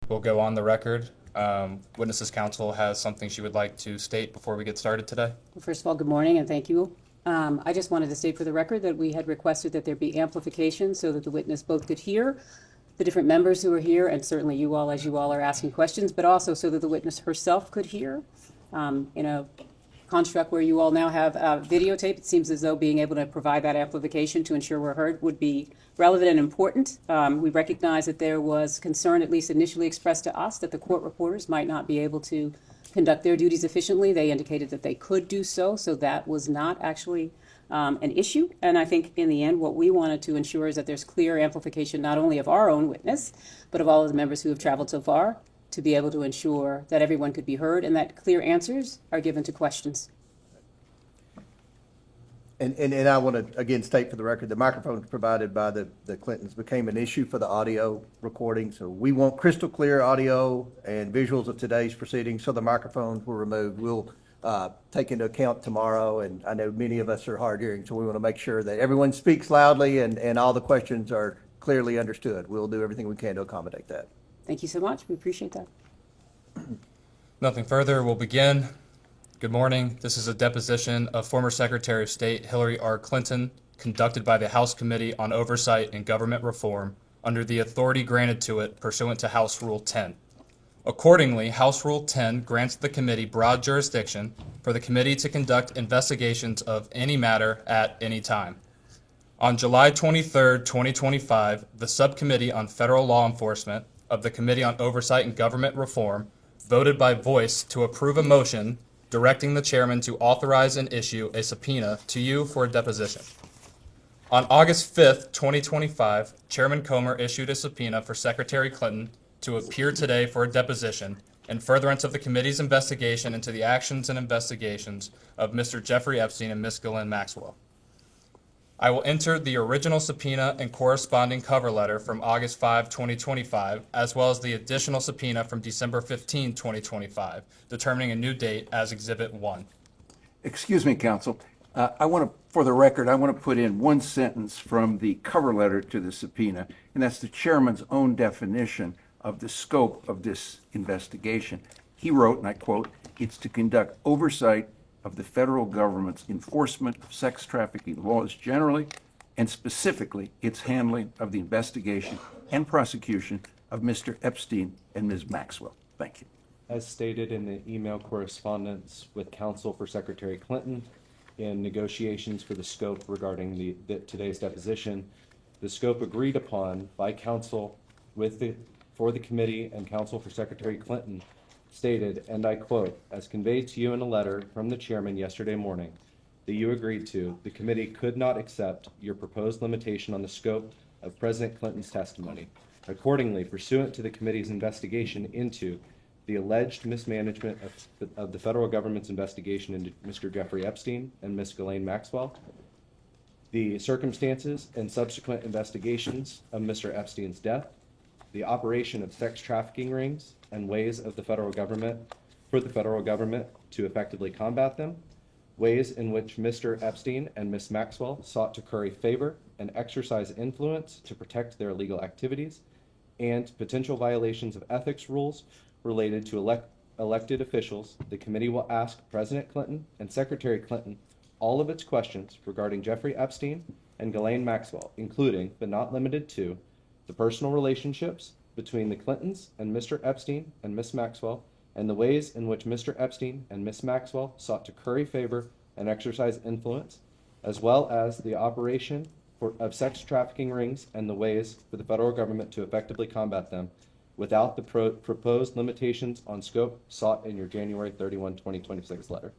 We'll go on the record. Witnesses Counsel has something she would like to state before we get started today. Well, first of all, good morning and thank you. I just wanted to state for the record that we had requested that there be amplification so that the witness both could hear the different members who are here, and certainly you all as you all are asking questions, but also so that the witness herself could hear. In a construct where you all now have videotape, it seems as though being able to provide that amplification to ensure we're heard would be relevant and important. We recognize that there was concern, at least initially expressed to us, that the court reporters might not be able to conduct their duties efficiently. They indicated that they could do so that was not actually an issue. And I think in the end, what we wanted to ensure is that there's clear amplification not only of our own witness, but of all of the members who have traveled so far, to be able to ensure that everyone could be heard and that clear answers are given to questions. And I want to again state for the record, the microphones provided by the Clintons became an issue for the audio recording. So we want crystal clear audio and visuals of today's proceedings, so the microphones were removed. We'll take into account tomorrow, and I know many of us are hard hearing, so we want to make sure that everyone speaks loudly and all the questions are clearly understood. We'll do everything we can to accommodate that. Thank you so much. We appreciate that. Nothing further. We'll begin. Good morning. This is a deposition of former Secretary of State Hillary R. Clinton conducted by the House Committee on Oversight and Government Reform under the authority granted to it pursuant to House Rule 10. Accordingly, House Rule 10 grants the committee broad jurisdiction for the committee to conduct investigations of any matter at any time. On July 23, 2025, the Subcommittee on Federal Law Enforcement of the Committee on Oversight and Government Reform voted by voice to approve a motion directing the chairman to authorize and issue a subpoena to you for a deposition. On August 5th, 2025, Chairman Comer issued a subpoena for Secretary Clinton to appear today for a deposition in furtherance of the committee's investigation into the actions and investigations of Mr. Jeffrey Epstein and Ms. Ghislaine Maxwell. I will enter the original subpoena and corresponding cover letter from August 5, 2025, as well as the additional subpoena from December 15, 2025, determining a new date as Exhibit 1. Excuse me, counsel. For the record, I want to put in one sentence from the cover letter to the subpoena, and that's the chairman's own definition of the scope of this investigation. He wrote, and I quote, "It's to conduct oversight of the federal government's enforcement of sex trafficking laws generally, and specifically its handling of the investigation and prosecution of Mr. Epstein and Ms. Maxwell." Thank you. As stated in the email correspondence with counsel for Secretary Clinton in negotiations for the scope regarding today's deposition, the scope agreed upon by counsel for the committee and counsel for Secretary Clinton stated, and I quote, "As conveyed to you in a letter from the chairman yesterday morning that you agreed to, the committee could not accept your proposed limitation on the scope of President Clinton's testimony. Accordingly, pursuant to the committee's investigation into the alleged mismanagement of the federal government's investigation into Mr. Jeffrey Epstein and Ms. Ghislaine Maxwell, the circumstances and subsequent investigations of Mr. Epstein's death, the operation of sex trafficking rings and ways of the federal government to effectively combat them, ways in which Mr. Epstein and Ms. Maxwell sought to curry favor and exercise influence to protect their legal activities, and potential violations of ethics rules related to elected officials, the committee will ask President Clinton and Secretary Clinton all of its questions regarding Jeffrey Epstein and Ghislaine Maxwell, including, but not limited to, the personal relationships between the Clintons and Mr. Epstein and Ms. Maxwell, and the ways in which Mr. Epstein and Ms. Maxwell sought to curry favor and exercise influence, as well as the operation of sex trafficking rings and the ways for the federal government to effectively combat them without the proposed limitations on scope sought in your January 31, 2026 letter."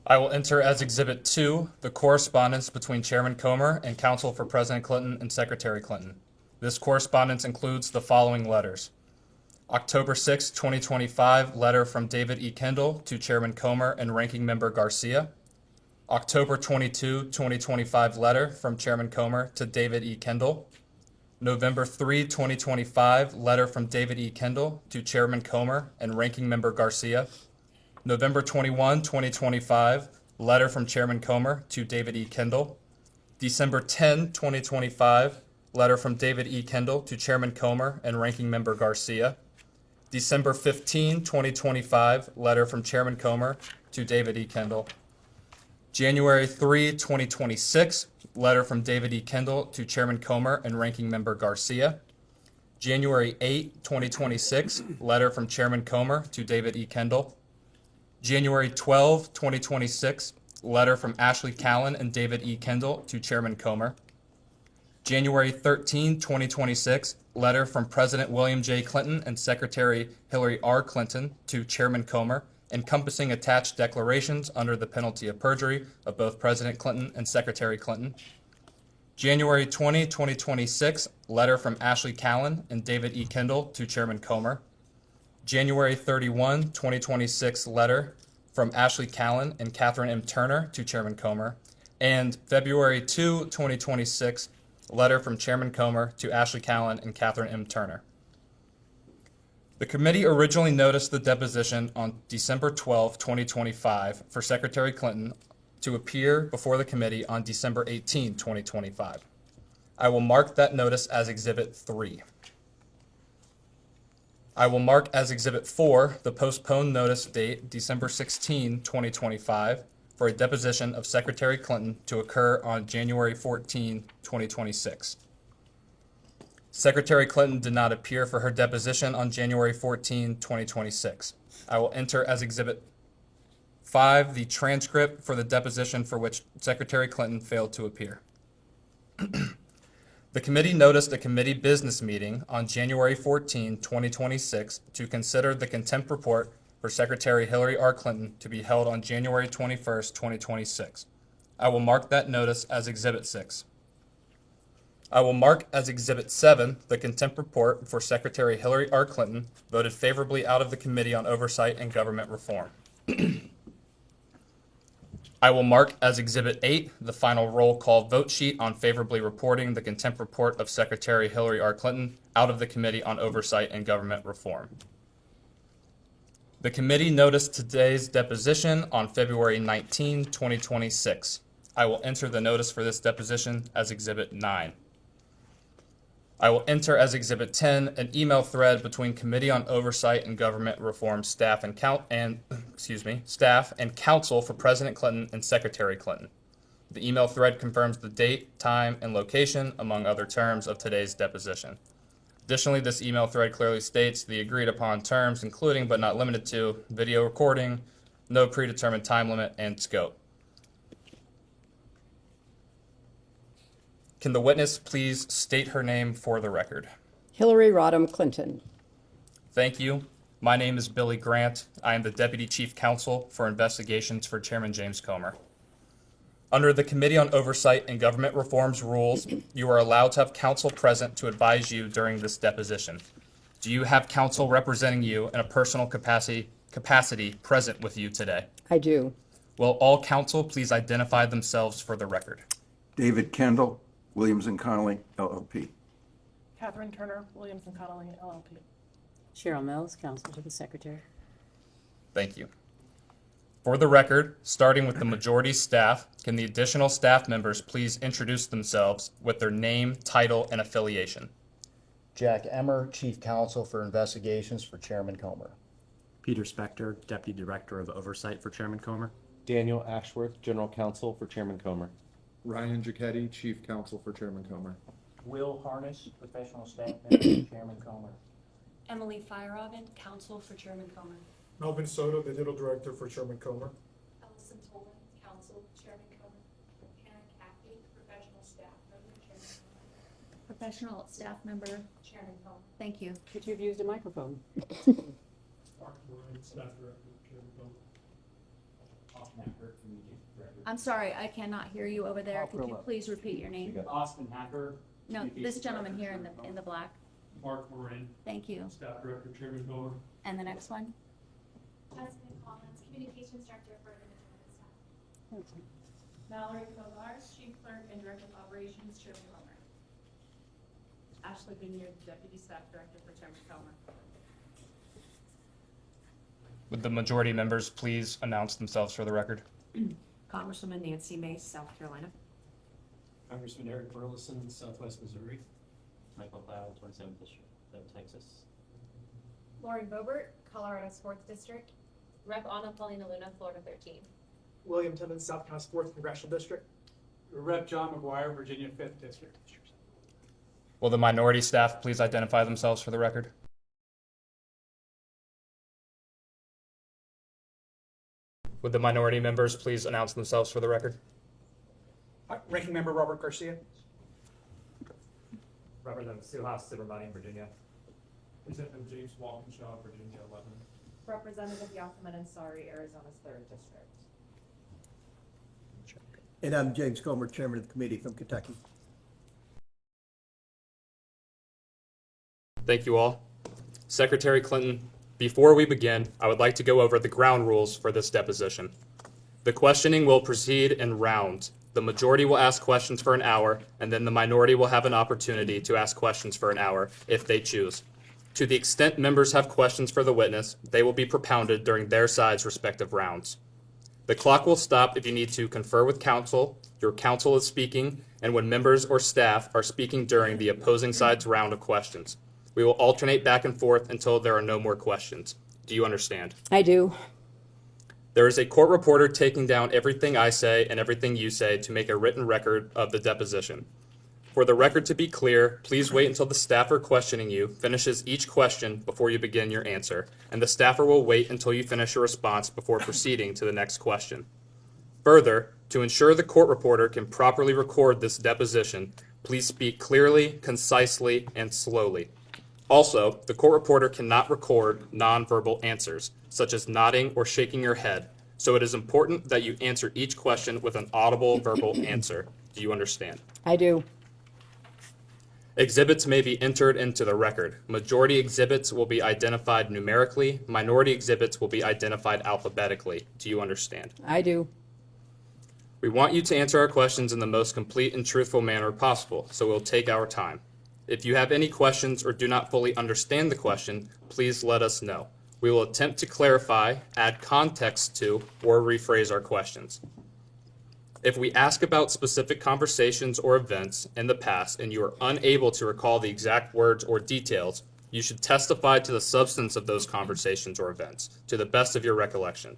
I will enter as Exhibit 2 the correspondence between Chairman Comer and counsel for President Clinton and Secretary Clinton. This correspondence includes the following letters. October 6, 2025, letter from David E. Kendall to Chairman Comer and Ranking Member Garcia. October 22, 2025, letter from Chairman Comer to David E. Kendall. November 3, 2025, letter from David E. Kendall to Chairman Comer and Ranking Member Garcia. November 21, 2025, letter from Chairman Comer to David E. Kendall. December 10, 2025, letter from David E. Kendall to Chairman Comer and Ranking Member Garcia. December 15, 2025, letter from Chairman Comer to David E. Kendall. January 3, 2026, letter from David E. Kendall to Chairman Comer and Ranking Member Garcia. January 8, 2026, letter from Chairman Comer to David E. Kendall. January 12, 2026, letter from Ashley Callan and David E. Kendall to Chairman Comer. January 13, 2026, letter from President William J. Clinton and Secretary Hillary R. Clinton to Chairman Comer, encompassing attached declarations under the penalty of perjury of both President Clinton and Secretary Clinton. January 20, 2026, letter from Ashley Callan and David E. Kendall to Chairman Comer. January 31, 2026, letter from Ashley Callan and Catherine M. Turner to Chairman Comer. And February 2, 2026, letter from Chairman Comer to Ashley Callan and Catherine M. Turner. The committee originally noticed the deposition on December 12, 2025 for Secretary Clinton to appear before the committee on December 18, 2025. I will mark that notice as Exhibit 3. I will mark as Exhibit 4 the postponed notice date December 16, 2025 for a deposition of Secretary Clinton to occur on January 14, 2026. Secretary Clinton did not appear for her deposition on January 14, 2026. I will enter as Exhibit 5 the transcript for the deposition for which Secretary Clinton failed to appear. The committee noticed a committee business meeting on January 14, 2026 to consider the contempt report for Secretary Hillary R. Clinton to be held on January 21, 2026. I will mark that notice as Exhibit 6. I will mark as Exhibit 7 the contempt report for Secretary Hillary R. Clinton, voted favorably out of the Committee on Oversight and Government Reform. I will mark as Exhibit 8 the final roll call vote sheet on favorably reporting the contempt report of Secretary Hillary R. Clinton out of the Committee on Oversight and Government Reform. The committee noticed today's deposition on February 19, 2026. I will enter the notice for this deposition as Exhibit 9. I will enter as Exhibit 10 an email thread between Committee on Oversight and Government Reform staff and counsel for President Clinton and Secretary Clinton. The email thread confirms the date, time, and location, among other terms, of today's deposition. Additionally, this email thread clearly states the agreed upon terms, including but not limited to video recording, no predetermined time limit, and scope. Can the witness please state her name for the record? Hillary Rodham Clinton. Thank you. My name is Billy Grant. I am the Deputy Chief Counsel for Investigations for Chairman James Comer. Under the Committee on Oversight and Government Reform's rules, you are allowed to have counsel present to advise you during this deposition. Do you have counsel representing you in a personal capacity present with you today? I do. Will all counsel please identify themselves for the record? David Kendall, Williams and Connolly, LLP. Catherine Turner, Williams and Connolly, LLP. Cheryl Mills, counsel to the Secretary. Thank you. For the record, starting with the majority staff, can the additional staff members please introduce themselves with their name, title, and affiliation? Jack Emmer, Chief Counsel for Investigations for Chairman Comer. Peter Spector, Deputy Director of Oversight for Chairman Comer. Daniel Ashworth, General Counsel for Chairman Comer. Ryan Giacchetti, Chief Counsel for Chairman Comer. Will Harness, Professional Staff Member for Chairman Comer. Emily Feierabend, Counsel for Chairman Comer. Melvin Soto, the Digital Director for Chairman Comer. Ellison Tolan, Counsel, Chairman Comer. Hannah Caffey, Professional Staff Member, Chairman Comer. Professional staff member. Chairman Comer. Thank you. Could you have used a microphone? Mark Moran, Staff Director for Chairman Comer. I'm sorry, I cannot hear you over there. Could you please repeat your name? Austin Hacker. No, this gentleman here in the black. Mark Moran, Thank you. Staff Director, Chairman Comer. And the next one? Jasmine Collins, Communications Director for the Staff. Mallory Kovars, Chief Clerk and Director of Operations, Chairman Comer. Ashley Vineyard, Deputy Staff Director for Chairman Comer. Would the majority members please announce themselves for the record? Congresswoman Nancy Mace, South Carolina. Congressman Eric Burleson, Southwest Missouri. St. Cloud, 27th District of Texas. Lauren Bobert, Colorado Sports District. Rep. Anna Paulina Luna, Florida 13. William Timmons, South Carolina Sports Congressional District. Rep. John McGuire, Virginia 5th District. Will the minority staff please identify themselves for the record? Would the minority members please announce themselves for the record? Ranking Member Robert Garcia. Representative Steelhouse, Silvermine, Virginia. Representative James Walkinshaw, Virginia 11. Representative Youngman Ansari, Arizona's 3rd District. And I'm James Comer, Chairman of the committee from Kentucky. Thank you all. Secretary Clinton, before we begin, I would like to go over the ground rules for this deposition. The questioning will proceed in rounds. The majority will ask questions for an hour, and then the minority will have an opportunity to ask questions for an hour if they choose. To the extent members have questions for the witness, they will be propounded during their side's respective rounds. The clock will stop if you need to confer with counsel, your counsel is speaking, and when members or staff are speaking during the opposing side's round of questions. We will alternate back and forth until there are no more questions. Do you understand? I do. There is a court reporter taking down everything I say and everything you say to make a written record of the deposition. For the record to be clear, please wait until the staffer questioning you finishes each question before you begin your answer, and the staffer will wait until you finish your response before proceeding to the next question. Further, to ensure the court reporter can properly record this deposition, please speak clearly, concisely, and slowly. Also, the court reporter cannot record nonverbal answers, such as nodding or shaking your head, so it is important that you answer each question with an audible verbal answer. Do you understand? I do. Exhibits may be entered into the record. Majority exhibits will be identified numerically. Minority exhibits will be identified alphabetically. Do you understand? I do. We want you to answer our questions in the most complete and truthful manner possible, so we'll take our time. If you have any questions or do not fully understand the question, please let us know. We will attempt to clarify, add context to, or rephrase our questions. If we ask about specific conversations or events in the past and you are unable to recall the exact words or details, you should testify to the substance of those conversations or events, to the best of your recollection.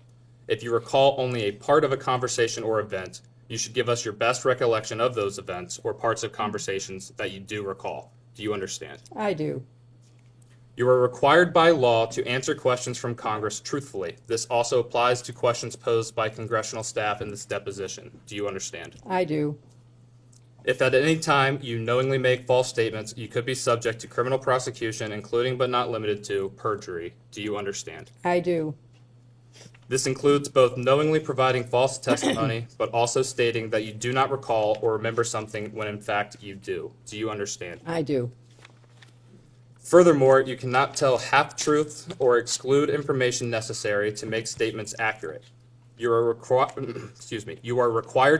If you recall only a part of a conversation or event, you should give us your best recollection of those events or parts of conversations that you do recall. Do you understand? I do. You are required by law to answer questions from Congress truthfully. This also applies to questions posed by congressional staff in this deposition. Do you understand? I do. If at any time you knowingly make false statements, you could be subject to criminal prosecution, including but not limited to perjury. Do you understand? I do. This includes both knowingly providing false testimony, but also stating that you do not recall or remember something when in fact you do. Do you understand? I do. Furthermore, you cannot tell half-truths or exclude information necessary to make statements accurate. You are required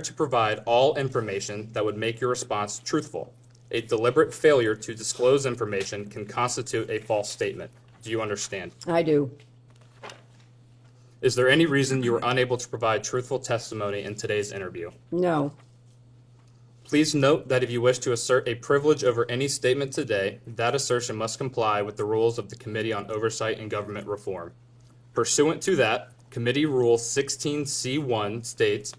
to provide all information that would make your response truthful. A deliberate failure to disclose information can constitute a false statement. Do you understand? I do. Is there any reason you were unable to provide truthful testimony in today's interview? No. Please note that if you wish to assert a privilege over any statement today, that assertion must comply with the rules of the Committee on Oversight and Government Reform. Pursuant to that, Committee Rule 16C1 states,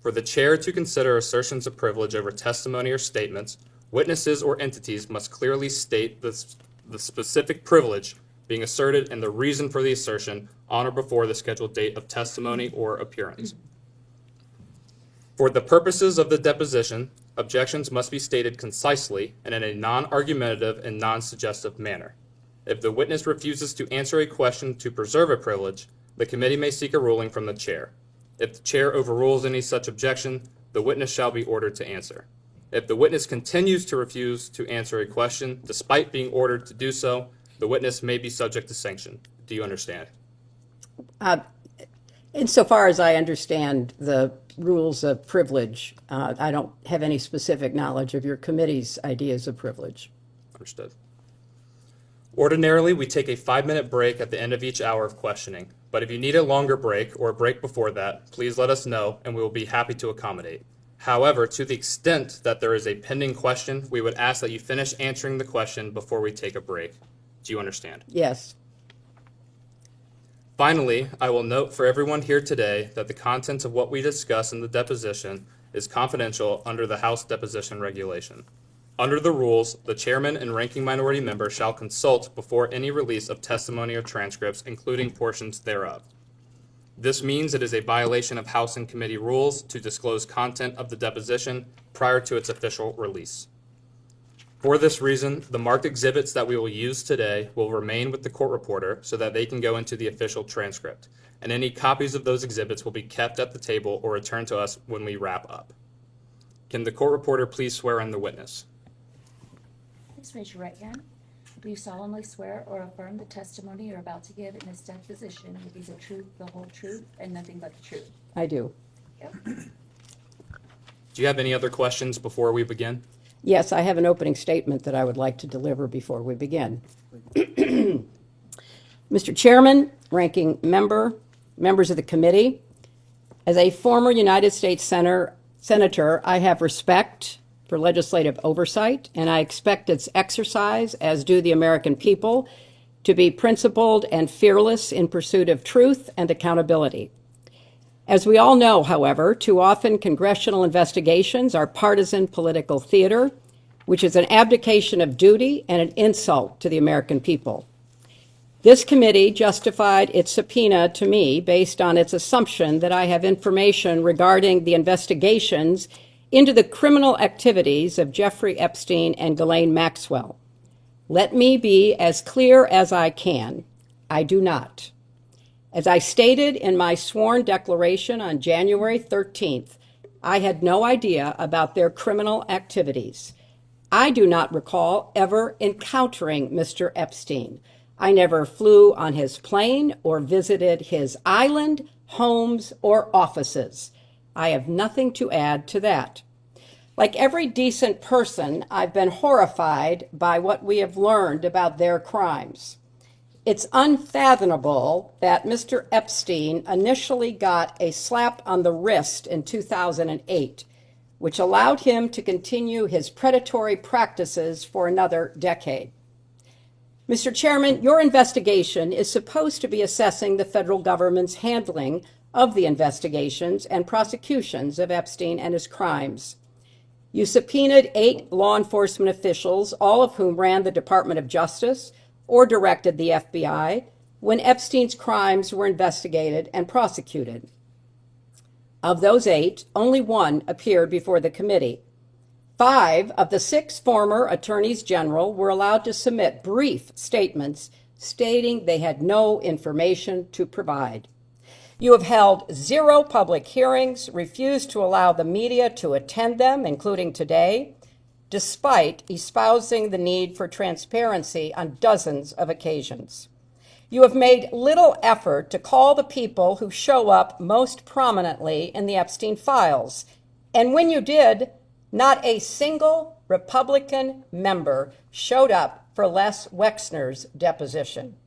for the chair to consider assertions of privilege over testimony or statements, witnesses or entities must clearly state the specific privilege being asserted and the reason for the assertion on or before the scheduled date of testimony or appearance. For the purposes of the deposition, objections must be stated concisely and in a non-argumentative and non-suggestive manner. If the witness refuses to answer a question to preserve a privilege, the committee may seek a ruling from the chair. If the chair overrules any such objection, the witness shall be ordered to answer. If the witness continues to refuse to answer a question despite being ordered to do so, the witness may be subject to sanction. Do you understand? Insofar as I understand the rules of privilege, I don't have any specific knowledge of your committee's ideas of privilege. Understood. Ordinarily, we take a 5-minute break at the end of each hour of questioning, but if you need a longer break or a break before that, please let us know and we will be happy to accommodate. However, to the extent that there is a pending question, we would ask that you finish answering the question before we take a break. Do you understand? Yes. Finally, I will note for everyone here today that the contents of what we discuss in the deposition is confidential under the House deposition regulation. Under the rules, the chairman and ranking minority member shall consult before any release of testimony or transcripts, including portions thereof. This means it is a violation of House and committee rules to disclose content of the deposition prior to its official release. For this reason, the marked exhibits that we will use today will remain with the court reporter so that they can go into the official transcript, and any copies of those exhibits will be kept at the table or returned to us when we wrap up. Can the court reporter please swear in the witness? Please raise your right hand. Do you solemnly swear or affirm the testimony you're about to give in this deposition will be the truth, the whole truth, and nothing but the truth? I do. Yep. Do you have any other questions before we begin? Yes, I have an opening statement that I would like to deliver before we begin. Mr. Chairman, ranking member, members of the committee, as a former United States Senator, I have respect for legislative oversight, and I expect its exercise, as do the American people, to be principled and fearless in pursuit of truth and accountability. As we all know, however, too often congressional investigations are partisan political theater, which is an abdication of duty and an insult to the American people. This committee justified its subpoena to me based on its assumption that I have information regarding the investigations into the criminal activities of Jeffrey Epstein and Ghislaine Maxwell. Let me be as clear as I can. I do not. As I stated in my sworn declaration on January 13th, I had no idea about their criminal activities. I do not recall ever encountering Mr. Epstein. I never flew on his plane or visited his island, homes, or offices. I have nothing to add to that. Like every decent person, I've been horrified by what we have learned about their crimes. It's unfathomable that Mr. Epstein initially got a slap on the wrist in 2008, which allowed him to continue his predatory practices for another decade. Mr. Chairman, your investigation is supposed to be assessing the federal government's handling of the investigations and prosecutions of Epstein and his crimes. You subpoenaed 8 law enforcement officials, all of whom ran the Department of Justice or directed the FBI when Epstein's crimes were investigated and prosecuted. Of those 8, only 1 appeared before the committee. 5 of the 6 former attorneys general were allowed to submit brief statements stating they had no information to provide. You have held 0 public hearings, refused to allow the media to attend them, including today, despite espousing the need for transparency on dozens of occasions. You have made little effort to call the people who show up most prominently in the Epstein files. And when you did, not a single Republican member showed up for Les Wexner's deposition.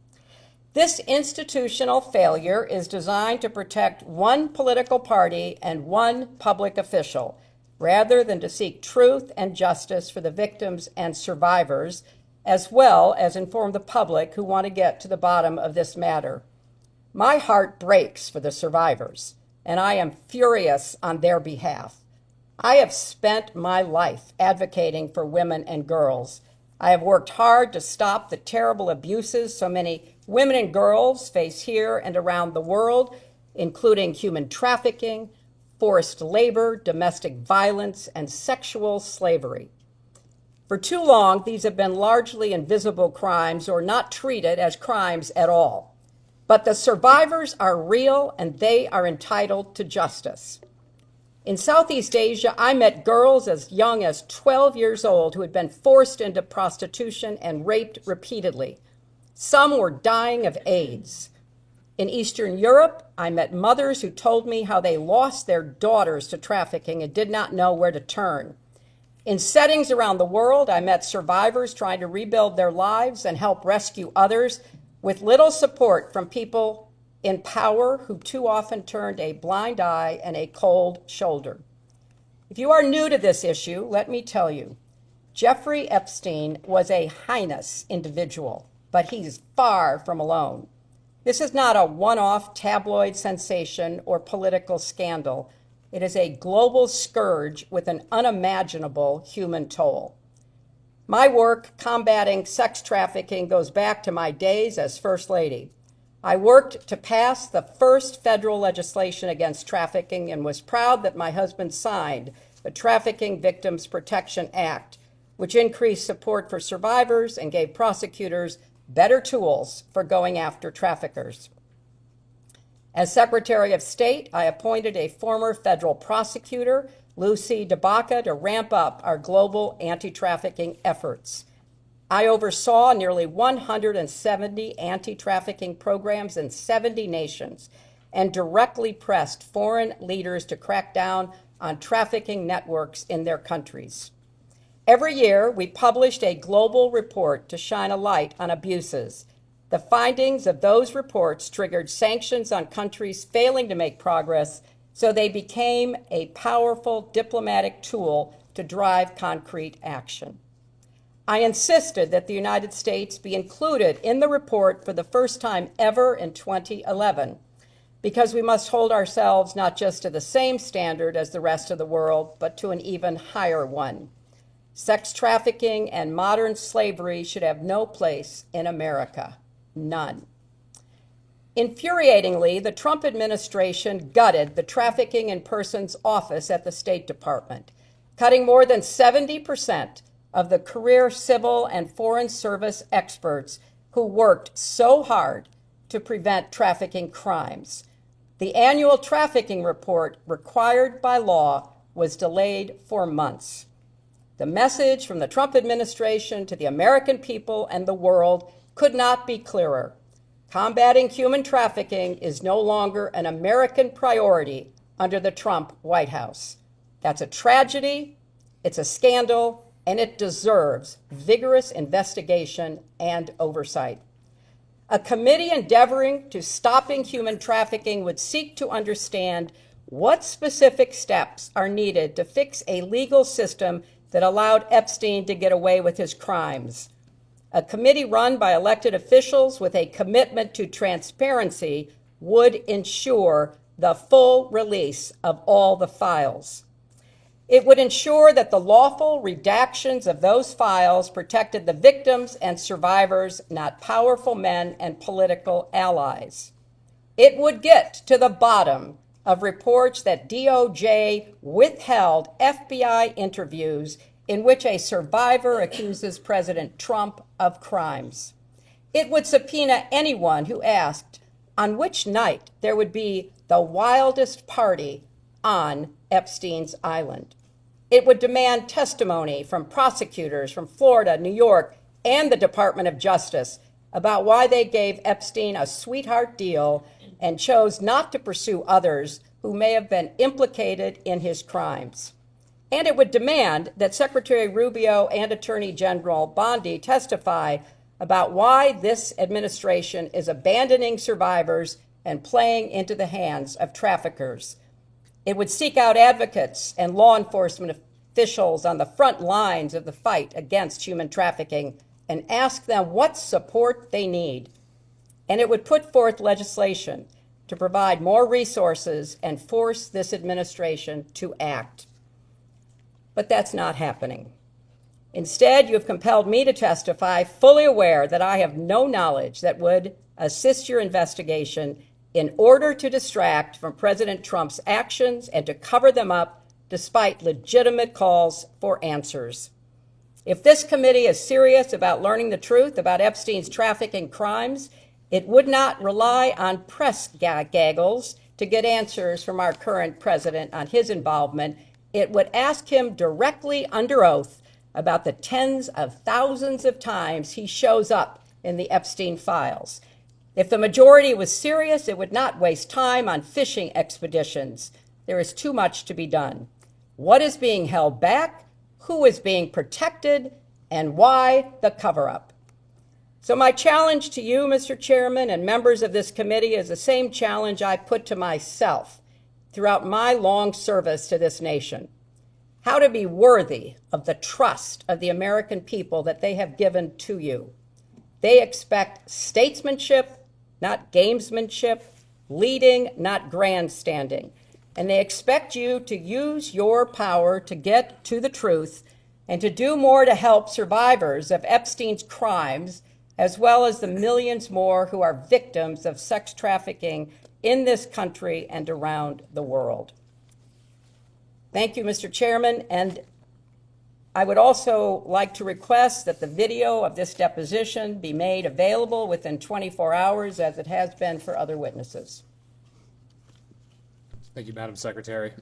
This institutional failure is designed to protect one political party and one public official, rather than to seek truth and justice for the victims and survivors, as well as inform the public who want to get to the bottom of this matter. My heart breaks for the survivors, and I am furious on their behalf. I have spent my life advocating for women and girls. I have worked hard to stop the terrible abuses so many women and girls face here and around the world, including human trafficking, forced labor, domestic violence, and sexual slavery. For too long, these have been largely invisible crimes or not treated as crimes at all. But the survivors are real and they are entitled to justice. In Southeast Asia, I met girls as young as 12 years old who had been forced into prostitution and raped repeatedly. Some were dying of AIDS. In Eastern Europe, I met mothers who told me how they lost their daughters to trafficking and did not know where to turn. In settings around the world, I met survivors trying to rebuild their lives and help rescue others with little support from people in power who too often turned a blind eye and a cold shoulder. If you are new to this issue, let me tell you, Jeffrey Epstein was a heinous individual, but he's far from alone. This is not a one-off tabloid sensation or political scandal. It is a global scourge with an unimaginable human toll. My work combating sex trafficking goes back to my days as First Lady. I worked to pass the first federal legislation against trafficking and was proud that my husband signed the Trafficking Victims Protection Act, which increased support for survivors and gave prosecutors better tools for going after traffickers. As Secretary of State, I appointed a former federal prosecutor, Lucy DeBaca, to ramp up our global anti-trafficking efforts. I oversaw nearly 170 anti-trafficking programs in 70 nations and directly pressed foreign leaders to crack down on trafficking networks in their countries. Every year, we published a global report to shine a light on abuses. The findings of those reports triggered sanctions on countries failing to make progress, so they became a powerful diplomatic tool to drive concrete action. I insisted that the United States be included in the report for the first time ever in 2011, because we must hold ourselves not just to the same standard as the rest of the world, but to an even higher one. Sex trafficking and modern slavery should have no place in America. None. Infuriatingly, the Trump administration gutted the Trafficking in Persons Office at the State Department, cutting more than 70% of the career civil and foreign service experts who worked so hard to prevent trafficking crimes. The annual trafficking report required by law was delayed for months. The message from the Trump administration to the American people and the world could not be clearer. Combating human trafficking is no longer an American priority under the Trump White House. That's a tragedy, it's a scandal, and it deserves vigorous investigation and oversight. A committee endeavoring to stopping human trafficking would seek to understand what specific steps are needed to fix a legal system that allowed Epstein to get away with his crimes. A committee run by elected officials with a commitment to transparency would ensure the full release of all the files. It would ensure that the lawful redactions of those files protected the victims and survivors, not powerful men and political allies. It would get to the bottom of reports that DOJ withheld FBI interviews in which a survivor accuses President Trump of crimes. It would subpoena anyone who asked on which night there would be the wildest party on Epstein's island. It would demand testimony from prosecutors from Florida, New York, and the Department of Justice about why they gave Epstein a sweetheart deal and chose not to pursue others who may have been implicated in his crimes. And it would demand that Secretary Rubio and Attorney General Bondi testify about why this administration is abandoning survivors and playing into the hands of traffickers. It would seek out advocates and law enforcement officials on the front lines of the fight against human trafficking and ask them what support they need. And it would put forth legislation to provide more resources and force this administration to act. But that's not happening. Instead, you have compelled me to testify, fully aware that I have no knowledge that would assist your investigation in order to distract from President Trump's actions and to cover them up despite legitimate calls for answers. If this committee is serious about learning the truth about Epstein's trafficking crimes, it would not rely on press gaggles to get answers from our current president on his involvement. It would ask him directly under oath about the tens of thousands of times he shows up in the Epstein files. If the majority was serious, it would not waste time on fishing expeditions. There is too much to be done. What is being held back? Who is being protected? And why the cover-up? So my challenge to you, Mr. Chairman, and members of this committee is the same challenge I put to myself throughout my long service to this nation. how to be worthy of the trust of the American people that they have given to you. They expect statesmanship, not gamesmanship, leading, not grandstanding. And they expect you to use your power to get to the truth and to do more to help survivors of Epstein's crimes, as well as the millions more who are victims of sex trafficking in this country and around the world. Thank you, Mr. Chairman, and I would also like to request that the video of this deposition be made available within 24 hours, as it has been for other witnesses. Thank you, Madam Secretary.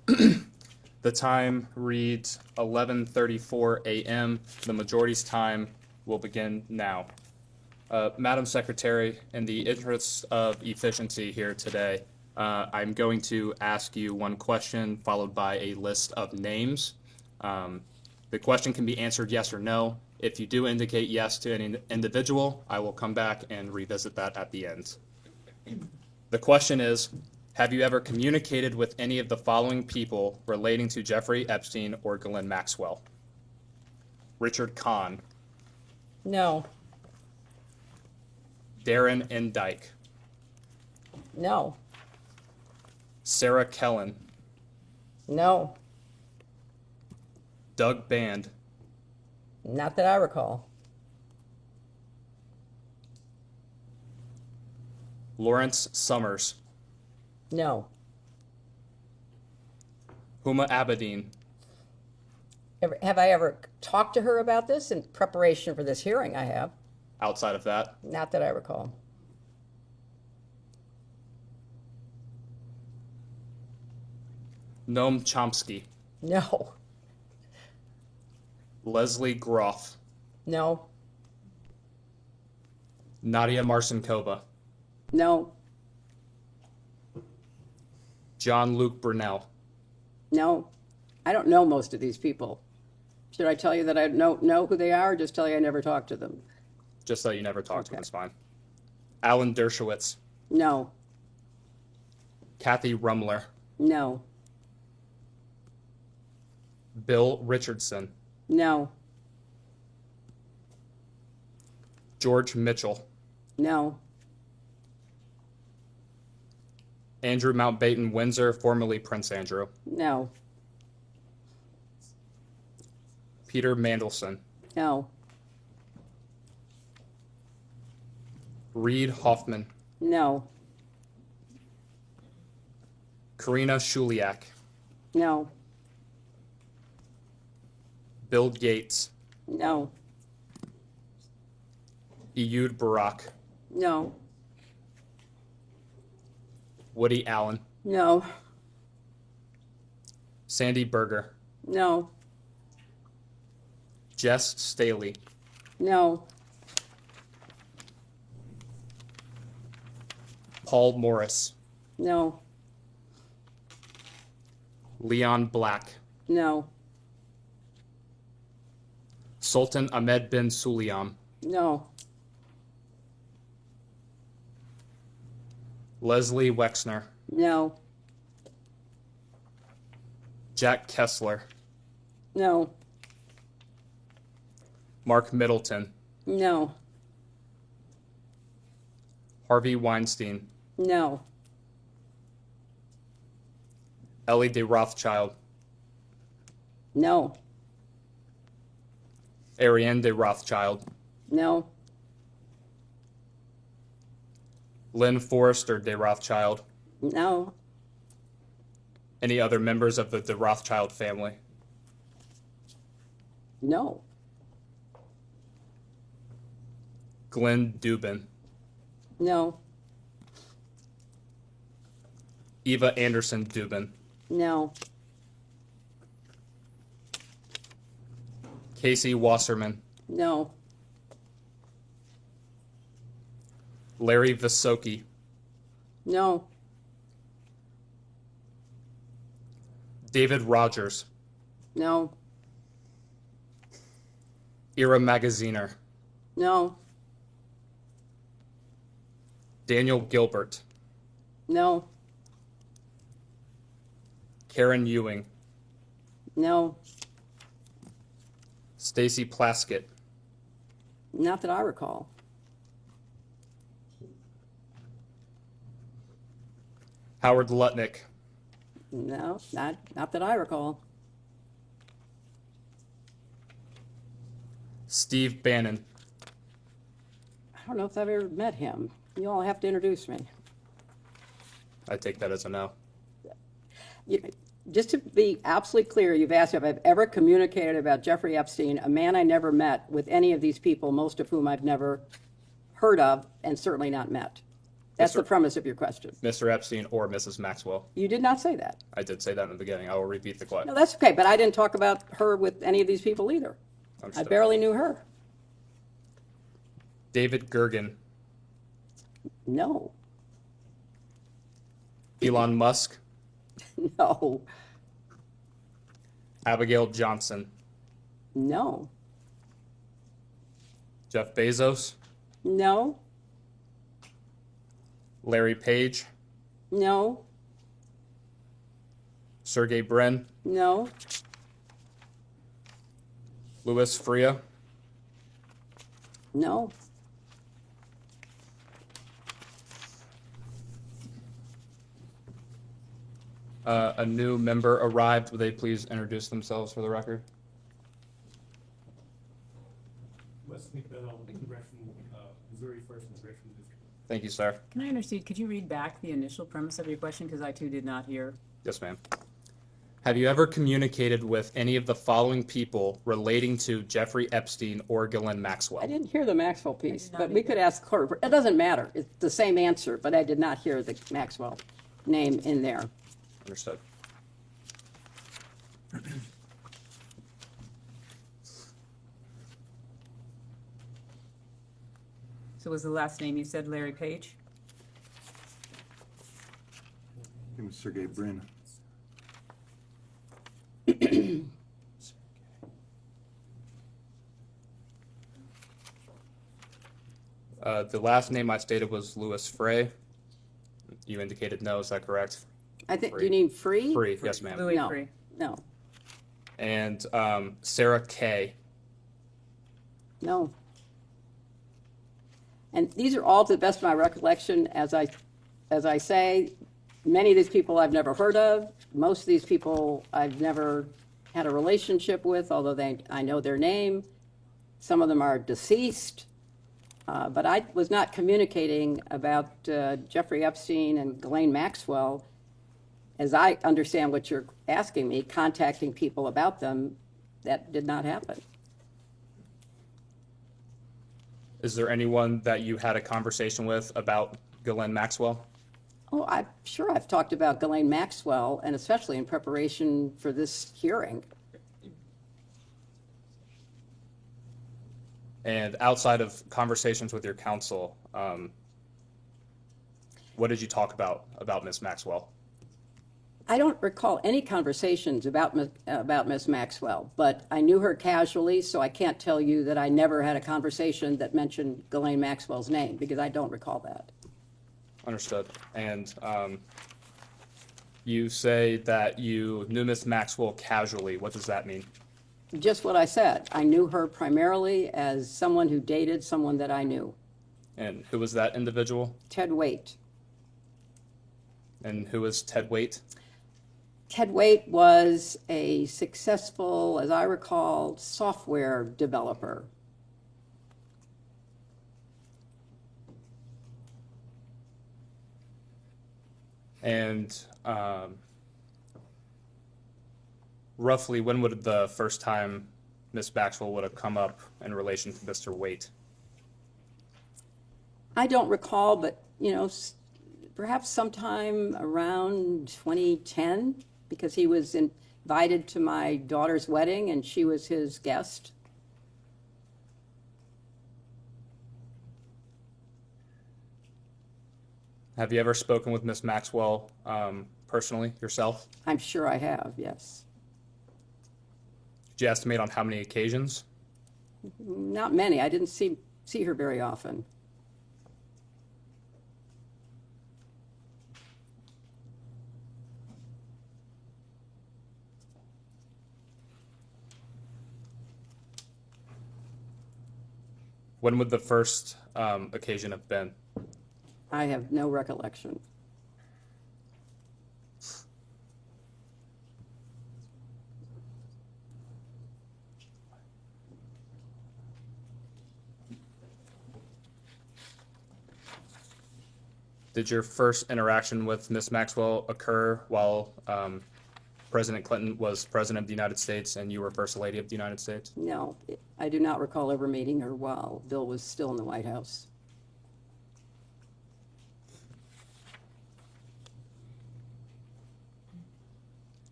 The time reads 11:34 a.m. The majority's time will begin now. Madam Secretary, in the interest of efficiency here today, I'm going to ask you one question followed by a list of names. The question can be answered yes or no. If you do indicate yes to any individual, I will come back and revisit that at the end. The question is, have you ever communicated with any of the following people relating to Jeffrey Epstein or Ghislaine Maxwell? Richard Kahn, No. Darren N. Dyke, No. Sarah Kellen, No. Doug Band, Not that I recall. Lawrence Summers, No. Huma Abedin, Have I ever talked to her about this in preparation for this hearing? I have. outside of that, Not that I recall. Noam Chomsky, No. Leslie Groff, No. Nadia Marcinkova, No. John Luke Brunel, No. I don't know most of these people. Should I tell you that I know who they are, or just tell you I never talked to them? just so you never talked to him, Okay. it's fine. Alan Dershowitz, No. Kathy Rumler, No. Bill Richardson, No. George Mitchell, No. Andrew Mountbatten Windsor, formerly Prince Andrew, No. Peter Mandelson, No. Reed Hoffman, No. Karina Shuliak, No. Bill Gates, No. Ehud Barak, No. Woody Allen, No. Sandy Berger, No. Jess Staley, No. Paul Morris, No. Leon Black, No. Sultan Ahmed bin Sulayam, No. Leslie Wexner, No. Jack Kessler, No. Mark Middleton, No. Harvey Weinstein, No. Ellie de Rothschild, No. Ariane de Rothschild, No. Lynn Forrester de Rothschild, No. any other members of the de Rothschild family, No. Glenn Dubin, No. Eva Anderson Dubin, No. Casey Wasserman, No. Larry Visoki, No. David Rogers, No. Ira Magaziner, No. Daniel Gilbert, No. Karen Ewing, No. Stacy Plaskett. Not that I recall. Howard Lutnick. No, not that I recall. Steve Bannon. I don't know if I've ever met him. You all have to introduce me. I take that as a no. Just to be absolutely clear, you've asked if I've ever communicated about Jeffrey Epstein, a man I never met, with any of these people, most of whom I've never heard of and certainly not met. That's the premise of your question. Mr. Epstein or Mrs. Maxwell. You did not say that. I did say that in the beginning. I will repeat the question. No, that's okay, but I didn't talk about her with any of these people either. I Understood. barely knew her. David Gergen. No, Elon Musk. no, Abigail Johnson. no, Jeff Bezos. no, Larry Page. no, Sergey Brin. no, Louis Freeh. no. A new member arrived. Would they please introduce themselves for the record? Wesley Bell, Congressional, Missouri First Congressional District. Thank you, sir. Can I understand, could you read back the initial premise of your question, because I too did not hear? Yes, ma'am. Have you ever communicated with any of the following people relating to Jeffrey Epstein or Ghislaine Maxwell? I didn't hear the Maxwell piece, did not but we could ask Clerk. It doesn't matter. It's the same answer, but I did not hear the Maxwell name in there. Understood. So was the last name you said Larry Page? It was Sergey Brin. The last name I stated was Louis Freeh. You indicated no, is that correct? I think, do you need free? Free, yes, ma'am. Louis No, Free. no, And Sarah Kay. no. And these are all, to the best of my recollection, as I say, many of these people I've never heard of. Most of these people I've never had a relationship with, although I know their name. Some of them are deceased. But I was not communicating about Jeffrey Epstein and Ghislaine Maxwell, as I understand what you're asking me, contacting people about them. That did not happen. Is there anyone that you had a conversation with about Ghislaine Maxwell? Oh, I'm sure I've talked about Ghislaine Maxwell, and especially in preparation for this hearing. And outside of conversations with your counsel, what did you talk about Ms. Maxwell? I don't recall any conversations about Miss Maxwell, but I knew her casually, so I can't tell you that I never had a conversation that mentioned Ghislaine Maxwell's name, because I don't recall that. Understood. And you say that you knew Ms. Maxwell casually. What does that mean? Just what I said. I knew her primarily as someone who dated someone that I knew, And who was that individual? Ted Waite. And who was Ted Waite? Ted Waite was a successful, as I recall, software developer. And roughly when would the first time Ms. Maxwell would have come up in relation to Mr. Waite? I don't recall, but, perhaps sometime around 2010, because he was invited to my daughter's wedding and she was his guest. Have you ever spoken with Ms. Maxwell personally yourself? I'm sure I have, yes. Did you estimate on how many occasions? Not many. I didn't see her very often. When would the first occasion have been? I have no recollection. Did your first interaction with Ms. Maxwell occur while President Clinton was President of the United States and you were First Lady of the United States? No, I do not recall ever meeting her while Bill was still in the White House.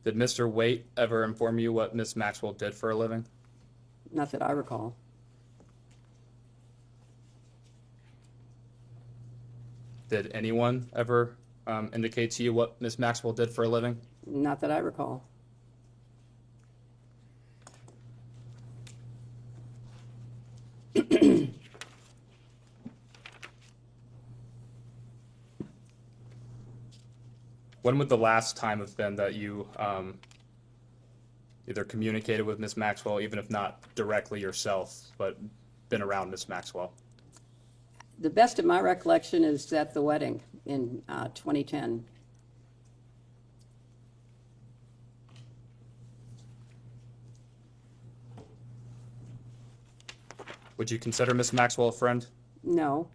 Did Mr. Waite ever inform you what Ms. Maxwell did for a living? Not that I recall. Did anyone ever indicate to you what Ms. Maxwell did for a living? Not that I recall. When would the last time have been that you either communicated with Ms. Maxwell, even if not directly yourself, but been around Ms. Maxwell? The best of my recollection is at the wedding in 2010. Would you consider Ms. Maxwell a friend? No,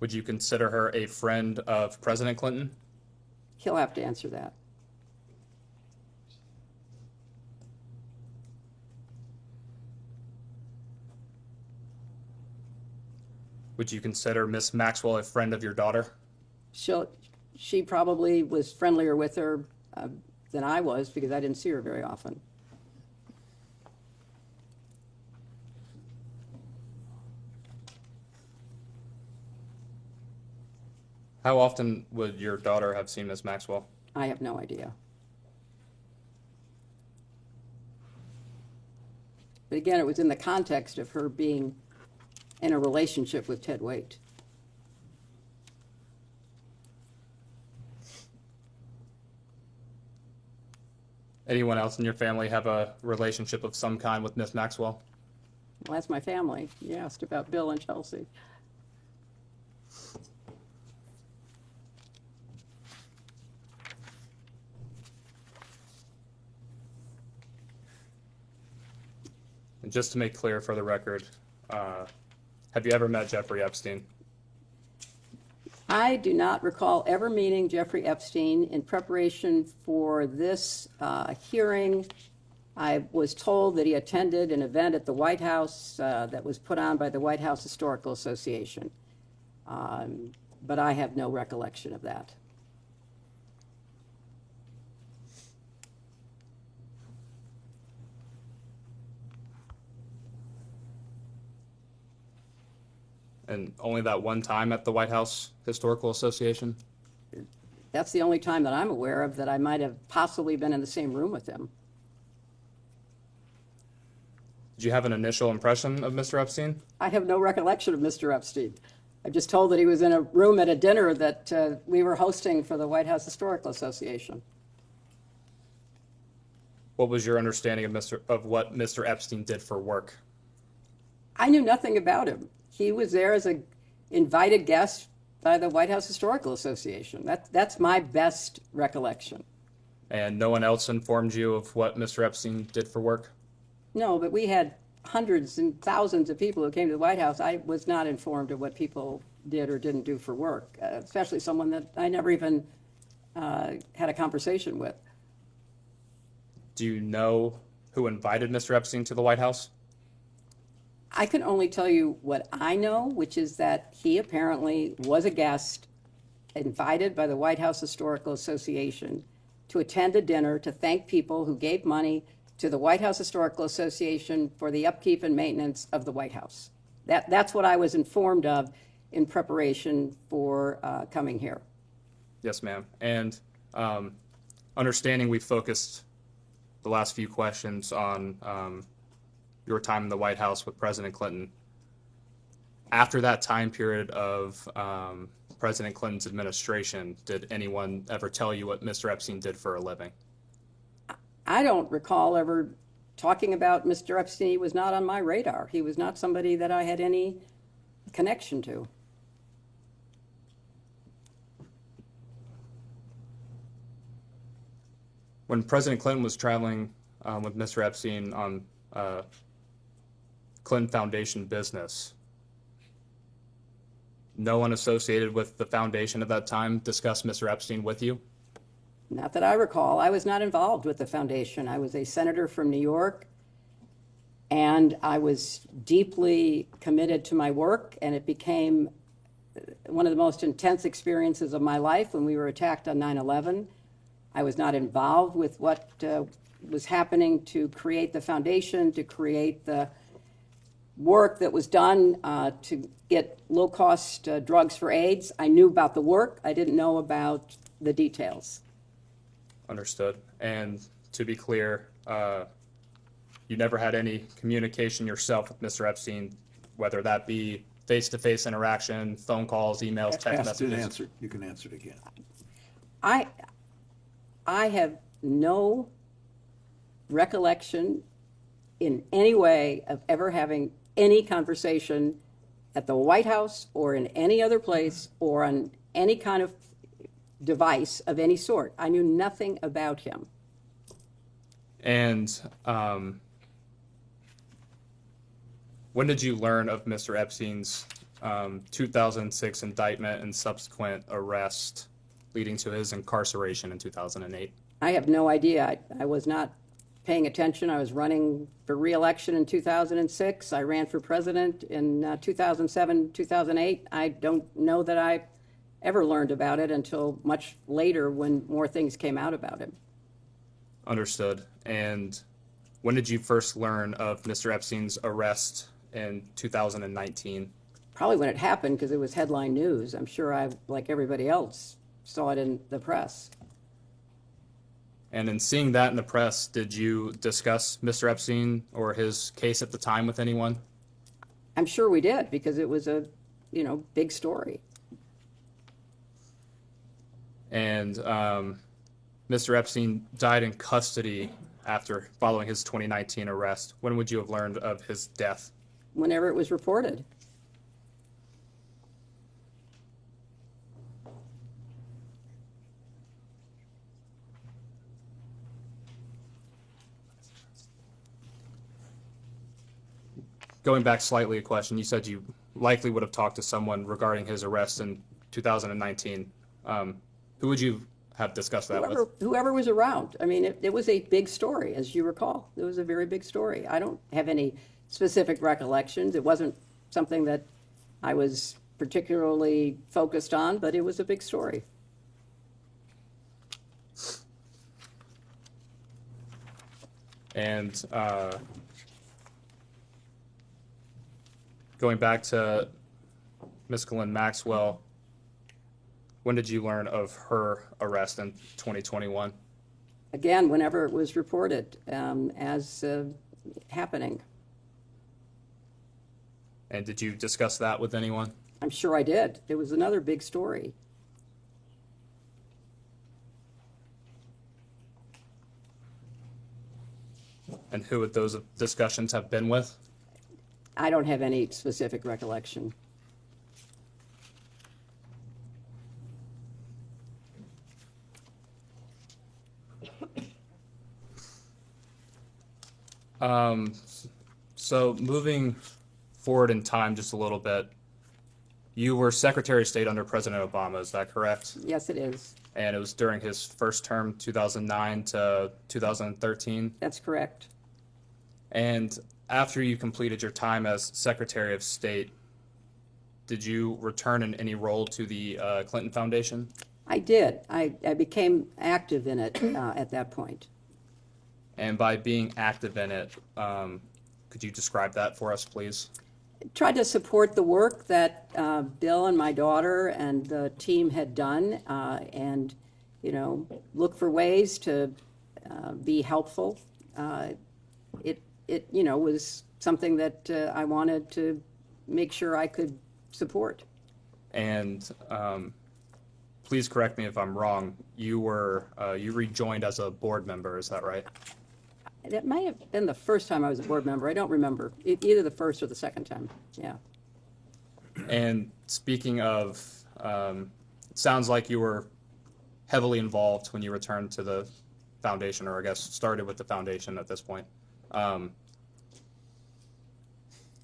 Would you consider her a friend of President Clinton? he'll have to answer that. Would you consider Ms. Maxwell a friend of your daughter? She probably was friendlier with her than I was because I didn't see her very often. How often would your daughter have seen Ms. Maxwell? I have no idea. But again, it was in the context of her being in a relationship with Ted Waite. Anyone else in your family have a relationship of some kind with Ms. Maxwell? Well, that's my family. You asked about Bill and Chelsea. And just to make clear for the record, have you ever met Jeffrey Epstein? I do not recall ever meeting Jeffrey Epstein. In preparation for this hearing, I was told that he attended an event at the White House that was put on by the White House Historical Association. But I have no recollection of that. And only that one time at the White House Historical Association? That's the only time that I'm aware of that I might have possibly been in the same room with him. Did you have an initial impression of Mr. Epstein? I have no recollection of Mr. Epstein. I'm just told that he was in a room at a dinner that we were hosting for the White House Historical Association. What was your understanding of what Mr. Epstein did for work? I knew nothing about him. He was there as an invited guest by the White House Historical Association. That's my best recollection. And no one else informed you of what Mr. Epstein did for work? No, but we had hundreds and thousands of people who came to the White House. I was not informed of what people did or didn't do for work, especially someone that I never even had a conversation with. Do you know who invited Mr. Epstein to the White House? I can only tell you what I know, which is that he apparently was a guest invited by the White House Historical Association to attend a dinner to thank people who gave money to the White House Historical Association for the upkeep and maintenance of the White House. That's what I was informed of in preparation for coming here. Yes, ma'am. And understanding we focused the last few questions on your time in the White House with President Clinton. After that time period of President Clinton's administration, did anyone ever tell you what Mr. Epstein did for a living? I don't recall ever talking about Mr. Epstein was not on my radar. He was not somebody that I had any connection to. When President Clinton was traveling with Mr. Epstein on Clinton Foundation business, no one associated with the foundation at that time discussed Mr. Epstein with you? Not that I recall. I was not involved with the foundation. I was a senator from New York, and I was deeply committed to my work, and it became one of the most intense experiences of my life when we were attacked on 9/11. I was not involved with what was happening to create the foundation, to create the work that was done to get low-cost drugs for AIDS. I knew about the work. I didn't know about the details. Understood. And to be clear, you never had any communication yourself with Mr. Epstein, whether that be face-to-face interaction, phone calls, emails, text Asked and messages? answered. You can answer it again. I have no recollection in any way of ever having any conversation at the White House or in any other place or on any kind of device of any sort. I knew nothing about him. And when did you learn of Mr. Epstein's 2006 indictment and subsequent arrest leading to his incarceration in 2008? I have no idea. I was not paying attention. I was running for re-election in 2006. I ran for president in 2007, 2008. I don't know that I ever learned about it until much later when more things came out about him. Understood. And when did you first learn of Mr. Epstein's arrest in 2019? Probably when it happened, because it was headline news. I'm sure I, like everybody else, saw it in the press. And in seeing that in the press, did you discuss Mr. Epstein or his case at the time with anyone? I'm sure we did, because it was a, big story. And Mr. Epstein died in custody following his 2019 arrest. When would you have learned of his death? Whenever it was reported. Going back slightly a question, you said you likely would have talked to someone regarding his arrest in 2019. Who would you have discussed that with? Whoever was around. I mean, it was a big story, as you recall. It was a very big story. I don't have any specific recollections. It wasn't something that I was particularly focused on, but it was a big story. And going back to Ms. Ghislaine Maxwell, when did you learn of her arrest in 2021? Again, whenever it was reported as happening. And did you discuss that with anyone? I'm sure I did. It was another big story. And who would those discussions have been with? I don't have any specific recollection. So moving forward in time just a little bit, you were Secretary of State under President Obama, is that correct? Yes, it is. And it was during his first term, 2009 to 2013? That's correct. And after you completed your time as Secretary of State, did you return in any role to the Clinton Foundation? I did. I became active in it at that point. And by being active in it, could you describe that for us, please? Tried to support the work that Bill and my daughter and the team had done, and look for ways to be helpful. It was something that I wanted to make sure I could support. And please correct me if I'm wrong. You rejoined as a board member, is that right? It may have been the first time I was a board member. I don't remember. Either the first or the second time. Yeah. And speaking of, it sounds like you were heavily involved when you returned to the foundation, or I guess started with the foundation at this point.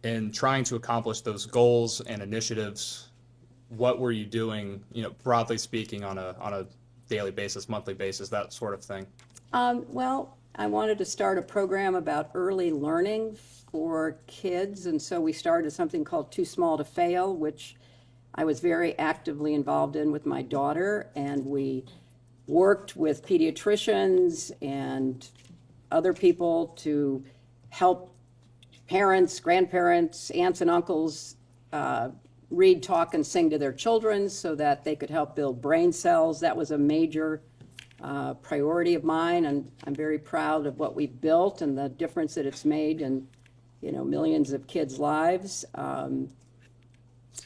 In trying to accomplish those goals and initiatives, what were you doing, broadly speaking, on a daily basis, monthly basis, that sort of thing? Well, I wanted to start a program about early learning for kids, and so we started something called Too Small to Fail, which I was very actively involved in with my daughter, and we worked with pediatricians and other people to help parents, grandparents, aunts and uncles read, talk, and sing to their children so that they could help build brain cells. That was a major priority of mine, and I'm very proud of what we've built and the difference that it's made in, millions of kids' lives.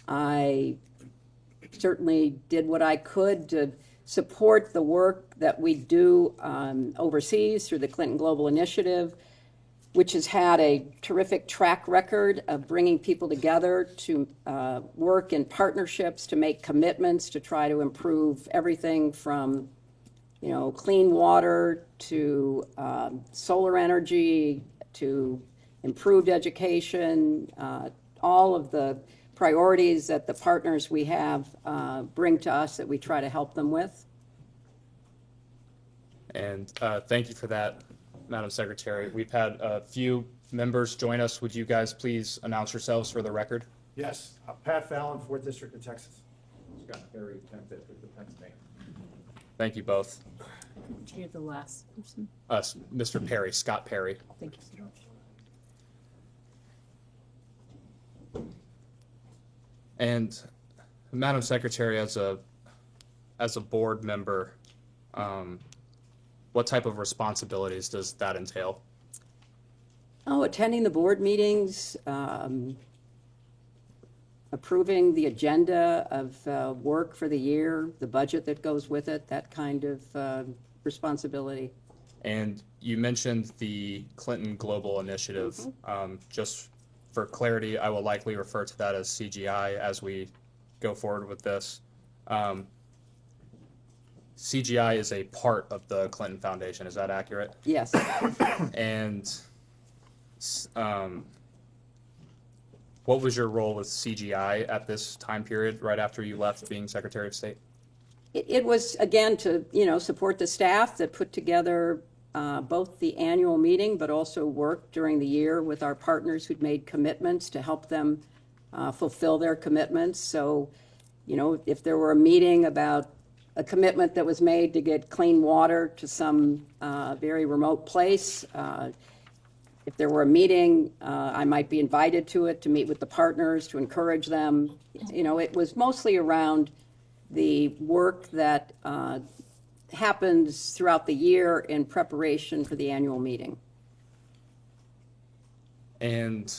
I certainly did what I could to support the work that we do overseas through the Clinton Global Initiative, which has had a terrific track record of bringing people together to work in partnerships, to make commitments, to try to improve everything from, clean water to solar energy to improved education, all of the priorities that the partners we have bring to us that we try to help them with. And thank you for that, Madam Secretary. We've had a few members join us. Would you guys please announce yourselves for the record? Yes, Pat Fallon, 4th District of Texas. Scott Perry, 10th District of Pennsylvania. Thank you both. You're the last person. Mr. Perry, Scott Perry. Thank you so much. And Madam Secretary, as a board member, what type of responsibilities does that entail? Oh, attending the board meetings, approving the agenda of work for the year, the budget that goes with it, that kind of responsibility. And you mentioned the Clinton Global Initiative. Just for clarity, I will likely refer to that as CGI as we go forward with this. CGI is a part of the Clinton Foundation, is that accurate? Yes. And what was your role with CGI at this time period, right after you left being Secretary of State? It was, again, to, support the staff that put together both the annual meeting, but also work during the year with our partners who'd made commitments to help them fulfill their commitments. So, if there were a meeting about a commitment that was made to get clean water to some very remote place, if there were a meeting, I might be invited to it to meet with the partners, to encourage them. It was mostly around the work that happens throughout the year in preparation for the annual meeting. And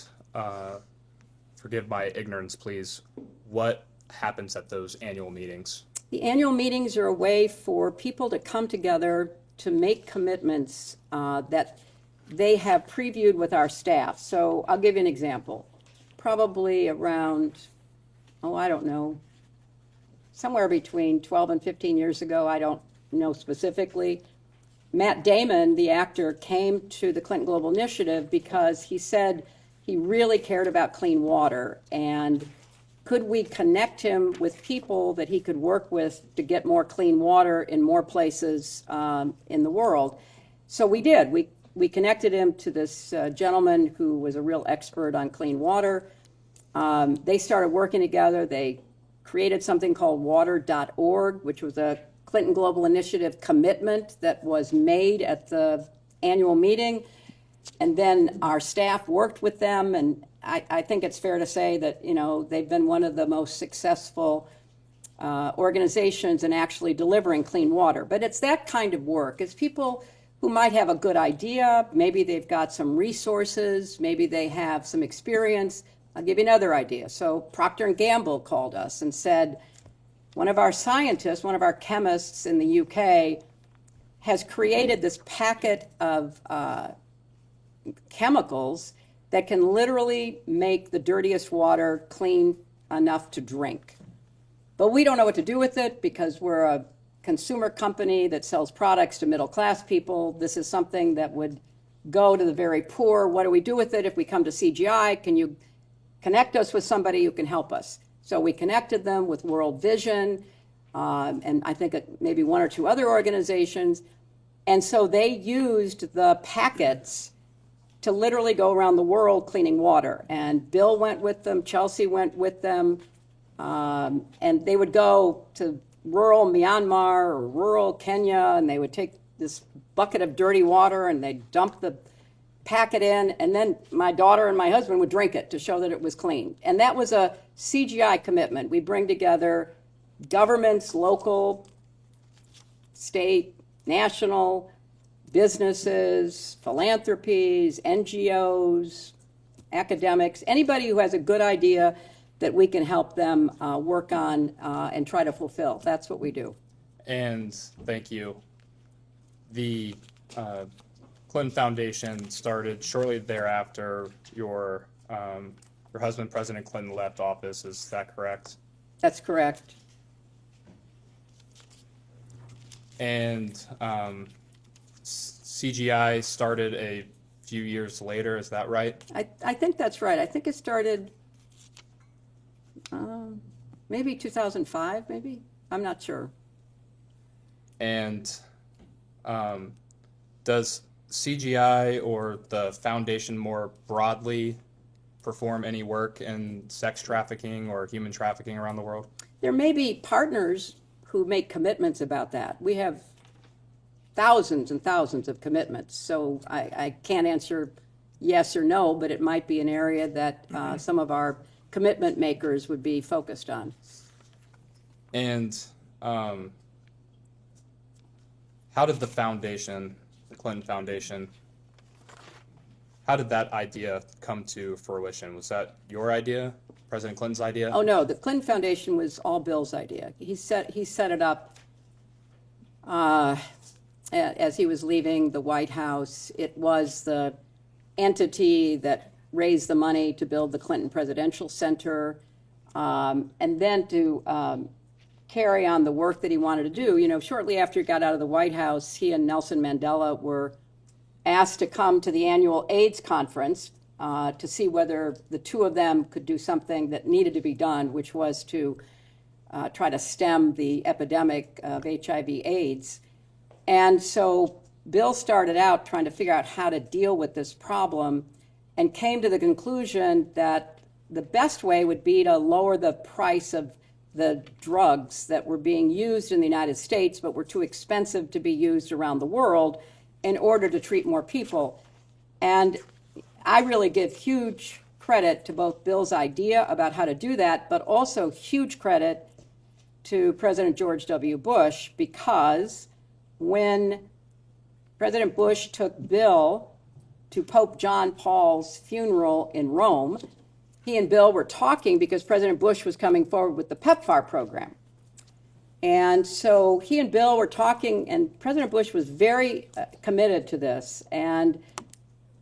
forgive my ignorance, please, what happens at those annual meetings? The annual meetings are a way for people to come together to make commitments that they have previewed with our staff. So I'll give you an example. Probably around, I don't know, somewhere between 12 and 15 years ago, I don't know specifically, Matt Damon, the actor, came to the Clinton Global Initiative because he said he really cared about clean water, and could we connect him with people that he could work with to get more clean water in more places in the world? So we did. We connected him to this gentleman who was a real expert on clean water. They started working together. They created something called water.org, which was a Clinton Global Initiative commitment that was made at the annual meeting. And then our staff worked with them, and I think it's fair to say that, they've been one of the most successful organizations in actually delivering clean water. But it's that kind of work. It's people who might have a good idea, maybe they've got some resources, maybe they have some experience. I'll give you another idea. So Procter & Gamble called us and said, one of our scientists, one of our chemists in the UK has created this packet of chemicals that can literally make the dirtiest water clean enough to drink. But we don't know what to do with it because we're a consumer company that sells products to middle-class people. This is something that would go to the very poor. What do we do with it if we come to CGI? Can you connect us with somebody who can help us? So we connected them with World Vision, and I think maybe one or two other organizations. And so they used the packets to literally go around the world cleaning water. And Bill went with them, Chelsea went with them, and they would go to rural Myanmar or rural Kenya, and they would take this bucket of dirty water and they'd dump the packet in, and then my daughter and my husband would drink it to show that it was clean. And that was a CGI commitment. We bring together governments, local, state, national, businesses, philanthropies, NGOs, academics, anybody who has a good idea that we can help them work on and try to fulfill. That's what we do. And thank you. The Clinton Foundation started shortly thereafter your husband, President Clinton, left office. Is that correct? That's correct. And CGI started a few years later. Is that right? I think that's right. I think it started maybe 2005, maybe? I'm not sure. And does CGI or the foundation more broadly perform any work in sex trafficking or human trafficking around the world? There may be partners who make commitments about that. We have thousands and thousands of commitments, so I can't answer yes or no, but it might be an area that some of our commitment makers would be focused on. And how did the foundation, the Clinton Foundation, how did that idea come to fruition? Was that your idea, President Clinton's idea? Oh no, the Clinton Foundation was all Bill's idea. He set it up as he was leaving the White House. It was the entity that raised the money to build the Clinton Presidential Center, and then to carry on the work that he wanted to do. You know, shortly after he got out of the White House, he and Nelson Mandela were asked to come to the annual AIDS conference to see whether the two of them could do something that needed to be done, which was to try to stem the epidemic of HIV/AIDS. And so Bill started out trying to figure out how to deal with this problem and came to the conclusion that the best way would be to lower the price of the drugs that were being used in the United States but were too expensive to be used around the world in order to treat more people. And I really give huge credit to both Bill's idea about how to do that, but also huge credit to President George W. Bush, because when President Bush took Bill to Pope John Paul's funeral in Rome, he and Bill were talking because President Bush was coming forward with the PEPFAR program. And so he and Bill were talking, and President Bush was very committed to this, and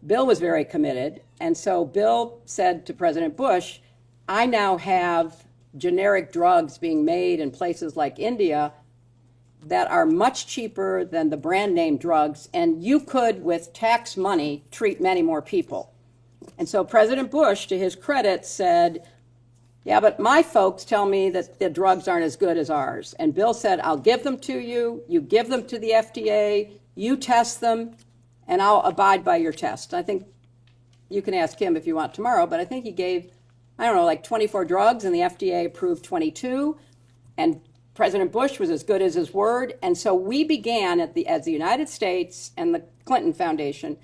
Bill was very committed. And so Bill said to President Bush, I now have generic drugs being made in places like India that are much cheaper than the brand name drugs, and you could, with tax money, treat many more people. And so President Bush, to his credit, said, yeah, but my folks tell me that the drugs aren't as good as ours. And Bill said, I'll give them to you, you give them to the FDA, you test them, and I'll abide by your test. I think you can ask him if you want tomorrow, but I think he gave, I don't know, like 24 drugs, and the FDA approved 22, and President Bush was as good as his word. And so we began as the United States and the Clinton Foundation,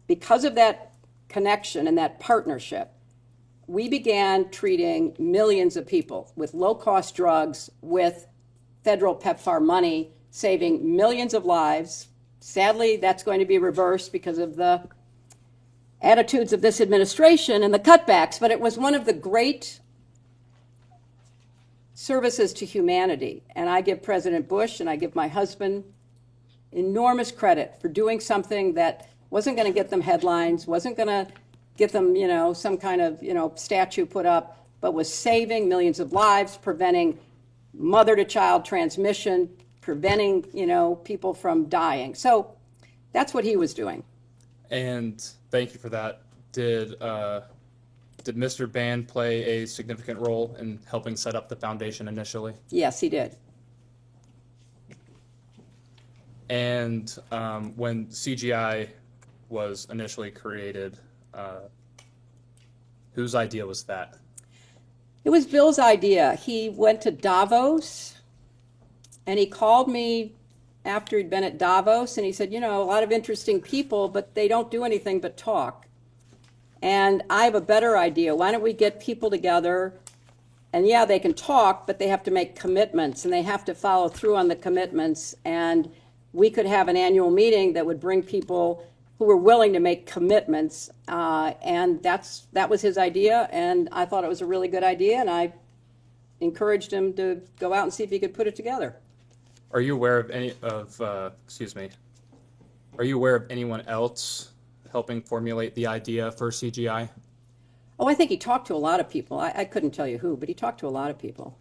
because of that connection and that partnership, we began treating millions of people with low-cost drugs with federal PEPFAR money, saving millions of lives. Sadly, that's going to be reversed because of the attitudes of this administration and the cutbacks, but it was one of the great services to humanity. And I give President Bush and I give my husband enormous credit for doing something that wasn't going to get them headlines, wasn't going to get them, some kind of, statue put up, but was saving millions of lives, preventing mother-to-child transmission, preventing, people from dying. So that's what he was doing. And thank you for that. Did Mr. Band play a significant role in helping set up the foundation initially? Yes, he did. And when CGI was initially created, whose idea was that? It was Bill's idea. He went to Davos, and he called me after he'd been at Davos, and he said, a lot of interesting people, but they don't do anything but talk. And I have a better idea. Why don't we get people together? And yeah, they can talk, but they have to make commitments, and they have to follow through on the commitments. And we could have an annual meeting that would bring people who were willing to make commitments. And that was his idea, and I thought it was a really good idea, and I encouraged him to go out and see if he could put it together. Are you aware of Are you aware of anyone else helping formulate the idea for CGI? Oh, I think he talked to a lot of people. I couldn't tell you who, but he talked to a lot of people.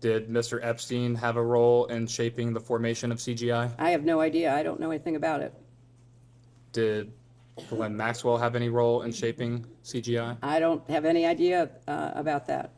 Did Mr. Epstein have a role in shaping the formation of CGI? I have no idea. I don't know anything about it. Did Glenn Maxwell have any role in shaping CGI? I don't have any idea about that.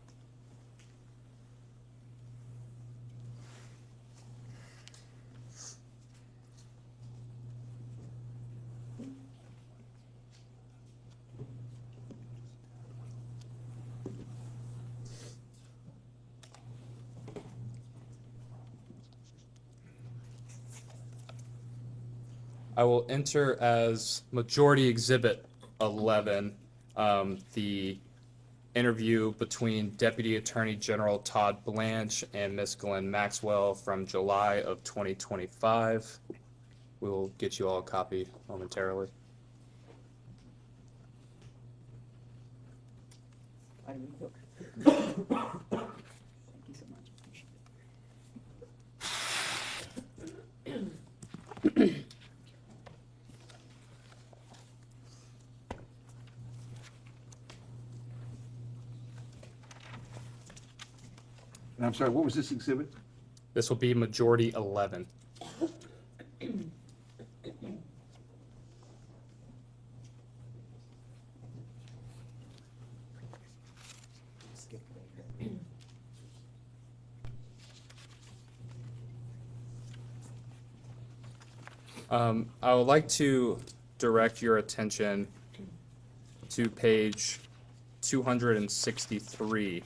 I will enter as Majority Exhibit 11 the interview between Deputy Attorney General Todd Blanche and Ms. Glenn Maxwell from July of 2025. We will get you all a copy momentarily. Thank you so much. Appreciate it. And I'm sorry, what was this exhibit? This will be Majority 11. I would like to direct your attention to page 263.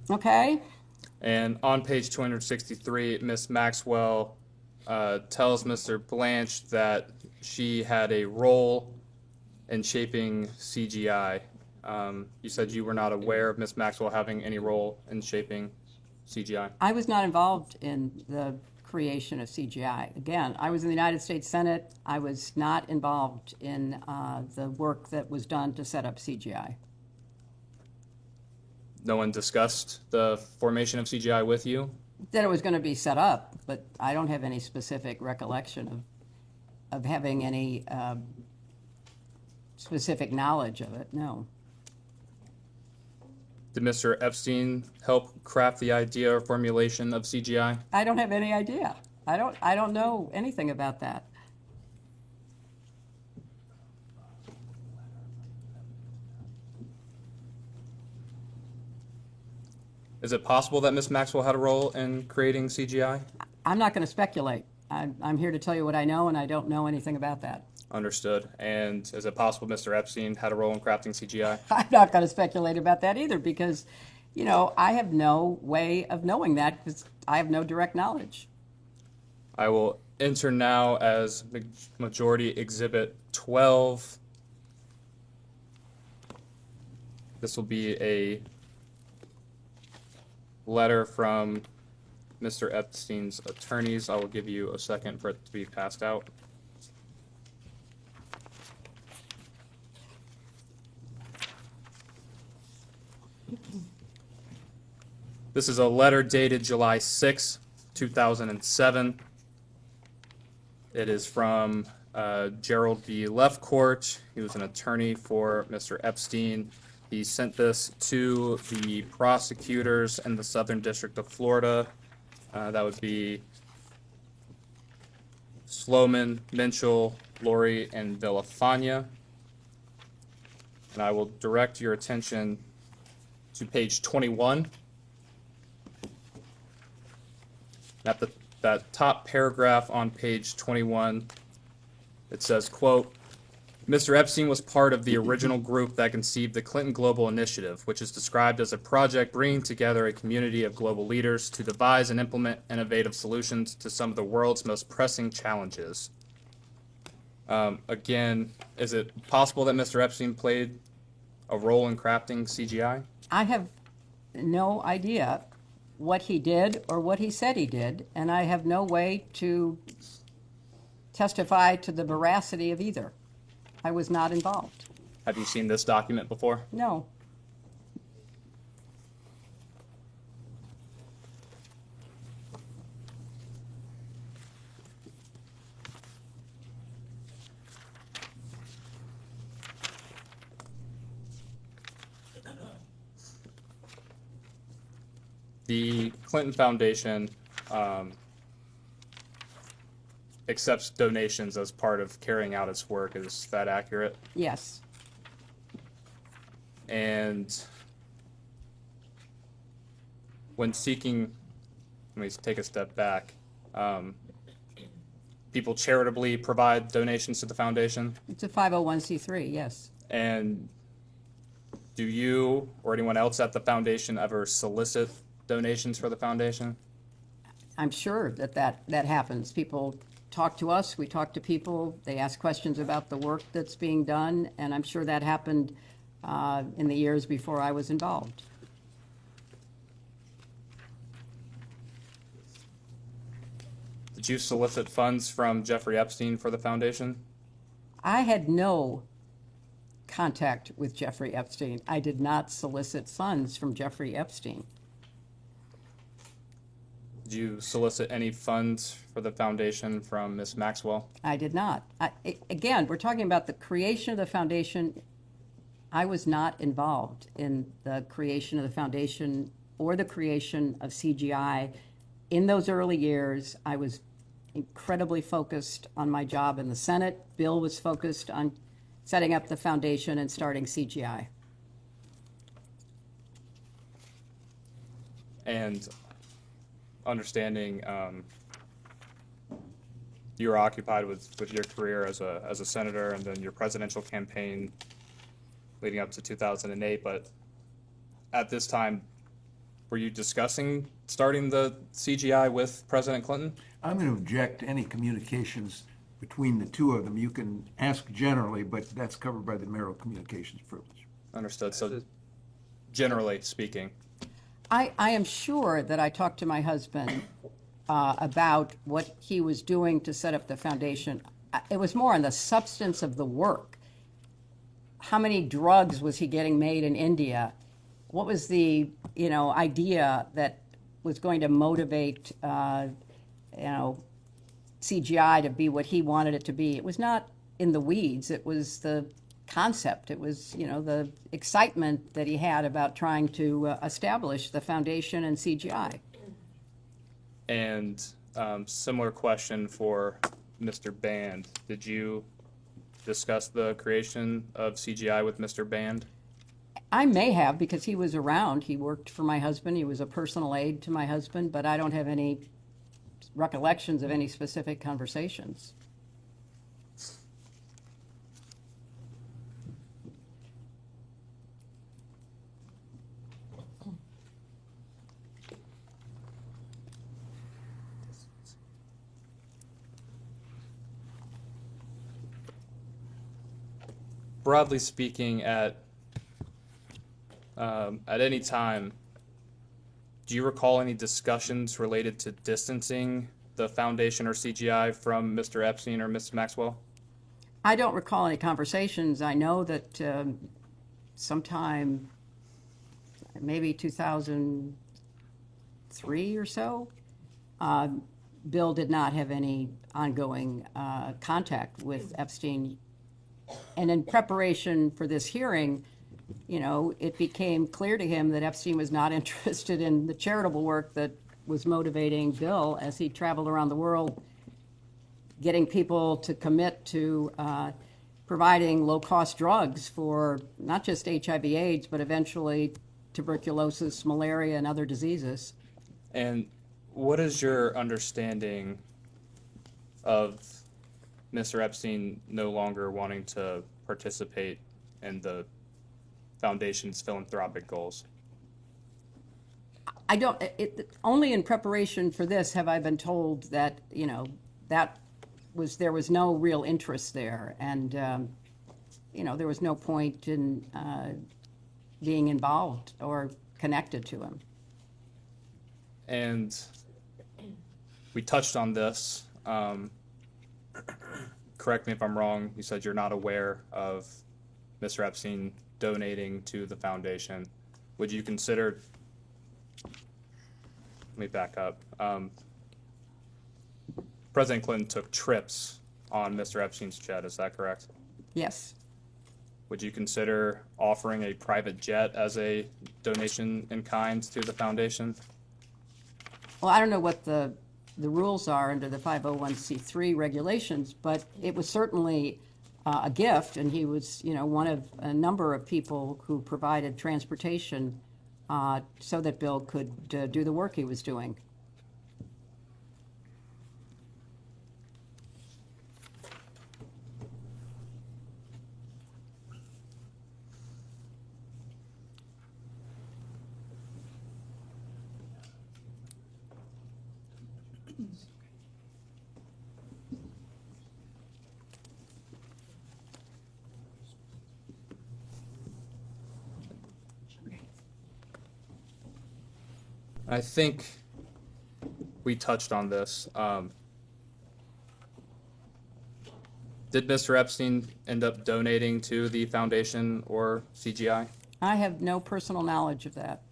Okay. And on page 263, Ms. Maxwell tells Mr. Blanche that she had a role in shaping CGI. You said you were not aware of Ms. Maxwell having any role in shaping CGI. I was not involved in the creation of CGI. Again, I was in the United States Senate. I was not involved in the work that was done to set up CGI. No one discussed the formation of CGI with you? That it was going to be set up, but I don't have any specific recollection of having any specific knowledge of it, no. Did Mr. Epstein help craft the idea or formulation of CGI? I don't have any idea. I don't know anything about that. Is it possible that Ms. Maxwell had a role in creating CGI? I'm not going to speculate. I'm here to tell you what I know, and I don't know anything about that. Understood. And is it possible Mr. Epstein had a role in crafting CGI? I'm not going to speculate about that either because, I have no way of knowing that because I have no direct knowledge. I will enter now as Majority Exhibit 12. This will be a letter from Mr. Epstein's attorneys. I will give you a second for it to be passed out. This is a letter dated July 6, 2007. It is from Gerald B. Lefcourt. He was an attorney for Mr. Epstein. He sent this to the prosecutors in the Southern District of Florida. That would be Sloman, Minchell, Lori, and Villafania. And I will direct your attention to page 21. At that top paragraph on page 21, it says, quote, Mr. Epstein was part of the original group that conceived the Clinton Global Initiative, which is described as a project bringing together a community of global leaders to devise and implement innovative solutions to some of the world's most pressing challenges. Again, is it possible that Mr. Epstein played a role in crafting CGI? I have no idea what he did or what he said he did, and I have no way to testify to the veracity of either. I was not involved. Have you seen this document before? No. The Clinton Foundation accepts donations as part of carrying out its work. Is that accurate? Yes. And when seeking, let me take a step back, people charitably provide donations to the foundation? It's a 501c3, yes. And do you or anyone else at the foundation ever solicit donations for the foundation? I'm sure that happens. People talk to us, we talk to people, they ask questions about the work that's being done, and I'm sure that happened in the years before I was involved. Did you solicit funds from Jeffrey Epstein for the foundation? I had no contact with Jeffrey Epstein. I did not solicit funds from Jeffrey Epstein. Did you solicit any funds for the foundation from Ms. Maxwell? I did not. Again, we're talking about the creation of the foundation. I was not involved in the creation of the foundation or the creation of CGI. In those early years, I was incredibly focused on my job in the Senate. Bill was focused on setting up the foundation and starting CGI. And understanding you were occupied with your career as a senator and then your presidential campaign leading up to 2008, but at this time, were you discussing starting the CGI with President Clinton? I'm going to object to any communications between the two of them. You can ask generally, but that's covered by the marital communications privilege. Understood. So generally speaking. I am sure that I talked to my husband about what he was doing to set up the foundation. It was more on the substance of the work. How many drugs was he getting made in India? What was the idea that was going to motivate CGI to be what he wanted it to be? It was not in the weeds. It was the concept. It was, the excitement that he had about trying to establish the foundation and CGI. And similar question for Mr. Band. Did you discuss the creation of CGI with Mr. Band? I may have, because he was around. He worked for my husband. He was a personal aide to my husband, but I don't have any recollections of any specific conversations. broadly speaking, at any time, do you recall any discussions related to distancing the foundation or CGI from Mr. Epstein or Ms. Maxwell? I don't recall any conversations. I know that sometime, maybe 2003 or so, Bill did not have any ongoing contact with Epstein. And in preparation for this hearing, you know, it became clear to him that Epstein was not interested in the charitable work that was motivating Bill as he traveled around the world, getting people to commit to providing low-cost drugs for not just HIV/AIDS, but eventually tuberculosis, malaria, and other diseases. And what is your understanding of Mr. Epstein no longer wanting to participate in the foundation's philanthropic goals? I don't, only in preparation for this have I been told that, you know, there was no real interest there. And, you know, there was no point in being involved or connected to him. And we touched on this. Correct me if I'm wrong. You said you're not aware of Mr. Epstein donating to the foundation. Would you consider, let me back up. President Clinton took trips on Mr. Epstein's jet, is that correct? Yes. Would you consider offering a private jet as a donation in kind to the foundation? Well, I don't know what the rules are under the 501c3 regulations, but it was certainly a gift, and he was, you know, one of a number of people who provided transportation so that Bill could do the work he was doing. I think we touched on this. Did Mr. Epstein end up donating to the foundation or CGI? I have no personal knowledge of that.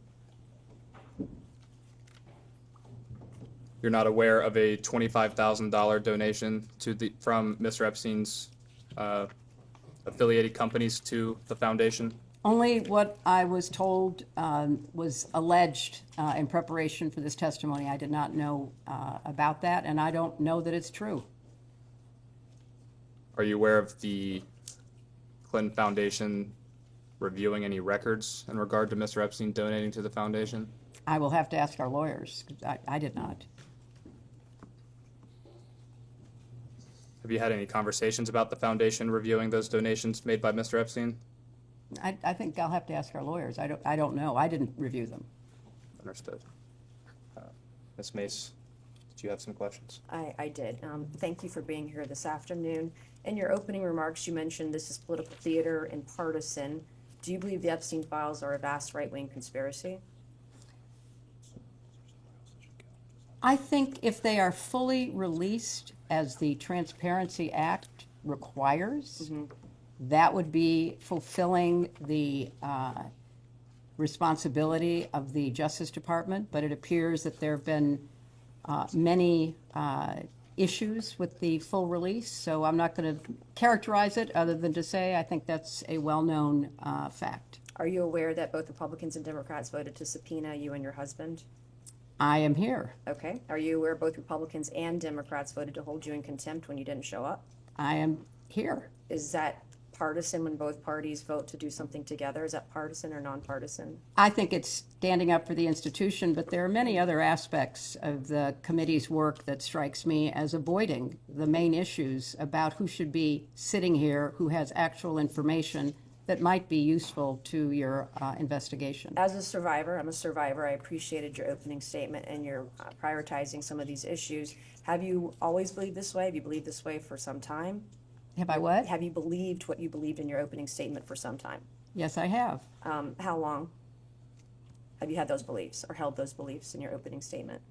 You're not aware of a $25,000 donation from Mr. Epstein's affiliated companies to the foundation? Only what I was told was alleged in preparation for this testimony. I did not know about that, and I don't know that it's true. Are you aware of the Clinton Foundation reviewing any records in regard to Mr. Epstein donating to the foundation? I will have to ask our lawyers, 'cause I did not. Have you had any conversations about the foundation reviewing those donations made by Mr. Epstein? I think I'll have to ask our lawyers. I don't know. I didn't review them. Understood. Ms. Mace, did you have some questions? I did. Thank you for being here this afternoon. In your opening remarks, you mentioned this is political theater and partisan. Do you believe the Epstein files are a vast right-wing conspiracy? I think if they are fully released as the Transparency Act requires, that would be fulfilling the responsibility of the Justice Department, but it appears that there have been many issues with the full release, so I'm not going to characterize it other than to say I think that's a well-known fact. Are you aware that both Republicans and Democrats voted to subpoena you and your husband? I am here. Okay. Are you aware both Republicans and Democrats voted to hold you in contempt when you didn't show up? I am here. Is that partisan when both parties vote to do something together? Is that partisan or nonpartisan? I think it's standing up for the institution, but there are many other aspects of the committee's work that strikes me as avoiding the main issues about who should be sitting here, who has actual information that might be useful to your investigation. As a survivor, I'm a survivor. I appreciated your opening statement and your prioritizing some of these issues. Have you always believed this way? Have you believed this way for some time? Have I what? Have you believed what you believed in your opening statement for some time? Yes, I have. How long have you had those beliefs or held those beliefs in your opening statement?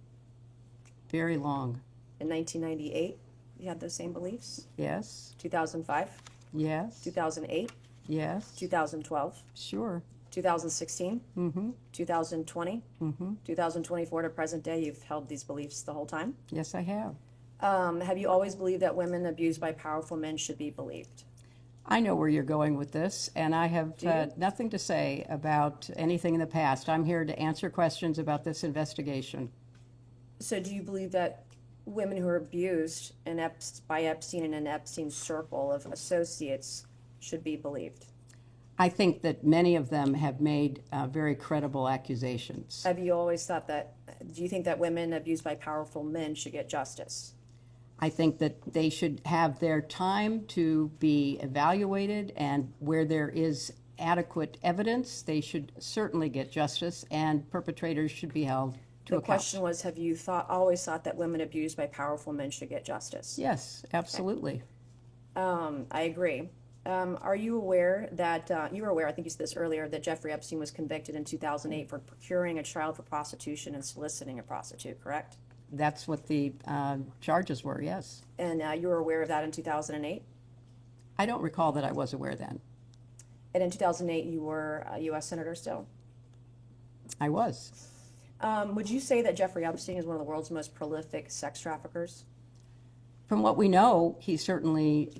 Very long. In 1998, you had those same beliefs? Yes. 2005? Yes. 2008? Yes. 2012? Sure. 2016? Mm-hmm. 2020? Mm-hmm. 2024 to present day, you've held these beliefs the whole time? Yes, I have. Have you always believed that women abused by powerful men should be believed? I know where you're going with this, and I have Do you? nothing to say about anything in the past. I'm here to answer questions about this investigation. So do you believe that women who are abused by Epstein and in Epstein's circle of associates should be believed? I think that many of them have made very credible accusations. Have you always thought that, do you think that women abused by powerful men should get justice? I think that they should have their time to be evaluated, and where there is adequate evidence, they should certainly get justice, and perpetrators should be held to The account. question was, have you always thought that women abused by powerful men should get justice? Yes, absolutely. I agree. Are you aware that, you were aware, I think you said this earlier, that Jeffrey Epstein was convicted in 2008 for procuring a child for prostitution and soliciting a prostitute, correct? That's what the charges were, yes. And you were aware of that in 2008? I don't recall that I was aware then. And in 2008, you were a U.S. Senator still? I was. Would you say that Jeffrey Epstein is one of the world's most prolific sex traffickers? From what we know, he certainly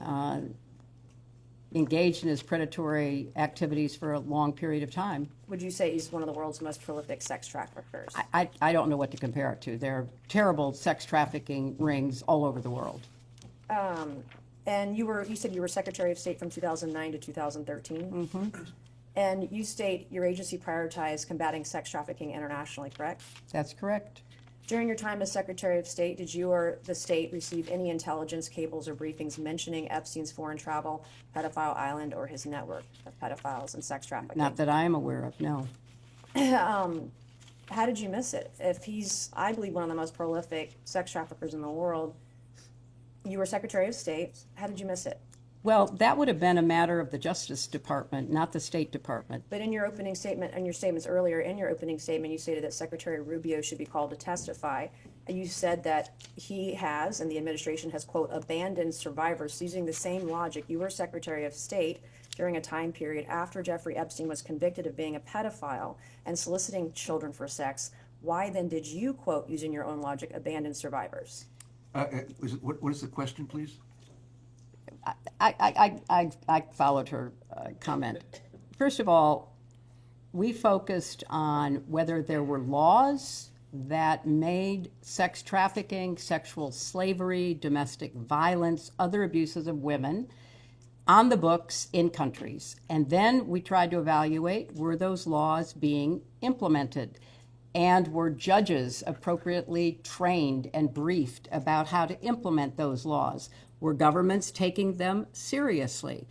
engaged in his predatory activities for a long period of time. Would you say he's one of the world's most prolific sex traffickers? I don't know what to compare it to. There are terrible sex trafficking rings all over the world. And you said you were Secretary of State from 2009 to 2013? Mm-hmm. And you state your agency prioritized combating sex trafficking internationally, correct? That's correct. During your time as Secretary of State, did you or the state receive any intelligence cables or briefings mentioning Epstein's foreign travel, pedophile island, or his network of pedophiles and sex trafficking? Not that I am aware of, no. How did you miss it? If he's, I believe, one of the most prolific sex traffickers in the world, you were Secretary of State, how did you miss it? Well, that would have been a matter of the Justice Department, not the State Department. But in your opening statement, and your statements earlier in your opening statement, you stated that Secretary Rubio should be called to testify. And you said that he has, and the administration has, quote, abandoned survivors using the same logic. You were Secretary of State during a time period after Jeffrey Epstein was convicted of being a pedophile and soliciting children for sex. Why then did you, quote, using your own logic, abandon survivors? What is the question, please? I followed her comment. First of all, we focused on whether there were laws that made sex trafficking, sexual slavery, domestic violence, other abuses of women on the books in countries. And then we tried to evaluate, were those laws being implemented? And were judges appropriately trained and briefed about how to implement those laws? Were governments taking them seriously?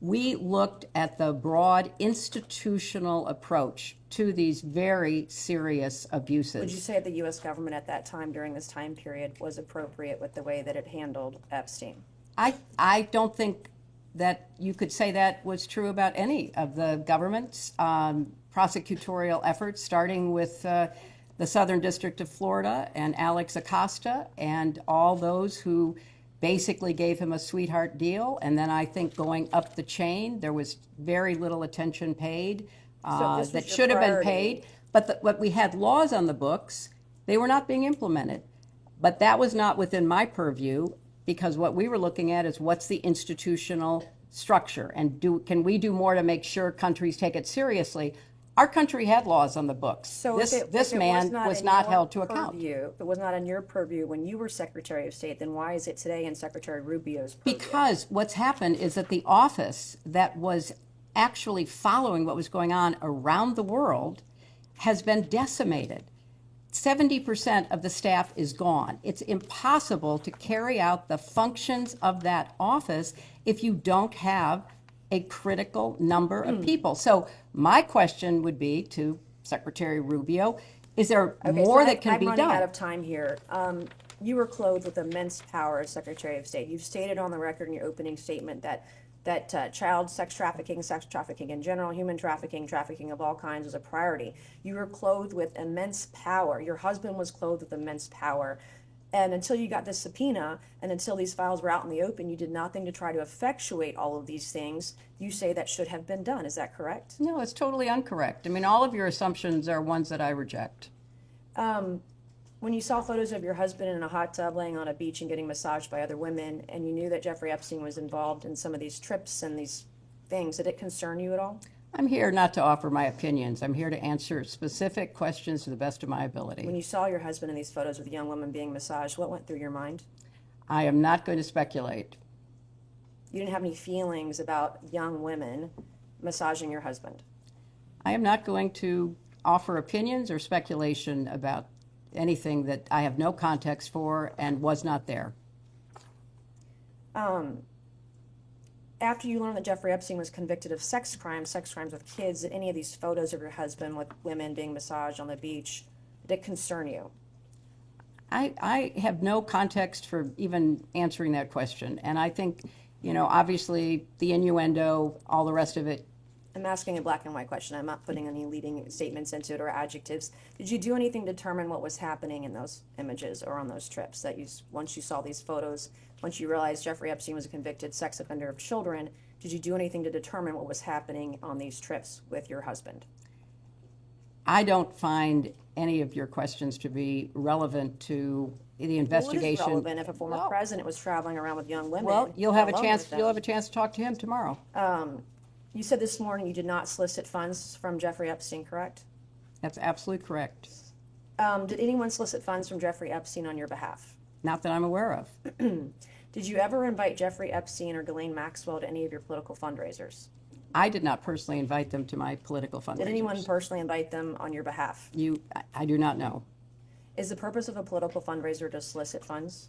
We looked at the broad institutional approach to these very serious abuses. Would you say the U.S. government at that time, during this time period, was appropriate with the way that it handled Epstein? I don't think that you could say that was true about any of the government's prosecutorial efforts, starting with the Southern District of Florida and Alex Acosta and all those who basically gave him a sweetheart deal. And then I think going up the chain, there was very little attention paid that should have been paid. But we had laws on the books. They were not being implemented. But that was not within my purview, because what we were looking at is what's the institutional structure, and can we do more to make sure countries take it seriously? Our country had laws on the books. So this man was not held to account. If it was not in your purview when you were Secretary of State, then why is it today in Secretary Rubio's purview? Because what's happened is that the office that was actually following what was going on around the world has been decimated. 70% of the staff is gone. It's impossible to carry out the functions of that office if you don't have a critical number of people. So my question would be to Secretary Rubio, is there more that can be done? I'm running out of time here. you were clothed with immense power as Secretary of State. You've stated on the record in your opening statement that child sex trafficking in general, human trafficking, trafficking of all kinds was a priority. You were clothed with immense power. Your husband was clothed with immense power. And until you got this subpoena and until these files were out in the open, you did nothing to try to effectuate all of these things you say that should have been done. Is that correct? No, it's totally incorrect. I mean, all of your assumptions are ones that I reject. When you saw photos of your husband in a hot tub laying on a beach and getting massaged by other women, and you knew that Jeffrey Epstein was involved in some of these trips and these things, did it concern you at all? I'm here not to offer my opinions. I'm here to answer specific questions to the best of my ability. When you saw your husband in these photos with a young woman being massaged, what went through your mind? I am not going to speculate. You didn't have any feelings about young women massaging your husband? I am not going to offer opinions or speculation about anything that I have no context for and was not there. After you learned that Jeffrey Epstein was convicted of sex crimes with kids, did any of these photos of your husband with women being massaged on the beach, did it concern you? I have no context for even answering that question. And I think, you know, obviously the innuendo, all the rest of it. I'm asking a black and white question. I'm not putting any leading statements into it or adjectives. Did you do anything to determine what was happening in those images or on those trips that once you saw these photos, once you realized Jeffrey Epstein was a convicted sex offender of children, did you do anything to determine what was happening on these trips with your husband? I don't find any of your questions to be relevant to the investigation. Well, it is relevant if a former president was traveling around with young women. Well, you'll have a chance to talk to him tomorrow. You said this morning you did not solicit funds from Jeffrey Epstein, correct? That's absolutely correct. Did anyone solicit funds from Jeffrey Epstein on your behalf? Not that I'm aware of. Did you ever invite Jeffrey Epstein or Ghislaine Maxwell to any of your political fundraisers? I did not personally invite them to my political fundraisers. Did anyone personally invite them on your behalf? I do not know. Is the purpose of a political fundraiser to solicit funds?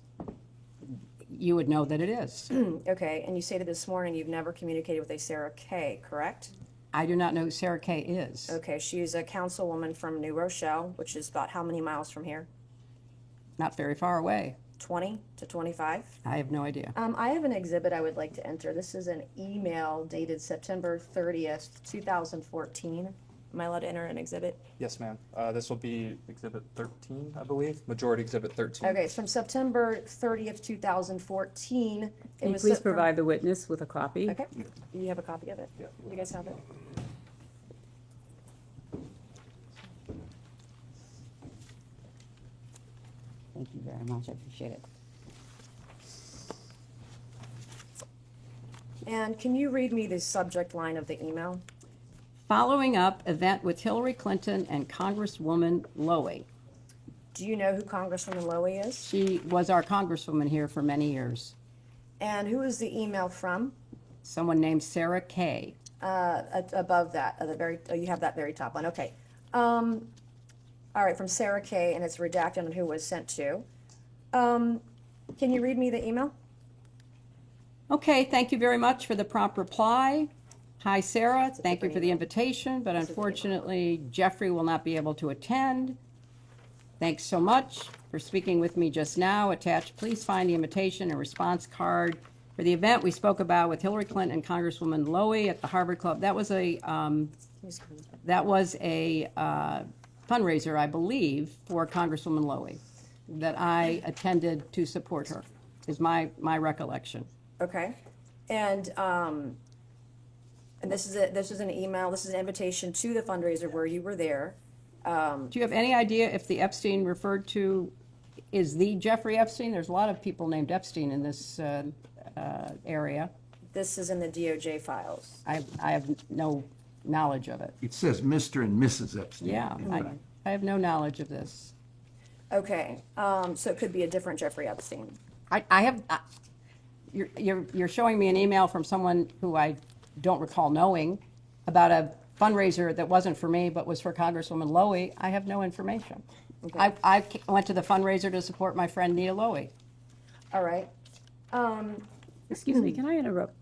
You would know that it is. Okay, and you stated this morning you've never communicated with a Sarah Kay, correct? I do not know who Sarah Kay is. Okay, she's a councilwoman from New Rochelle, which is about how many miles from here? Not very far away. 20 to 25? I have no idea. I have an exhibit I would like to enter. This is an email dated September 30th, 2014. Am I allowed to enter an exhibit? Yes, ma'am. This will be Exhibit 13, I believe. Majority Exhibit 13. Okay, it's from September 30th, 2014. Can you please provide the witness with a copy? Okay. You have a copy of it? Yeah. You guys have it? Thank you very much. I appreciate it. And can you read me the subject line of the email? Following up event with Hillary Clinton and Congresswoman Lowy. Do you know who Congresswoman Lowy is? She was our congresswoman here for many years. And who is the email from? Someone named Sarah Kay. Above that, you have that very top one. Okay. All right, from Sarah Kay, and it's redacted on who it was sent to. Can you read me the email? Okay, thank you very much for the prompt reply. Hi, Sarah. Thank you for the invitation, but unfortunately, Jeffrey will not be able to attend. Thanks so much for speaking with me just now. Attached, please find the invitation and response card for the event we spoke about with Hillary Clinton and Congresswoman Lowy at the Harvard Club. That was a fundraiser, I believe, for Congresswoman Lowy that I attended to support her, is my recollection. Okay. And this is an email, this is an invitation to the fundraiser where you were there. Do you have any idea if the Epstein referred to is the Jeffrey Epstein? There's a lot of people named Epstein in this area. This is in the DOJ files. I have no knowledge of it. It says Mr. and Mrs. Epstein. Yeah, I have no knowledge of this. Okay, so it could be a different Jeffrey Epstein. You're showing me an email from someone who I don't recall knowing about a fundraiser that wasn't for me but was for Congresswoman Lowy. I have no information. Okay. I went to the fundraiser to support my friend Nita Lowy. All right. Excuse me, can I interrupt?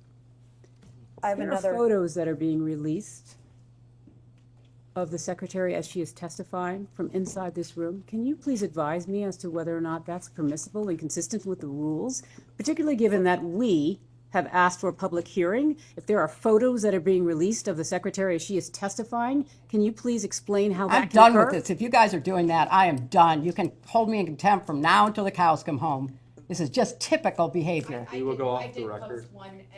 I have there another are photos that are being released of the secretary as she is testifying from inside this room. Can you please advise me as to whether or not that's permissible and consistent with the rules, particularly given that we have asked for a public hearing? If there are photos that are being released of the secretary as she is testifying, can you please explain how that I'm can done occur? with this. If you guys are doing that, I am done. You can hold me in contempt from now until the cows come home. This is just typical behavior. We will go off the record.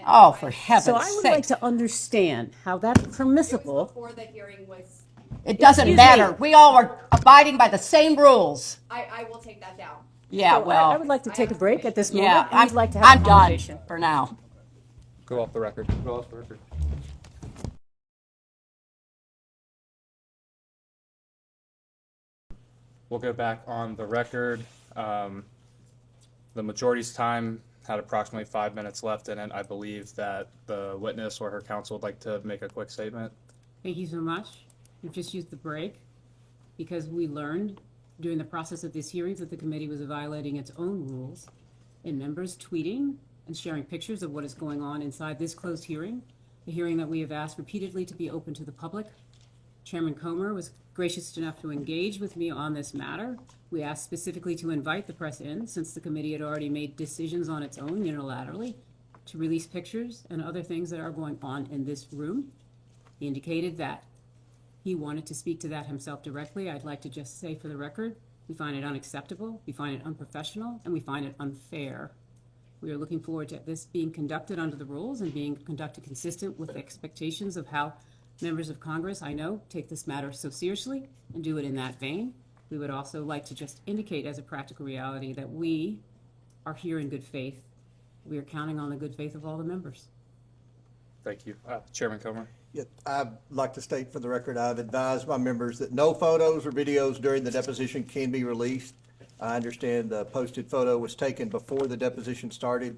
Oh, for heaven's So I would like sakes. to understand how that's permissible. Before the hearing was, It doesn't Excuse matter. me. We all are abiding by the same rules. I will take that down. Yeah, So I well, would like to take a break at this moment. yeah, and I'd like to have a I'm done conversation. for now. Go off the record. Go off the record. We'll go back on the record. The majority's time had approximately 5 minutes left in it. I believe that the witness or her counsel would like to make a quick statement. Thank you so much. We've just used the break because we learned during the process of these hearings that the committee was violating its own rules in members tweeting and sharing pictures of what is going on inside this closed hearing, a hearing that we have asked repeatedly to be open to the public. Chairman Comer was gracious enough to engage with me on this matter. We asked specifically to invite the press in, since the committee had already made decisions on its own unilaterally to release pictures and other things that are going on in this room. He indicated that he wanted to speak to that himself directly. I'd like to just say for the record, we find it unacceptable, we find it unprofessional, and we find it unfair. We are looking forward to this being conducted under the rules and being conducted consistent with the expectations of how members of Congress, I know, take this matter so seriously and do it in that vein. We would also like to just indicate as a practical reality that we are here in good faith. We are counting on the good faith of all the members. Thank you. Chairman Comer. Yeah, I'd like to state for the record, I've advised my members that no photos or videos during the deposition can be released. I understand the posted photo was taken before the deposition started.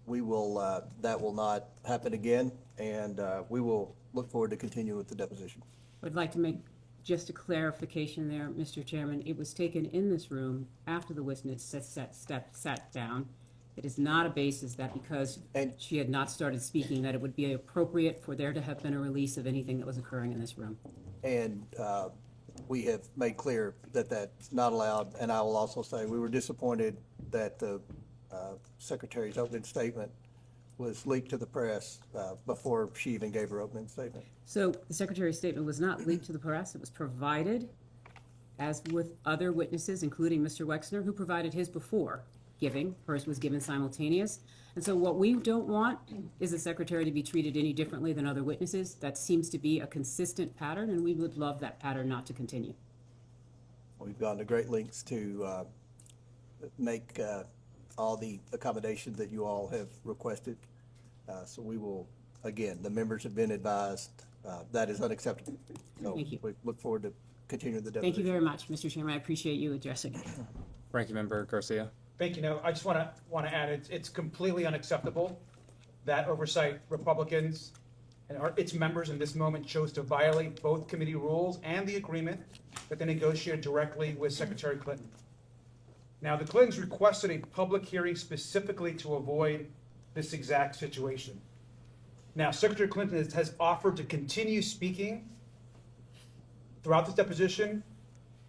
We will, that will not happen again, and we will look forward to continuing with the deposition. I'd like to make just a clarification there, Mr. Chairman. It was taken in this room after the witness sat down. It is not a basis that because she had not started speaking that it would be appropriate for there to have been a release of anything that was occurring in this room. And we have made clear that that's not allowed, and I will also say we were disappointed that the Secretary's opening statement was leaked to the press before she even gave her opening statement. So the Secretary's statement was not leaked to the press. It was provided, as with other witnesses, including Mr. Wexner, who provided his before giving. Hers was given simultaneous. And so what we don't want is the Secretary to be treated any differently than other witnesses. That seems to be a consistent pattern, and we would love that pattern not to continue. We've gone to great lengths to make all the accommodations that you all have requested. So we will, again, the members have been advised that is unacceptable. So Thank you. we look forward to continuing the deposition. Thank you very much, Mr. Chairman. I appreciate you addressing it. Ranking Member Garcia. Thank you. No, I just want to add, it's completely unacceptable that Oversight Republicans and its members in this moment chose to violate both committee rules and the agreement that they negotiated directly with Secretary Clinton. Now, the Clintons requested a public hearing specifically to avoid this exact situation. Now, Secretary Clinton has offered to continue speaking throughout this deposition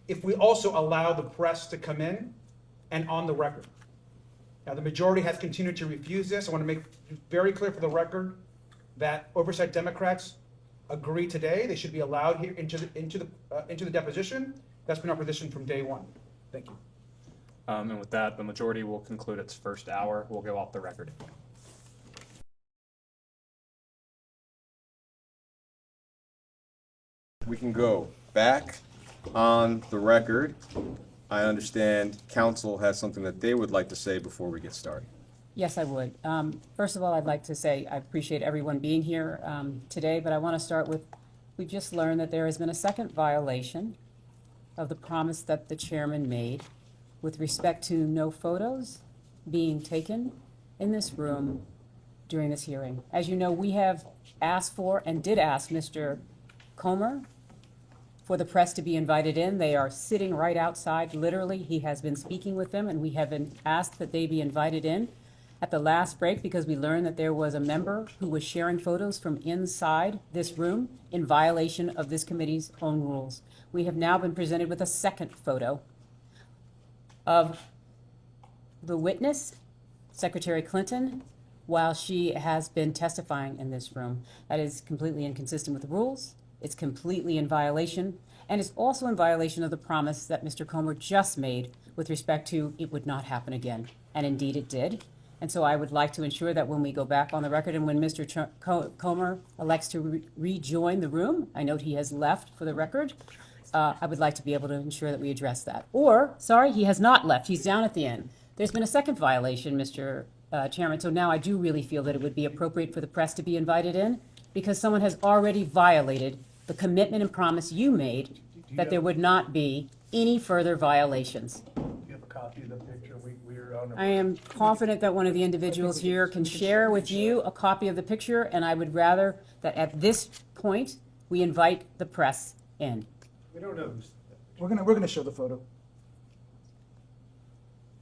if we also allow the press to come in and on the record. Now, the majority has continued to refuse this. I want to make very clear for the record that Oversight Democrats agree today they should be allowed here into the deposition. That's been our position from day one. Thank you. And with that, the majority will conclude its first hour. We'll go off the record. We can go back on the record. I understand counsel has something that they would like to say before we get started. Yes, I would. First of all, I'd like to say I appreciate everyone being here today, but I want to start with, we've just learned that there has been a second violation of the promise that the chairman made with respect to no photos being taken in this room during this hearing. As you know, we have asked for and did ask Mr. Comer for the press to be invited in. They are sitting right outside, literally. He has been speaking with them, and we have been asked that they be invited in. at the last break because we learned that there was a member who was sharing photos from inside this room in violation of this committee's own rules. We have now been presented with a second photo of the witness, Secretary Clinton, while she has been testifying in this room. That is completely inconsistent with the rules. It's completely in violation, and it's also in violation of the promise that Mr. Comer just made with respect to it would not happen again. And indeed it did. And so I would like to ensure that when we go back on the record and when Mr. Comer elects to rejoin the room, I note he has left for the record, I would like to be able to ensure that we address that. Or, sorry, he has not left. He's down at the end. There's been a second violation, Mr. Chairman, so now I do really feel that it would be appropriate for the press to be invited in because someone has already violated the commitment and promise you made that there would not be any further violations. Do you have a copy of the picture? We're on. I am confident that one of the individuals here can share with you a copy of the picture, and I would rather that at this point, we invite the press in. We don't know who's. We're gonna show the photo.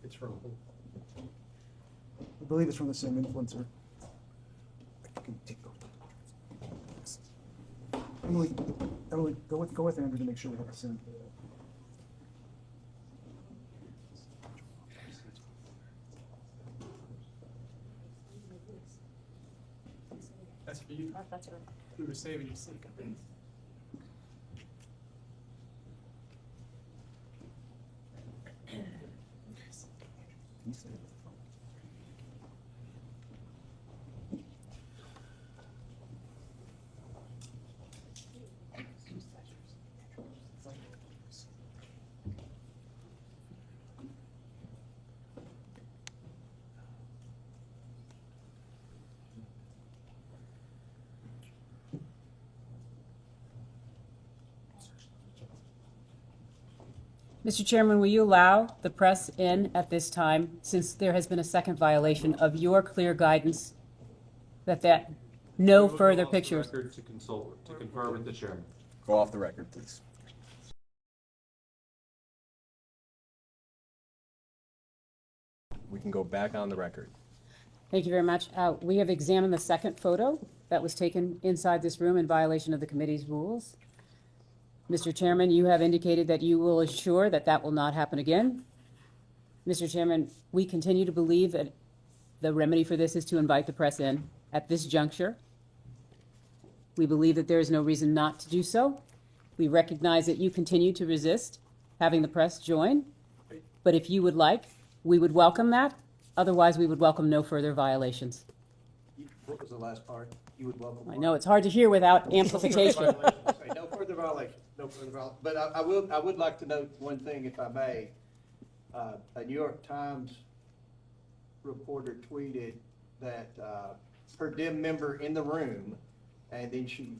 It's from who? I believe it's from the same influencer. Emily, go with Andrew to make sure we have the same. That's for you. That's her. We were saving your seat. Mr. Chairman, will you allow the press in at this time, since there has been a second violation of your clear guidance that no further pictures. To consult, to confer with the chairman. Go off the record, please. We can go back on the record. Thank you very much. We have examined the second photo that was taken inside this room in violation of the committee's rules. Mr. Chairman, you have indicated that you will assure that that will not happen again. Mr. Chairman, we continue to believe that the remedy for this is to invite the press in at this juncture. We believe that there is no reason not to do so. We recognize that you continue to resist having the press join, but if you would like, we would welcome that. Otherwise, we would welcome no further violations. What was the last part? You would welcome. I know it's hard to hear without amplification. Okay, no further violations, no further violations. But I would like to note one thing, if I may. A New York Times reporter tweeted that her dim member in the room, and then she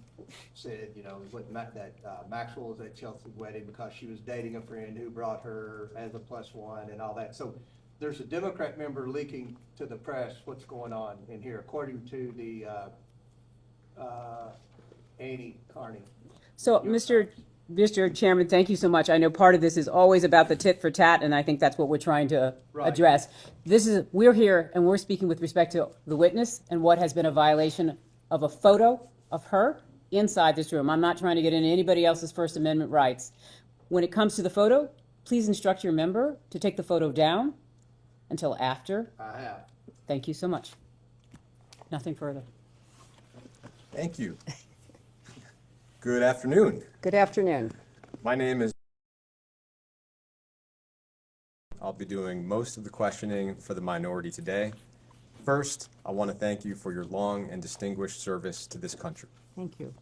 said, you know, that Maxwell was at Chelsea's wedding because she was dating a friend who brought her as a +1 and all that. So there's a Democrat member leaking to the press what's going on in here, according to the Annie Carney. So, Mr. Chairman, thank you so much. I know part of this is always about the tit for tat, and I think that's what we're trying to address. We're here and we're speaking with respect to the witness and what has been a violation of a photo of her inside this room. I'm not trying to get into anybody else's First Amendment rights. When it comes to the photo, please instruct your member to take the photo down until after. I have. Thank you so much. Nothing further. Thank you. Good afternoon. Good afternoon. My name is. I'll be doing most of the questioning for the minority today. First, I want to thank you for your long and distinguished service to this country. Thank you.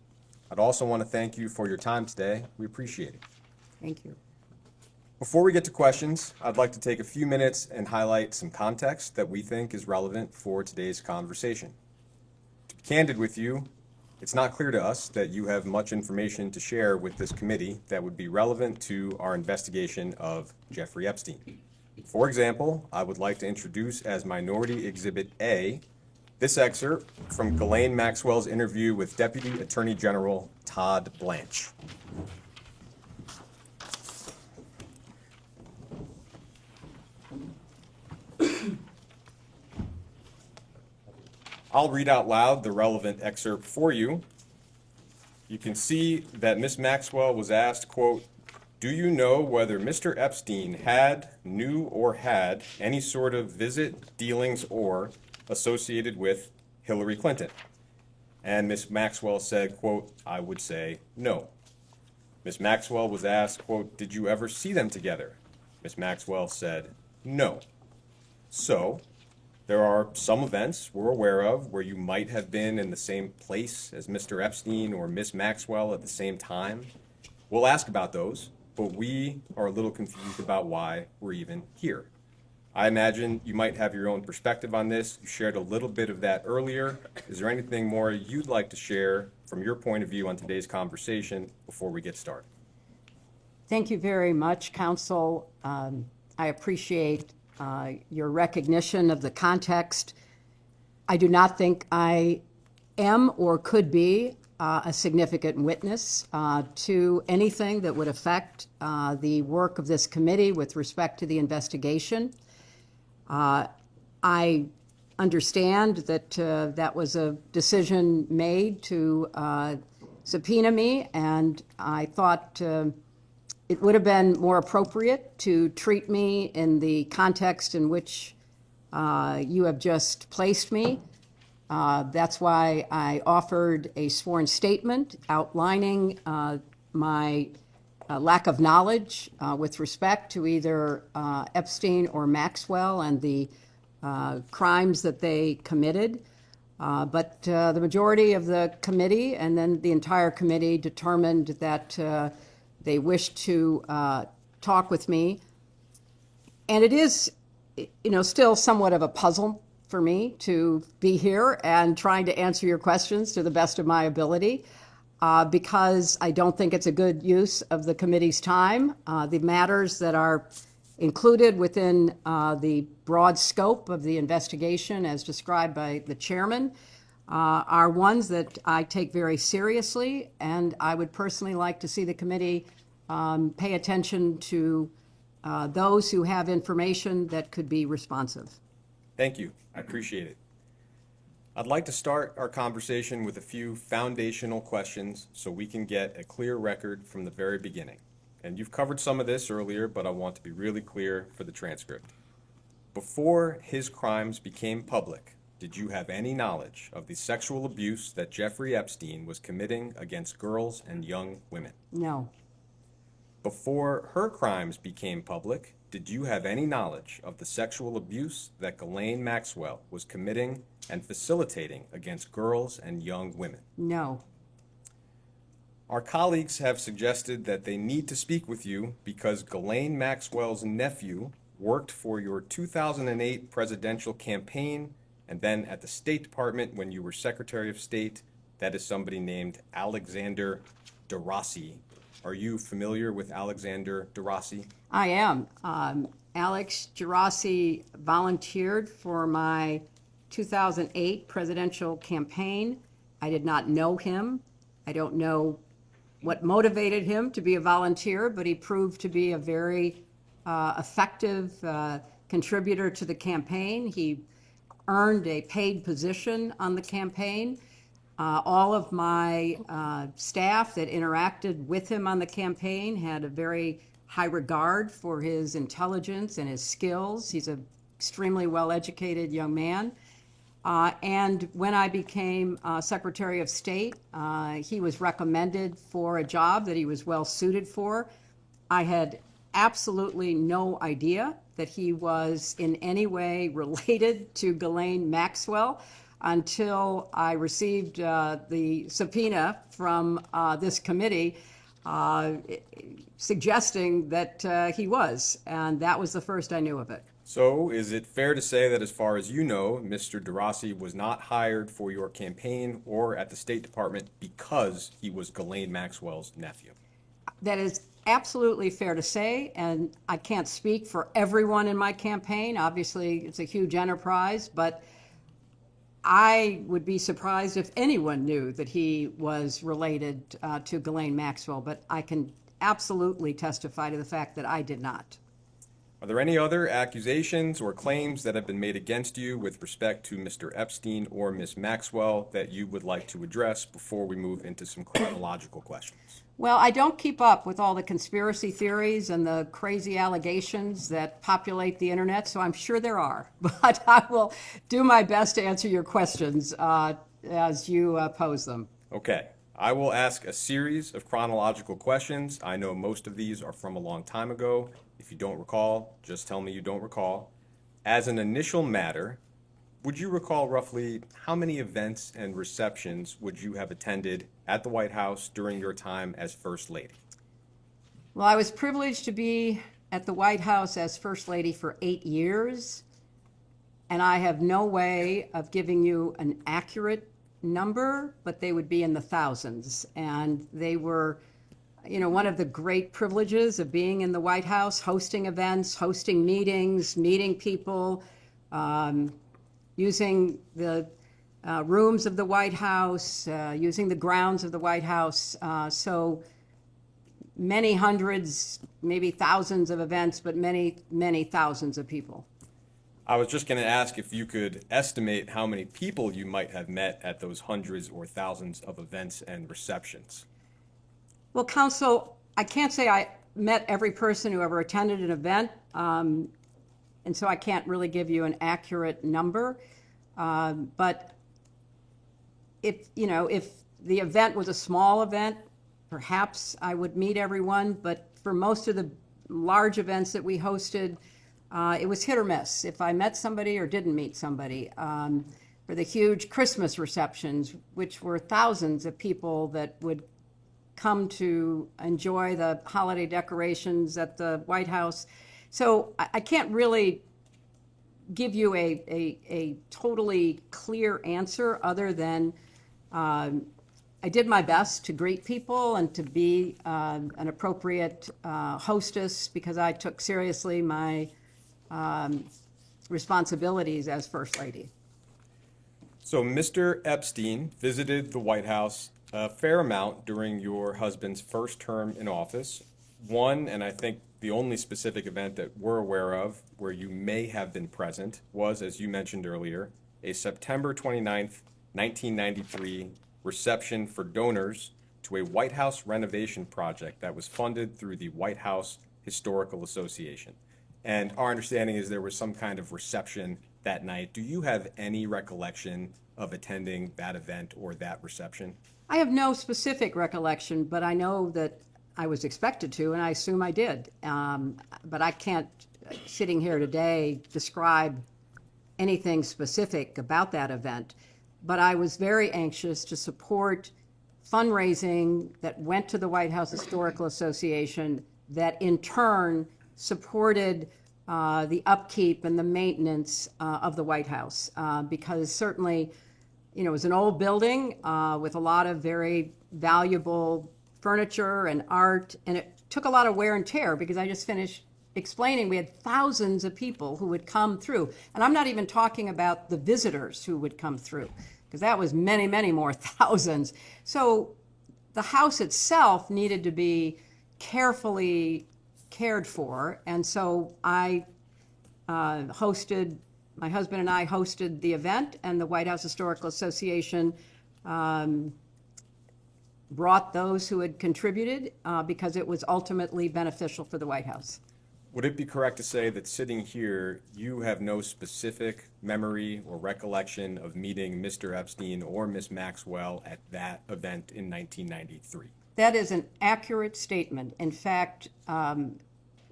I'd also want to thank you for your time today. We appreciate it. Thank you. Before we get to questions, I'd like to take a few minutes and highlight some context that we think is relevant for today's conversation. To be candid with you, it's not clear to us that you have much information to share with this committee that would be relevant to our investigation of Jeffrey Epstein. For example, I would like to introduce as Minority Exhibit A this excerpt from Ghislaine Maxwell's interview with Deputy Attorney General Todd Blanche. I'll read out loud the relevant excerpt for you. You can see that Ms. Maxwell was asked, quote, "Do you know whether Mr. Epstein knew or had any sort of visit, dealings, or associated with Hillary Clinton?" And Ms. Maxwell said, quote, "I would say no." Ms. Maxwell was asked, quote, "Did you ever see them together?" Ms. Maxwell said no. So, there are some events we're aware of where you might have been in the same place as Mr. Epstein or Ms. Maxwell at the same time. We'll ask about those, but we are a little confused about why we're even here. I imagine you might have your own perspective on this. You shared a little bit of that earlier. Is there anything more you'd like to share from your point of view on today's conversation before we get started? Thank you very much, Counsel. I appreciate your recognition of the context. I do not think I am or could be a significant witness to anything that would affect the work of this committee with respect to the investigation. I understand that that was a decision made to subpoena me, and I thought it would have been more appropriate to treat me in the context in which you have just placed me. That's why I offered a sworn statement outlining my lack of knowledge with respect to either Epstein or Maxwell and the crimes that they committed. But the majority of the committee and then the entire committee determined that they wished to talk with me. And it is, still somewhat of a puzzle for me to be here and trying to answer your questions to the best of my ability because I don't think it's a good use of the committee's time. The matters that are included within the broad scope of the investigation as described by the chairman are ones that I take very seriously, and I would personally like to see the committee pay attention to those who have information that could be responsive. Thank you. I appreciate it. I'd like to start our conversation with a few foundational questions so we can get a clear record from the very beginning. And you've covered some of this earlier, but I want to be really clear for the transcript. Before his crimes became public, did you have any knowledge of the sexual abuse that Jeffrey Epstein was committing against girls and young women? No. Before her crimes became public, did you have any knowledge of the sexual abuse that Ghislaine Maxwell was committing and facilitating against girls and young women? No. Our colleagues have suggested that they need to speak with you because Ghislaine Maxwell's nephew worked for your 2008 presidential campaign and then at the State Department when you were Secretary of State. That is somebody named Alexander DeRossi. Are you familiar with Alexander DeRossi? I am. Alex DeRossi volunteered for my 2008 presidential campaign. I did not know him. I don't know what motivated him to be a volunteer, but he proved to be a very effective contributor to the campaign. He earned a paid position on the campaign. All of my staff that interacted with him on the campaign had a very high regard for his intelligence and his skills. He's an extremely well-educated young man. And when I became Secretary of State, he was recommended for a job that he was well suited for. I had absolutely no idea that he was in any way related to Ghislaine Maxwell until I received the subpoena from this committee suggesting that he was, and that was the first I knew of it. So is it fair to say that as far as you know, Mr. DeRossi was not hired for your campaign or at the State Department because he was Ghislaine Maxwell's nephew? That is absolutely fair to say, and I can't speak for everyone in my campaign. Obviously, it's a huge enterprise, but I would be surprised if anyone knew that he was related to Ghislaine Maxwell, but I can absolutely testify to the fact that I did not. Are there any other accusations or claims that have been made against you with respect to Mr. Epstein or Ms. Maxwell that you would like to address before we move into some chronological questions? Well, I don't keep up with all the conspiracy theories and the crazy allegations that populate the internet, so I'm sure there are. But I will do my best to answer your questions as you pose them. Okay. I will ask a series of chronological questions. I know most of these are from a long time ago. If you don't recall, just tell me you don't recall. As an initial matter, would you recall roughly how many events and receptions would you have attended at the White House during your time as First Lady? Well, I was privileged to be at the White House as First Lady for 8 years, and I have no way of giving you an accurate number, but they would be in the thousands. And they were, you know, one of the great privileges of being in the White House, hosting events, hosting meetings, meeting people, using the rooms of the White House, using the grounds of the White House. So many hundreds, maybe thousands of events, but many, many thousands of people. I was just going to ask if you could estimate how many people you might have met at those hundreds or thousands of events and receptions. Well, Counsel, I can't say I met every person who ever attended an event, and so I can't really give you an accurate number. But if the event was a small event, perhaps I would meet everyone. But for most of the large events that we hosted, it was hit or miss if I met somebody or didn't meet somebody. For the huge Christmas receptions, which were thousands of people that would come to enjoy the holiday decorations at the White House. So I can't really give you a totally clear answer other than I did my best to greet people and to be an appropriate hostess because I took seriously my responsibilities as First Lady. So Mr. Epstein visited the White House a fair amount during your husband's first term in office. One, and I think the only specific event that we're aware of where you may have been present was, as you mentioned earlier, a September 29th, 1993 reception for donors to a White House renovation project that was funded through the White House Historical Association. And our understanding is there was some kind of reception that night. Do you have any recollection of attending that event or that reception? I have no specific recollection, but I know that I was expected to, and I assume I did. But I can't, sitting here today, describe anything specific about that event. But I was very anxious to support fundraising that went to the White House Historical Association that in turn supported the upkeep and the maintenance of the White House. Because certainly, it was an old building with a lot of very valuable furniture and art, and it took a lot of wear and tear because I just finished explaining we had thousands of people who would come through. And I'm not even talking about the visitors who would come through, because that was many, many more thousands. So the house itself needed to be carefully cared for, and so my husband and I hosted the event, and the White House Historical Association brought those who had contributed because it was ultimately beneficial for the White House. Would it be correct to say that sitting here, you have no specific memory or recollection of meeting Mr. Epstein or Ms. Maxwell at that event in 1993? That is an accurate statement. In fact,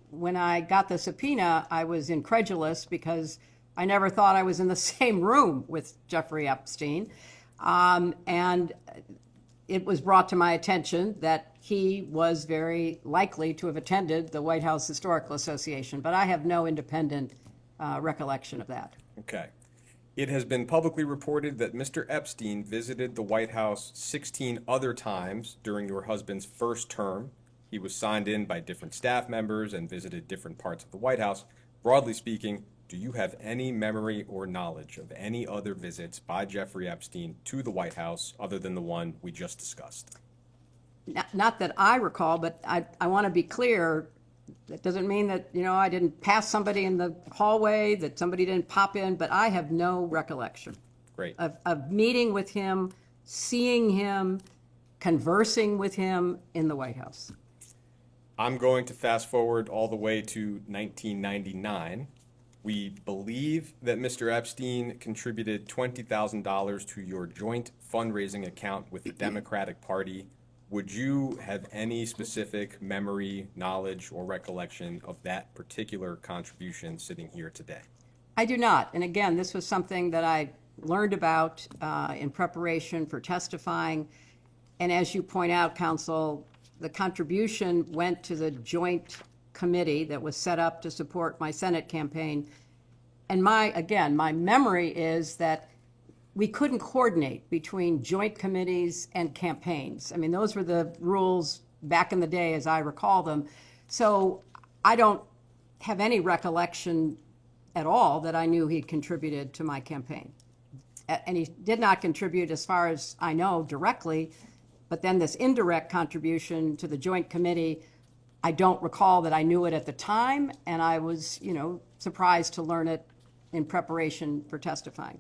when I got the subpoena, I was incredulous because I never thought I was in the same room with Jeffrey Epstein. And it was brought to my attention that he was very likely to have attended the White House Historical Association, but I have no independent recollection of that. Okay. It has been publicly reported that Mr. Epstein visited the White House 16 other times during your husband's first term. He was signed in by different staff members and visited different parts of the White House. Broadly speaking, do you have any memory or knowledge of any other visits by Jeffrey Epstein to the White House other than the one we just discussed? Not that I recall, but I want to be clear, That doesn't mean that, I didn't pass somebody in the hallway, that somebody didn't pop in, but I have no recollection Great. of meeting with him, seeing him, conversing with him in the White House. I'm going to fast forward all the way to 1999. We believe that Mr. Epstein contributed $20,000 to your joint fundraising account with the Democratic Party. Would you have any specific memory, knowledge, or recollection of that particular contribution sitting here today? I do not. And again, this was something that I learned about in preparation for testifying. And as you point out, counsel, the contribution went to the joint committee that was set up to support my Senate campaign. And my memory is that we couldn't coordinate between joint committees and campaigns. I mean, those were the rules back in the day as I recall them. So I don't have any recollection at all that I knew he contributed to my campaign. And he did not contribute, as far as I know, directly, but then this indirect contribution to the joint committee, I don't recall that I knew it at the time, and I was, surprised to learn it in preparation for testifying.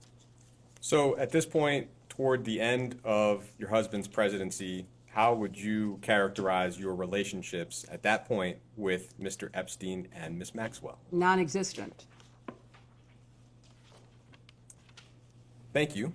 So at this point, toward the end of your husband's presidency, how would you characterize your relationships at that point with Mr. Epstein and Ms. Maxwell? Non-existent. Thank you.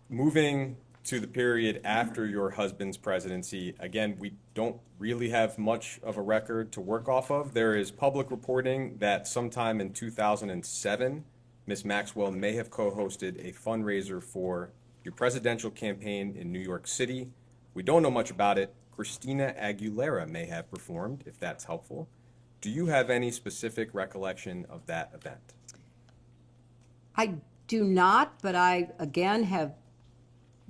Moving to the period after your husband's presidency, again, we don't really have much of a record to work off of. There is public reporting that sometime in 2007, Ms. Maxwell may have co-hosted a fundraiser for your presidential campaign in New York City. We don't know much about it. Christina Aguilera may have performed, if that's helpful. Do you have any specific recollection of that event? I do not, but I, again, have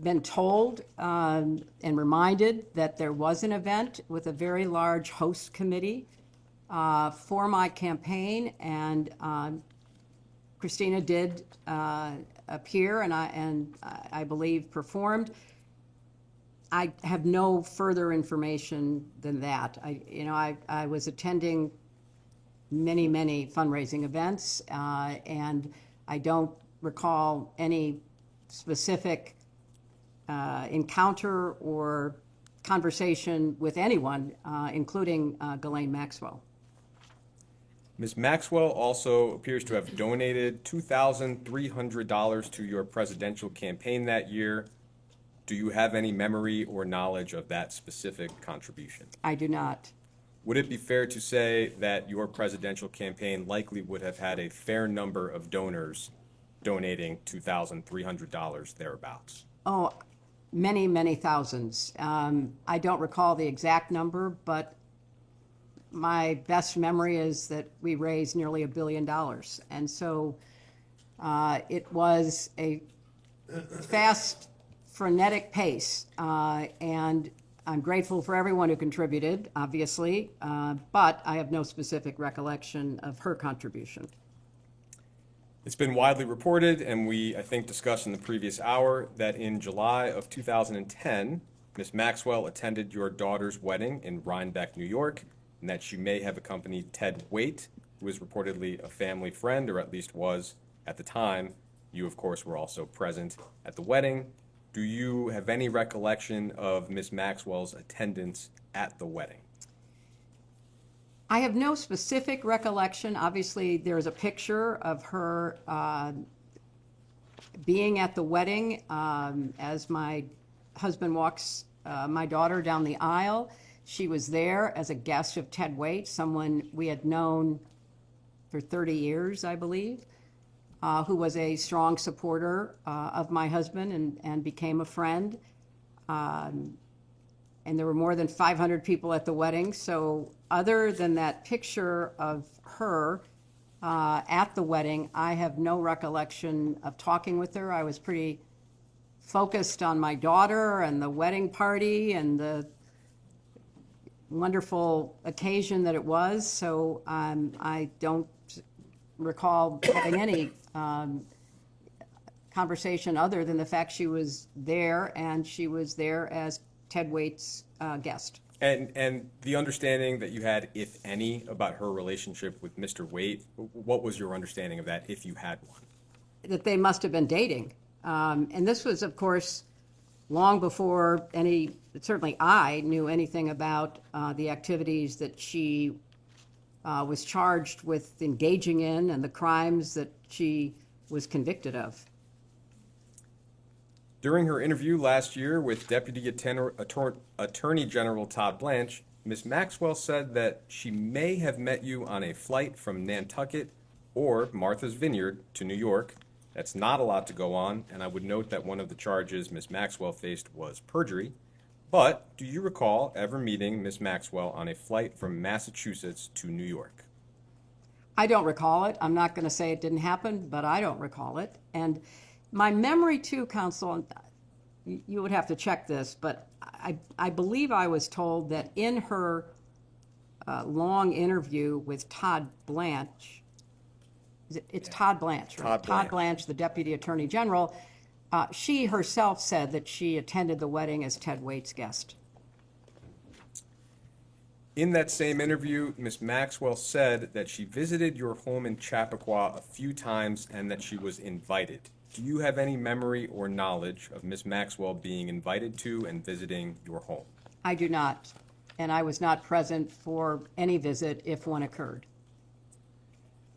been told and reminded that there was an event with a very large host committee for my campaign, and Christina did appear and I believe performed. I have no further information than that. I was attending many fundraising events, and I don't recall any specific encounter or conversation with anyone, including Ghislaine Maxwell. Ms. Maxwell also appears to have donated $2,300 to your presidential campaign that year. Do you have any memory or knowledge of that specific contribution? I do not. Would it be fair to say that your presidential campaign likely would have had a fair number of donors donating $2,300 thereabouts? Oh, many thousands. I don't recall the exact number, but my best memory is that we raised nearly $1 billion. And so it was a fast, frenetic pace. And I'm grateful for everyone who contributed, obviously, but I have no specific recollection of her contribution. It's been widely reported, and we, I think, discussed in the previous hour, that in July of 2010, Ms. Maxwell attended your daughter's wedding in Rhinebeck, New York, and that she may have accompanied Ted Waite, who is reportedly a family friend, or at least was at the time. You, of course, were also present at the wedding. Do you have any recollection of Ms. Maxwell's attendance at the wedding? I have no specific recollection. Obviously, there's a picture of her being at the wedding as my husband walks my daughter down the aisle. She was there as a guest of Ted Waite, someone we had known for 30 years, I believe, who was a strong supporter of my husband and became a friend. And there were more than 500 people at the wedding. So other than that picture of her at the wedding, I have no recollection of talking with her. I was pretty focused on my daughter and the wedding party and the wonderful occasion that it was. So I don't recall having any conversation other than the fact she was there, and she was there as Ted Waite's guest. And the understanding that you had, if any, about her relationship with Mr. Waite, what was your understanding of that, if you had one? That they must have been dating. And this was, of course, long before certainly I knew anything about the activities that she was charged with engaging in and the crimes that she was convicted of. During her interview last year with Deputy Attorney General Todd Blanche, Ms. Maxwell said that she may have met you on a flight from Nantucket or Martha's Vineyard to New York. That's not a lot to go on, and I would note that one of the charges Ms. Maxwell faced was perjury. But do you recall ever meeting Ms. Maxwell on a flight from Massachusetts to New York? I don't recall it. I'm not going to say it didn't happen, but I don't recall it. And my memory too, counsel, you would have to check this, but I believe I was told that in her long interview with Todd Blanche, it's Todd Blanche, right? Todd Blanche, the Deputy Attorney General, she herself said that she attended the wedding as Ted Waite's guest. In that same interview, Ms. Maxwell said that she visited your home in Chappaqua a few times and that she was invited. Do you have any memory or knowledge of Ms. Maxwell being invited to and visiting your home? I do not, and I was not present for any visit if one occurred.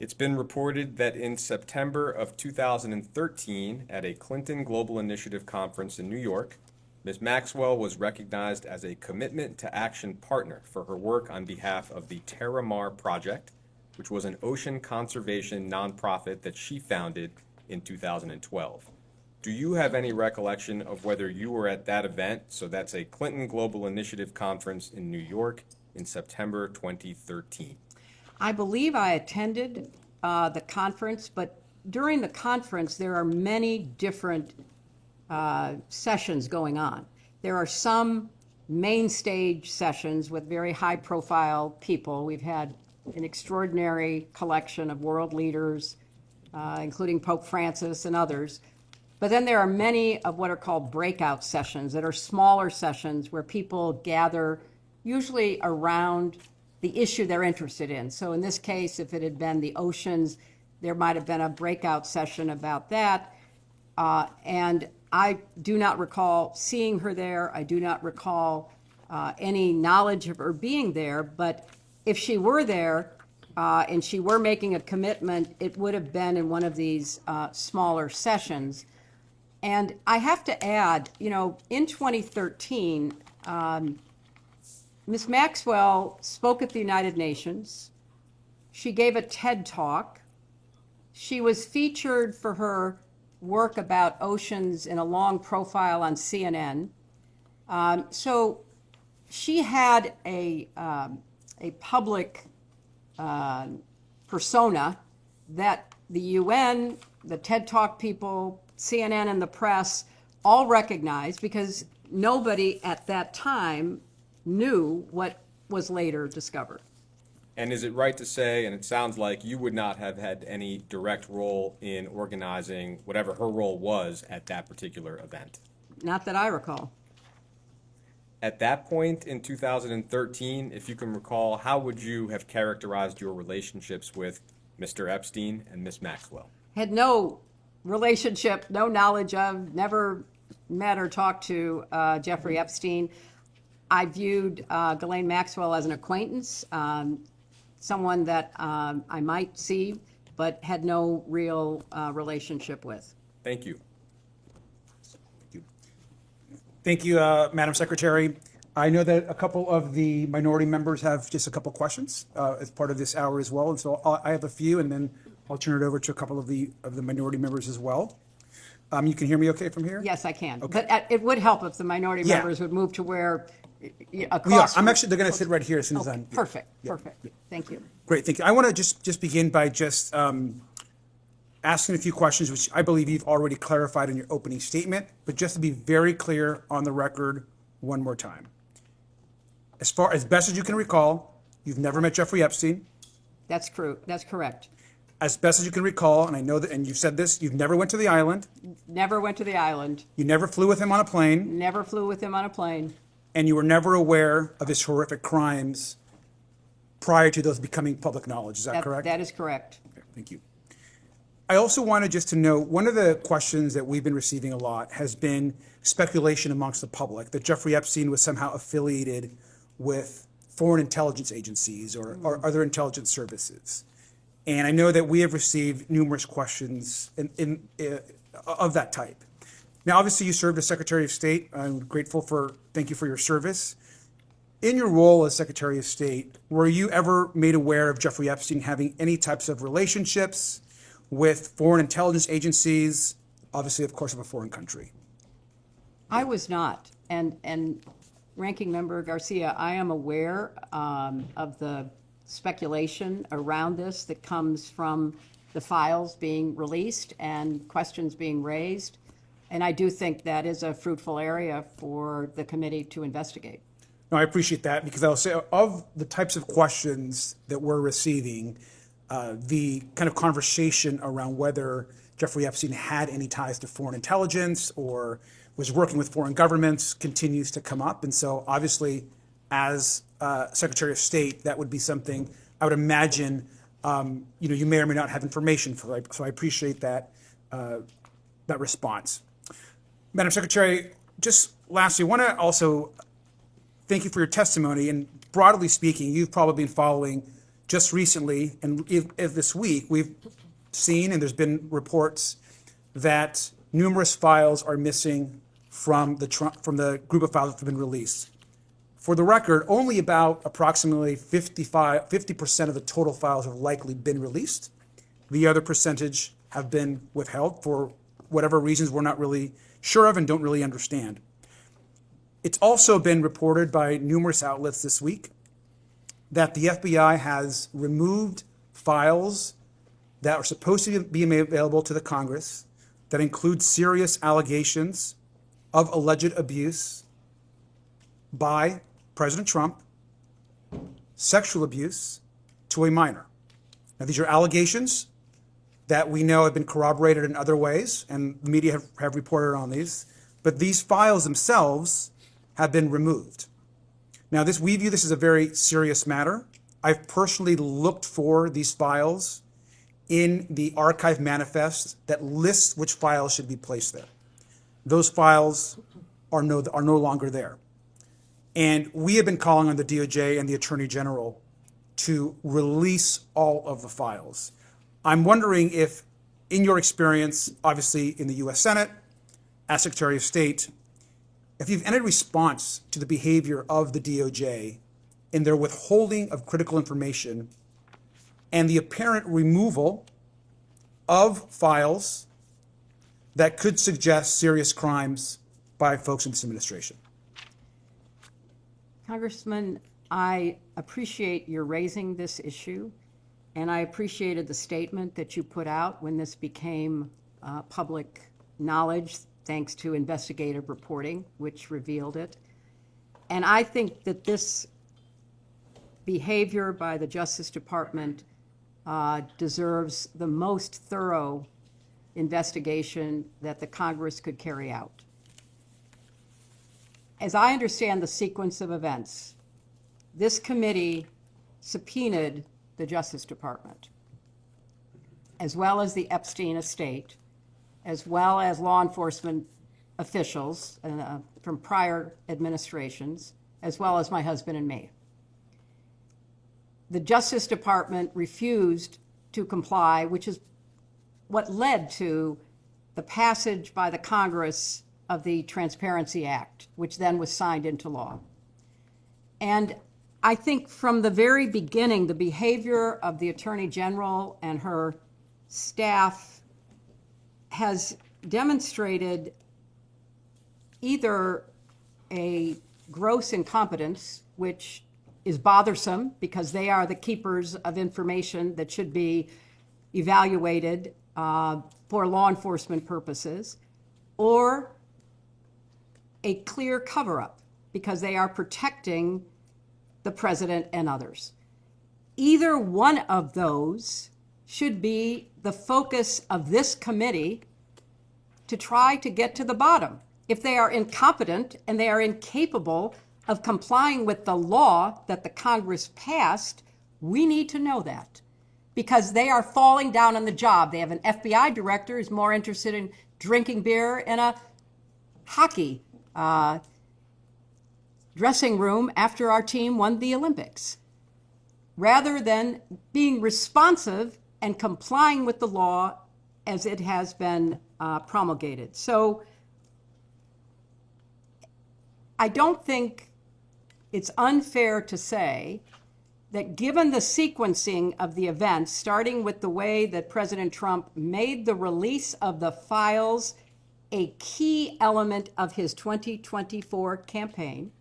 It's been reported that in September of 2013, at a Clinton Global Initiative conference in New York, Ms. Maxwell was recognized as a Commitment to Action partner for her work on behalf of the Terramar Project, which was an ocean conservation nonprofit that she founded in 2012. Do you have any recollection of whether you were at that event? So that's a Clinton Global Initiative conference in New York in September 2013. I believe I attended the conference, but during the conference there are many different sessions going on. There are some main stage sessions with very high profile people. We've had an extraordinary collection of world leaders, including Pope Francis and others. But then there are many of what are called breakout sessions that are smaller sessions where people gather usually around the issue they're interested in. So in this case, if it had been the oceans, there might have been a breakout session about that. And I do not recall seeing her there. I do not recall any knowledge of her being there. But if she were there and she were making a commitment, it would have been in one of these smaller sessions. And I have to add, you know, in 2013, Ms. Maxwell spoke at the United Nations. She gave a TED Talk. She was featured for her work about oceans in a long profile on CNN. So she had a public persona that the UN, the TED Talk people, CNN and the press all recognized because nobody at that time knew what was later discovered. And is it right to say, and it sounds like you would not have had any direct role in organizing whatever her role was at that particular event? Not that I recall. At that point in 2013, if you can recall, how would you have characterized your relationships with Mr. Epstein and Ms. Maxwell? Had no relationship, no knowledge of, never met or talked to Jeffrey Epstein. I viewed Ghislaine Maxwell as an acquaintance, someone that I might see, but had no real relationship with. Thank you. Thank you, Madam Secretary. I know that a couple of the minority members have just a couple questions as part of this hour as well, and so I have a few, and then I'll turn it over to a couple of the minority members as well. You can hear me okay from here? Yes, I can. Okay. But it would help if the minority Yeah. members would move to where across. We are. I'm actually, they're going to sit right here as soon as I'm. Yeah. Perfect, Yeah. perfect. Thank you. Great, thank you. I want to just begin by just asking a few questions, which I believe you've already clarified in your opening statement, but just to be very clear on the record one more time. As best as you can recall, you've never met Jeffrey Epstein. That's true. That's correct. As best as you can recall, and I know that, and you've said this, you've never went to the island. Never went to the island. You never flew with him on a plane. Never flew with him on a plane. and you were never aware of his horrific crimes prior to those becoming public knowledge. Is that correct? That is correct. Okay, thank you. I also wanted just to know, one of the questions that we've been receiving a lot has been speculation amongst the public that Jeffrey Epstein was somehow affiliated with foreign intelligence agencies or other intelligence services. And I know that we have received numerous questions of that type. Now, obviously, you served as Secretary of State. I'm grateful thank you for your service. In your role as Secretary of State, were you ever made aware of Jeffrey Epstein having any types of relationships with foreign intelligence agencies, obviously, of course, of a foreign country? I was not. And Ranking Member Garcia, I am aware of the speculation around this that comes from the files being released and questions being raised. And I do think that is a fruitful area for the committee to investigate. No, I appreciate that, because I'll say of the types of questions that we're receiving, the kind of conversation around whether Jeffrey Epstein had any ties to foreign intelligence or was working with foreign governments continues to come up. And so obviously, as Secretary of State, that would be something I would imagine you may or may not have information for. So I appreciate that response. Madam Secretary, just lastly, I want to also thank you for your testimony. And broadly speaking, you've probably been following just recently, and if this week, we've seen, and there's been reports that numerous files are missing from the group of files that have been released. For the record, only about approximately 50% of the total files have likely been released. The other percentage have been withheld for whatever reasons we're not really sure of and don't really understand. It's also been reported by numerous outlets this week that the FBI has removed files that are supposed to be made available to the Congress that include serious allegations of alleged abuse by President Trump, sexual abuse to a minor. Now, these are allegations that we know have been corroborated in other ways, and the media have reported on these, but these files themselves have been removed. Now, we view this as a very serious matter. I've personally looked for these files in the archive manifest that lists which files should be placed there. Those files are no longer there. And we have been calling on the DOJ and the Attorney General to release all of the files. I'm wondering if, in your experience, obviously in the U.S. Senate, as Secretary of State, if you've any response to the behavior of the DOJ in their withholding of critical information and the apparent removal of files that could suggest serious crimes by folks in this administration. Congressman, I appreciate your raising this issue, and I appreciated the statement that you put out when this became public knowledge, thanks to investigative reporting, which revealed it. And I think that this behavior by the Justice Department deserves the most thorough investigation that the Congress could carry out. As I understand the sequence of events, this committee subpoenaed the Justice Department, as well as the Epstein estate, as well as law enforcement officials from prior administrations, as well as my husband and me. The Justice Department refused to comply, which is what led to the passage by the Congress of the Transparency Act, which then was signed into law. And I think from the very beginning, the behavior of the Attorney General and her staff has demonstrated either a gross incompetence, which is bothersome because they are the keepers of information that should be evaluated for law enforcement purposes, or a clear cover-up because they are protecting the president and others. Either one of those should be the focus of this committee to try to get to the bottom. If they are incompetent and they are incapable of complying with the law that the Congress passed, we need to know that because they are falling down on the job. They have an FBI director who's more interested in drinking beer in a hockey dressing room after our team won the Olympics, rather than being responsive and complying with the law as it has been promulgated. So I don't think it's unfair to say that given the sequencing of the events, starting with the way that President Trump made the release of the files a key element of his 2024 campaign,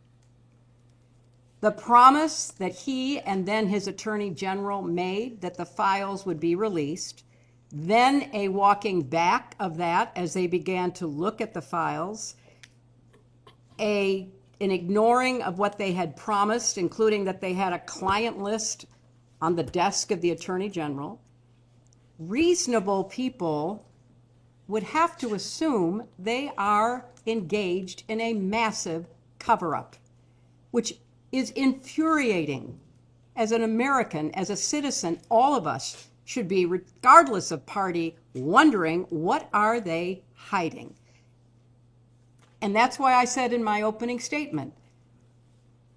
the promise that he and then his attorney general made that the files would be released, then a walking back of that as they began to look at the files, an ignoring of what they had promised, including that they had a client list on the desk of the attorney general, reasonable people would have to assume they are engaged in a massive cover-up, which is infuriating. As an American, as a citizen, all of us should be, regardless of party, wondering what are they hiding. And that's why I said in my opening statement,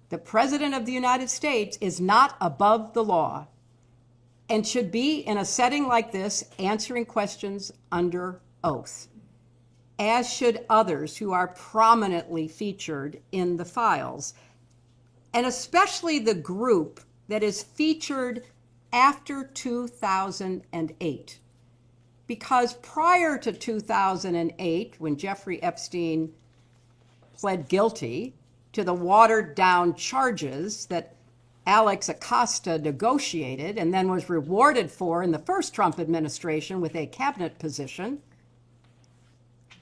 the President of the United States is not above the law and should be, in a setting like this, answering questions under oath, as should others who are prominently featured in the files, and especially the group that is featured after 2008. Because prior to 2008, when Jeffrey Epstein pled guilty to the watered-down charges that Alex Acosta negotiated and then was rewarded for in the first Trump administration with a cabinet position,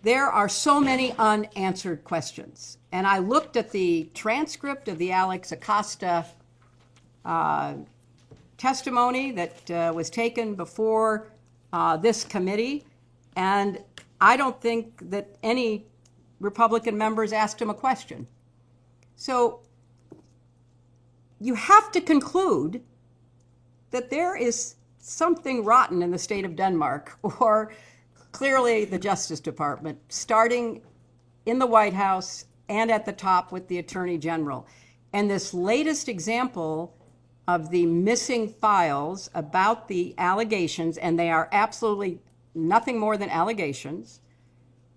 there are so many unanswered questions. And I looked at the transcript of the Alex Acosta testimony that was taken before this committee, and I don't think that any Republican members asked him a question. So you have to conclude that there is something rotten in the state of Denmark, or clearly the Justice Department, starting in the White House and at the top with the Attorney General. And this latest example of the missing files about the allegations, and they are absolutely nothing more than allegations,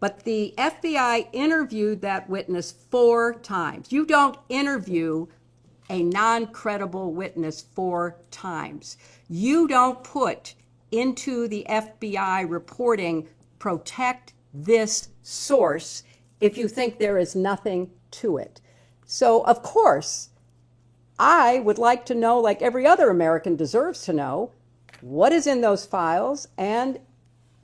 but the FBI interviewed that witness 4 times. You don't interview a non-credible witness 4 times. You don't put into the FBI reporting, protect this source, if you think there is nothing to it. So, of course, I would like to know, like every other American deserves to know, what is in those files and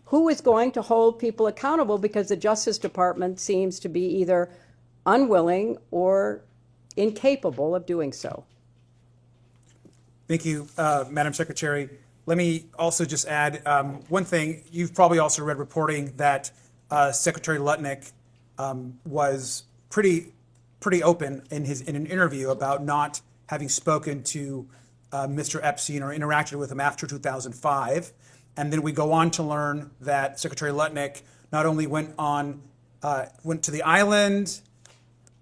who is going to hold people accountable, because the Justice Department seems to be either unwilling or incapable of doing so. Thank you, Madam Secretary. Let me also just add one thing. You've probably also read reporting that Secretary Lutnick was pretty open in an interview about not having spoken to Mr. Epstein or interacted with him after 2005. And then we go on to learn that Secretary Lutnick not only went to the island,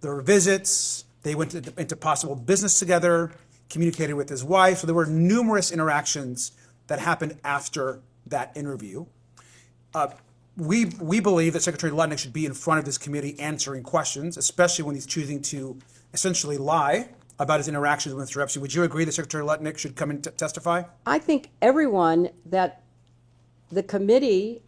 there were visits, they went into possible business together, communicated with his wife. So there were numerous interactions that happened after that interview. We believe that Secretary Lutnick should be in front of this committee answering questions, especially when he's choosing to essentially lie about his interactions with Mr. Epstein. Would you agree that Secretary Lutnick should come and testify? I think everyone that the committee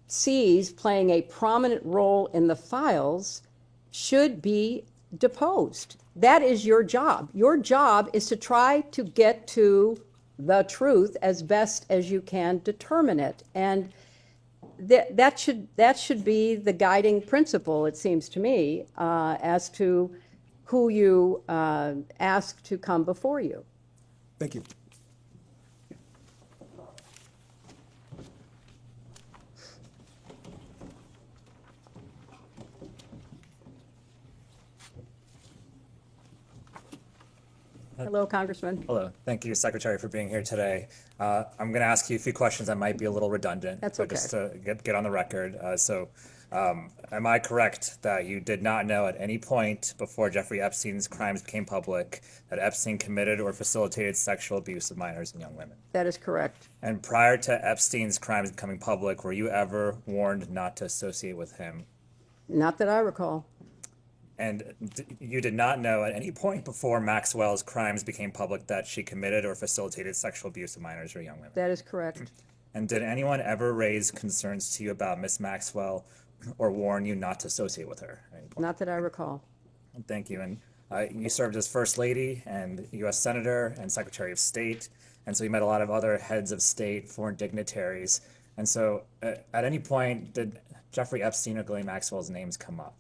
sees playing a prominent role in the files should be deposed. That is your job. Your job is to try to get to the truth as best as you can determine it. And that should be the guiding principle, it seems to me, as to who you ask to come before you. Thank you. Hello, Congressman. Hello. Thank you, Secretary, for being here today. I'm going to ask you a few questions that might be a little redundant. That's but okay. Just to get on the record. Am I correct that you did not know at any point before Jeffrey Epstein's crimes became public that Epstein committed or facilitated sexual abuse of minors and young women? That is correct. And prior to Epstein's crimes becoming public, were you ever warned not to associate with him? Not that I recall. And you did not know at any point before Maxwell's crimes became public that she committed or facilitated sexual abuse of minors or young women? That is correct. And did anyone ever raise concerns to you about Miss Maxwell or warn you not to associate with her at any point? Not that I recall. Thank you. And you served as First Lady and U.S. Senator and Secretary of State. And so you met a lot of other heads of state, foreign dignitaries. And so at any point, did Jeffrey Epstein or Ghislaine Maxwell's names come up?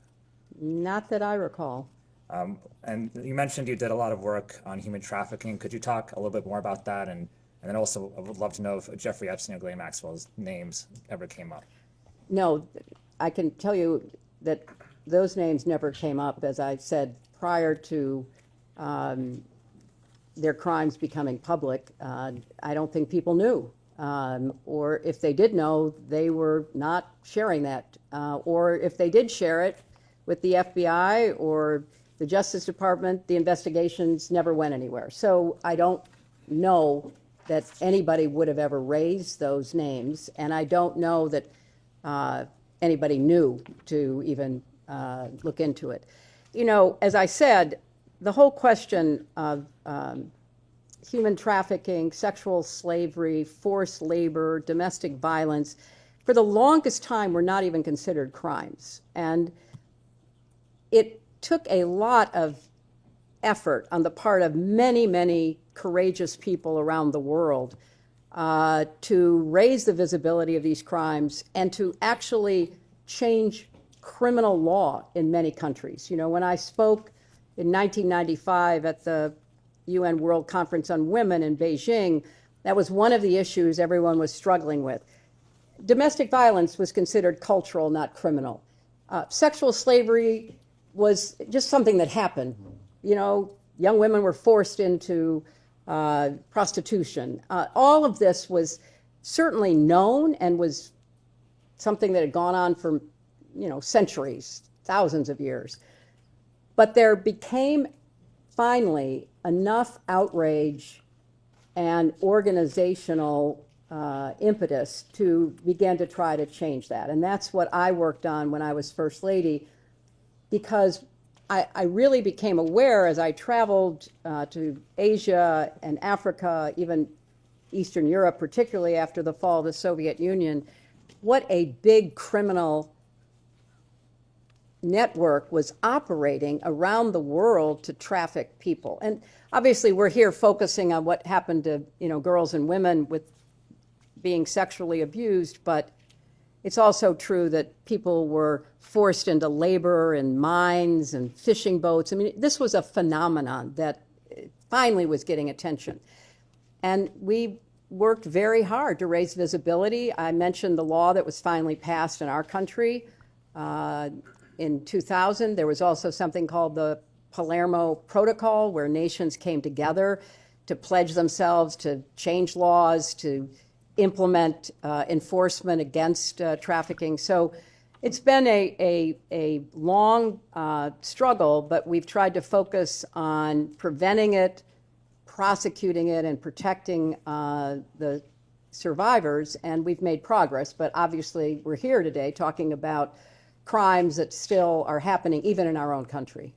Not that I recall. And you mentioned you did a lot of work on human trafficking. Could you talk a little bit more about that? And then also, I would love to know if Jeffrey Epstein or Ghislaine Maxwell's names ever came up. No, I can tell you that those names never came up, as I said, prior to their crimes becoming public. I don't think people knew. Or if they did know, they were not sharing that. Or if they did share it with the FBI or the Justice Department, the investigations never went anywhere. So I don't know that anybody would have ever raised those names, and I don't know that anybody knew to even look into it. You know, as I said, the whole question of human trafficking, sexual slavery, forced labor, domestic violence, for the longest time were not even considered crimes. And it took a lot of effort on the part of many, many courageous people around the world to raise the visibility of these crimes and to actually change criminal law in many countries. You know, when I spoke in 1995 at the UN World Conference on Women in Beijing, that was one of the issues everyone was struggling with. Domestic violence was considered cultural, not criminal. Sexual slavery was just something that happened. You know, young women were forced into prostitution. All of this was certainly known and was something that had gone on for, you know, centuries, thousands of years. But there became finally enough outrage and organizational impetus to begin to try to change that. And that's what I worked on when I was First Lady, because I really became aware as I traveled to Asia and Africa, even Eastern Europe, particularly after the fall of the Soviet Union, what a big criminal network was operating around the world to traffic people. And obviously we're here focusing on what happened to, you know, girls and women with being sexually abused, but it's also true that people were forced into labor in mines and fishing boats. I mean, this was a phenomenon that finally was getting attention. And we worked very hard to raise visibility. I mentioned the law that was finally passed in our country in 2000. There was also something called the Palermo Protocol, where nations came together to pledge themselves to change laws, to implement enforcement against trafficking. So it's been a long struggle, but we've tried to focus on preventing it, prosecuting it, and protecting the survivors, and we've made progress. But obviously, we're here today talking about crimes that still are happening even in our own country.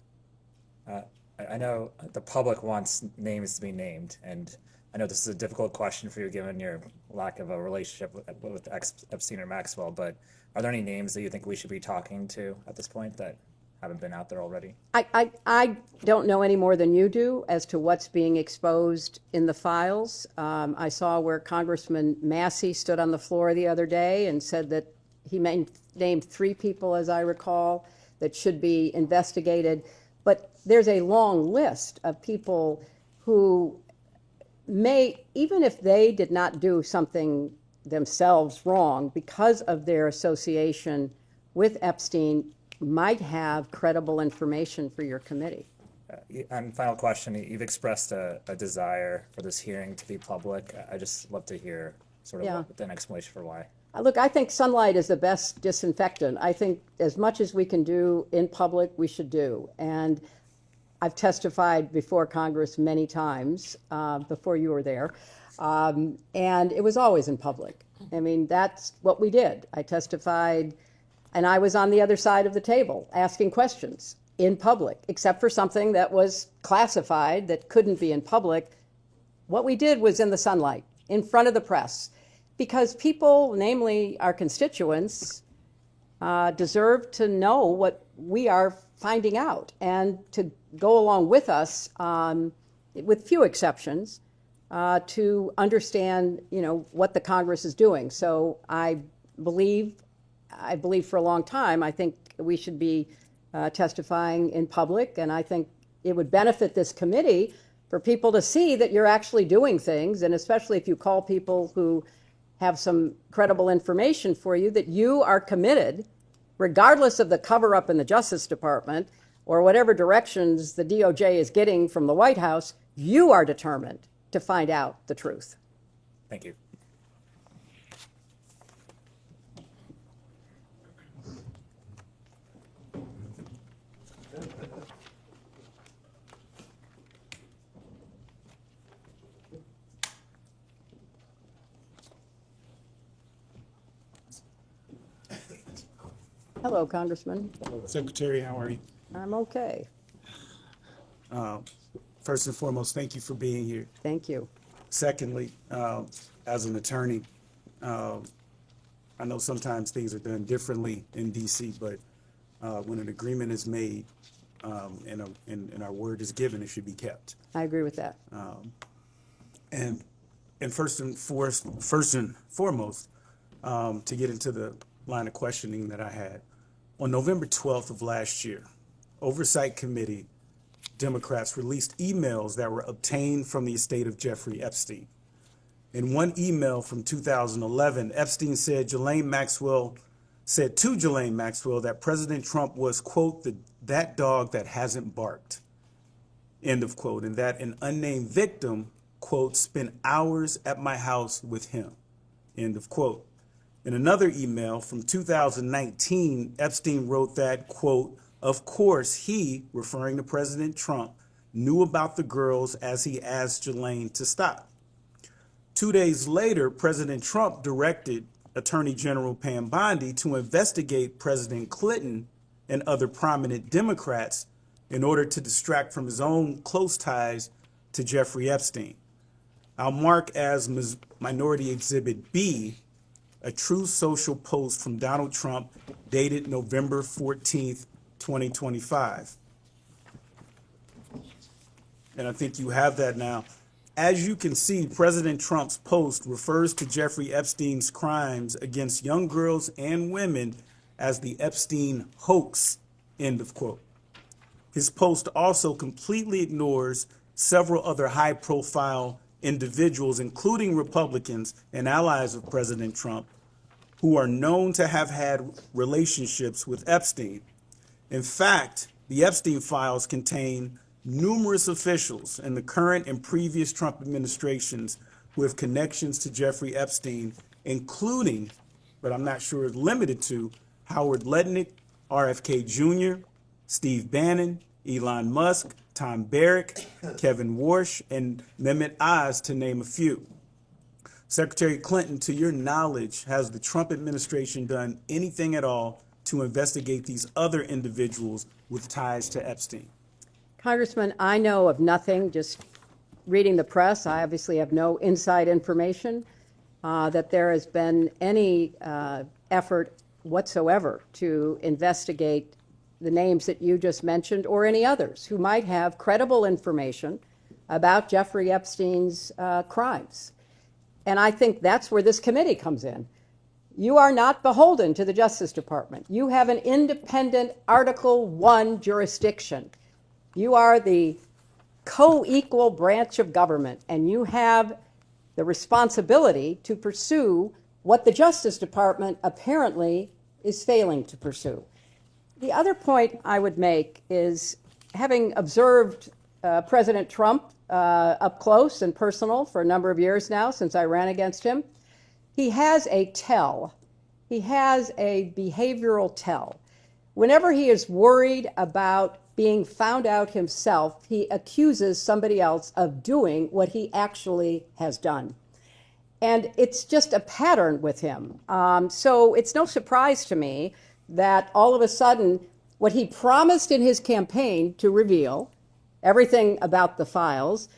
I know the public wants names to be named, and I know this is a difficult question for you given your lack of a relationship with Epstein or Maxwell, but are there any names that you think we should be talking to at this point that haven't been out there already? I don't know any more than you do as to what's being exposed in the files. I saw where Congressman Massey stood on the floor the other day and said that he named 3 people, as I recall, that should be investigated. But there's a long list of people who may, even if they did not do something themselves wrong, because of their association with Epstein, might have credible information for your committee. And final question, you've expressed a desire for this hearing to be public. I just love to hear sort of an explanation for why. Look, I think sunlight is the best disinfectant. I think as much as we can do in public, we should do. And I've testified before Congress many times, before you were there, and it was always in public. I mean, that's what we did. I testified, and I was on the other side of the table asking questions in public, except for something that was classified that couldn't be in public. What we did was in the sunlight, in front of the press, because people, namely our constituents, deserve to know what we are finding out and to go along with us, with few exceptions, to understand, what the Congress is doing. So I believe for a long time, I think we should be testifying in public, and I think it would benefit this committee for people to see that you're actually doing things, and especially if you call people who have some credible information for you, that you are committed, regardless of the cover-up in the Justice Department or whatever directions the DOJ is getting from the White House, you are determined to find out the truth. Thank you. Hello, Congressman. Secretary, how are you? I'm okay. First and foremost, thank you for being here. Thank you. Secondly, as an attorney, I know sometimes things are done differently in DC, but when an agreement is made and our word is given, it should be kept. I agree with that. And first and foremost, to get into the line of questioning that I had, on November 12th of last year, Oversight Committee Democrats released emails that were obtained from the estate of Jeffrey Epstein. In one email from 2011, Epstein said to Ghislaine Maxwell that President Trump was, quote, that dog that hasn't barked, end of quote, and that an unnamed victim, quote, spent hours at my house with him, end of quote. In another email from 2019, Epstein wrote that, quote, of course he, referring to President Trump, knew about the girls as he asked Ghislaine to stop. 2 days later, President Trump directed Attorney General Pam Bondi to investigate President Clinton and other prominent Democrats in order to distract from his own close ties to Jeffrey Epstein. I'll mark as Minority Exhibit B a True Social post from Donald Trump dated November 14th, 2025. And I think you have that now. As you can see, President Trump's post refers to Jeffrey Epstein's crimes against young girls and women as the Epstein hoax, end of quote. His post also completely ignores several other high-profile individuals, including Republicans and allies of President Trump, who are known to have had relationships with Epstein. In fact, the Epstein files contain numerous officials in the current and previous Trump administrations who have connections to Jeffrey Epstein, including, but I'm not sure limited to, Howard Lutnick, RFK Jr., Steve Bannon, Elon Musk, Tom Barrack, Kevin Warsh, and Mehmet Oz, to name a few. Secretary Clinton, to your knowledge, has the Trump administration done anything at all to investigate these other individuals with ties to Epstein? Congressman, I know of nothing, just reading the press. I obviously have no inside information that there has been any effort whatsoever to investigate the names that you just mentioned or any others who might have credible information about Jeffrey Epstein's crimes. And I think that's where this committee comes in. You are not beholden to the Justice Department. You have an independent Article I jurisdiction. You are the co-equal branch of government, and you have the responsibility to pursue what the Justice Department apparently is failing to pursue. The other point I would make is, having observed President Trump up close and personal for a number of years now since I ran against him. He has a tell. He has a behavioral tell. Whenever he is worried about being found out himself, he accuses somebody else of doing what he actually has done. And it's just a pattern with him. So it's no surprise to me that all of a sudden, what he promised in his campaign to reveal, everything about the files,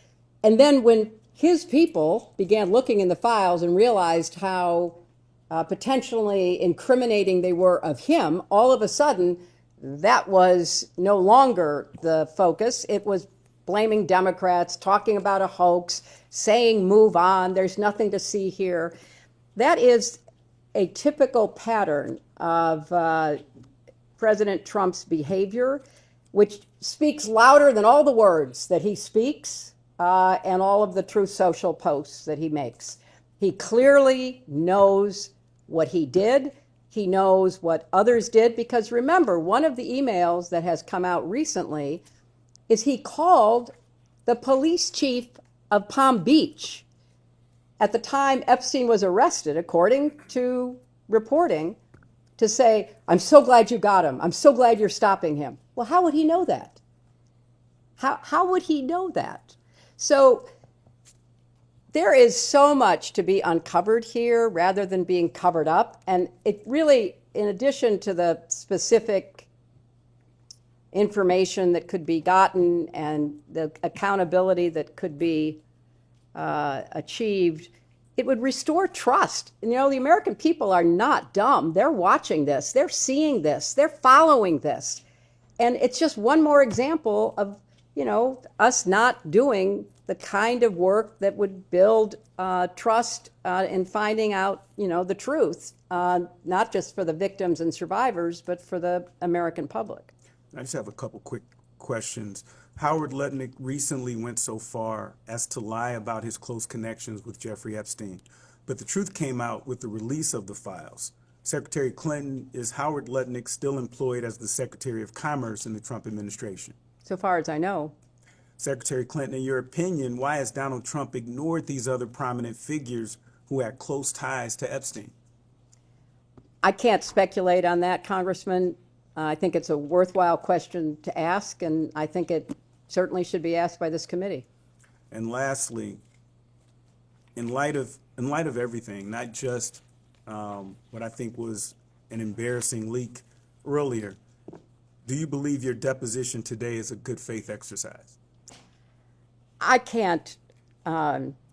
and then when his people began looking in the files and realized how potentially incriminating they were of him, all of a sudden, that was no longer the focus. It was blaming Democrats, talking about a hoax, saying move on, there's nothing to see here. That is a typical pattern of President Trump's behavior, which speaks louder than all the words that he speaks and all of the Truth Social posts that he makes. He clearly knows what he did. He knows what others did, because remember, one of the emails that has come out recently is he called the police chief of Palm Beach at the time Epstein was arrested, according to reporting, to say, I'm so glad you got him. I'm so glad you're stopping him. Well, how would he know that? How would he know that? So there is so much to be uncovered here rather than being covered up. And it really, in addition to the specific information that could be gotten and the accountability that could be achieved, it would restore trust. And, you know, the American people are not dumb. They're watching this. They're seeing this. They're following this. And it's just one more example of, you know, us not doing the kind of work that would build trust in finding out, you know, the truth, not just for the victims and survivors, but for the American public. I just have a couple quick questions. Howard Lutnick recently went so far as to lie about his close connections with Jeffrey Epstein, but the truth came out with the release of the files. Secretary Clinton, is Howard Lutnick still employed as the Secretary of Commerce in the Trump administration? So far as I know. Secretary Clinton, in your opinion, why has Donald Trump ignored these other prominent figures who had close ties to Epstein? I can't speculate on that, Congressman. I think it's a worthwhile question to ask, and I think it certainly should be asked by this committee. And lastly, in light of everything, not just what I think was an embarrassing leak earlier, do you believe your deposition today is a good faith exercise? I can't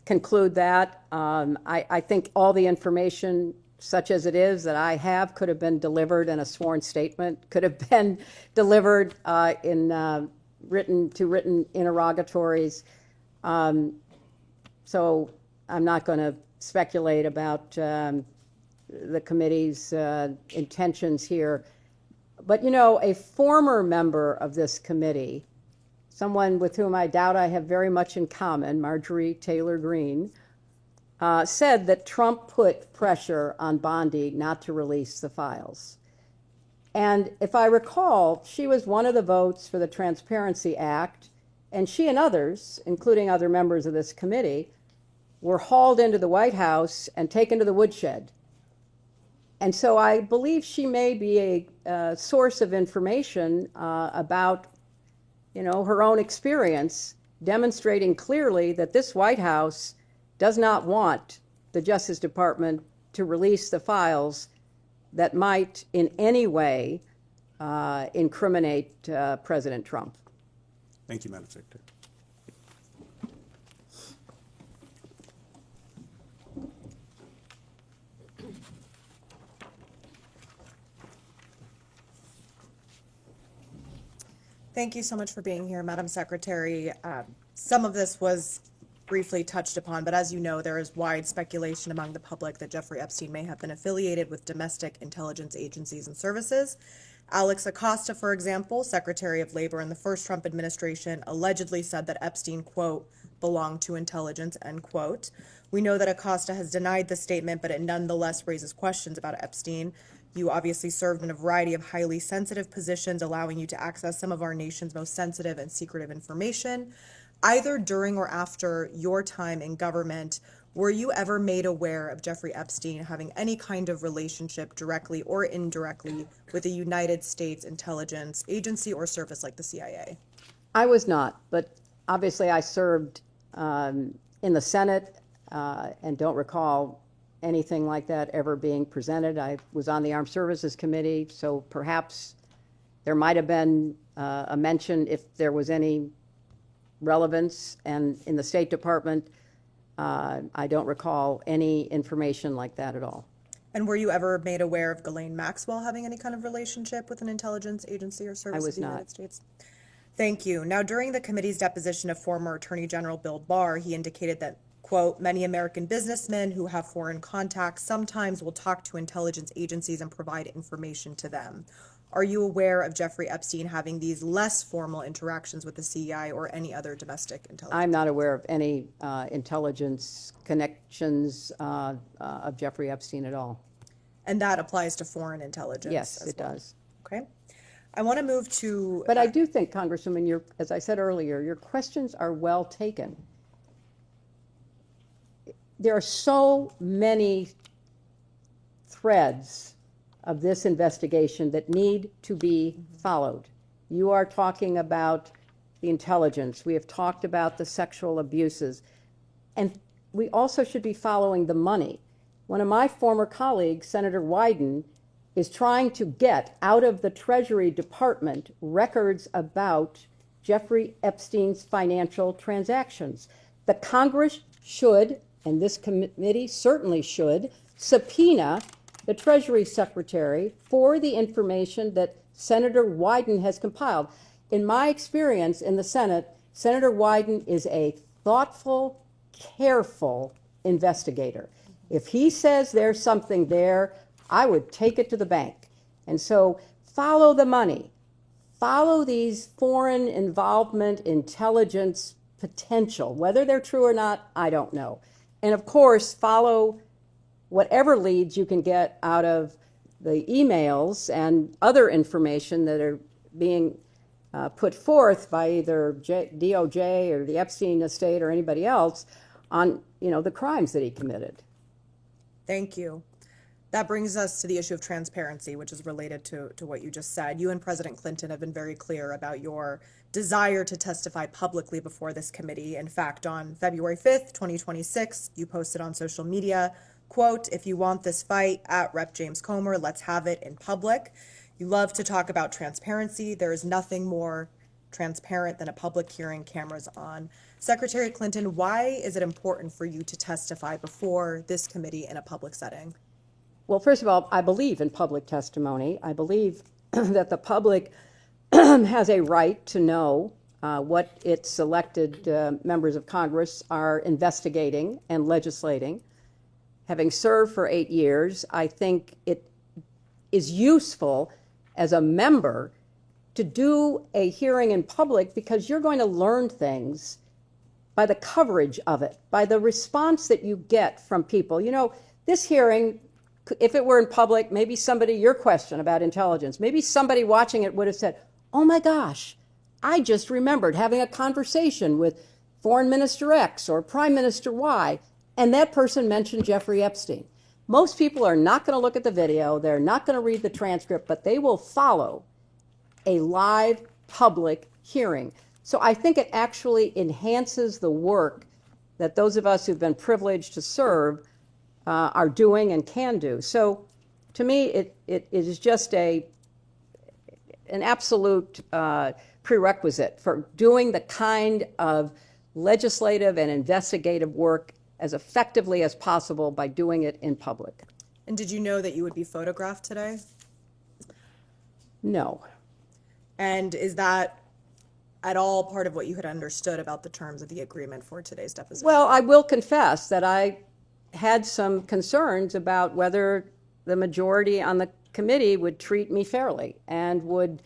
conclude that. I think all the information, such as it is, that I have could have been delivered in a sworn statement, could have been delivered in written interrogatories. So I'm not going to speculate about the committee's intentions here. But, you know, a former member of this committee, someone with whom I doubt I have very much in common, Marjorie Taylor Greene, said that Trump put pressure on Bondi not to release the files. And if I recall, she was one of the votes for the Transparency Act, and she and others, including other members of this committee, were hauled into the White House and taken to the woodshed. And so I believe she may be a source of information about, you know, her own experience, demonstrating clearly that this White House does not want the Justice Department to release the files that might in any way incriminate President Trump. Thank you, Madam Secretary. Thank you so much for being here, Madam Secretary. Some of this was briefly touched upon, but as you know, there is wide speculation among the public that Jeffrey Epstein may have been affiliated with domestic intelligence agencies and services. Alex Acosta, for example, Secretary of Labor in the first Trump administration, allegedly said that Epstein, quote, belonged to intelligence, end quote. We know that Acosta has denied the statement, but it nonetheless raises questions about Epstein. You obviously served in a variety of highly sensitive positions, allowing you to access some of our nation's most sensitive and secretive information. Either during or after your time in government, were you ever made aware of Jeffrey Epstein having any kind of relationship, directly or indirectly, with a United States intelligence agency or service like the CIA? I was not, but obviously I served in the Senate and don't recall anything like that ever being presented. I was on the Armed Services Committee, so perhaps there might have been a mention if there was any relevance, and in the State Department, I don't recall any information like that at all. And were you ever made aware of Ghislaine Maxwell having any kind of relationship with an intelligence agency or service of the United States? Thank you. Now, during the committee's deposition of former Attorney General Bill Barr, he indicated that, quote, many American businessmen who have foreign contacts sometimes will talk to intelligence agencies and provide information to them. Are you aware of Jeffrey Epstein having these less formal interactions with the CIA or any other domestic intelligence? I'm not aware of any intelligence connections of Jeffrey Epstein at all. And that applies to foreign intelligence? Yes, as it well. does. Okay. I want to move to... But I do think, Congresswoman, as I said earlier, your questions are well taken. There are so many threads of this investigation that need to be followed. You are talking about the intelligence. We have talked about the sexual abuses. And we also should be following the money. One of my former colleagues, Senator Wyden, is trying to get out of the Treasury Department records about Jeffrey Epstein's financial transactions. The Congress should, and this committee certainly should, subpoena the Treasury Secretary for the information that Senator Wyden has compiled. In my experience in the Senate, Senator Wyden is a thoughtful, careful investigator. If he says there's something there, I would take it to the bank. And so follow the money. Follow these foreign involvement intelligence potential. Whether they're true or not, I don't know. And of course, follow whatever leads you can get out of the emails and other information that are being put forth by either DOJ or the Epstein estate or anybody else on, the crimes that he committed. Thank you. That brings us to the issue of transparency, which is related to what you just said. You and President Clinton have been very clear about your desire to testify publicly before this committee. In fact, on February 5th, 2026, you posted on social media, quote, if you want this fight at Rep. James Comer, let's have it in public. You love to talk about transparency. There is nothing more transparent than a public hearing, cameras on. Secretary Clinton, why is it important for you to testify before this committee in a public setting? Well, first of all, I believe in public testimony. I believe that the public has a right to know what its elected members of Congress are investigating and legislating. Having served for 8 years, I think it is useful as a member to do a hearing in public because you're going to learn things by the coverage of it, by the response that you get from people. This hearing, if it were in public, maybe your question about intelligence, maybe somebody watching it would have said, oh my gosh, I just remembered having a conversation with Foreign Minister X or Prime Minister Y, and that person mentioned Jeffrey Epstein. Most people are not going to look at the video, they're not going to read the transcript, but they will follow a live public hearing. So I think it actually enhances the work that those of us who've been privileged to serve are doing and can do. So to me, it is just an absolute prerequisite for doing the kind of legislative and investigative work as effectively as possible by doing it in public. And did you know that you would be photographed today? No. And is that at all part of what you had understood about the terms of the agreement for today's deposition? Well, I will confess that I had some concerns about whether the majority on the committee would treat me fairly and would,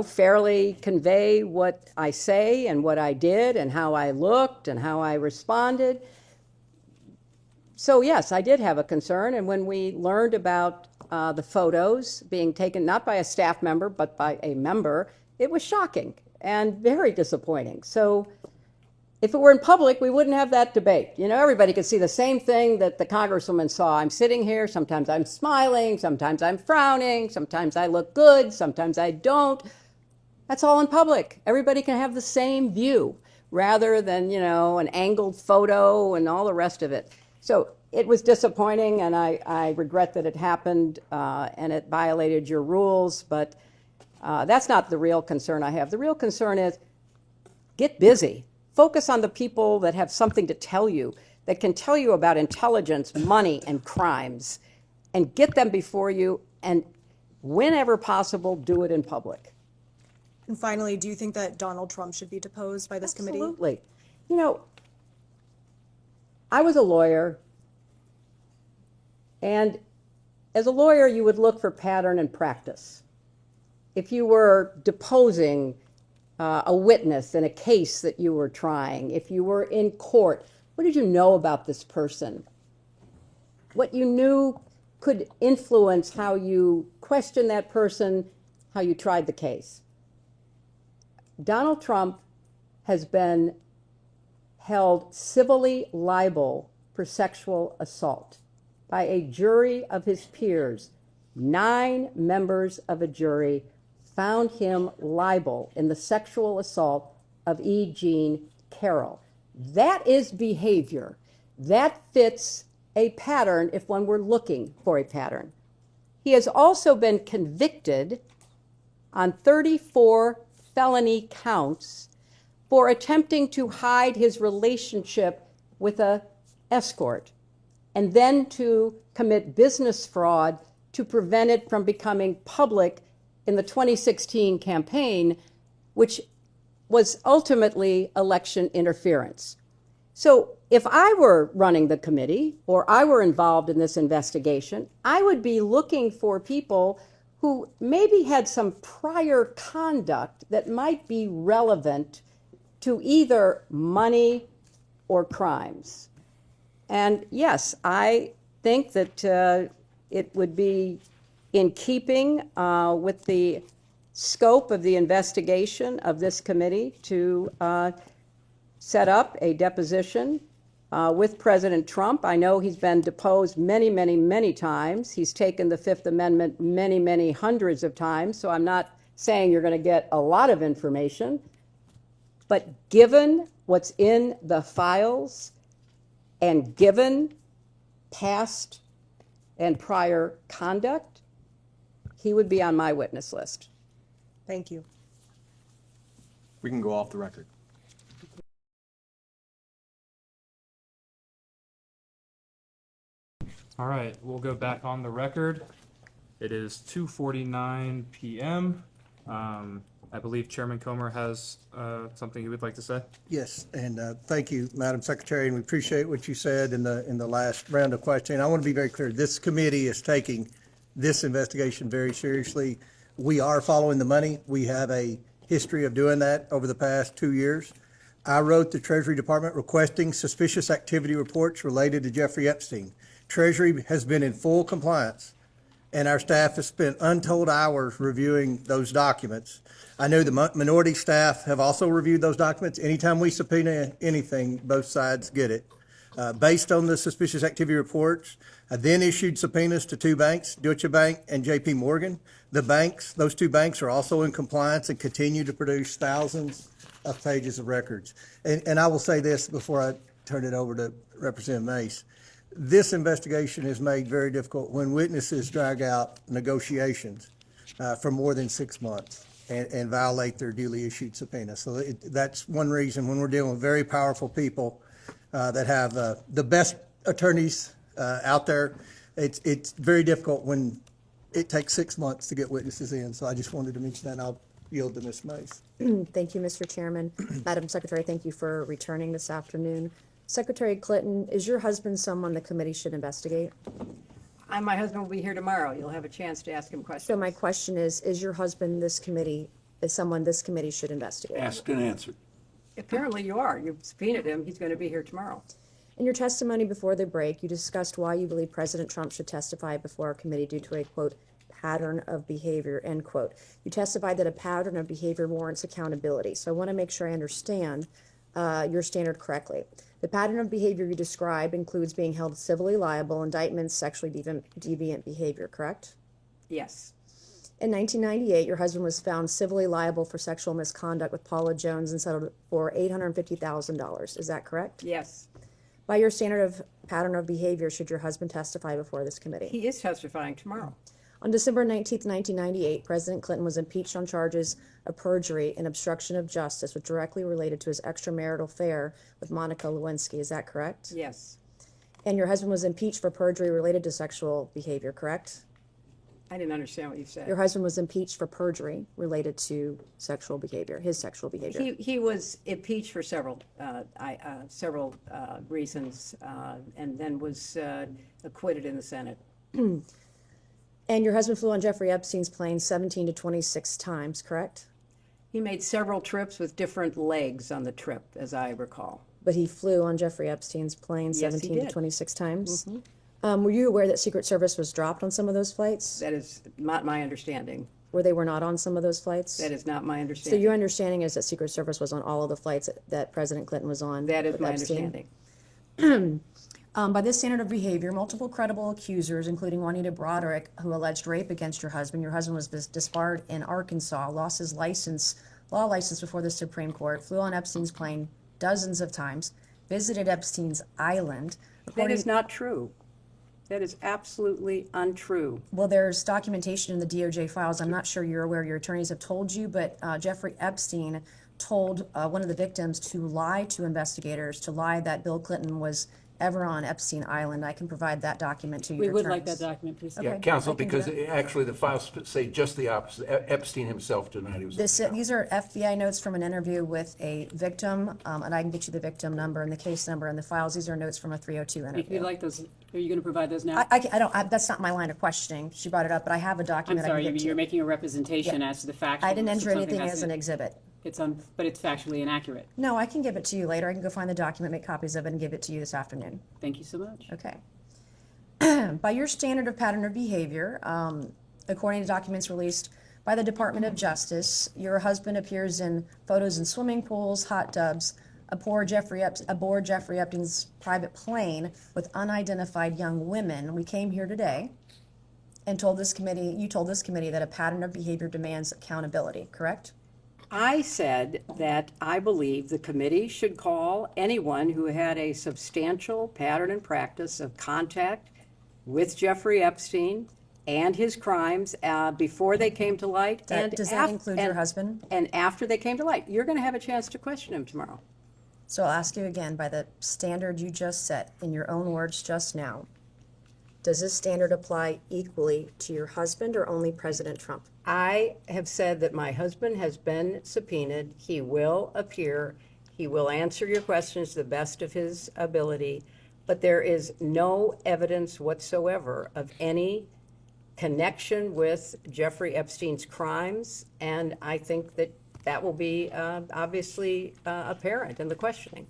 fairly convey what I say and what I did and how I looked and how I responded. So yes, I did have a concern, and when we learned about the photos being taken not by a staff member, but by a member, it was shocking and very disappointing. So if it were in public, we wouldn't have that debate. You know, everybody could see the same thing that the congresswoman saw. I'm sitting here, sometimes I'm smiling, sometimes I'm frowning, sometimes I look good, sometimes I don't. That's all in public. Everybody can have the same view rather than, you know, an angled photo and all the rest of it. So it was disappointing, and I regret that it happened and it violated your rules, but that's not the real concern I have. The real concern is get busy. Focus on the people that have something to tell you, that can tell you about intelligence, money, and crimes, and get them before you, and whenever possible, do it in public. And finally, do you think that Donald Trump should be deposed by this committee? Absolutely. You know, I was a lawyer, and as a lawyer, you would look for pattern and practice. If you were deposing a witness in a case that you were trying, if you were in court, what did you know about this person? What you knew could influence how you questioned that person, how you tried the case. Donald Trump has been held civilly liable for sexual assault by a jury of his peers. 9 members of a jury found him liable in the sexual assault of E. Jean Carroll. That is behavior. That fits a pattern if one were looking for a pattern. He has also been convicted on 34 felony counts for attempting to hide his relationship with an escort and then to commit business fraud to prevent it from becoming public in the 2016 campaign, which was ultimately election interference. So if I were running the committee or I were involved in this investigation, I would be looking for people who maybe had some prior conduct that might be relevant to either money or crimes. And yes, I think that it would be in keeping with the scope of the investigation of this committee to set up a deposition with President Trump. I know he's been deposed many, many, many times. He's taken the Fifth Amendment many, many hundreds of times, so I'm not saying you're going to get a lot of information. But given what's in the files and given past and prior conduct, he would be on my witness list. Thank you. We can go off the record. All right, we'll go back on the record. It is 2:49 p.m. I believe Chairman Comer has something he would like to say. Yes, and thank you, Madam Secretary, and we appreciate what you said in the last round of questioning. I want to be very clear. This committee is taking this investigation very seriously. We are following the money. We have a history of doing that over the past 2 years. I wrote the Treasury Department requesting suspicious activity reports related to Jeffrey Epstein. Treasury has been in full compliance, and our staff has spent untold hours reviewing those documents. I know the minority staff have also reviewed those documents. Anytime we subpoena anything, both sides get it. Based on the suspicious activity reports, I then issued subpoenas to 2 banks, Deutsche Bank and JP Morgan. The banks, those 2 banks are also in compliance and continue to produce thousands of pages of records. And I will say this before I turn it over to Representative Mace. This investigation is made very difficult when witnesses drag out negotiations for more than 6 months and violate their duly issued subpoena. So that's one reason when we're dealing with very powerful people that have the best attorneys out there, it's very difficult when it takes 6 months to get witnesses in. So I just wanted to mention that, and I'll yield to Ms. Mace. Thank you, Mr. Chairman. Madam Secretary, thank you for returning this afternoon. Secretary Clinton, is your husband someone the committee should investigate? My husband will be here tomorrow. You'll have a chance to ask him questions. So my question is your husband someone this committee should investigate? Asked and answered. Apparently you are. You've subpoenaed him. He's going to be here tomorrow. In your testimony before the break, you discussed why you believe President Trump should testify before our committee due to a, quote, pattern of behavior, end quote. You testified that a pattern of behavior warrants accountability. So I want to make sure I understand your standard correctly. The pattern of behavior you describe includes being held civilly liable, indictments, sexually deviant behavior, correct? Yes. In 1998, your husband was found civilly liable for sexual misconduct with Paula Jones and settled for $850,000. Is that correct? Yes. By your standard of pattern of behavior, should your husband testify before this committee? He is testifying tomorrow. On December 19th, 1998, President Clinton was impeached on charges of perjury and obstruction of justice, which directly related to his extramarital affair with Monica Lewinsky. Is that correct? Yes. And your husband was impeached for perjury related to sexual behavior, correct? I didn't understand what you said. Your husband was impeached for perjury related to sexual behavior, his sexual behavior. He was impeached for several reasons, and then was acquitted in the Senate. And your husband flew on Jeffrey Epstein's plane 17 to 26 times, correct? He made several trips with different legs on the trip, as I recall. But he flew on Jeffrey Epstein's plane Yes, he 17 to did. 26 times? Mhm. Were you aware that Secret Service was dropped on some of those flights? That is not my understanding. Where they were not on some of those flights? That is not my So understanding. your understanding is that Secret Service was on all of the flights that President Clinton was on? That is with my Epstein? understanding. By this standard of behavior, multiple credible accusers, including Juanita Broderick, who alleged rape against your husband was disbarred in Arkansas, lost his law license before the Supreme Court, flew on Epstein's plane dozens of times, visited Epstein's island. That is not true. That is absolutely untrue. Well, there's documentation in the DOJ files. I'm not sure you're aware, your attorneys have told you, but Jeffrey Epstein told one of the victims to lie to investigators, to lie that Bill Clinton was ever on Epstein Island. I can provide that document to you. We would like that document, please. Yeah, Okay, counsel, I can do because that. actually the files say just the opposite. Epstein himself denied he was. These are FBI notes from an interview with a victim, and I can get you the victim number and the case number and the files. These are notes from a 302 If interview. you'd like those, are you going to provide those now? That's not my line of questioning. She brought it up, but I have a I'm document I sorry, can get to you're you. making a representation Yeah. as to the facts. I didn't enter anything as an exhibit. But it's factually inaccurate. No, I can give it to you later. I can go find the document, make copies of it, and give it to you this afternoon. Thank you so much. Okay. By your standard of pattern of behavior, according to documents released by the Department of Justice, your husband appears in photos in swimming pools, hot tubs, aboard Jeffrey Epstein's private plane with unidentified young women. We came here today and you told this committee that a pattern of behavior demands accountability, correct? I said that I believe the committee should call anyone who had a substantial pattern and practice of contact with Jeffrey Epstein and his crimes before they came to light. Does that include your husband? And after they came to light. You're going to have a chance to question him tomorrow. So I'll ask you again, by the standard you just set, in your own words just now, does this standard apply equally to your husband or only President Trump? I have said that my husband has been subpoenaed. He will appear. He will answer your questions to the best of his ability. But there is no evidence whatsoever of any connection with Jeffrey Epstein's crimes. And I think that that will be obviously apparent in the questioning.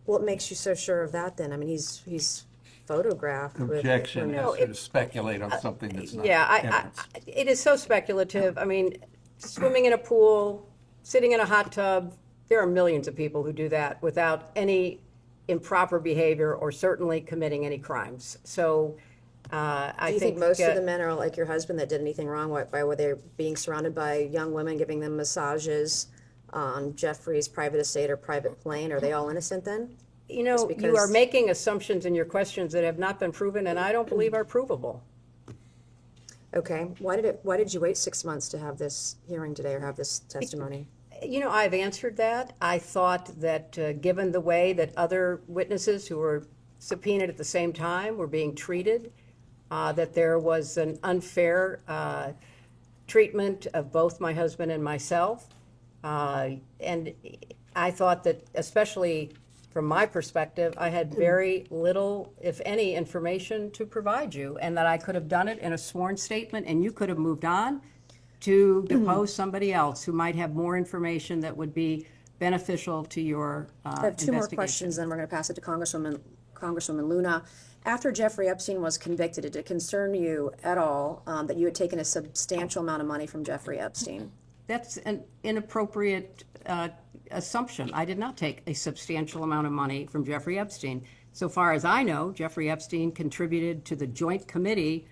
What makes you so sure of that then? I mean, he's photographed with... Objection No, is to speculate on something that's not evidence. It is so speculative. I mean, swimming in a pool, sitting in a hot tub, there are millions of people who do that without any improper behavior or certainly committing any crimes. So I Do you think most of the men are like your husband that did anything wrong? Why were they being surrounded by young women, giving them massages on Jeffrey's private estate or private plane? Are they all innocent then? You know, you are making assumptions in your questions that have not been proven and I don't believe are provable. Okay. Why did you wait 6 months to have this hearing today or have this testimony? You know, I've answered that. I thought that given the way that other witnesses who were subpoenaed at the same time were being treated, that there was an unfair treatment of both my husband and myself. And I thought that, especially from my perspective, I had very little, if any, information to provide you, and that I could have done it in a sworn statement, and you could have moved on to depose somebody else who might have more information that would be beneficial to your I have two more investigation. questions, then we're going to pass it to Congresswoman Luna. After Jeffrey Epstein was convicted, did it concern you at all that you had taken a substantial amount of money from Jeffrey Epstein? That's an inappropriate assumption. I did not take a substantial amount of money from Jeffrey Epstein. So far as I know, Jeffrey Epstein contributed to the joint committee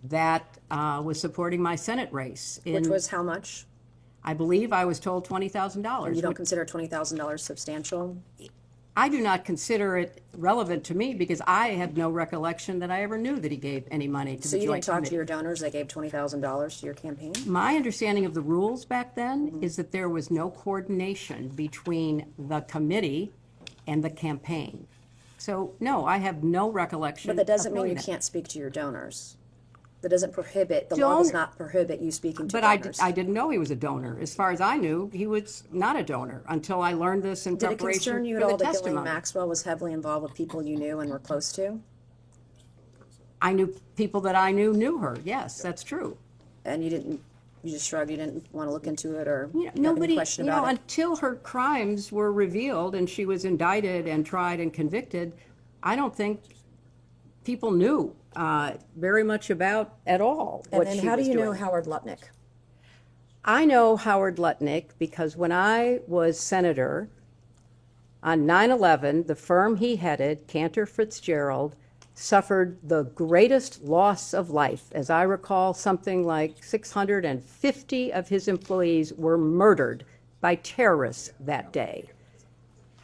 that was supporting my Senate race. Which was how much? I believe I was told $20,000. And you don't consider $20,000 substantial? I do not consider it relevant to me because I have no recollection that I ever knew that he gave any money to So the you joint didn't talk committee. to your donors that gave $20,000 to your campaign? My understanding of the rules back then is that there was no coordination between the committee and the campaign. So, no, I have no recollection. But that doesn't of mean knowing you that. can't speak to your donors. That doesn't prohibit, the law does Don't- not prohibit you speaking to But donors. I didn't know he was a donor. As far as I knew, he was not a donor until I learned this in Did it preparation concern you for at the all that Ghislaine testimony. Maxwell was heavily involved with people you knew and were close to? I knew people that I knew her. Yes, that's true. And you just shrugged, you didn't want to look into it or have any Nobody, question about it? until her crimes were revealed and she was indicted and tried and convicted, I don't think people knew very much about at all And what then she how do was you know doing. Howard Lutnick? I know Howard Lutnick because when I was senator on 9/11, the firm he headed, Cantor Fitzgerald, suffered the greatest loss of life. As I recall, something like 650 of his employees were murdered by terrorists that day.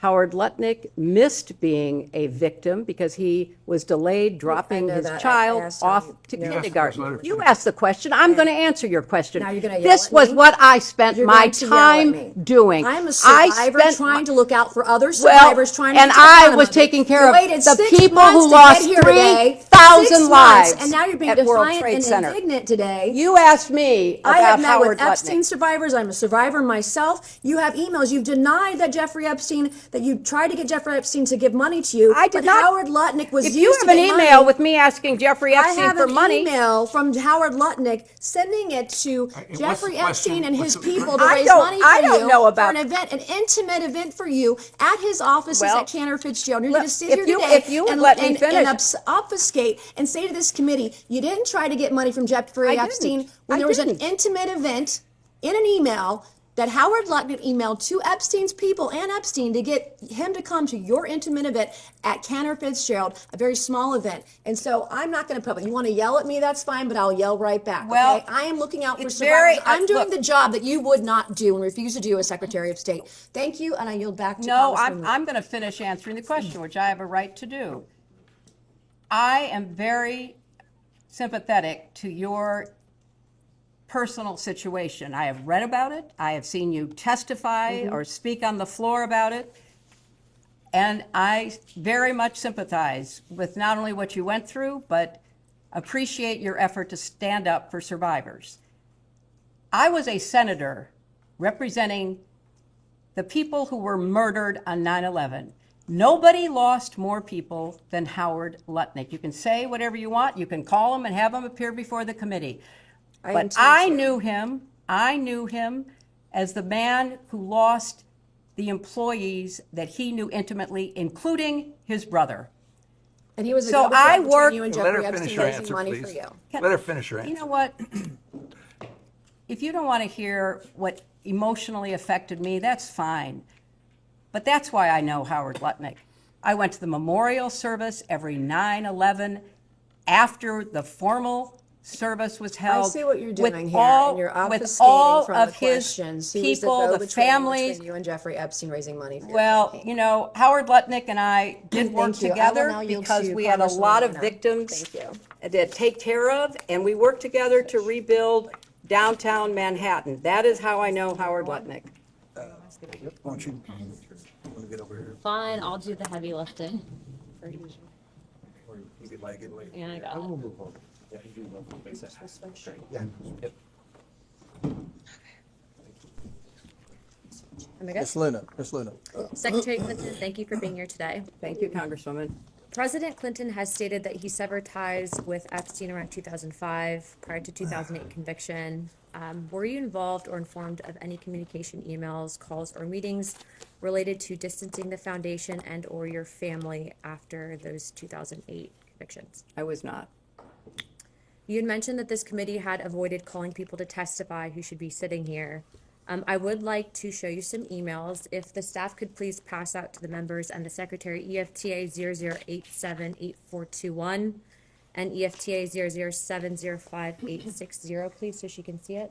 Howard Lutnick missed being a victim because he was delayed dropping know his that. I child asked off him. to No. kindergarten. You asked the question. I'm going to answer your question. Now you're gonna yell This at was me? what I spent You're my going to yell at time me. doing. I'm a I survivor spent trying to look out for other Well, survivors, trying to and get I them was out of it. taking care You of waited the 6 people months who to lost get here today. 3,000 6 months, lives and now you're being at World defiant Trade and Center. indignant today. You asked me I have about met Howard with Epstein Lutnick. survivors. I'm a survivor myself. You have emails. You've denied that Jeffrey Epstein, that you tried to get Jeffrey Epstein to give money to you. I did but not. Howard Lutnick was If used you to have an get email money. with me asking Jeffrey I Epstein have for an money, email from Howard Lutnick sending it to what's Jeffrey the question? Epstein and his What's the- people to I raise don't- money for I don't you know about- for an event, an intimate event for you at his offices Well, at Cantor Fitzgerald. You're well, going to sit if here you- today if you would and, let me and, finish. and obfuscate and say to this committee, you didn't try to get money from Jeffrey I didn't. Epstein when I there was didn't. an intimate event in an email that Howard Lutnick emailed to Epstein's people and Epstein to get him to come to your intimate event at Cantor Fitzgerald, a very small event. And so I'm not going to public. You want to yell at me, that's fine, but I'll yell right back. Well, okay? I am looking out for it's survivors. very- I'm doing look- the job that you would not do and refuse to do as Secretary of State. Thank you, and I yield back to no, Congresswoman. I'm going to finish answering the question, which I have a right to do. I am very sympathetic to your personal situation. I have read about it. I have seen you testify or speak on the floor about it. And I very much sympathize with not only what you went through, but appreciate your effort to stand up for survivors. I was a senator representing the people who were murdered on 9/11. Nobody lost more people than Howard Lutnick. You can say whatever you want. You can call him and have him appear before the committee. But I knew him as the man who lost the employees that he knew intimately, including his brother. And he was a So go-between I between worked. you and Let Jeffrey her finish Epstein her raising answer, money for please. you. Let her finish her answer. You know what? If you don't want to hear what emotionally affected me, that's fine. But that's why I know Howard Lutnick. I went to the memorial service every 9/11 after the formal service was held. I see what you're with doing here, all- and you're with obfuscating all from of the his questions. He was the people, the go-between families. between you and Jeffrey Epstein raising money for your Well, campaign. you know, Howard Lutnick and I did work Thank you. I will together now yield because to we had a Congresswoman lot of Luna. victims Thank you. to take care of, and we worked together to rebuild downtown Manhattan. That is how I know Howard Lutnick. Why don't you get over here? Fine, I'll do the heavy lifting. Or you could like it later. Yeah, I got it. Yeah. And I guess Miss Luna, Miss Luna. Secretary Clinton, thank you for being here today. Thank you, Congresswoman. President Clinton has stated that he severed ties with Epstein around 2005, prior to 2008 conviction. Were you involved or informed of any communication, emails, calls, or meetings related to distancing the foundation and/or your family after those 2008 convictions? I was not. You had mentioned that this committee had avoided calling people to testify who should be sitting here. I would like to show you some emails. If the staff could please pass out to the members and the secretary EFTA 00878421 and EFTA 0070586, please, so she can see it.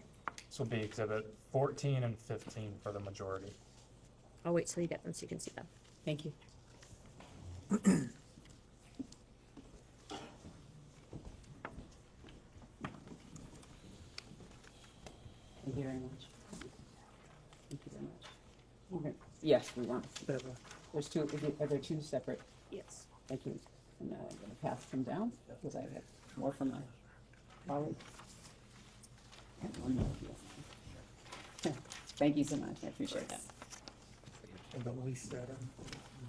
This will be exhibit 14 and 15 for the majority. I'll wait till you get them so you can see them. Thank you. Thank you very much. Thank you very much. Okay. Yes, we want. There's two, are there two separate? Yes. Thank you. And now I'm gonna pass them down, because I have more from my colleague. And one more here. Thank you so much, I appreciate that.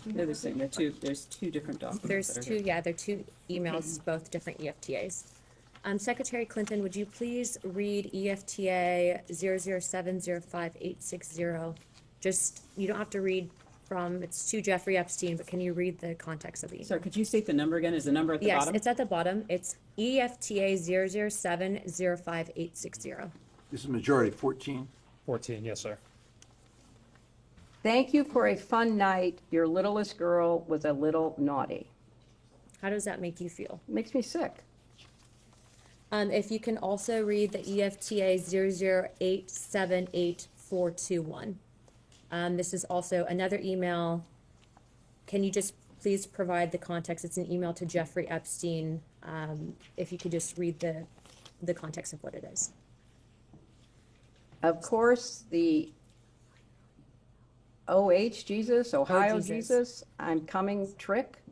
They're the same, there's two different documents. There's that are two, here. yeah, there are two emails, both different EFTAs. Secretary Clinton, would you please read EFTA 0070586? Just, you don't have to read from, it's to Jeffrey Epstein, but can you read the context of the email? Sorry, could you state the number again? Is the number at the bottom? Yes, it's at the bottom. It's EFTA 0070586. This is majority 14. 14, yes, sir. Thank you for a fun night. Your littlest girl was a little naughty. How does that make you feel? Makes me sick. If you can also read the EFTA 008788421. This is also another email. Can you just please provide the context? It's an email to Jeffrey Epstein. If you could just read the context of what it is. Of course, the Ohio Jesus, I'm coming trick.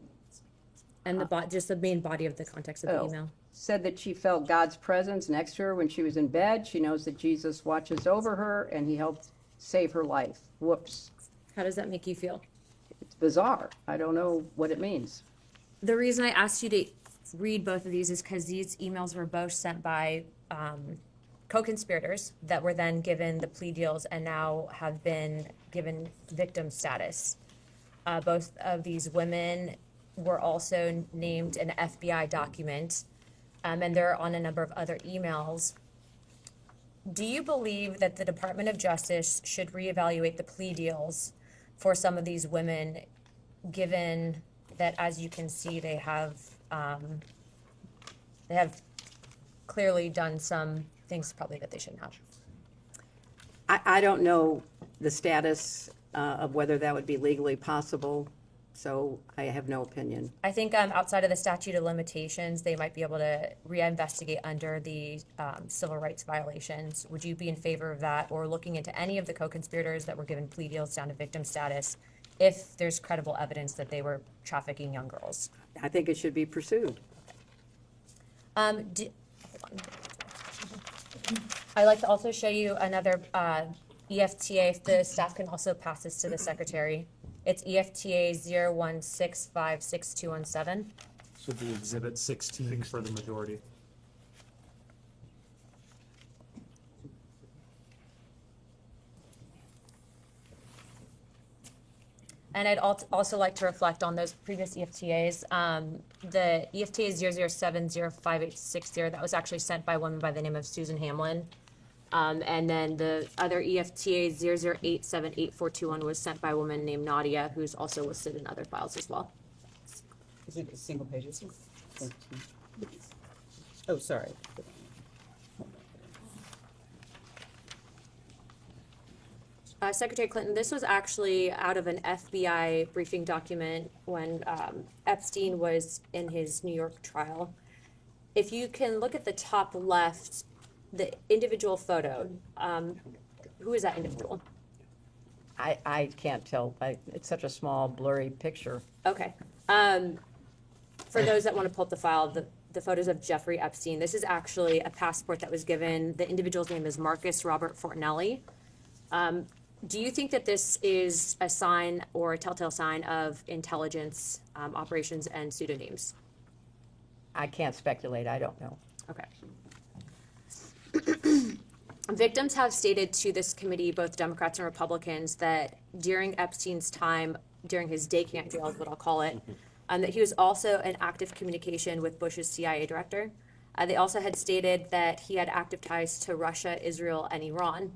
And just the main body of the context of the email. Said that she felt God's presence next to her when she was in bed. She knows that Jesus watches over her and he helped save her life. Whoops. How does that make you feel? It's bizarre. I don't know what it means. The reason I asked you to read both of these is because these emails were both sent by co-conspirators that were then given the plea deals and now have been given victim status. Both of these women were also named an FBI document, and they're on a number of other emails. Do you believe that the Department of Justice should reevaluate the plea deals for some of these women, given that, as you can see, they have clearly done some things probably that they shouldn't have? I don't know the status of whether that would be legally possible, so I have no opinion. I think outside of the statute of limitations, they might be able to reinvestigate under the civil rights violations. Would you be in favor of that, or looking into any of the co-conspirators that were given plea deals down to victim status if there's credible evidence that they were trafficking young girls? I think it should be pursued. Hold on. I'd like to also show you another EFTA, if the staff can also pass this to the secretary. It's EFTA 0165617. This would be exhibit 16 for the majority. And I'd also like to reflect on those previous EFTAs. The EFTA 0070586, that was actually sent by a woman by the name of Susan Hamlin. And then the other EFTA 0087841 was sent by a woman named Nadia, who's also listed in other files as well. Is it single pages? Oh, sorry. Secretary Clinton, this was actually out of an FBI briefing document when Epstein was in his New York trial. If you can look at the top left, the individual photo, who is that individual? I can't tell. It's such a small, blurry picture. Okay. For those that want to pull up the file, the photos of Jeffrey Epstein, this is actually a passport that was given. The individual's name is Marcus Robert Fortinelli. Do you think that this is a sign or a telltale sign of intelligence operations and pseudonyms? I can't speculate. I don't know. Okay. Victims have stated to this committee, both Democrats and Republicans, that during Epstein's time, during his day camp jail is what I'll call it, that he was also in active communication with Bush's CIA director. They also had stated that he had active ties to Russia, Israel, and Iran.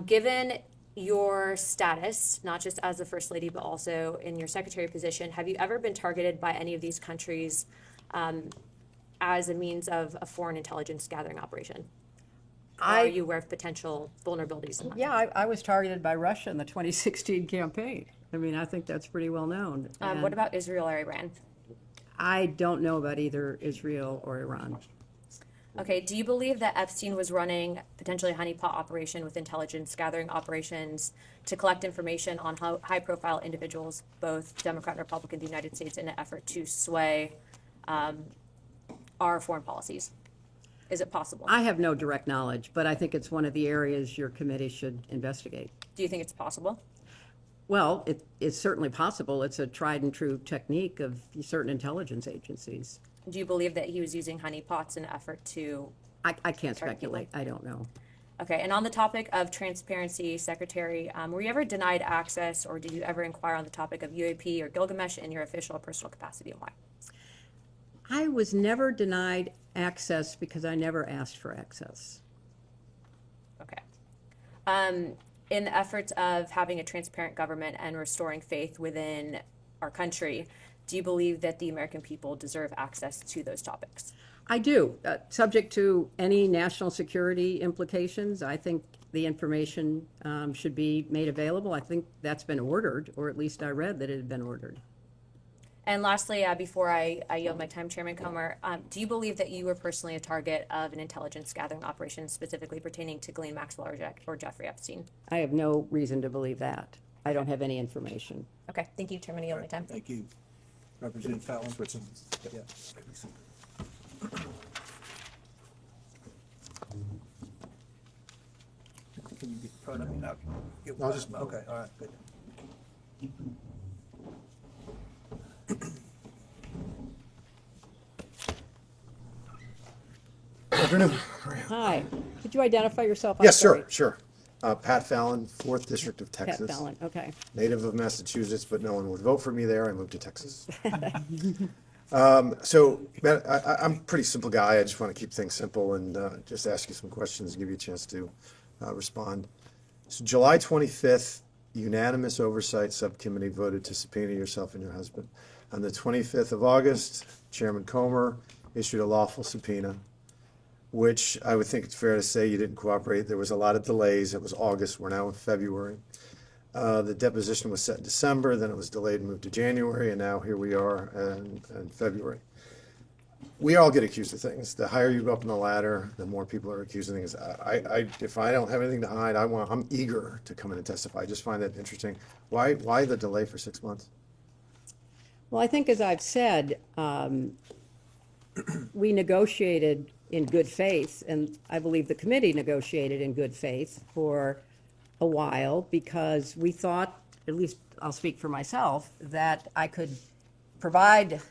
Given your status, not just as the First Lady, but also in your secretary position, have you ever been targeted by any of these countries as a means of a foreign intelligence gathering operation? Are you aware of potential vulnerabilities? Yeah, I was targeted by Russia in the 2016 campaign. I mean, I think that's pretty well known. What about Israel or Iran? I don't know about either Israel or Iran. Okay, do you believe that Epstein was running potentially a honeypot operation with intelligence gathering operations to collect information on high-profile individuals, both Democrat and Republican, in the United States, in an effort to sway our foreign policies? Is it possible? I have no direct knowledge, but I think it's one of the areas your committee should investigate. Do you think it's possible? Well, it's certainly possible. It's a tried and true technique of certain intelligence agencies. Do you believe that he was using honeypots in an effort to... I can't speculate. I don't know. Okay, and on the topic of transparency, Secretary, were you ever denied access, or did you ever inquire on the topic of UAP or Gilgamesh in your official or personal capacity, and why? I was never denied access because I never asked for access. Okay. In the efforts of having a transparent government and restoring faith within our country, do you believe that the American people deserve access to those topics? I do. Subject to any national security implications, I think the information should be made available. I think that's been ordered, or at least I read that it had been ordered. And lastly, before I yield my time, Chairman Comer, do you believe that you were personally a target of an intelligence gathering operation specifically pertaining to Ghislaine Maxwell or Jeffrey Epstein? I have no reason to believe that. I don't have any information. Okay, thank you, Chairman. I yield my time. Thank you. Representative Fallon. Yeah. Can you get in front of me now? I'll just- Okay, all right, good. Afternoon. Hi. Could you identify yourself? Yes, sure. Pat Fallon, 4th District of Texas. Pat Fallon, okay. Native of Massachusetts, but no one would vote for me there. I moved to Texas. So, Matt, I'm a pretty simple guy. I just want to keep things simple and just ask you some questions and give you a chance to respond. So July 25th, unanimous oversight subcommittee voted to subpoena yourself and your husband. On the 25th of August, Chairman Comer issued a lawful subpoena, which I would think it's fair to say you didn't cooperate. There was a lot of delays. It was August. We're now in February. The deposition was set in December, then it was delayed and moved to January, and now here we are in February. We all get accused of things. The higher you go up in the ladder, the more people are accusing things. If I don't have anything to hide, I'm eager to come in and testify. I just find that interesting. Why the delay for 6 months? Well, I think, as I've said, we negotiated in good faith, and I believe the committee negotiated in good faith for a while because we thought, at least I'll speak for myself, that I could provide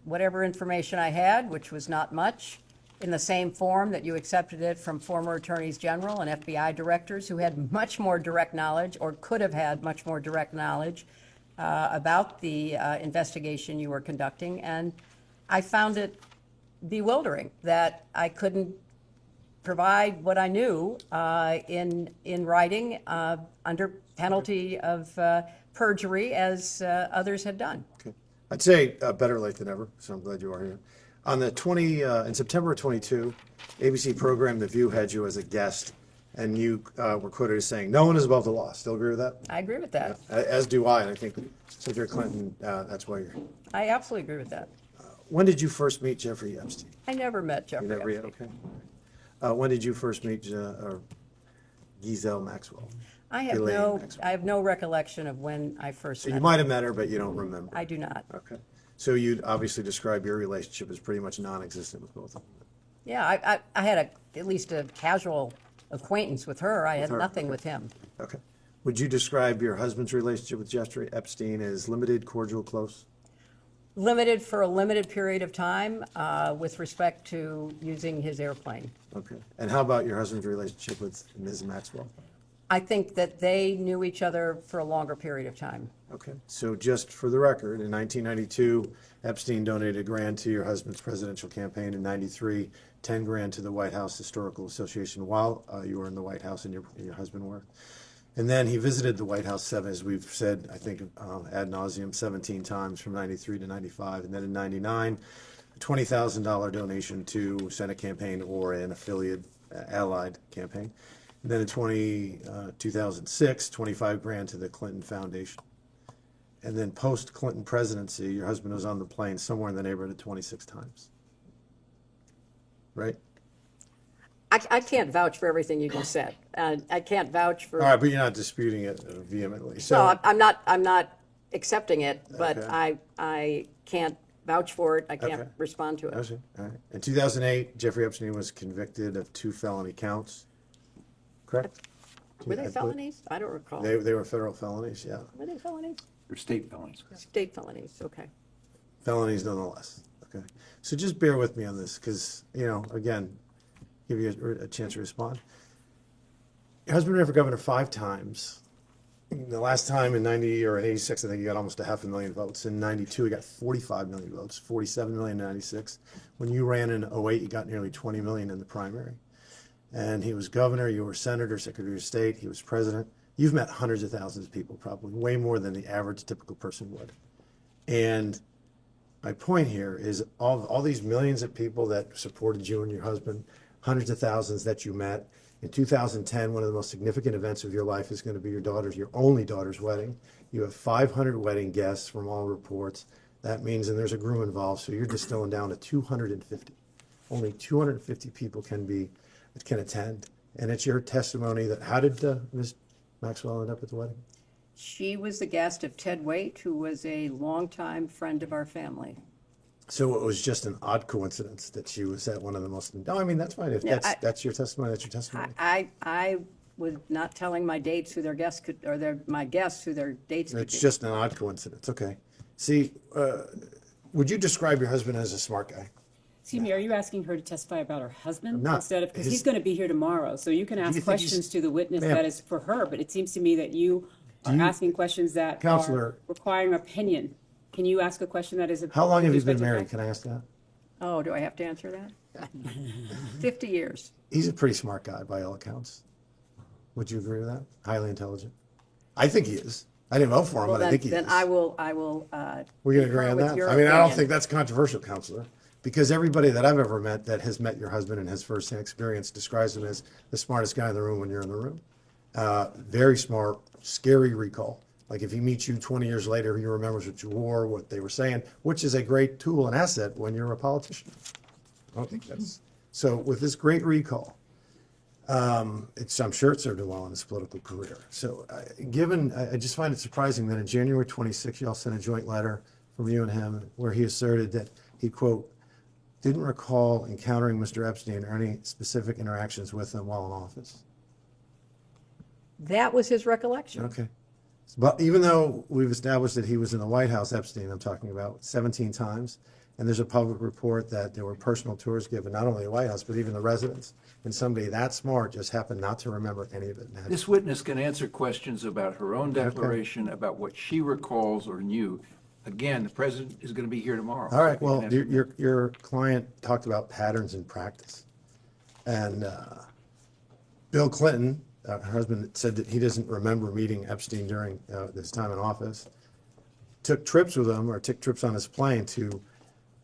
whatever information I had, which was not much, in the same form that you accepted it from former attorneys general and FBI directors who had much more direct knowledge, or could have had much more direct knowledge about the investigation you were conducting. And I found it bewildering that I couldn't provide what I knew in writing under penalty of perjury, as others had done. Okay. I'd say better late than never, so I'm glad you are here. On the in September of 22, ABC program The View had you as a guest, and you were quoted as saying, "No one is above the law." Still agree with that? I agree with that. As do I, and I think Secretary Clinton, that's why you're here. I absolutely agree with that. When did you first meet Jeffrey Epstein? I never met Jeffrey You never Epstein. yet? Okay. When did you first meet Ghislaine Maxwell? I have no recollection of when I first So met you her. might have met her, but you don't remember. I do not. Okay. So you'd obviously describe your relationship as pretty much non-existent with both of them. Yeah, I had at least a casual acquaintance with her. I had her, nothing okay. with him. Okay. Would you describe your husband's relationship with Jeffrey Epstein as limited, cordial, close? Limited for a limited period of time with respect to using his airplane. Okay. And how about your husband's relationship with Ms. Maxwell? I think that they knew each other for a longer period of time. Okay. So just for the record, in 1992, Epstein donated $1,000 to your husband's presidential campaign. In 93, $10,000 to the White House Historical Association while you were in the White House and your husband were. And then he visited the White House as we've said, I think ad nauseum, 17 times from 93 to 95. And then in 99, a $20,000 donation to Senate campaign or an affiliate allied campaign. And then in 2006, $25,000 to the Clinton Foundation. And then post-Clinton presidency, your husband was on the plane somewhere in the neighborhood of 26 times. Right? I can't vouch for everything you just said. I can't vouch for. All right, but you're not disputing it vehemently. So No, I'm not accepting it, but Okay. I can't vouch for it. I can't Okay. respond to it. Okay. All right. In 2008, Jeffrey Epstein was convicted of 2 felony counts. Correct? Were they felonies? I don't recall. They were federal felonies, yeah. Were they felonies? They're state felonies. State felonies, okay. Felonies nonetheless. Okay. So just bear with me on this because, again, give you a chance to respond. Your husband ran for governor 5 times. The last time in 90 or in 86, I think he got almost 500,000 votes. In 92, he got 45 million votes, 47 million in 96. When you ran in 08, you got nearly 20 million in the primary. And he was governor, you were senator, secretary of state, he was president. You've met hundreds of thousands of people, probably way more than the average typical person would. And my point here is all these millions of people that supported you and your husband, hundreds of thousands that you met. In 2010, one of the most significant events of your life is going to be your only daughter's wedding. You have 500 wedding guests from all reports. That means, and there's a groom involved, so you're distilling down to 250. Only 250 people can attend. And it's your testimony that, how did Ms. Maxwell end up at the wedding? She was the guest of Ted Waite, who was a longtime friend of our family. So it was just an odd coincidence that she was at one of the most, no, I mean, that's fine. If that's your testimony, that's your testimony. I was not telling my dates who their guests could, or my guests who their dates could be. It's just an odd coincidence. Okay. See, would you describe your husband as a smart guy? Excuse me, are you asking her to testify about her husband I'm not. instead of, because he's going to be here tomorrow, so you can you ask think questions he's- to the witness Ma'am. that is for her, but it seems to me that you are asking questions that Counselor. are requiring opinion. Can you ask a question that is? How long have you with been respect to married? fact? Can I ask that? Oh, do I have to answer that? 50 years. He's a pretty smart guy by all accounts. Would you agree with that? Highly intelligent. I think he is. I didn't vote for him, Well, but I think he then is. I will. We're going to concur agree on with that? your I mean, I don't opinion. think that's controversial, Counselor, because everybody that I've ever met that has met your husband and has firsthand experience describes him as the smartest guy in the room when you're in the room. Very smart, scary recall. Like if he meets you 20 years later, he remembers what you wore, what they were saying, which is a great tool and asset when you're a politician. I don't think that's, so with this great recall, I'm sure it served him well in his political career. So I just find it surprising that in January 26, y'all sent a joint letter from you and him where he asserted that he, quote, didn't recall encountering Mr. Epstein or any specific interactions with him while in office. That was his recollection. Okay. But even though we've established that he was in the White House, Epstein, I'm talking about 17 times, and there's a public report that there were personal tours given, not only the White House, but even the residence. And somebody that smart just happened not to remember any of it. This witness can answer questions about her own declaration, about what she recalls or knew. Again, the president is going to be here tomorrow. All right, so he well, can answer your client talked about patterns in practice. And Bill Clinton, her husband, said that he doesn't remember meeting Epstein during his time in office. Took trips with him, or took trips on his plane to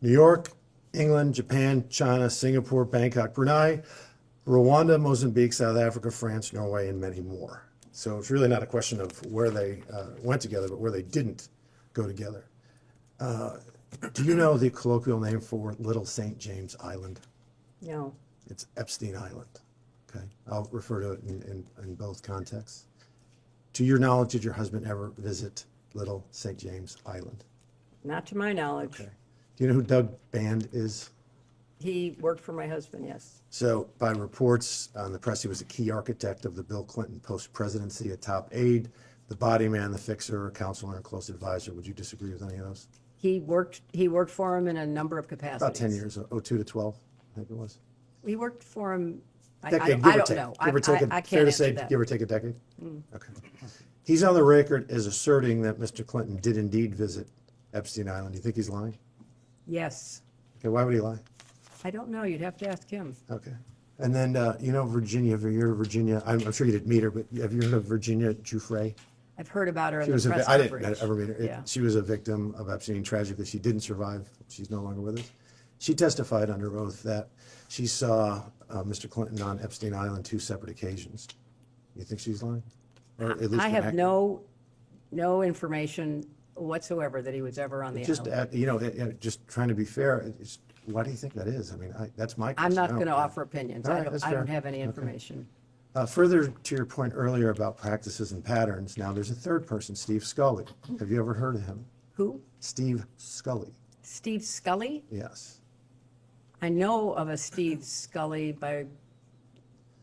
New York, England, Japan, China, Singapore, Bangkok, Brunei, Rwanda, Mozambique, South Africa, France, Norway, and many more. So it's really not a question of where they went together, but where they didn't go together. Do you know the colloquial name for Little St. James Island? No. It's Epstein Island. Okay, I'll refer to it in both contexts. To your knowledge, did your husband ever visit Little St. James Island? Not to my knowledge. Okay. Do you know who Doug Band is? He worked for my husband, yes. So by reports on the press, he was a key architect of the Bill Clinton post-presidency, a top aide, the body man, the fixer, a counselor, and a close advisor. Would you disagree with any of those? He worked for him in a number of capacities. About 10 years, 02 to 12, I think it was. He worked for him, I Decade, don't know. Give or take, I fair can't to answer say, that. give or take a decade? Mm. Okay. He's on the record as asserting that Mr. Clinton did indeed visit Epstein Island. Do you think he's lying? Yes. Okay, why would he lie? I don't know. You'd have to ask him. Okay. And then, Virginia, have you heard of Virginia? I'm sure you didn't meet her, but have you heard of Virginia Giuffre? I've heard about her in She the was press I coverage. didn't ever meet her. Yeah. She was a victim of Epstein. Tragically, she didn't survive. She's no longer with us. She testified under oath that she saw Mr. Clinton on Epstein Island 2 separate occasions. You think she's lying? Or at least I have inaccurate? no information whatsoever that he was ever on the Just, island. just trying to be fair, why do you think that is? I mean, that's my question. I'm not I don't going to care. offer opinions. All I right, don't, that's I don't fair. have any Okay. information. Further to your point earlier about practices and patterns, now there's a third person, Steve Scully. Have you ever heard of him? Who? Steve Scully. Steve Scully? Yes. I know of a Steve Scully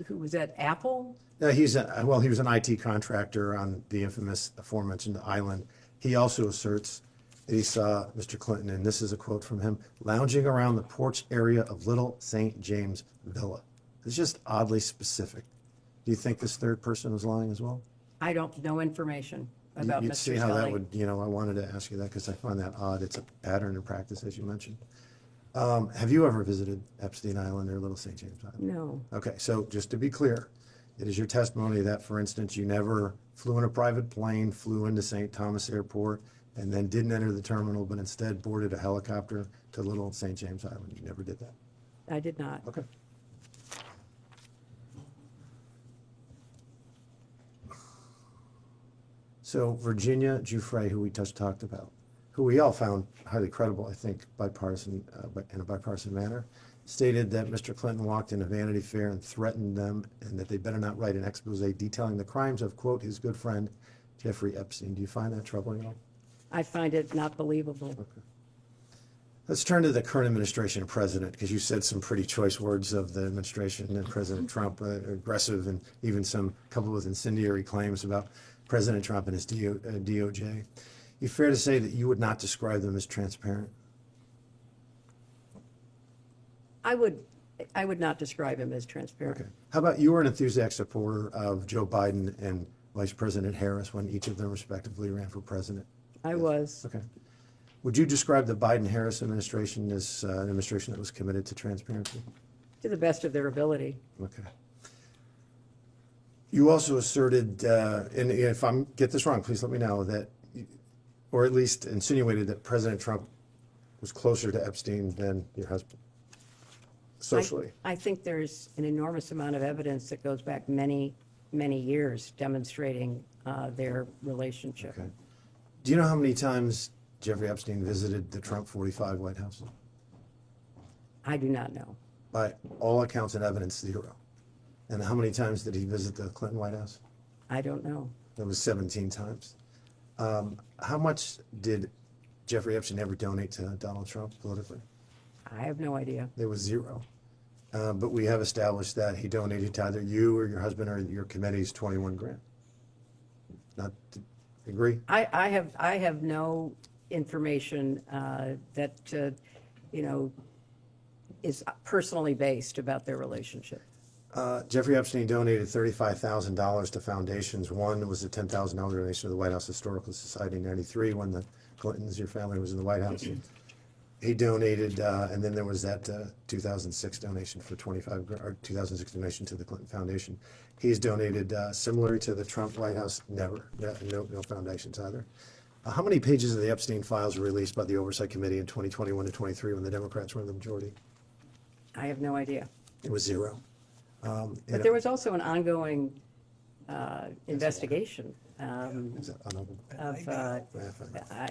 who was at Apple. He was an IT contractor on the infamous aforementioned island. He also asserts that he saw Mr. Clinton, and this is a quote from him, lounging around the porch area of Little St. James Villa. It's just oddly specific. Do you think this third person was lying as well? I don't know information about You'd Mr. see how that Scully. would, I wanted to ask you that because I find that odd. It's a pattern in practice, as you mentioned. Have you ever visited Epstein Island or Little St. James Island? No. Okay, so just to be clear, it is your testimony that, for instance, you never flew in a private plane, flew into St. Thomas Airport, and then didn't enter the terminal, but instead boarded a helicopter to Little St. James Island. You never did that? I did not. Okay. So Virginia Giuffre, who we just talked about, who we all found highly credible, I think, bipartisan, in a bipartisan manner, stated that Mr. Clinton walked in a Vanity Fair and threatened them and that they better not write an expose detailing the crimes of, quote, his good friend, Jeffrey Epstein. Do you find that troubling at all? I find it not believable. Okay. Let's turn to the current administration and president, because you said some pretty choice words of the administration and President Trump, aggressive and even some coupled with incendiary claims about President Trump and his DOJ. You fair to say that you would not describe them as transparent? I would not describe him as transparent. Okay. How about you were an enthusiastic supporter of Joe Biden and Vice President Harris when each of them respectively ran for president? I was. Okay. Would you describe the Biden-Harris administration as an administration that was committed to transparency? To the best of their ability. Okay. You also asserted, and if I get this wrong, please let me know, that, or at least insinuated that President Trump was closer to Epstein than your husband, socially. I think there's an enormous amount of evidence that goes back many, many years demonstrating their relationship. Okay. Do you know how many times Jeffrey Epstein visited the Trump 45 White House? I do not know. By all accounts and evidence, 0. And how many times did he visit the Clinton White House? I don't know. It was 17 times. How much did Jeffrey Epstein ever donate to Donald Trump politically? I have no idea. There was 0. But we have established that he donated to either you or your husband or your committee's 21 grand. Not to agree? I have no information that is personally based about their relationship. Jeffrey Epstein donated $35,000 to foundations. One was a $10,000 donation to the White House Historical Society in '93 when the Clintons, your family, was in the White House. He donated, and then there was that 2006 donation for 25, or 2006 donation to the Clinton Foundation. He's donated, similar to the Trump White House, never, no foundations either. How many pages of the Epstein files were released by the Oversight Committee in 2021 to 23 when the Democrats were in the majority? I have no idea. It was 0. But there was also an ongoing investigation of,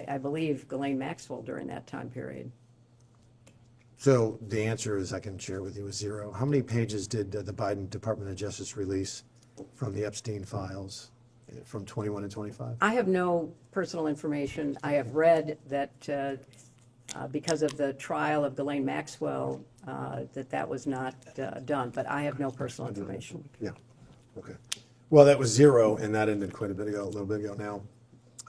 I believe, Ghislaine Maxwell during that time period. So the answer is, I can share with you, is 0. How many pages did the Biden Department of Justice release from the Epstein files from 21 to 25? I have no personal information. I have read that because of the trial of Ghislaine Maxwell, that was not done, but I have no personal information. Yeah, okay. Well, that was zero, and that ended quite a little bit ago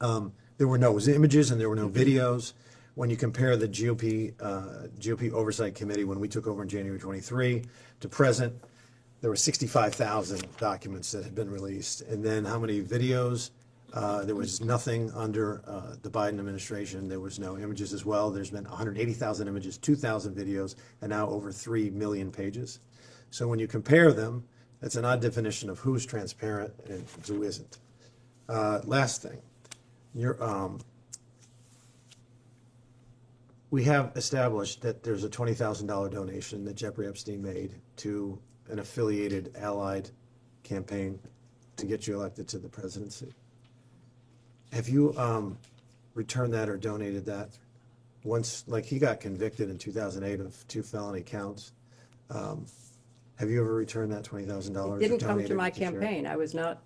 now. There were no images and there were no videos. When you compare the GOP Oversight Committee, when we took over in January 23 to present, there were 65,000 documents that had been released. And then how many videos? There was nothing under the Biden administration. There was no images as well. There's been 180,000 images, 2,000 videos, and now over 3 million pages. So when you compare them, that's an odd definition of who's transparent and who isn't. Last thing, we have established that there's a $20,000 donation that Jeffrey Epstein made to an affiliated allied campaign to get you elected to the presidency. Have you returned that or donated that? Once, like he got convicted in 2008 of 2 felony counts. Have you ever returned that $20,000? It didn't come to my campaign. I was not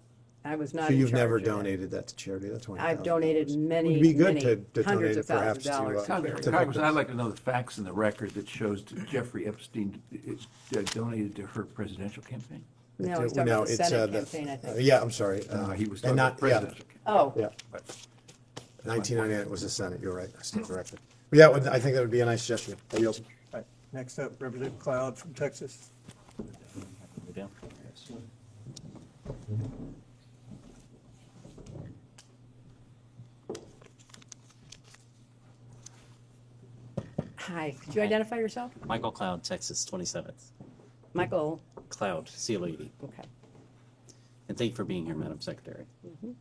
So you've never of that. donated that to charity? That's $20,000. I've donated many, Would be good many to hundreds donate of it perhaps thousands of dollars. to Congressman, victims. I'd like to know the facts in the record that shows that Jeffrey Epstein donated to her presidential campaign. No, he's talking about the Senate campaign, I think. Yeah, I'm sorry. He was and talking not about presidential campaign. Oh. Yeah. 1998 was the Senate. You're right. I stand corrected. But yeah, I think that would be a nice gesture. I yield. Right. Next up, Representative Cloud from Texas. Hi, could you identify yourself? Michael Cloud, Texas 27th. Michael. Cloud, C-L-A-U-D. Okay. And thank you for being here, Madam Secretary. Mhm.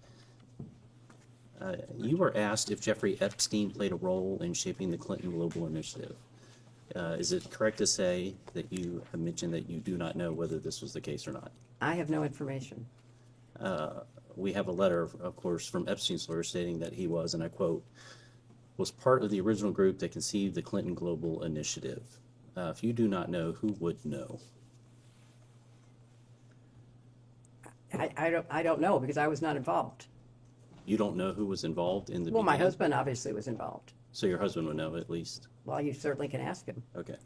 You were asked if Jeffrey Epstein played a role in shaping the Clinton Global Initiative. Is it correct to say that you have mentioned that you do not know whether this was the case or not? I have no information. We have a letter, of course, from Epstein's lawyer stating that he was, and I quote, was part of the original group that conceived the Clinton Global Initiative. If you do not know, who would know? I don't know because I was not involved. You don't know who was involved in the Well, my beginning? husband obviously was involved. So your husband would know at least? Well, you certainly can ask him. Okay.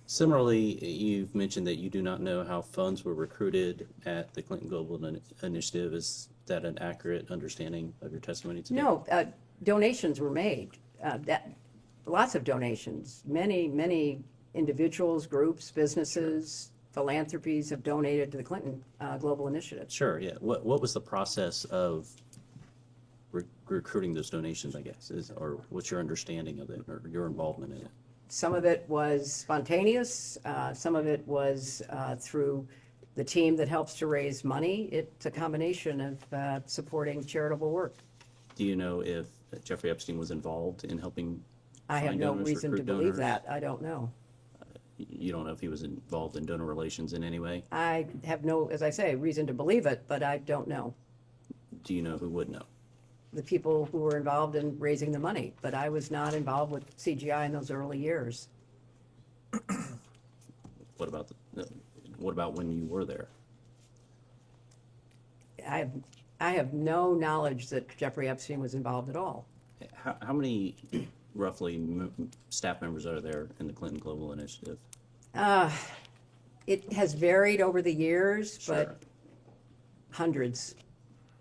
Similarly, you've mentioned that you do not know how funds were recruited at the Clinton Global Initiative. Is that an accurate understanding of your testimony today? No, donations were made. Lots of donations. Many individuals, groups, businesses, philanthropies have donated to the Clinton Global Initiative. Sure, yeah. What was the process of recruiting those donations, I guess, or what's your understanding of it or your involvement in it? Some of it was spontaneous. Some of it was through the team that helps to raise money. It's a combination of supporting charitable work. Do you know if Jeffrey Epstein was involved in helping I have find no donors, reason to recruit believe donors? that. I don't know. You don't know if he was involved in donor relations in any way? I have no, as I say, reason to believe it, but I don't know. Do you know who would know? The people who were involved in raising the money, but I was not involved with CGI in those early years. What about when you were there? I have no knowledge that Jeffrey Epstein was involved at all. How many roughly staff members are there in the Clinton Global Initiative? It has varied over the years, Sure. but hundreds,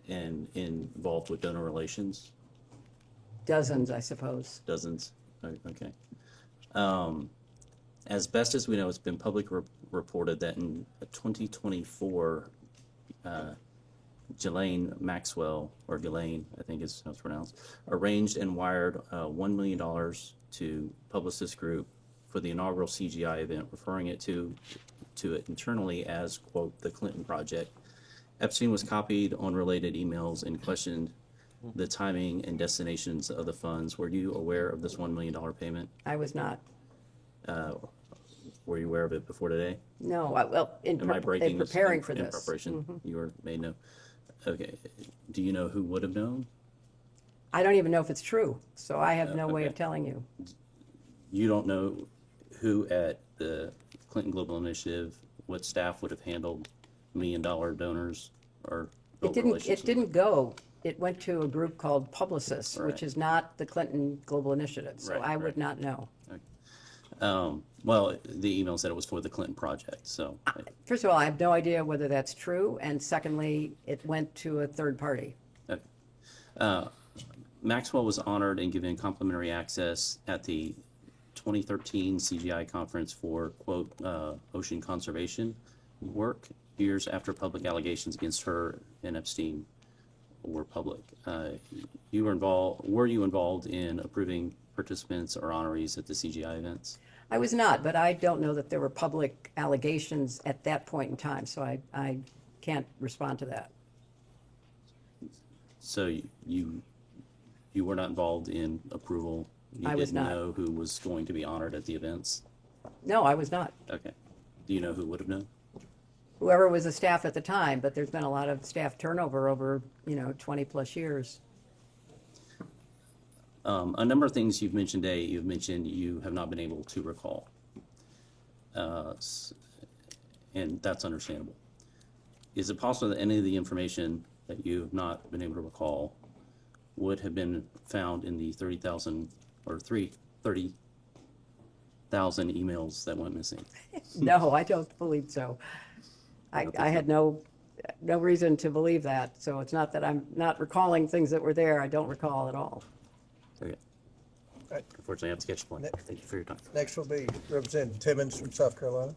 And involved with donor relations? dozens, I suppose. Dozens? Okay. As best as we know, it's been publicly reported that in 2024, Ghislaine Maxwell, or Ghislaine, I think is how it's pronounced, arranged and wired $1 million to Publicist Group for the inaugural CGI event, referring it to it internally as, quote, the Clinton Project. Epstein was copied on related emails and questioned the timing and destinations of the funds. Were you aware of this $1 million payment? I was not. Were you aware of it before today? No, well, in Am I breaking this preparing for in this. preparation? Mhm. You were made know. Okay. Do you know who would have known? I don't even know if it's true, so I have no way okay. of telling you. You don't know who at the Clinton Global Initiative, what staff would have handled $1 million donors or It didn't go it went to a group called Publicis, which Right. is not the Clinton Global Initiative, so Right, I would right. not know. Well, the email said it was for the Clinton project, so. First of all, I have no idea whether that's true, and secondly, it went to a third party. Maxwell was honored and given complimentary access at the 2013 CGI conference for, quote, ocean conservation work, years after public allegations against her and Epstein were public. Were you involved in approving participants or honorees at the CGI events? I was not, but I don't know that there were public allegations at that point in time, so I can't respond to that. So you were not involved in approval? I was not. You didn't know who was going to be honored at the events? No, I was not. Okay. Do you know who would have known? Whoever was the staff at the time, but there's been a lot of staff turnover over, 20 plus years. A number of things you've mentioned today, you've mentioned you have not been able to recall. And that's understandable. Is it possible that any of the information that you have not been able to recall would have been found in the 30,000 or 30,000 emails that went missing? No, I don't believe so. I had no reason to believe that, so it's not that I'm not recalling things that were there. I don't recall at all. Okay. Right. Unfortunately, I have to catch the point. Thank you for your time. Next will be Representative Timmons from South Carolina.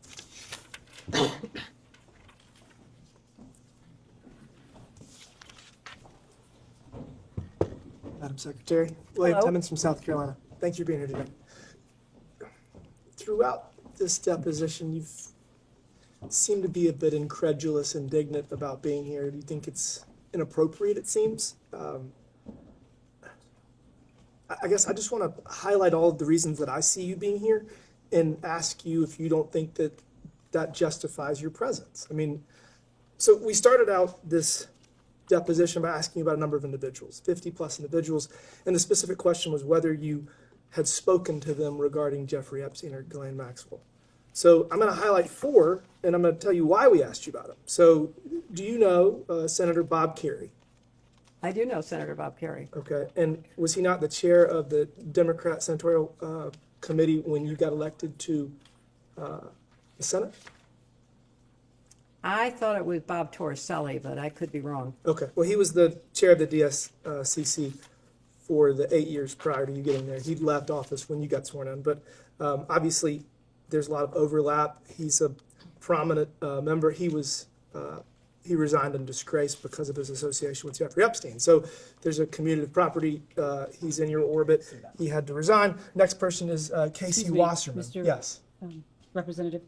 Madam Secretary, William Hello. Timmons from South Carolina. Thanks for being here today. Throughout this deposition, you've seemed to be a bit incredulous, indignant about being here. Do you think it's inappropriate, it seems? I guess I just want to highlight all of the reasons that I see you being here and ask you if you don't think that that justifies your presence. I mean, so we started out this deposition by asking about a number of individuals, 50 plus individuals, and the specific question was whether you had spoken to them regarding Jeffrey Epstein or Ghislaine Maxwell. So I'm going to highlight 4, and I'm going to tell you why we asked you about them. So do you know Senator Bob Kerrey? I do know Senator Bob Kerrey. Okay, and was he not the chair of the Democrat Senatorial Committee when you got elected to the Senate? I thought it was Bob Torricelli, but I could be wrong. Okay, well, he was the chair of the DSCC for the 8 years prior to you getting there. He'd left office when you got sworn in, but obviously there's a lot of overlap. He's a prominent member. He resigned in disgrace because of his association with Jeffrey Epstein. So there's a commutative property. He's in your orbit. He had to resign. Next person is Casey Excuse me, Wasserman. Mr. Yes. Representative,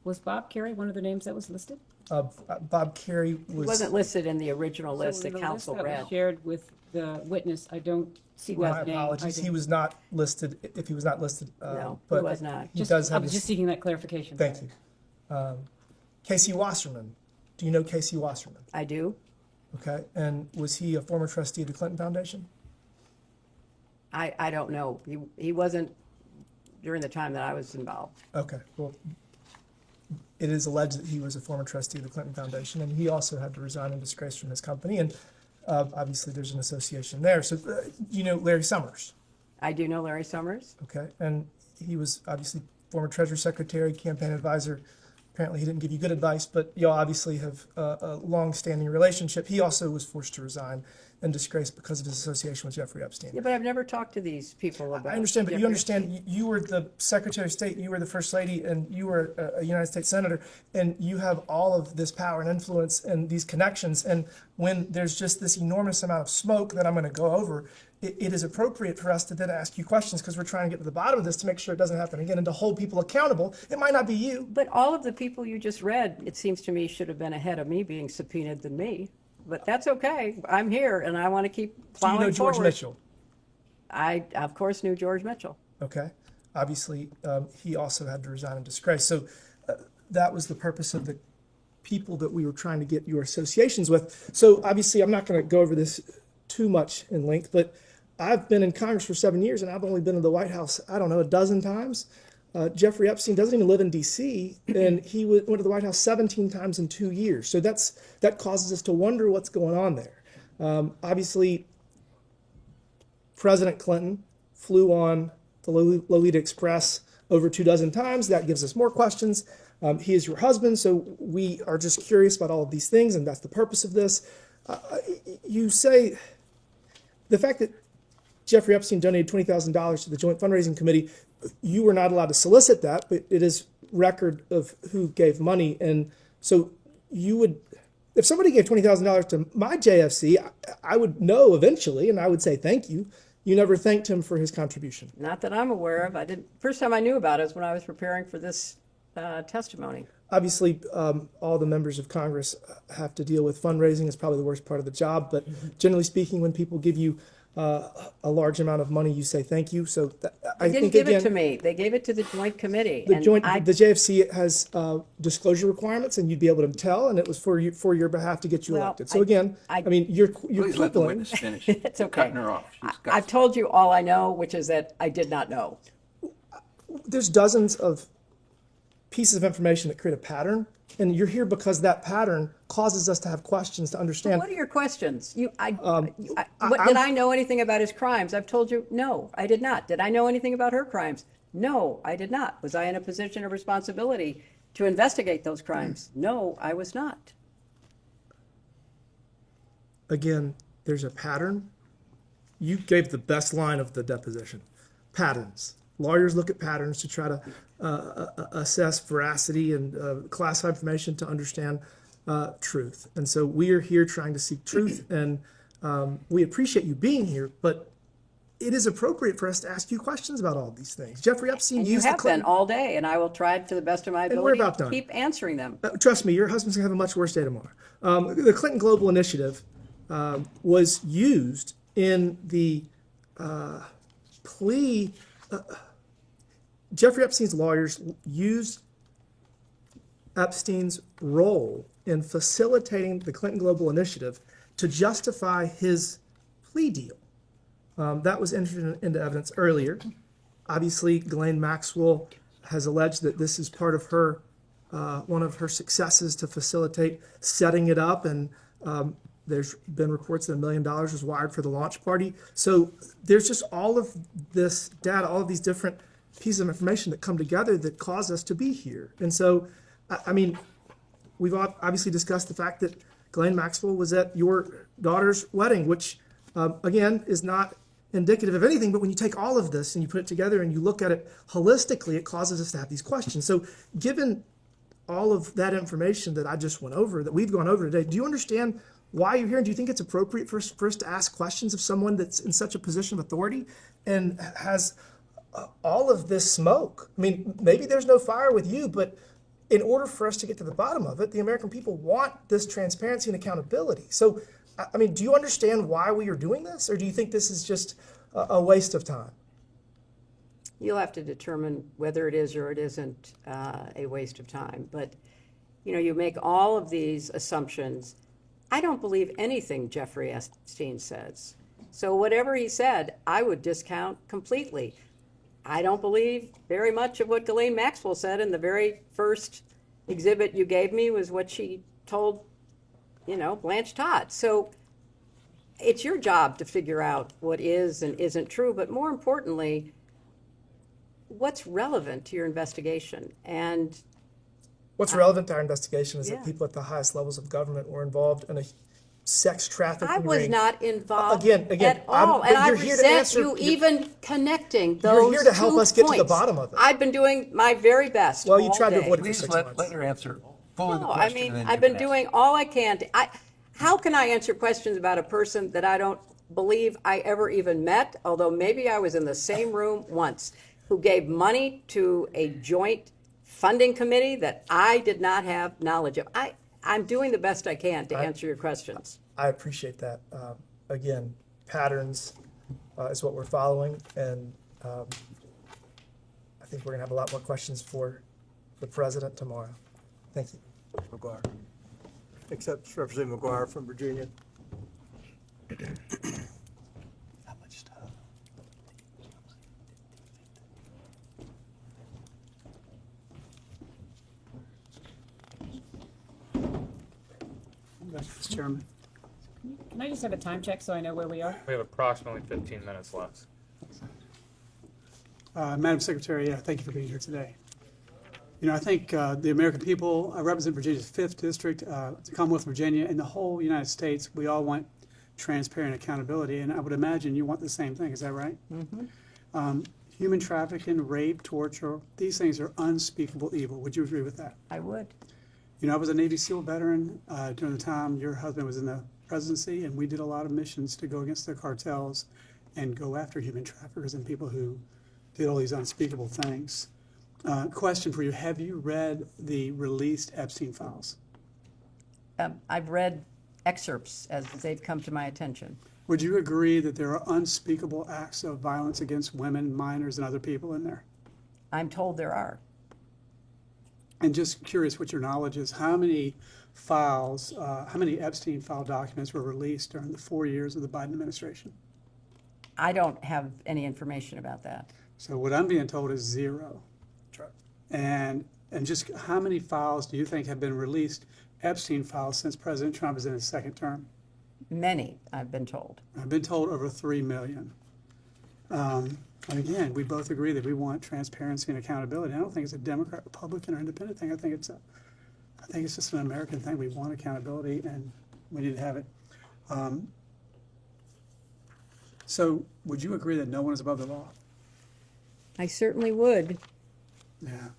was Bob Kerrey one of the names that was listed? Bob Kerrey He was. wasn't listed in the original list So in that the council list that was read. shared with the witness, I don't see My that name. apologies. I He don't- was not listed. If he was not listed, No, he but was not. He Just, does I have. was his- just seeking that clarification. Thank you. Casey Wasserman. Do you know Casey Wasserman? I do. Okay. And was he a former trustee of the Clinton Foundation? I don't know. He wasn't during the time that I was involved. Okay. Well, it is alleged that he was a former trustee of the Clinton Foundation, and he also had to resign in disgrace from his company. And obviously, there's an association there. So, you know Larry Summers. I do know Larry Summers. Okay. And he was obviously former Treasury Secretary, campaign advisor. Apparently, he didn't give you good advice, but y'all obviously have a long-standing relationship. He also was forced to resign in disgrace because of his association with Jeffrey Epstein. Yeah, but I've never talked to these people about. I understand, but you Jeffrey understand, you were the Secretary of State, you were the First Lady, and you were a United States Senator, and you have all of this power and influence and these connections. And when there's just this enormous amount of smoke that I'm going to go over, it is appropriate for us to then ask you questions because we're trying to get to the bottom of this to make sure it doesn't happen again and to hold people accountable. It might not be you. But all of the people you just read, it seems to me, should have been ahead of me being subpoenaed than me. But that's okay. I'm here, and I want to keep Do you plowing know George forward. Mitchell? I, of course, knew George Mitchell. Okay. Obviously, he also had to resign in disgrace. So that was the purpose of the people that we were trying to get your associations with. So obviously, I'm not going to go over this too much in length, but I've been in Congress for 7 years, and I've only been in the White House, I don't know, a dozen times. Jeffrey Epstein doesn't even live in D.C., and he went to the White House 17 times in 2 years. So that causes us to wonder what's going on there. Obviously, President Clinton flew on the Lolita Express over 24 times. That gives us more questions. He is your husband, so we are just curious about all of these things, and that's the purpose of this. You say the fact that Jeffrey Epstein donated $20,000 to the Joint Fundraising Committee, you were not allowed to solicit that, but it is record of who gave money. And so you would, if somebody gave $20,000 to my JFC, I would know eventually, and I would say thank you. You never thanked him for his contribution. Not that I'm aware of. I didn't. First time I knew about it was when I was preparing for this testimony. Obviously, all the members of Congress have to deal with fundraising. It's probably the worst part of the job. But generally speaking, when people give you a large amount of money, you say thank you. So I They didn't think give again, it to me. They gave it to the joint committee. the and joint, I- the JFC has disclosure requirements, and you'd be able to tell, and it was for your behalf to get you Well, elected. So again, I mean, you're Please let the quibbling. witness finish. It's You're okay. Cutting her off. She's got I've told you all I know, which is that I did not know. There's dozens of pieces of information that create a pattern, and you're here because that pattern causes us to have questions to understand. What are your questions? Did I'm- I know anything about his crimes? I've told you, no, I did not. Did I know anything about her crimes? No, I did not. Was I in a position of responsibility to investigate those crimes? No, I was not. Again, there's a pattern. You gave the best line of the deposition. Patterns. Lawyers look at patterns to try to assess veracity and classify information to understand truth. And so we are here trying to seek truth, and we appreciate you being here, but it is appropriate for us to ask you questions about all these things. Jeffrey Epstein And you used the have been Clinton. all day, and I will try to the best of my And we're ability about to done. keep answering them. Trust me, your husband's gonna have a much worse day tomorrow. The Clinton Global Initiative was used in the plea. Jeffrey Epstein's lawyers used Epstein's role in facilitating the Clinton Global Initiative to justify his plea deal. That was entered into evidence earlier. Obviously, Ghislaine Maxwell has alleged that this is part of her, one of her successes to facilitate setting it up, and there's been reports that $1 million was wired for the launch party. So there's just all of this data, all of these different pieces of information that come together that cause us to be here. And so, I mean, we've obviously discussed the fact that Ghislaine Maxwell was at your daughter's wedding, which, again, is not indicative of anything, but when you take all of this and you put it together and you look at it holistically, it causes us to have these questions. So given all of that information that I just went over, that we've gone over today, do you understand why you're here? And do you think it's appropriate for us to ask questions of someone that's in such a position of authority and has all of this smoke? I mean, maybe there's no fire with you, but in order for us to get to the bottom of it, the American people want this transparency and accountability. So, I mean, do you understand why we are doing this, or do you think this is just a waste of time? You'll have to determine whether it is or it isn't a waste of time. But, you know, you make all of these assumptions. I don't believe anything Jeffrey Epstein says. So whatever he said, I would discount completely. I don't believe very much of what Ghislaine Maxwell said in the very first exhibit you gave me was what she told, you know, Blanche Todd. So it's your job to figure out what is and isn't true, but more importantly, what's relevant to your investigation. And What's relevant to our investigation is Yeah. that people at the highest levels of government were involved in a sex trafficking I was ring. not involved Again, at all, but and I you're here to resent answer- you you're- even connecting those You're here to help two us get to the points. bottom of it. I've been doing my very best. Well, you all tried to day. avoid it for Please 6 let months. her answer fully the No, I question. mean, and then I've you been can doing all I can to, how can I answer questions about a person that I don't believe I ever even met, although maybe I was in the same room once, who gave money to a joint funding committee that I did not have knowledge of? I'm doing the best I can to answer your questions. I appreciate that. Again, patterns is what we're following, and I think we're going to have a lot more questions for the president tomorrow. Thank you. McGuire. Accepts Representative McGuire from Virginia. Mr. Chairman. Can I just have a time check so I know where we are? We have approximately 15 minutes left. Madam Secretary, thank you for being here today. You know, I think the American people, I represent Virginia's 5th District, the Commonwealth of Virginia, and the whole United States. We all want transparent accountability, and I would imagine you want the same thing. Is that right? Mm-hmm. Human trafficking, rape, torture, these things are unspeakable evil. Would you agree with that? I would. You know, I was a Navy SEAL veteran during the time your husband was in the presidency, and we did a lot of missions to go against the cartels and go after human traffickers and people who did all these unspeakable things. Question for you, have you read the released Epstein files? I've read excerpts as they've come to my attention. Would you agree that there are unspeakable acts of violence against women, minors, and other people in there? I'm told there are. And just curious what your knowledge is, how many files, how many Epstein file documents were released during the 4 years of the Biden administration? I don't have any information about that. So what I'm being told is 0. And just how many files do you think have been released, Epstein files, since President Trump is in his 2nd term? Many, I've been told. I've been told over 3 million. And again, we both agree that we want transparency and accountability. I don't think it's a Democrat, Republican, or independent thing. I think it's just an American thing. We want accountability, and we need to have it. So, would you agree that no one is above the law? I certainly would. Yeah.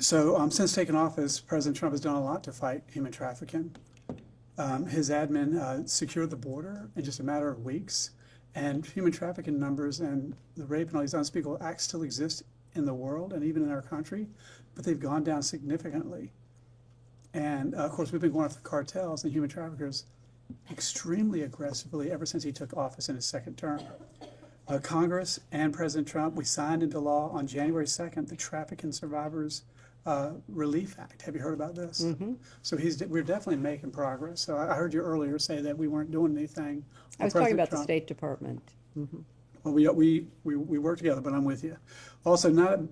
So, since taking office, President Trump has done a lot to fight human trafficking. His admin secured the border in just a matter of weeks. And human trafficking numbers and the rape and all these unspeakable acts still exist in the world and even in our country, but they've gone down significantly. And of course, we've been going after the cartels and human traffickers extremely aggressively ever since he took office in his 2nd term. Congress and President Trump, we signed into law on January 2nd the Trafficking Survivors Relief Act. Have you heard about this? Mm-hmm. So we're definitely making progress. So I heard you earlier say that we weren't doing anything. I was talking about the State Department. Mm-hmm. Well, we work together, but I'm with you. Also,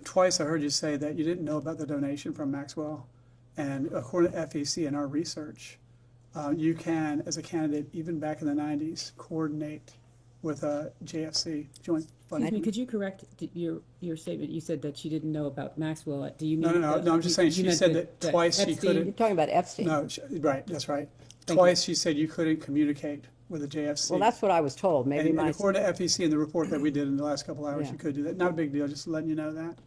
twice I heard you say that you didn't know about the donation from Maxwell. And according to FEC and our research, you can, as a candidate, even back in the 90s, coordinate with JFC, Joint Fund. Excuse me, could you correct your statement? You said that she didn't know about Maxwell. Do you mean? No, I'm just saying she said that twice she couldn't. You're talking about Epstein. No, right, that's right. Thank Twice she said you couldn't communicate with the JFC. Well, that's what I was told. Maybe and according to FEC and the report that we did in the last couple hours, Yeah. you could do that. Not a big deal, just letting you know that.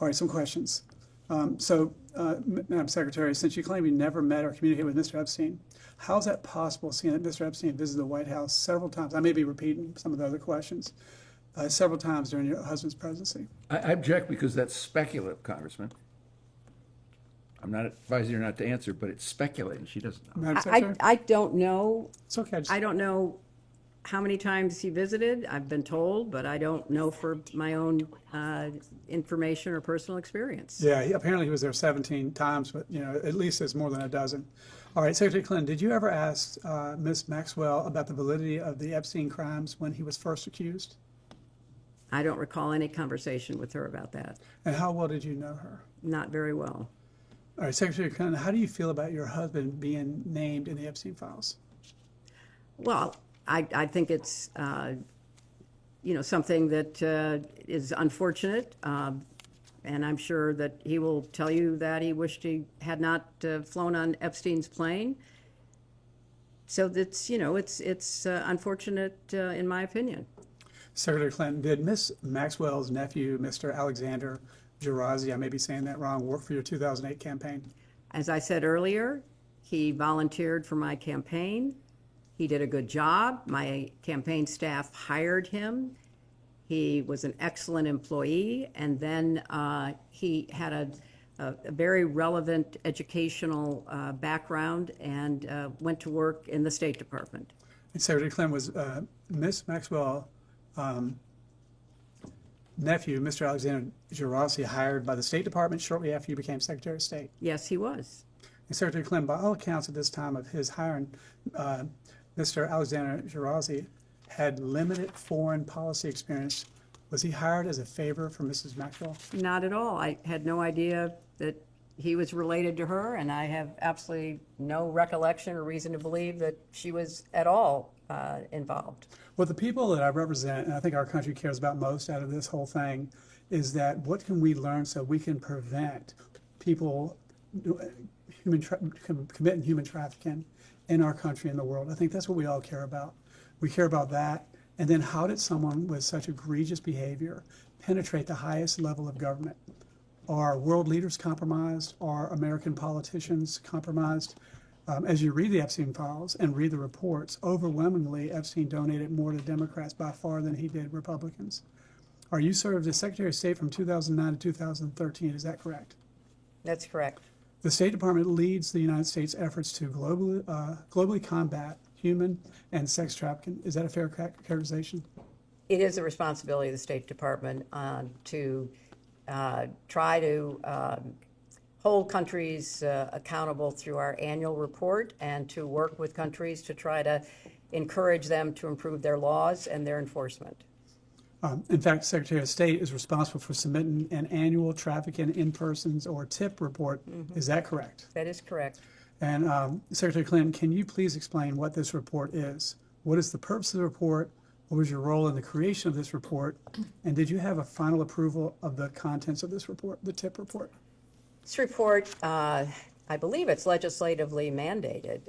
All right, some questions. Madam Secretary, since you claim you never met or communicated with Mr. Epstein, how is that possible, seeing that Mr. Epstein visited the White House several times? I may be repeating some of the other questions. Several times during your husband's presidency. I object because that's speculative, Congressman. I'm not advising her not to answer, but it's speculating. She doesn't know. Madam Secretary? I don't know. It's okay. I don't know how many times he visited. I've been told, but I don't know for my own information or personal experience. Yeah, apparently he was there 17 times, but at least it's more than a dozen. All right, Secretary Clinton, did you ever ask Ms. Maxwell about the validity of the Epstein crimes when he was first accused? I don't recall any conversation with her about that. And how well did you know her? Not very well. All right, Secretary Clinton, how do you feel about your husband being named in the Epstein files? Well, I think it's something that is unfortunate, and I'm sure that he will tell you that he wished he had not flown on Epstein's plane. So that's it's unfortunate in my opinion. Secretary Clinton, did Ms. Maxwell's nephew, Mr. Alexander Gerazi, I may be saying that wrong, work for your 2008 campaign? As I said earlier, he volunteered for my campaign. He did a good job. My campaign staff hired him. He was an excellent employee, and then he had a very relevant educational background and went to work in the State Department. And Secretary Clinton, was Ms. Maxwell nephew, Mr. Alexander Gerazi, hired by the State Department shortly after you became Secretary of State? Yes, he was. And Secretary Clinton, by all accounts at this time of his hiring, Mr. Alexander Gerazi had limited foreign policy experience. Was he hired as a favor for Mrs. Maxwell? Not at all. I had no idea that he was related to her, and I have absolutely no recollection or reason to believe that she was at all involved. Well, the people that I represent, and I think our country cares about most out of this whole thing, is that what can we learn so we can prevent people committing human trafficking in our country and the world. I think that's what we all care about. We care about that. And then how did someone with such egregious behavior penetrate the highest level of government? Are world leaders compromised? Are American politicians compromised? As you read the Epstein files and read the reports, overwhelmingly Epstein donated more to Democrats by far than he did Republicans. You served as Secretary of State from 2009 to 2013, is that correct? That's correct. The State Department leads the United States' efforts to globally combat human and sex trafficking. Is that a fair characterization? It is the responsibility of the State Department to try to hold countries accountable through our annual report and to work with countries to try to encourage them to improve their laws and their enforcement. In fact, Secretary of State is responsible for submitting an annual trafficking in persons or TIP report. Is that correct? That is correct. And Secretary Clinton, can you please explain what this report is? What is the purpose of the report? What was your role in the creation of this report? And did you have a final approval of the contents of this report, the TIP report? This report, I believe it's legislatively mandated,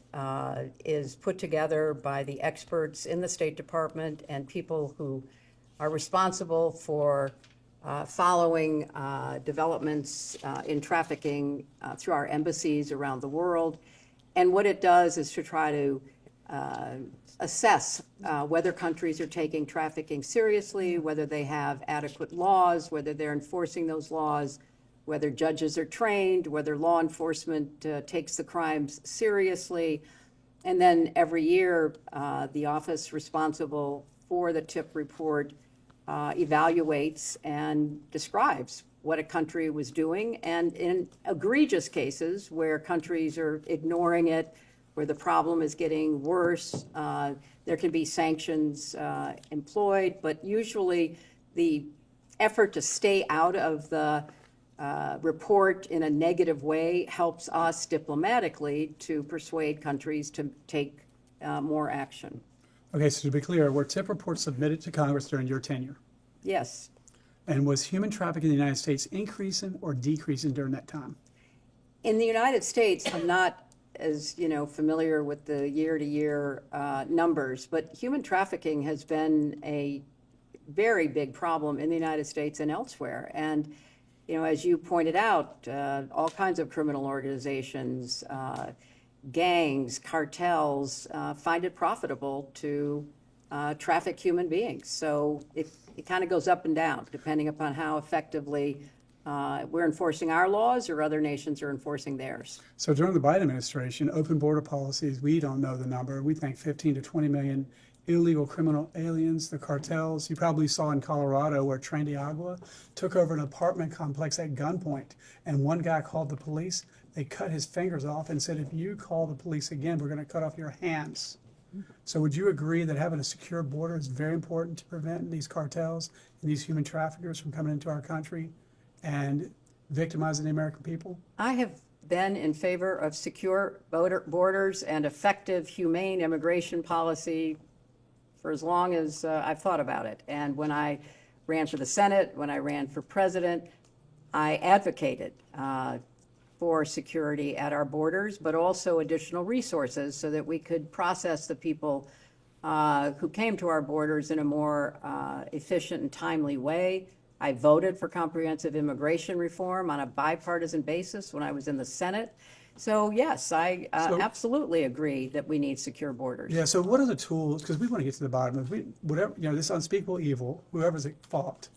is put together by the experts in the State Department and people who are responsible for following developments in trafficking through our embassies around the world. And what it does is to try to assess whether countries are taking trafficking seriously, whether they have adequate laws, whether they're enforcing those laws, whether judges are trained, whether law enforcement takes the crimes seriously. And then every year, the office responsible for the TIP report evaluates and describes what a country was doing. And in egregious cases where countries are ignoring it, where the problem is getting worse, there can be sanctions employed. But usually the effort to stay out of the report in a negative way helps us diplomatically to persuade countries to take more action. Okay, so to be clear, were TIP reports submitted to Congress during your tenure? Yes. And was human trafficking in the United States increasing or decreasing during that time? In the United States, I'm not as familiar with the year-to-year numbers, but human trafficking has been a very big problem in the United States and elsewhere. And as you pointed out, all kinds of criminal organizations, gangs, cartels find it profitable to traffic human beings. So it kind of goes up and down depending upon how effectively we're enforcing our laws or other nations are enforcing theirs. So during the Biden administration, open border policies, we don't know the number. We think 15 to 20 million illegal criminal aliens, the cartels. You probably saw in Colorado where Tren de Agua took over an apartment complex at gunpoint, and one guy called the police. They cut his fingers off and said, if you call the police again, we're going to cut off your hands. So would you agree that having a secure border is very important to prevent these cartels and these human traffickers from coming into our country and victimizing the American people? I have been in favor of secure borders and effective, humane immigration policy for as long as I've thought about it. And when I ran for the Senate, when I ran for president, I advocated for security at our borders, but also additional resources so that we could process the people who came to our borders in a more efficient and timely way. I voted for comprehensive immigration reform on a bipartisan basis when I was in the Senate. So yes, I absolutely agree that we need secure borders. Yeah, so what are the tools, because we want to get to the bottom of whatever, this unspeakable evil, whoever's at fault,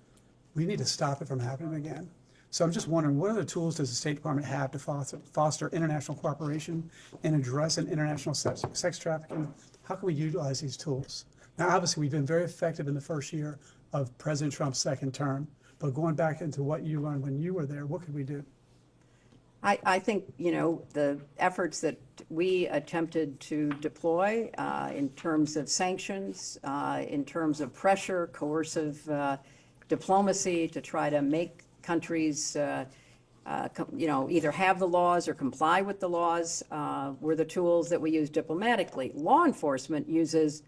we need to stop it from happening again. So I'm just wondering, what other tools does the State Department have to foster international cooperation and addressing international sex trafficking? How can we utilize these tools? Now, obviously, we've been very effective in the first year of President Trump's second term, but going back into what you learned when you were there, what could we do? I think, the efforts that we attempted to deploy in terms of sanctions, in terms of pressure, coercive diplomacy to try to make countries either have the laws or comply with the laws, were the tools that we use diplomatically. Law enforcement uses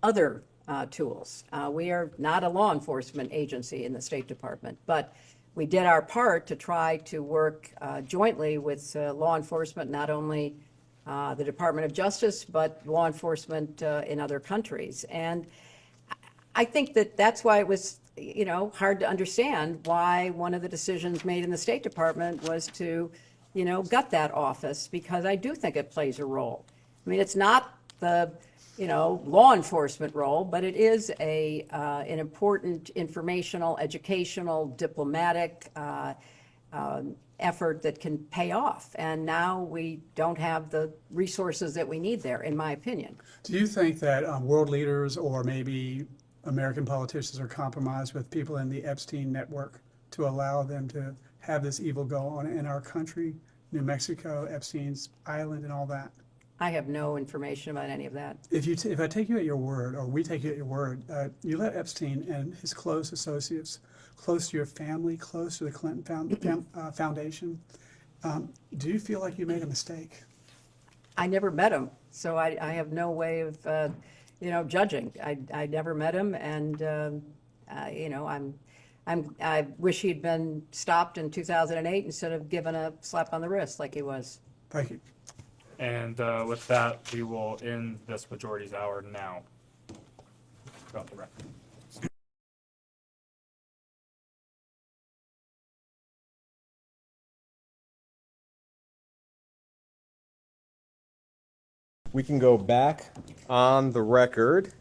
other tools. We are not a law enforcement agency in the State Department, but we did our part to try to work jointly with law enforcement, not only the Department of Justice, but law enforcement in other countries. And I think that that's why it was, hard to understand why one of the decisions made in the State Department was to, gut that office, because I do think it plays a role. I mean, it's not the, law enforcement role, but it is an important informational, educational, diplomatic effort that can pay off. And now we don't have the resources that we need there, in my opinion. Do you think that world leaders or maybe American politicians are compromised with people in the Epstein network to allow them to have this evil go on in our country, New Mexico, Epstein's Island, and all that? I have no information about any of that. If I take you at your word, or we take you at your word, you let Epstein and his close associates, close to your family, close to the Clinton Foundation, do you feel like you made a mistake? I never met him, so I have no way of, judging. I never met him, and I wish he'd been stopped in 2008 instead of given a slap on the wrist like he was. Thank you. And with that, we will end this majority's hour now. Go on the record. We can go back on the record.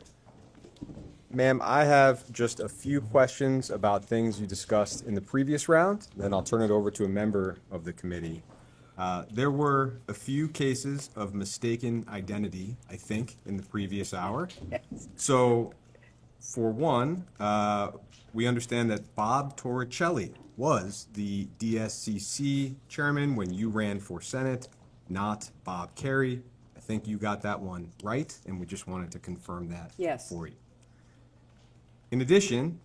Ma'am, I have just a few questions about things you discussed in the previous round, then I'll turn it over to a member of the committee. There were a few cases of mistaken identity, I think, in the previous hour. So, for one, we understand that Bob Torricelli was the DSCC chairman when you ran for Senate, not Bob Kerry. I think you got that one right, and we just wanted to confirm that for you. In addition,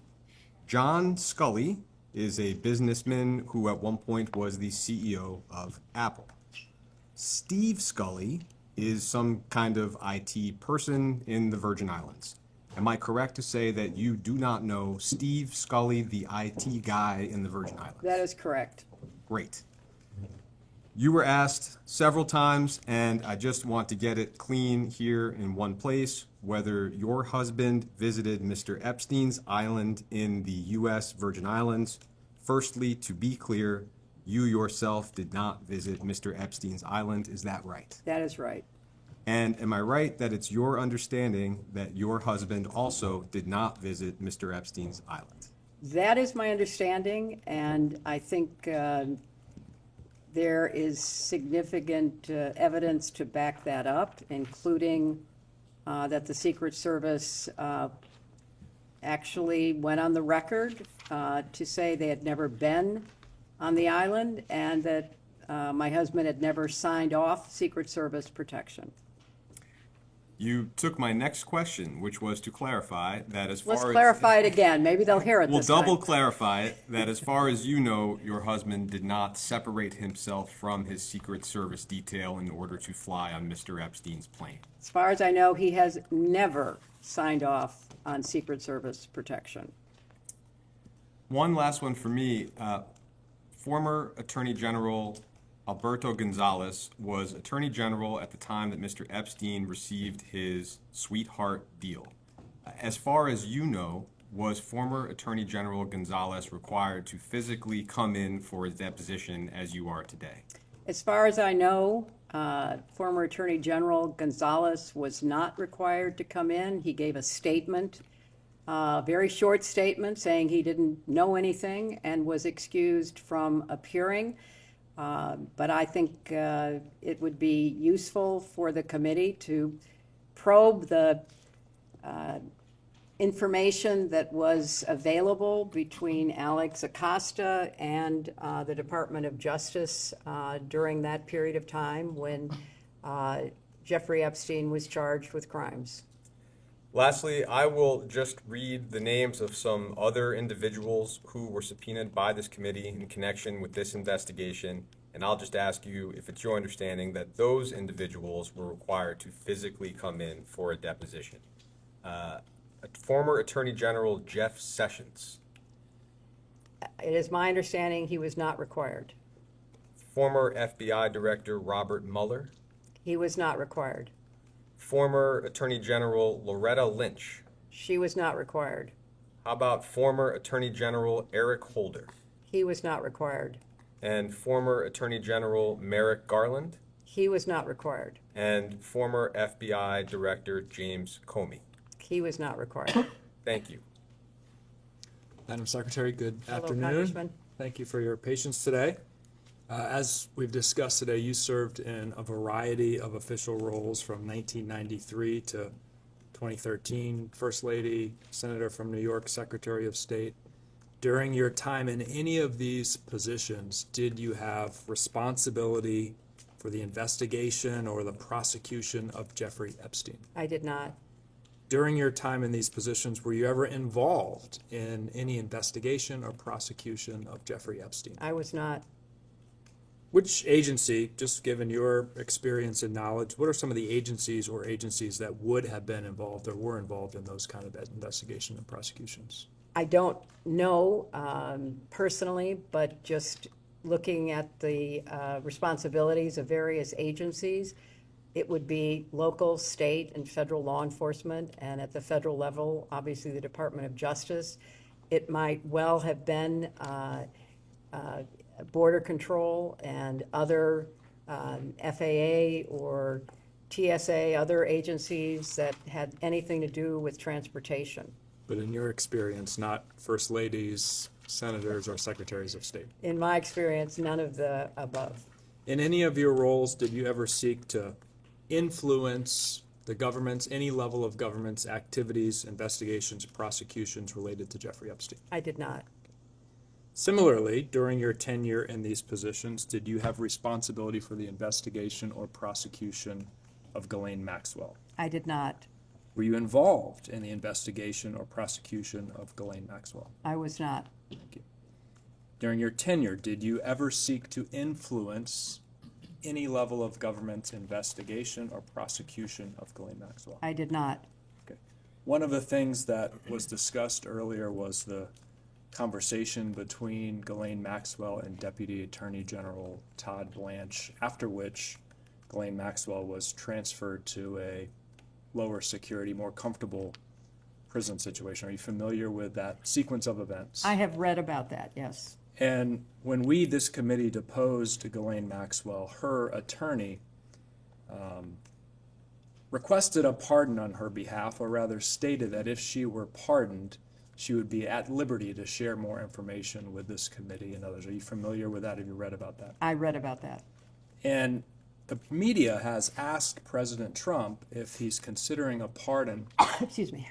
John Scully is a businessman who at one point was the CEO of Apple. Steve Scully is some kind of IT person in the Virgin Islands. Am I correct to say that you do not know Steve Scully, the IT guy in the Virgin Islands? That is correct. Great. You were asked several times, and I just want to get it clean here in one place, whether your husband visited Mr. Epstein's island in the U.S. Virgin Islands. Firstly, to be clear, you yourself did not visit Mr. Epstein's island. Is that right? That is right. And am I right that it's your understanding that your husband also did not visit Mr. Epstein's island? That is my understanding, and I think there is significant evidence to back that up, including that the Secret Service actually went on the record to say they had never been on the island, and that my husband had never signed off Secret Service protection. You took my next question, which was to clarify that as far as... Let's clarify it again. Maybe they'll hear it this time. We'll double clarify it, that as far as you know, your husband did not separate himself from his Secret Service detail in order to fly on Mr. Epstein's plane. As far as I know, he has never signed off on Secret Service protection. One last one for me. Former Attorney General Alberto Gonzales was Attorney General at the time that Mr. Epstein received his sweetheart deal. As far as you know, was former Attorney General Gonzales required to physically come in for his deposition as you are today? As far as I know, former Attorney General Gonzales was not required to come in. He gave a statement, a very short statement, saying he didn't know anything and was excused from appearing. But I think it would be useful for the committee to probe the information that was available between Alex Acosta and the Department of Justice during that period of time when Jeffrey Epstein was charged with crimes. Lastly, I will just read the names of some other individuals who were subpoenaed by this committee in connection with this investigation, and I'll just ask you if it's your understanding that those individuals were required to physically come in for a deposition. Former Attorney General Jeff Sessions, It is my understanding he was not required. former FBI Director Robert Mueller, He was not required. former Attorney General Loretta Lynch. She was not required. How about former Attorney General Eric Holder He was not required. and former Attorney General Merrick Garland He was not required. and former FBI Director James Comey? He was not required. Thank you. Madam Secretary, good Hello, afternoon. Congressman. Thank you for your patience today. As we've discussed today, you served in a variety of official roles from 1993 to 2013, First Lady, Senator from New York, Secretary of State. During your time in any of these positions, did you have responsibility for the investigation or the prosecution of Jeffrey Epstein? I did not. During your time in these positions, were you ever involved in any investigation or prosecution of Jeffrey Epstein? I was not. Which agency, just given your experience and knowledge, what are some of the agencies or agencies that would have been involved or were involved in those kind of investigation and prosecutions? I don't know personally, but just looking at the responsibilities of various agencies, it would be local, state, and federal law enforcement, and at the federal level, obviously the Department of Justice. It might well have been Border Control and other FAA or TSA, other agencies that had anything to do with transportation. But in your experience, not first ladies, senators, or secretaries of state? In my experience, none of the above. In any of your roles, did you ever seek to influence the government's, any level of government's activities, investigations, prosecutions related to Jeffrey Epstein? I did not. Similarly, during your tenure in these positions, did you have responsibility for the investigation or prosecution of Ghislaine Maxwell? I did not. Were you involved in the investigation or prosecution of Ghislaine Maxwell? I was not. Thank you. During your tenure, did you ever seek to influence any level of government's investigation or prosecution of Ghislaine Maxwell? I did not. Okay. One of the things that was discussed earlier was the conversation between Ghislaine Maxwell and Deputy Attorney General Todd Blanche, after which Ghislaine Maxwell was transferred to a lower security, more comfortable prison situation. Are you familiar with that sequence of events? I have read about that, yes. And when we, this committee, deposed Ghislaine Maxwell, her attorney requested a pardon on her behalf, or rather stated that if she were pardoned, she would be at liberty to share more information with this committee and others. Are you familiar with that? Have you read about that? I read about that. And the media has asked President Trump if he's considering a pardon Excuse me.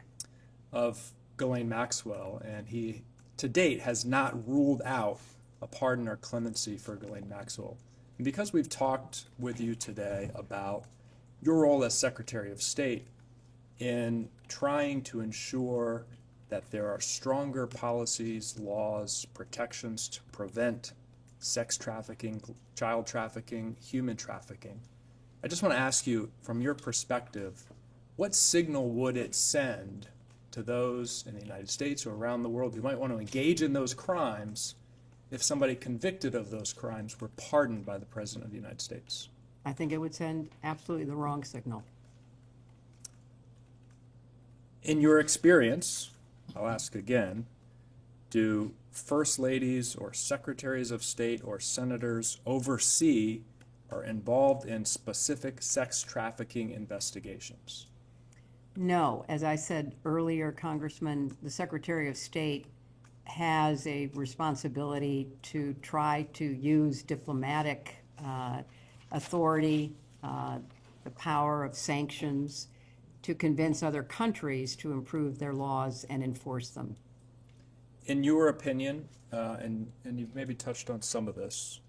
of Ghislaine Maxwell, and he, to date, has not ruled out a pardon or clemency for Ghislaine Maxwell. And because we've talked with you today about your role as Secretary of State in trying to ensure that there are stronger policies, laws, protections to prevent sex trafficking, child trafficking, human trafficking, I just want to ask you, from your perspective, what signal would it send to those in the United States or around the world who might want to engage in those crimes if somebody convicted of those crimes were pardoned by the President of the United States? I think it would send absolutely the wrong signal. In your experience, I'll ask again, do first ladies or secretaries of state or senators oversee or involved in specific sex trafficking investigations? No, as I said earlier, Congressman, the Secretary of State has a responsibility to try to use diplomatic authority, the power of sanctions, to convince other countries to improve their laws and enforce them. In your opinion, and you've maybe touched on some of this,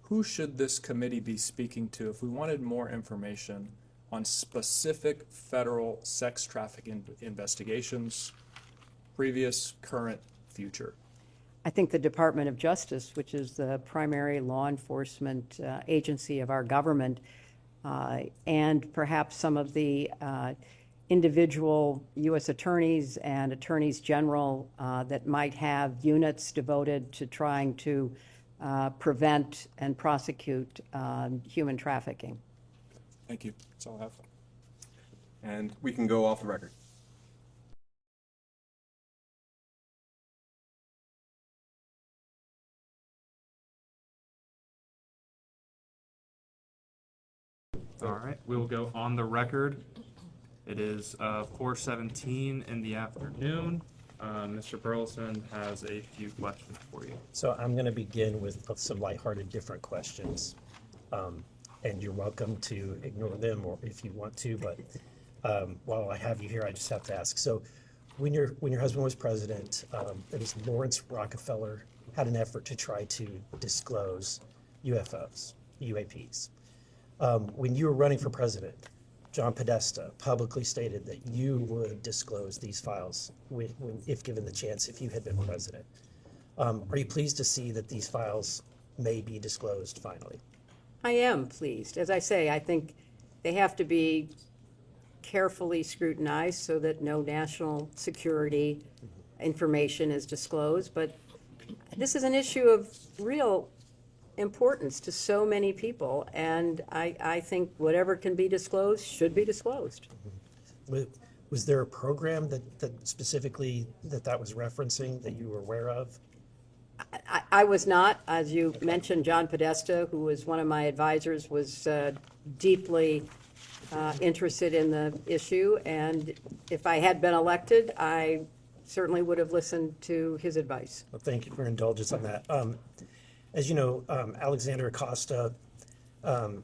who should this committee be speaking to if we wanted more information on specific federal sex trafficking investigations, previous, current, future? I think the Department of Justice, which is the primary law enforcement agency of our government, and perhaps some of the individual U.S. attorneys and attorneys general that might have units devoted to trying to prevent and prosecute human trafficking. Thank you. That's all I have. And we can go off the record. All right, we will go on the record. It is 4:17 in the afternoon. Mr. Burleson has a few questions for you. So I'm going to begin with some lighthearted, different questions. And you're welcome to ignore them or if you want to, but while I have you here, I just have to ask. So when your husband was president, it was Lawrence Rockefeller had an effort to try to disclose UFOs, UAPs. When you were running for president, John Podesta publicly stated that you would disclose these files if given the chance, if you had been president. Are you pleased to see that these files may be disclosed finally? I am pleased. As I say, I think they have to be carefully scrutinized so that no national security information is disclosed. But this is an issue of real importance to so many people, and I think whatever can be disclosed should be disclosed. Was there a program that specifically that was referencing that you were aware of? I was not. As you mentioned, John Podesta, who was one of my advisors, was deeply interested in the issue, and if I had been elected, I certainly would have listened to his advice. Well, thank you for your indulgence on that. As you know, Alexander Acosta,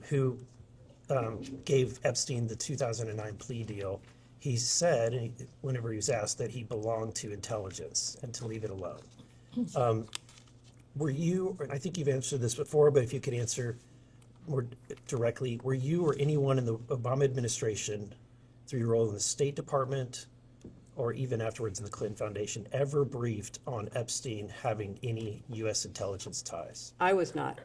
who gave Epstein the 2009 plea deal, he said, whenever he was asked, that he belonged to intelligence and to leave it alone. Were you, I think you've answered this before, but if you could answer more directly, were you or anyone in the Obama administration, through your role in the State Department, or even afterwards in the Clinton Foundation, ever briefed on Epstein having any U.S. intelligence ties? I was not.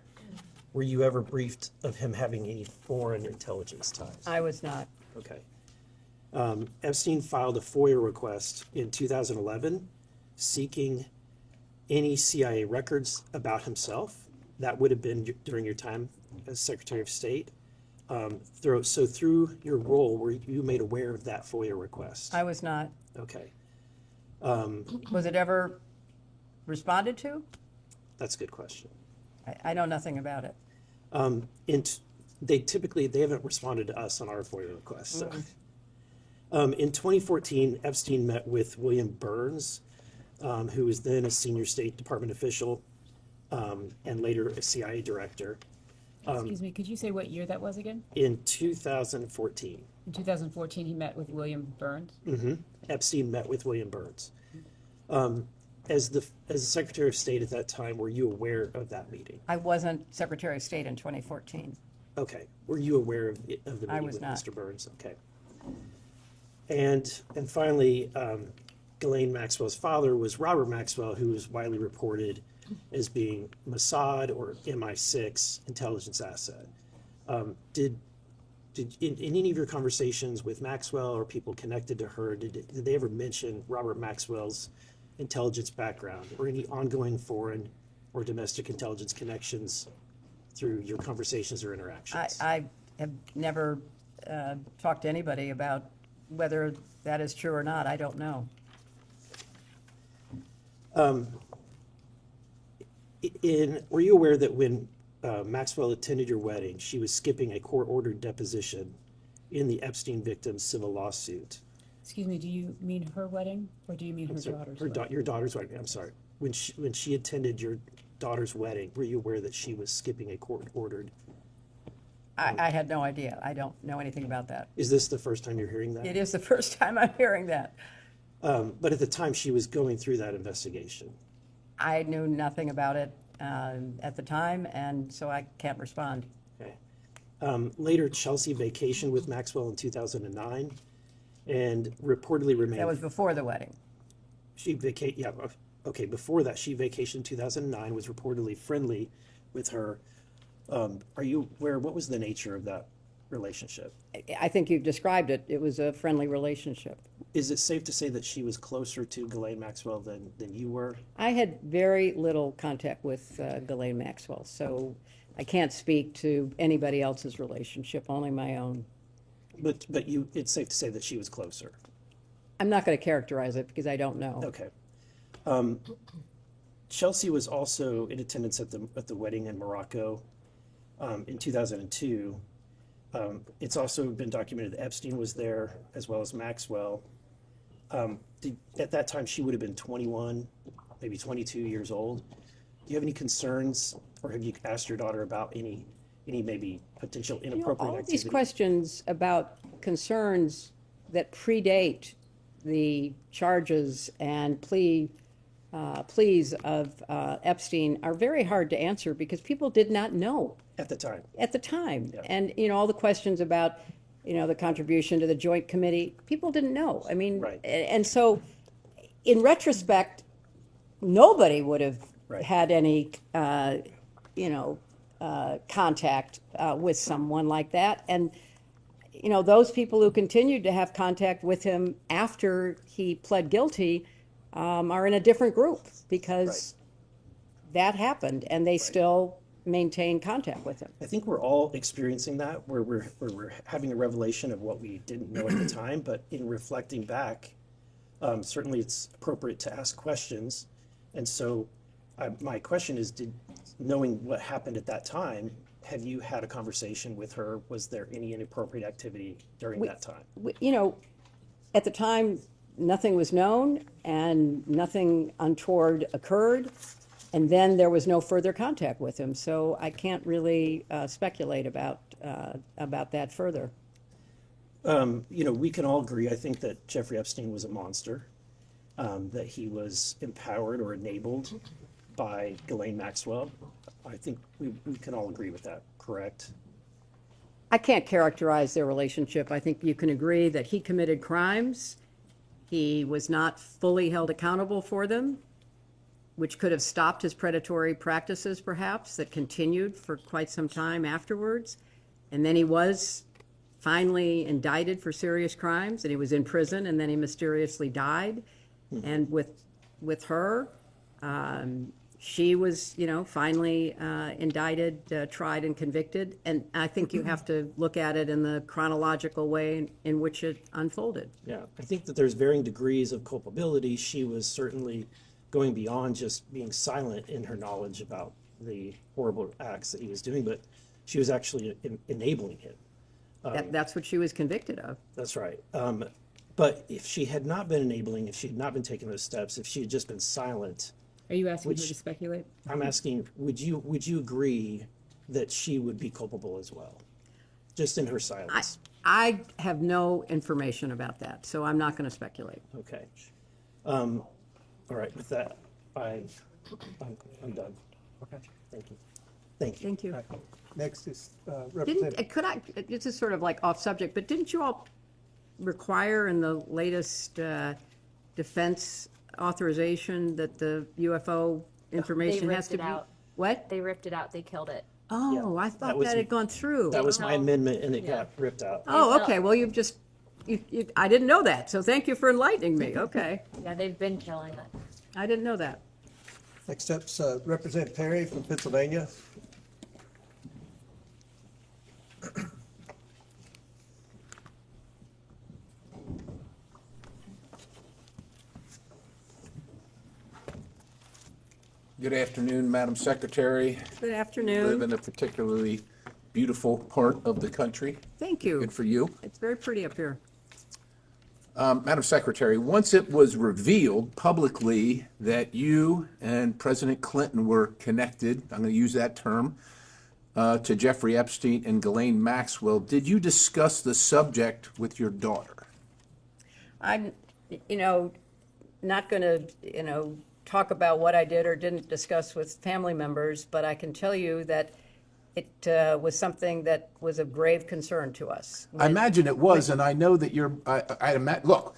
Were you ever briefed of him having any foreign intelligence ties? I was not. Okay. Epstein filed a FOIA request in 2011 seeking any CIA records about himself. That would have been during your time as Secretary of State. So through your role, were you made aware of that FOIA request? I was not. Okay. Was it ever responded to? That's a good question. I know nothing about it. They haven't responded to us on our FOIA requests. So. In 2014, Epstein met with William Burns, who was then a senior State Department official and later a CIA director. Excuse me, could you say what year that was again? In 2014. In 2014, he met with William Burns? Mm-hmm. Epstein met with William Burns. As the Secretary of State at that time, were you aware of that meeting? I wasn't Secretary of State in 2014. Okay. Were you aware of the meeting I was with not. Mr. Burns? Okay. And finally, Ghislaine Maxwell's father was Robert Maxwell, who was widely reported as being Mossad or MI6 intelligence asset. Did in any of your conversations with Maxwell or people connected to her, did they ever mention Robert Maxwell's intelligence background or any ongoing foreign or domestic intelligence connections through your conversations or interactions? I have never talked to anybody about whether that is true or not. I don't know. Were you aware that when Maxwell attended your wedding, she was skipping a court-ordered deposition in the Epstein victim's civil lawsuit? Excuse me, do you mean her wedding, or do you mean her daughter's wedding? Your daughter's wedding, I'm sorry. When she attended your daughter's wedding, were you aware that she was skipping a court-ordered? I had no idea. I don't know anything about that. Is this the first time you're hearing that? It is the first time I'm hearing that. But at the time she was going through that investigation. I knew nothing about it at the time, and so I can't respond. Okay. Later, Chelsea vacationed with Maxwell in 2009 and reportedly remained. That was before the wedding. Before that, she vacationed in 2009, was reportedly friendly with her. Are you aware, what was the nature of that relationship? I think you've described it. It was a friendly relationship. Is it safe to say that she was closer to Ghislaine Maxwell than you were? I had very little contact with Ghislaine Maxwell, so I can't speak to anybody else's relationship, only my own. But it's safe to say that she was closer. I'm not going to characterize it because I don't know. Okay. Chelsea was also in attendance at the wedding in Morocco in 2002. It's also been documented that Epstein was there as well as Maxwell. At that time, she would have been 21, maybe 22 years old. Do you have any concerns, or have you asked your daughter about any maybe potential inappropriate all activity? these questions about concerns that predate the charges and pleas of Epstein are very hard to answer because people did not know at the time. Yeah. And all the questions about the contribution to the joint committee, people didn't know. I mean, Right. And so in retrospect, nobody would have had any contact with someone like that. And those people who continued to have contact with him after he pled guilty are in a different group because that happened, and they still maintain contact with him. I think we're all experiencing that, where we're having a revelation of what we didn't know at the time. But in reflecting back, certainly it's appropriate to ask questions. And so my question is, knowing what happened at that time, have you had a conversation with her? Was there any inappropriate activity during that time? At the time, nothing was known and nothing untoward occurred. And then there was no further contact with him. So I can't really speculate about that further. We can all agree, I think, that Jeffrey Epstein was a monster, that he was empowered or enabled by Ghislaine Maxwell. I think we can all agree with that, correct? I can't characterize their relationship. I think you can agree that he committed crimes. He was not fully held accountable for them, which could have stopped his predatory practices, perhaps, that continued for quite some time afterwards. And then he was finally indicted for serious crimes, and he was in prison, and then he mysteriously died. And with her, she was, finally indicted, tried, and convicted. And I think you have to look at it in the chronological way in which it unfolded. Yeah, I think that there's varying degrees of culpability. She was certainly going beyond just being silent in her knowledge about the horrible acts that he was doing, but she was actually enabling him. That's what she was convicted of. That's right. But if she had not been enabling, if she had not been taking those steps, if she had just been silent. Are you asking her to speculate? I'm asking, would you agree that she would be culpable as well? Just in her silence. I have no information about that, so I'm not going to speculate. Okay. All right, with that, I'm done. Okay. Thank you. Thank you. Thank you. Next is Representative. This is sort of like off subject, but didn't you all require in the latest defense authorization that the UFO information has to be? What? They ripped it out. They killed it. Oh, I thought that had gone through. That was my amendment, and it got ripped out. Oh, okay. Well, you've just, I didn't know that, so thank you for enlightening me. Okay. Yeah, they've been killing it. I didn't know that. Next up's Representative Perry from Pennsylvania. Good afternoon, Madam Secretary. Good You afternoon. live in a particularly beautiful part of the country. Thank you. Good for you. It's very pretty up here. Madam Secretary, once it was revealed publicly that you and President Clinton were connected, I'm going to use that term, to Jeffrey Epstein and Ghislaine Maxwell, did you discuss the subject with your daughter? I'm, not going to, talk about what I did or didn't discuss with family members, but I can tell you that it was something that was of grave concern to us. I imagine it was, and I know that look,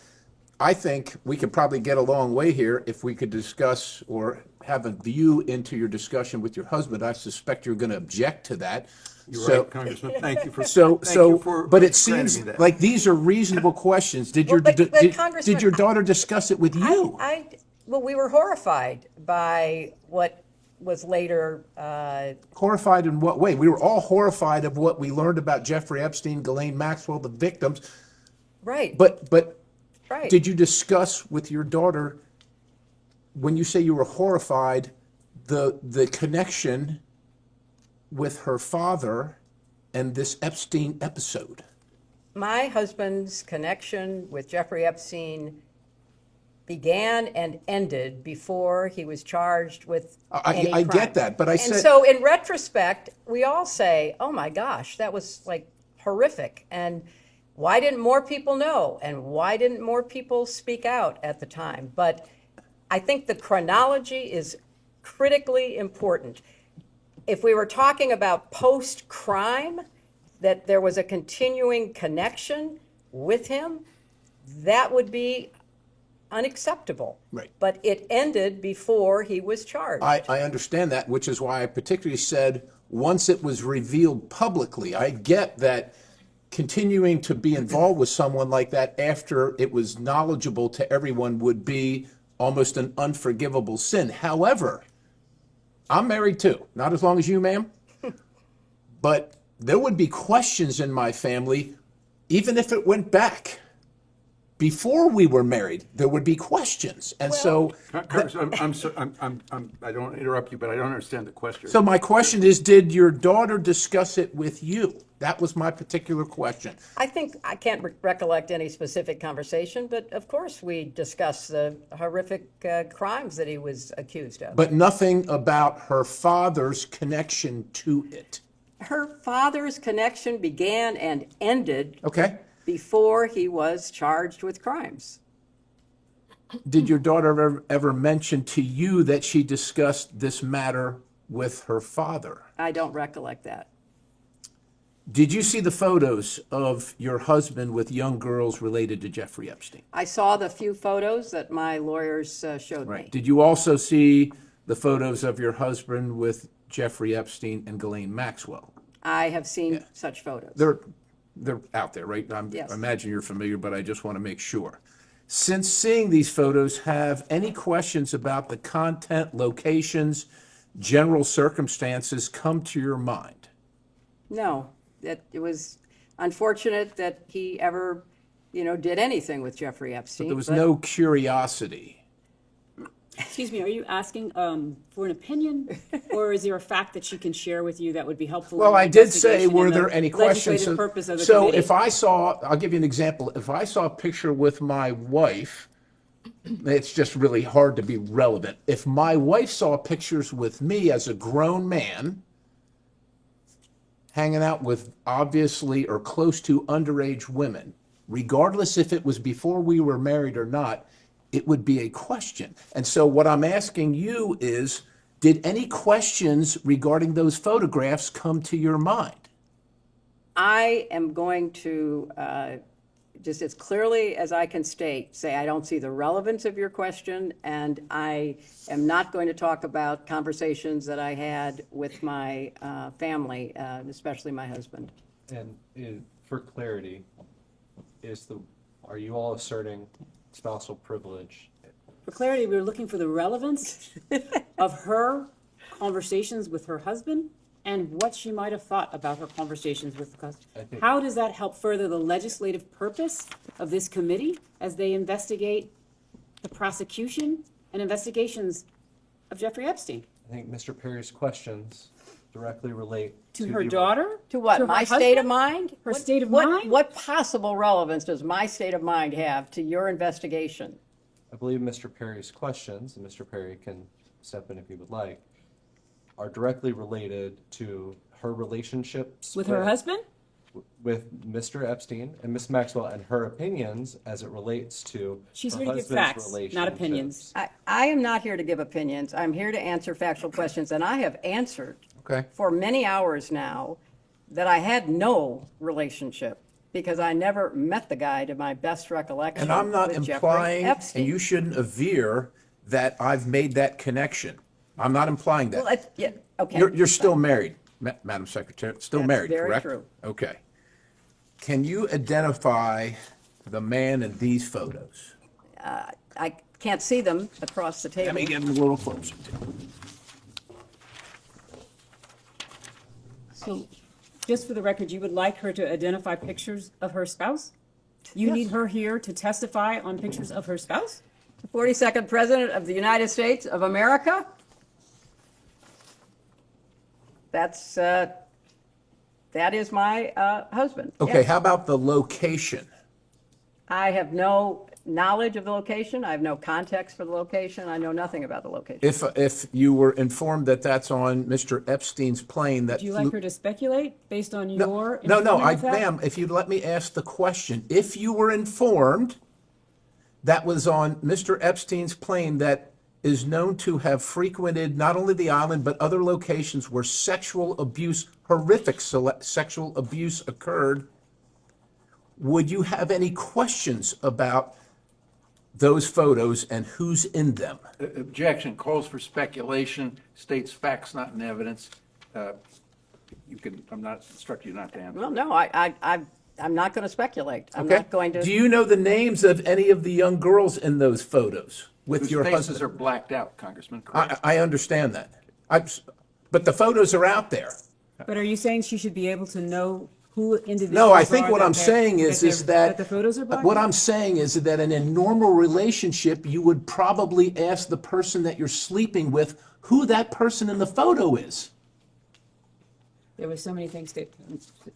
I think we could probably get a long way here if we could discuss or have a view into your discussion with your husband. I suspect you're going to object to that. You're So- right, Congressman. Thank you for But it seems like these are reasonable questions. Did your Congressman, did your daughter discuss it with you? Well, we were horrified by what was later. Horrified in what way? We were all horrified of what we learned about Jeffrey Epstein, Ghislaine Maxwell, the victims. Right. But Right. did you discuss with your daughter, when you say you were horrified, the connection with her father and this Epstein episode? My husband's connection with Jeffrey Epstein began and ended before he was charged with any I crime. get that, but I said. And so in retrospect, we all say, oh my gosh, that was like horrific. And why didn't more people know? And why didn't more people speak out at the time? But I think the chronology is critically important. If we were talking about post-crime, that there was a continuing connection with him, that would be unacceptable. Right. But it ended before he was charged. I understand that, which is why I particularly said once it was revealed publicly. I get that continuing to be involved with someone like that after it was knowledgeable to everyone would be almost an unforgivable sin. However, I'm married too, not as long as you, ma'am, but there would be questions in my family, even if it went back. Before we were married, there would be questions, and so. Congressman, I don't interrupt you, but I don't understand the question. So my question is, did your daughter discuss it with you? That was my particular question. I think I can't recollect any specific conversation, but of course we discussed the horrific crimes that he was accused of. But nothing about her father's connection to it. Her father's connection began and ended. Okay. Before he was charged with crimes. Did your daughter ever mention to you that she discussed this matter with her father? I don't recollect that. Did you see the photos of your husband with young girls related to Jeffrey Epstein? I saw the few photos that my lawyers showed me. Did you also see the photos of your husband with Jeffrey Epstein and Ghislaine Maxwell? I have seen such photos. They're out there, right? Yes. I imagine you're familiar, but I just want to make sure. Since seeing these photos, have any questions about the content, locations, general circumstances come to your mind? No, that it was unfortunate that he ever, did anything with Jeffrey Epstein. But there was no curiosity. Excuse me, are you asking for an opinion, or is there a fact that she can share with you that would be helpful? Well, in the I did say, investigation were and the there any questions? legislative purpose of the So committee? if I saw, I'll give you an example. If I saw a picture with my wife, it's just really hard to be relevant. If my wife saw pictures with me as a grown man, hanging out with obviously or close to underage women, regardless if it was before we were married or not, it would be a question. And so what I'm asking you is, did any questions regarding those photographs come to your mind? I am going to, just as clearly as I can say I don't see the relevance of your question, and I am not going to talk about conversations that I had with my family, especially my husband. And for clarity, are you all asserting spousal privilege? For clarity, we were looking for the relevance of her conversations with her husband and what she might have thought about her conversations with the husband. How does that help further the legislative purpose of this committee as they investigate the prosecution and investigations of Jeffrey Epstein? I think Mr. Perry's questions directly relate To her daughter? To what? To her My state of husband? mind? Her state of mind? What possible relevance does my state of mind have to your investigation? I believe Mr. Perry's questions, and Mr. Perry can step in if he would like, are directly related to her relationships With her husband? with Mr. Epstein and Ms. Maxwell, and her opinions as it relates to She's her here to give husband's facts, not opinions. I am not here to give opinions. I'm here to answer factual questions, and I have answered Okay. for many hours now that I had no relationship because I never met the guy to my best recollection. And I'm not with Jeffrey implying, Epstein. and you shouldn't aver that I've made that connection. I'm not implying that. Well, yeah, okay. You're still married, Madam Secretary, still That's married, very correct? true. Okay. Can you identify the man in these photos? I can't see them across the table. Let me get him a little closer. So, just for the record, you would like her to identify pictures of her spouse? You Yes. need her here to testify on pictures of her spouse? The 42nd President of the United States of America? That is my husband. Okay, Yes. how about the location? I have no knowledge of the location. I have no context for the location. I know nothing about the location. If you were informed that that's on Mr. Epstein's plane that Would you flew- like her to speculate based on your No, information of that? ma'am, if you'd let me ask the question. If you were informed that was on Mr. Epstein's plane that is known to have frequented not only the island, but other locations where sexual abuse, horrific sexual abuse occurred, would you have any questions about those photos and who's in them? Objection, calls for speculation, states facts not in evidence. You can, I'm not instructing you not to answer. Well, no, I'm not going to speculate. I'm Okay. not going to. Do you know the names of any of the young girls in those photos with your Whose faces husband? are blacked out, Congressman, correct? I understand that. But the photos are out there. But are you saying she should be able to know who individuals No, I think are what that I'm they're- saying is that the photos are black? what I'm saying is that in a normal relationship, you would probably ask the person that you're sleeping with who that person in the photo is. There were so many things that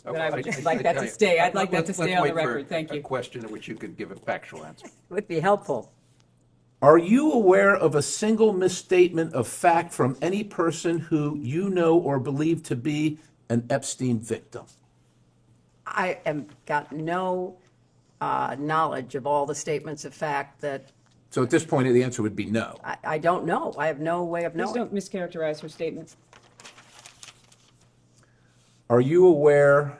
I would like that to stay. I'd like that to stay on the record. Thank you. A question in which you could give a factual answer. Would be helpful. Are you aware of a single misstatement of fact from any person who you know or believe to be an Epstein victim? I have got no knowledge of all the statements of fact that So at this point, the answer would be no. I don't know. I have no way of Please knowing. don't mischaracterize her statements. Are you aware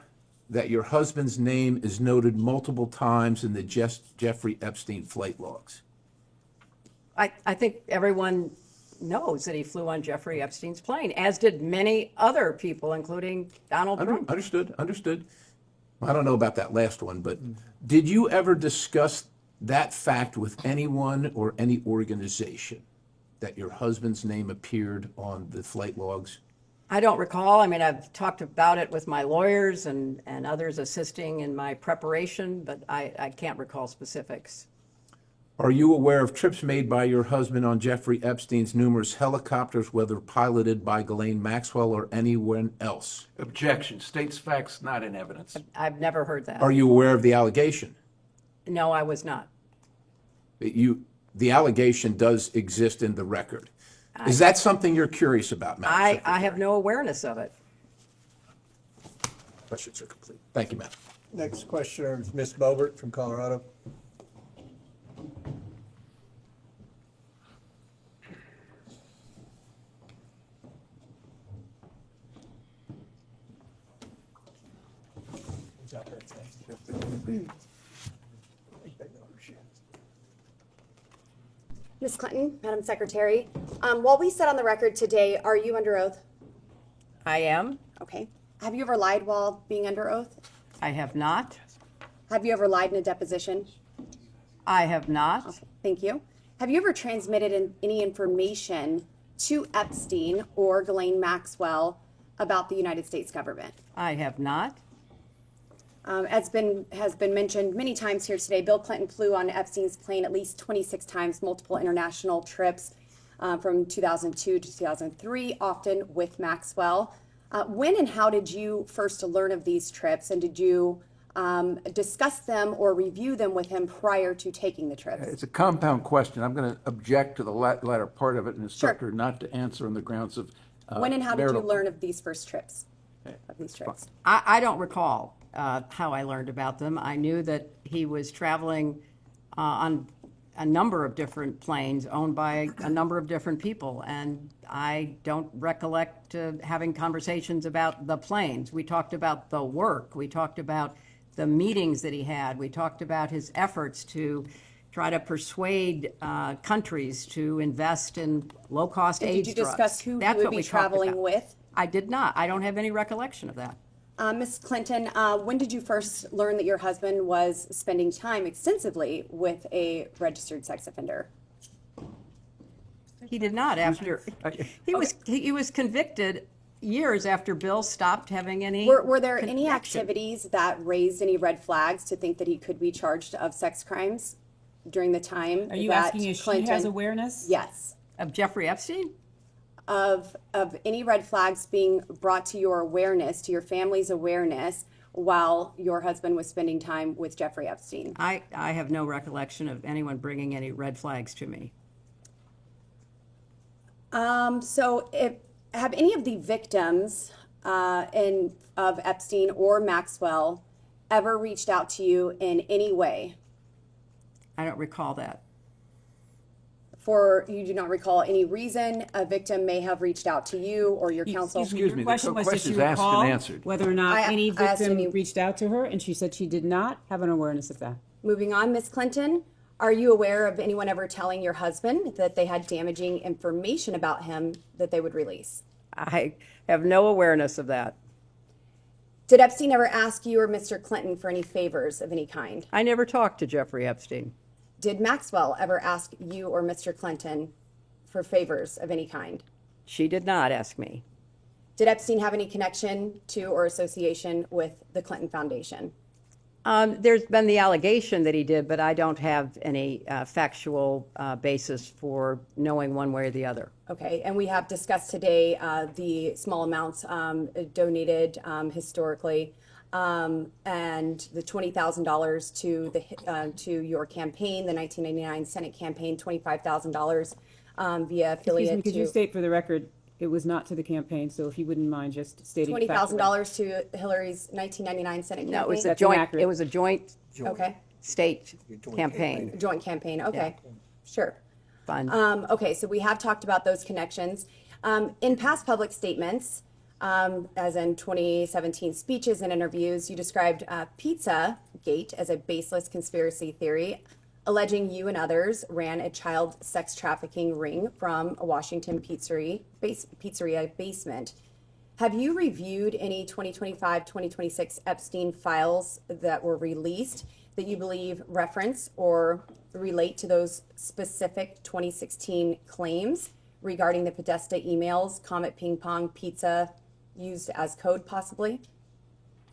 that your husband's name is noted multiple times in the Jeffrey Epstein flight logs? I think everyone knows that he flew on Jeffrey Epstein's plane, as did many other people, including Donald Trump. Understood. I don't know about that last one, but did you ever discuss that fact with anyone or any organization, that your husband's name appeared on the flight logs? I don't recall. I mean, I've talked about it with my lawyers and others assisting in my preparation, but I can't recall specifics. Are you aware of trips made by your husband on Jeffrey Epstein's numerous helicopters, whether piloted by Ghislaine Maxwell or anyone else? Objection. States facts not in evidence. I've never heard that. Are you aware of the allegation? No, I was not. The allegation does exist in the record. Is that something you're curious about, Madam I Secretary? have no awareness of it. Questions are complete. Thank you, Madam. Next questioner is Ms. Bobert from Colorado. Ms. Clinton, Madam Secretary, while we sit on the record today, are you under oath? I am. Okay. Have you ever lied while being under oath? I have not. Have you ever lied in a deposition? I have not. Okay, thank you. Have you ever transmitted any information to Epstein or Ghislaine Maxwell about the United States government? I have not. As has been mentioned many times here today, Bill Clinton flew on Epstein's plane at least 26 times, multiple international trips from 2002 to 2003, often with Maxwell. When and how did you first learn of these trips, and did you discuss them or review them with him prior to taking the trips? It's a compound question. I'm going to object to the latter part of it and instruct her not to answer on the grounds of When and how did you marital- learn of these first trips? Of these trips? I don't recall how I learned about them. I knew that he was traveling on a number of different planes owned by a number of different people, and I don't recollect having conversations about the planes. We talked about the work. We talked about the meetings that he had. We talked about his efforts to try to persuade countries to invest in low-cost And AIDS did you drugs. discuss who That's you would what be we talked traveling about. with? I did not. I don't have any recollection of that. Ms. Clinton, when did you first learn that your husband was spending time extensively with a registered sex offender? He did not after, he was convicted years after Bill stopped having any. Were there any connection. activities that raised any red flags to think that he could be charged of sex crimes during the time Are you that asking if Clinton? she has awareness? Yes. Of Jeffrey Epstein? Of any red flags being brought to your awareness, to your family's awareness, while your husband was spending time with Jeffrey Epstein? I have no recollection of anyone bringing any red flags to me. So have any of the victims of Epstein or Maxwell ever reached out to you in any way? I don't recall that. You do not recall any reason a victim may have reached out to you or your counsel? Excuse me, Your question the was, did she question's asked and recall answered. whether or not any I asked victim any- reached out to her, and she said she did not have an awareness of that. Moving on, Ms. Clinton, are you aware of anyone ever telling your husband that they had damaging information about him that they would release? I have no awareness of that. Did Epstein ever ask you or Mr. Clinton for any favors of any kind? I never talked to Jeffrey Epstein. Did Maxwell ever ask you or Mr. Clinton for favors of any kind? She did not ask me. Did Epstein have any connection to or association with the Clinton Foundation? There's been the allegation that he did, but I don't have any factual basis for knowing one way or the other. Okay, and we have discussed today the small amounts donated historically, and the $20,000 to your campaign, the 1999 Senate campaign, $25,000 via affiliate. Excuse me, could you state for the record, it was not to the campaign, so if you wouldn't mind just stating $20,000 to Hillary's 1999 Senate campaign? No, it was a That's joint. inaccurate. It was a joint Okay, state campaign. joint campaign, okay, sure. Fund. Okay, so we have talked about those connections. In past public statements, as in 2017 speeches and interviews, you described Pizzagate as a baseless conspiracy theory, alleging you and others ran a child sex trafficking ring from a Washington pizzeria basement. Have you reviewed any 2025-2026 Epstein files that were released that you believe reference or relate to those specific 2016 claims regarding the Podesta emails, Comet Ping Pong Pizza used as code possibly?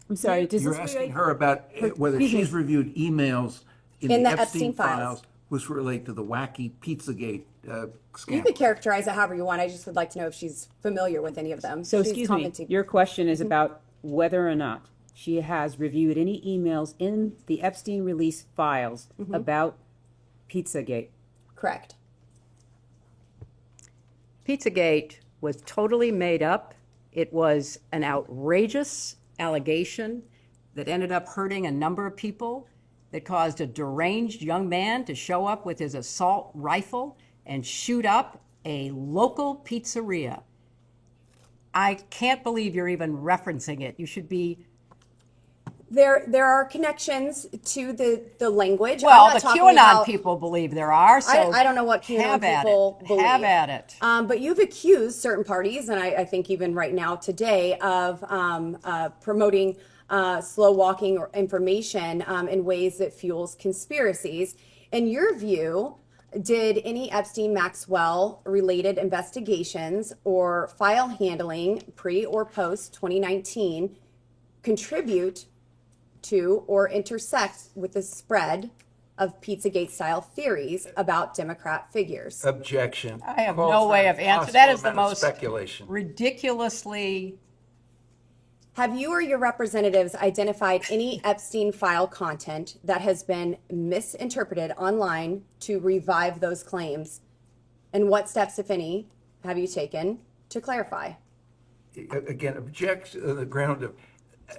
I'm sorry, does You're this asking relate? her about whether Excuse me. she's reviewed emails in In the the Epstein Epstein files. files, which relate to the wacky Pizzagate You scandal. could characterize it however you want. I just would like to know if she's familiar with any of them. So She's excuse me, commenting. your question is about whether or not she has reviewed any emails in the Epstein release files about Pizzagate. Correct. Pizzagate was totally made up. It was an outrageous allegation that ended up hurting a number of people, that caused a deranged young man to show up with his assault rifle and shoot up a local pizzeria. I can't believe you're even referencing it. You should be. There are connections to the language. Well, I'm the not talking QAnon about- people believe there are, so I don't know what QAnon have at people it. believe. Have at it. But you've accused certain parties, and I think even right now today, of promoting slow walking or information in ways that fuels conspiracies. In your view, did any Epstein-Maxwell related investigations or file handling pre or post 2019 contribute to or intersect with the spread of Pizzagate style theories about Democrat figures? Objection. I have Calls no for way an of answering. That is the impossible amount of most speculation. ridiculously. Have you or your representatives identified any Epstein file content that has been misinterpreted online to revive those claims? And what steps, if any, have you taken to clarify? Again, object on the ground of.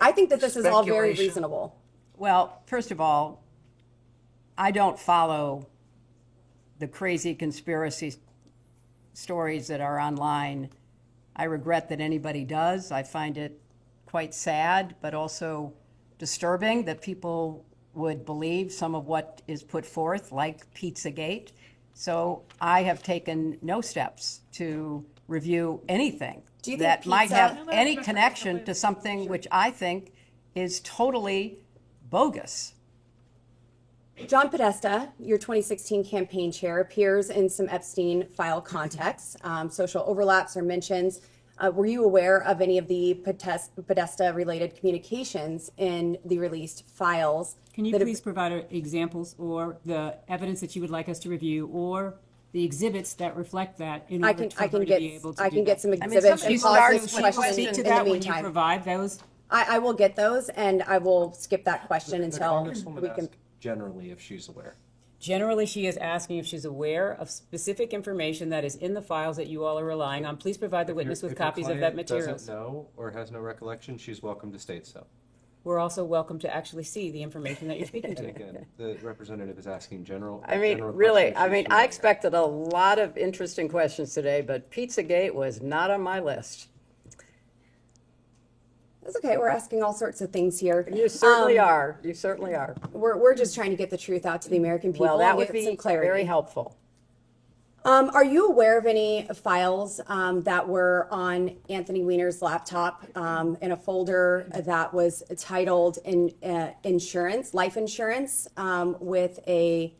I think that this is all very Speculation. reasonable. Well, first of all, I don't follow the crazy conspiracy stories that are online. I regret that anybody does. I find it quite sad, but also disturbing that people would believe some of what is put forth, like Pizzagate. So I have taken no steps to review anything Do you think that might pizza- have any connection to something which I think is totally bogus. John Podesta, your 2016 campaign chair, appears in some Epstein file contexts. Social overlaps or mentions. Were you aware of any of the Podesta-related communications in the released files? Can you that have- please provide examples or the evidence that you would like us to review or the exhibits that reflect that in order for her to be able to do get that? some I mean, exhibits somebody and starts pause with this She will question speak to in the that when you meantime. provide those. I will get those, and I will skip that question until we can. Generally, if she's aware. Generally, she is asking if she's aware of specific information that is in the files that you all are relying on. Please provide the witness with copies of that materials. Doesn't know or has no recollection, she's welcome to state so. We're also welcome to actually see the information that you're speaking And to. again, the representative is asking general. I mean, general really, questions. I mean, She's I familiar. expected a lot of interesting questions today, but Pizzagate was not on my list. It's okay. We're asking all sorts of things here. You certainly are. You certainly are. We're just trying to get the truth out to the American people. Well, that and would get be some clarity. very helpful. Are you aware of any files that were on Anthony Weiner's laptop in a folder that was titled "Insurance, Life Insurance," with a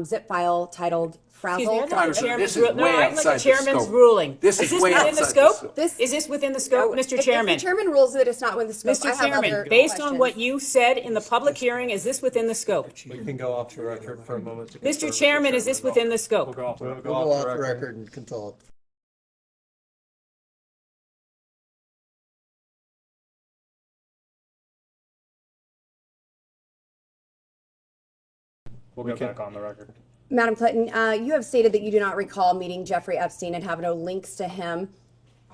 zip file titled Excuse me, "Frazzle"? I'd like the chairman's this is way I'd like outside the the chairman's scope. ruling. This Is is this way within the outside the scope? This- Is this within the scope, Mr. If Chairman? the chairman rules that it's not within the scope, I Mr. have Chairman, other based on questions. what you said in the public hearing, is this within the scope? We can go off the record for a moment. to confirm Mr. with the Chairman, is this chairman. within the We'll scope? go off, We'll go off the record and can talk. We'll go back on the record. Madam Clinton, you have stated that you do not recall meeting Jeffrey Epstein and have no links to him.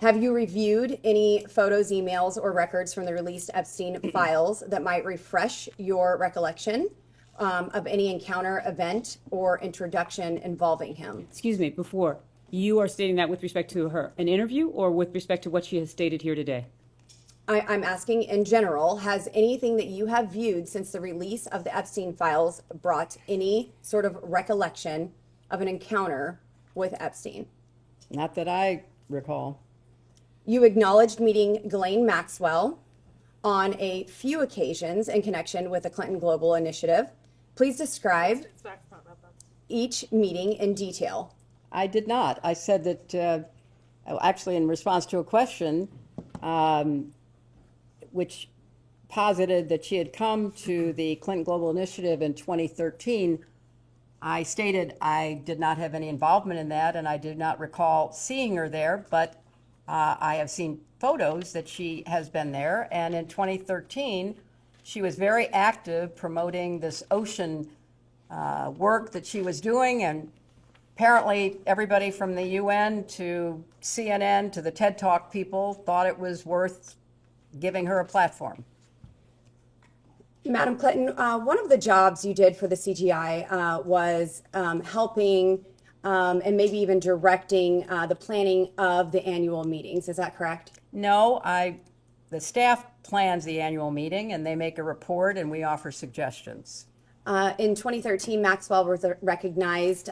Have you reviewed any photos, emails, or records from the released Epstein files that might refresh your recollection of any encounter, event, or introduction involving him? Excuse me, before, you are stating that with respect to her, an interview, or with respect to what she has stated here today? I'm asking in general, has anything that you have viewed since the release of the Epstein files brought any sort of recollection of an encounter with Epstein? Not that I recall. You acknowledged meeting Ghislaine Maxwell on a few occasions in connection with the Clinton Global Initiative. Please describe each meeting in detail. I did not. I said that, actually, in response to a question, which posited that she had come to the Clinton Global Initiative in 2013, I stated I did not have any involvement in that, and I did not recall seeing her there, but I have seen photos that she has been there, and in 2013, she was very active promoting this ocean work that she was doing, and apparently everybody from the UN to CNN to the TED Talk people thought it was worth giving her a platform. Madam Clinton, one of the jobs you did for the CGI was helping and maybe even directing the planning of the annual meetings. Is that correct? No, the staff plans the annual meeting and they make a report and we offer suggestions. In 2013, Maxwell was recognized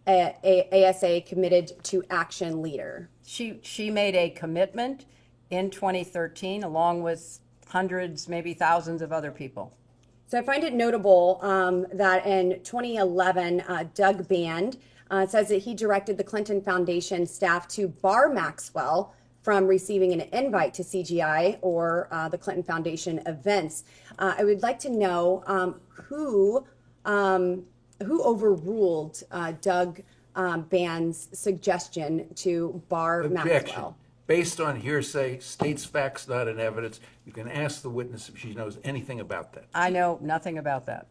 ASA Committed to Action Leader. She made a commitment in 2013 along with hundreds, maybe thousands of other people. So I find it notable that in 2011, Doug Band says that he directed the Clinton Foundation staff to bar Maxwell from receiving an invite to CGI or the Clinton Foundation events. I would like to know who overruled Doug Band's suggestion to bar Objection. Maxwell. Based on hearsay, states facts not in evidence. You can ask the witness if she knows anything about that. I know nothing about that.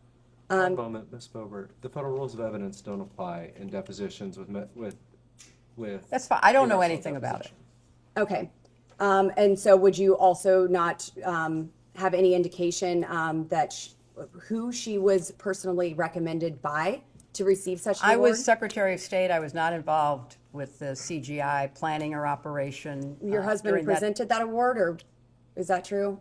One moment, Ms. Bobert. The federal rules of evidence don't apply in depositions with. That's fine. I don't know anything about it. Okay. And so would you also not have any indication that who she was personally recommended by to receive such an I award? was Secretary of State. I was not involved with the CGI planning or operation. Your husband during that- presented that award, or is that true?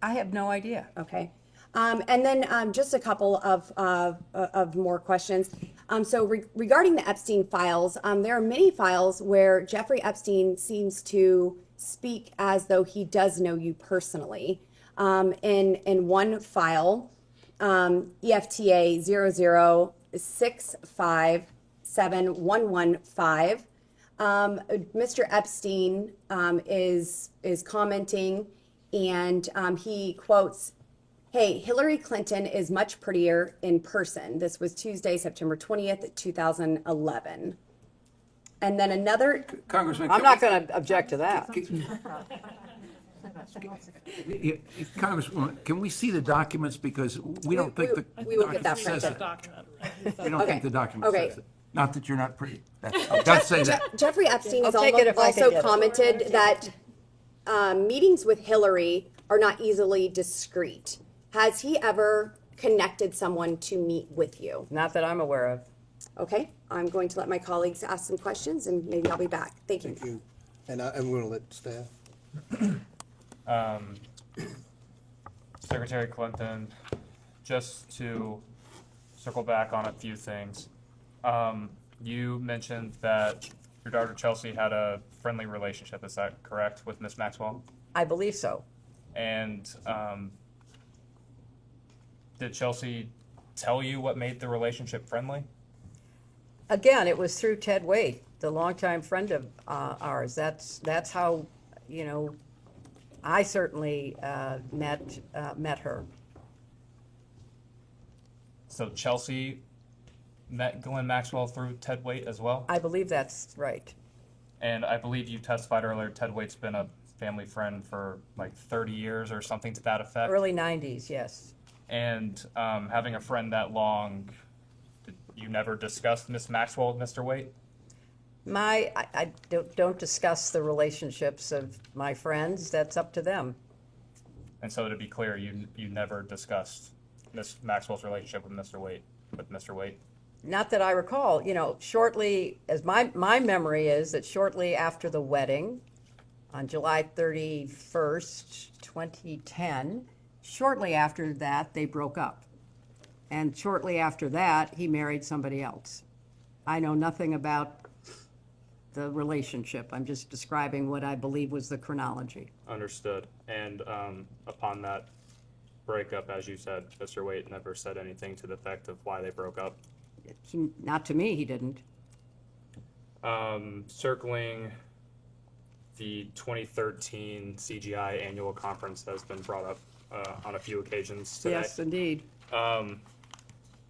I have no idea. Okay. And then just a couple of more questions. Regarding the Epstein files, there are many files where Jeffrey Epstein seems to speak as though he does know you personally. In one file, EFTA 006571115, Mr. Epstein is commenting, and he quotes, "Hey, Hillary Clinton is much prettier in person." This was Tuesday, September 20th, 2011. And then another. Congressman. I'm not going to object to that. Congresswoman, can we see the documents, because we don't think the we will get that document says printed. it. We don't Okay. think the document Okay. says it. Not that you're not pretty. It does say that. Jeffrey Epstein has I'll take it if I can also get it. commented that meetings with Hillary are not easily discreet. Has he ever connected someone to meet with you? Not that I'm aware of. Okay, I'm going to let my colleagues ask some questions, and maybe I'll be back. Thank you. Thank you. And I'm going to let staff. Secretary Clinton, just to circle back on a few things. You mentioned that your daughter Chelsea had a friendly relationship, is that correct, with Miss Maxwell? I believe so. And did Chelsea tell you what made the relationship friendly? Again, it was through Ted Waite, the longtime friend of ours. That's how, I certainly met her. So Chelsea met Glenn Maxwell through Ted Waite as well? I believe that's right. And I believe you testified earlier, Ted Waite's been a family friend for like 30 years or something to that effect. Early 90s, yes. And having a friend that long, did you never discussed Miss Maxwell with Mr. Waite? I don't discuss the relationships of my friends. That's up to them. And so to be clear, you never discussed Miss Maxwell's relationship with Mr. Waite? Not that I recall. Shortly, as my memory is, that shortly after the wedding, on July 31st, 2010, shortly after that, they broke up. And shortly after that, he married somebody else. I know nothing about the relationship. I'm just describing what I believe was the chronology. Understood. And upon that breakup, as you said, Mr. Waite never said anything to the effect of why they broke up? Not to me, he didn't. Circling the 2013 CGI annual conference that has been brought up on a few occasions today. Yes, indeed.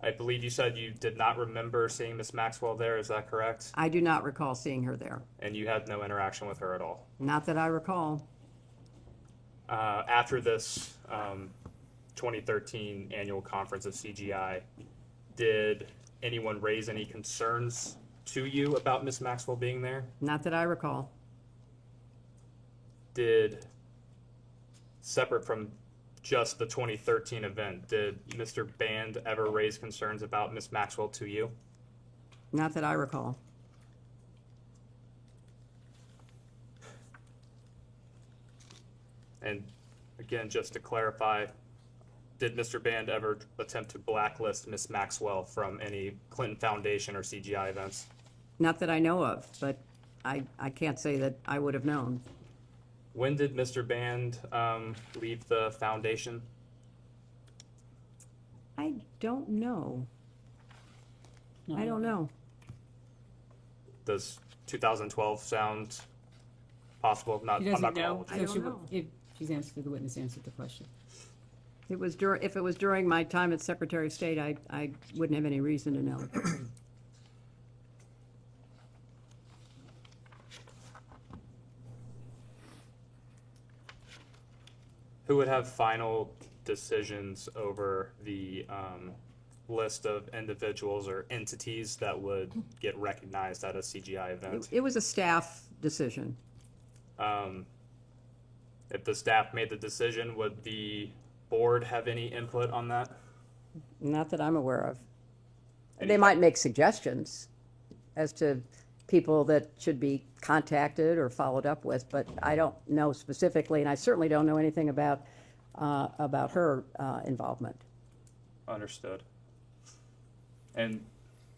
I believe you said you did not remember seeing Miss Maxwell there, is that correct? I do not recall seeing her there. And you had no interaction with her at all? Not that I recall. After this 2013 annual conference of CGI, did anyone raise any concerns to you about Miss Maxwell being there? Not that I recall. Separate from just the 2013 event, did Mr. Band ever raise concerns about Miss Maxwell to you? Not that I recall. And again, just to clarify, did Mr. Band ever attempt to blacklist Miss Maxwell from any Clinton Foundation or CGI events? Not that I know of, but I can't say that I would have known. When did Mr. Band leave the foundation? I don't know. I don't know. Does 2012 sound possible? She I'm doesn't not know, gonna hold you. if she's answered, the witness answered the question. If it was during my time as Secretary of State, I wouldn't have any reason to know. Who would have final decisions over the list of individuals or entities that would get recognized at a CGI event? It was a staff decision. If the staff made the decision, would the board have any input on that? Not that I'm aware of. They might make suggestions as to people that should be contacted or followed up with, but I don't know specifically, and I certainly don't know anything about her involvement. Understood. And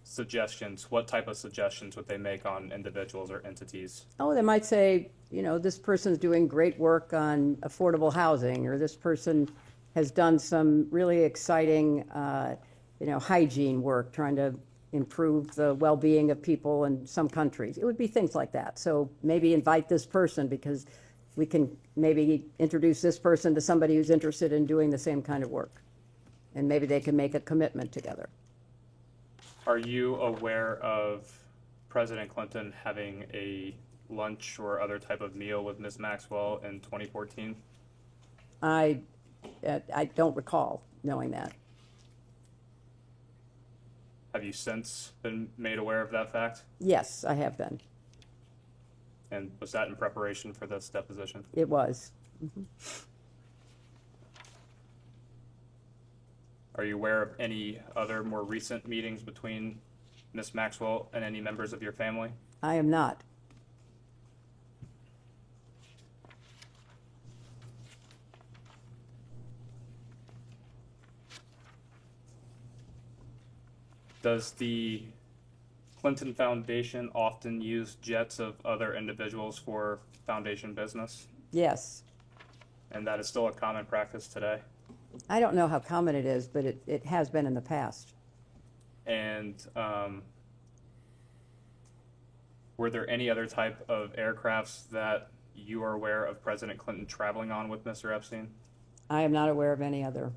suggestions, what type of suggestions would they make on individuals or entities? Oh, they might say, you know, this person's doing great work on affordable housing, or this person has done some really exciting, you know, hygiene work, trying to improve the well-being of people in some countries. It would be things like that. So maybe invite this person because we can maybe introduce this person to somebody who's interested in doing the same kind of work. And maybe they can make a commitment together. Are you aware of President Clinton having a lunch or other type of meal with Ms. Maxwell in 2014? I don't recall knowing that. Have you since been made aware of that fact? Yes, I have been. And was that in preparation for this deposition? It was. Are you aware of any other more recent meetings between Ms. Maxwell and any members of your family? I am not. Does the Clinton Foundation often use jets of other individuals for foundation business? Yes. And that is still a common practice today? I don't know how common it is, but it has been in the past. And were there any other type of aircrafts that you are aware of President Clinton traveling on with Mr. Epstein? I am not aware of any other.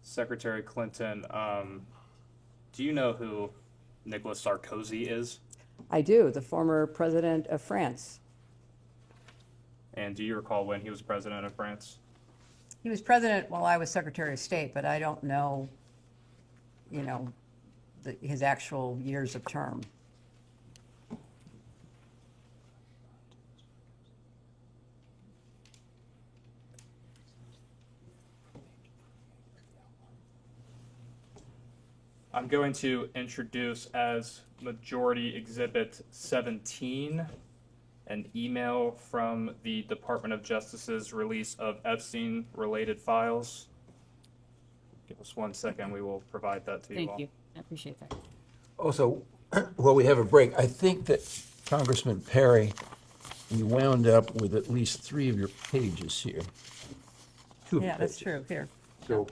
Secretary Clinton, do you know who Nicolas Sarkozy is? I do, the former president of France. And do you recall when he was president of France? He was president while I was Secretary of State, but I don't know, you know, his actual years of term. I'm going to introduce as Majority Exhibit 17 an email from the Department of Justice's release of Epstein-related files. Give us 1 second, we will provide that to you all. Thank you. I appreciate that. Also, while we have a break, I think that Congressman Perry, you wound up with at least 3 of your pages here. 2 of your Yeah, that's pages. true. Here. So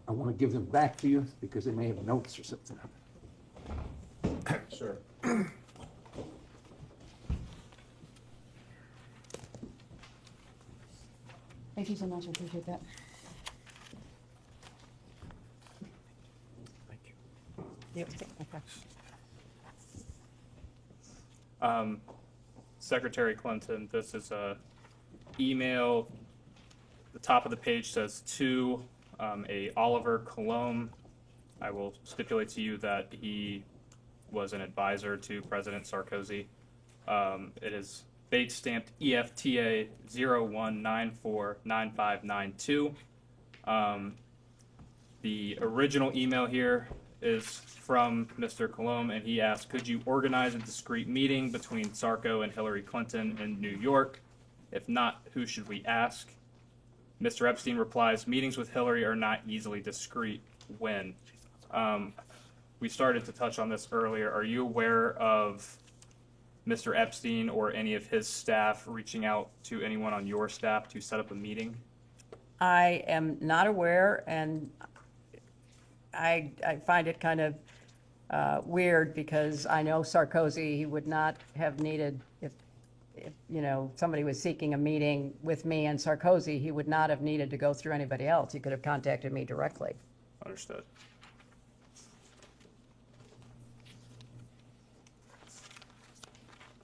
I want to give them back to you because they may have notes or something. Sure. Thank you so much. I appreciate that. Yep. Okay. Secretary Clinton, this is a email. The top of the page says to a Oliver Colomb. I will stipulate to you that he was an advisor to President Sarkozy. It is date stamped EFTA 01949592. The original email here is from Mr. Colomb, and he asked, could you organize a discreet meeting between Sarko and Hillary Clinton in New York? If not, who should we ask? Mr. Epstein replies, meetings with Hillary are not easily discreet. When? We started to touch on this earlier. Are you aware of Mr. Epstein or any of his staff reaching out to anyone on your staff to set up a meeting? I am not aware, and I find it kind of weird because I know Sarkozy, he would not have needed, if you know, somebody was seeking a meeting with me and Sarkozy, he would not have needed to go through anybody else. He could have contacted me directly. Understood.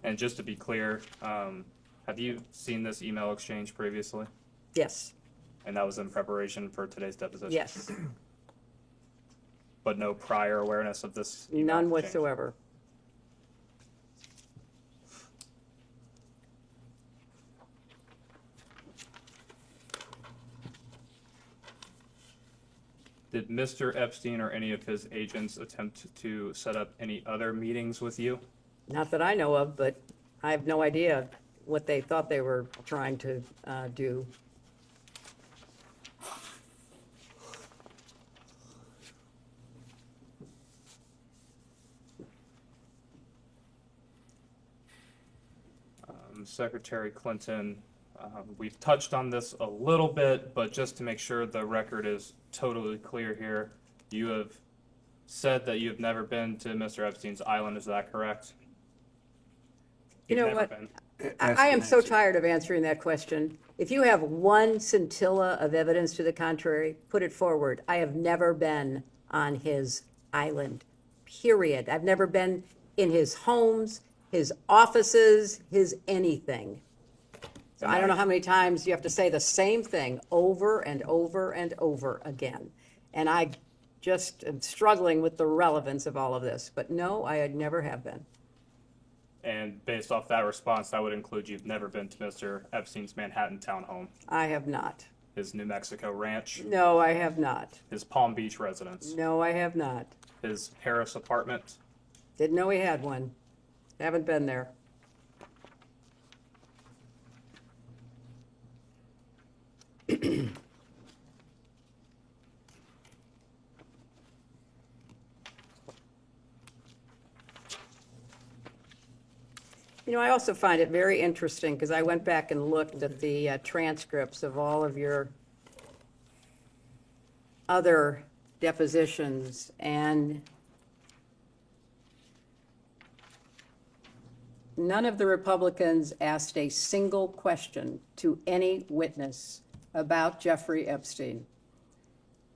And just to be clear, have you seen this email exchange previously? Yes. And that was in preparation for today's deposition? Yes. But no prior awareness of this email None exchange? whatsoever. Did Mr. Epstein or any of his agents attempt to set up any other meetings with you? Not that I know of, but I have no idea what they thought they were trying to do. Secretary Clinton, we've touched on this a little bit, but just to make sure the record is totally clear here, you have said that you have never been to Mr. Epstein's island. Is that correct? You You've know never what? been. I am so tired of answering that question. If you have one scintilla of evidence to the contrary, put it forward. I have never been on his island, period. I've never been in his homes, his offices, his anything. So I don't know how many times you have to say the same thing over and over and over again. And I just am struggling with the relevance of all of this. But no, I never have been. And based off that response, that would include you've never been to Mr. Epstein's Manhattan townhome, I have not. his New Mexico ranch, No, I have not. his Palm Beach residence, No, I have not. his Paris apartment. Didn't know he had one. Haven't been there. You know, I also find it very interesting because I went back and looked at the transcripts of all of your other depositions, and none of the Republicans asked a single question to any witness about Jeffrey Epstein,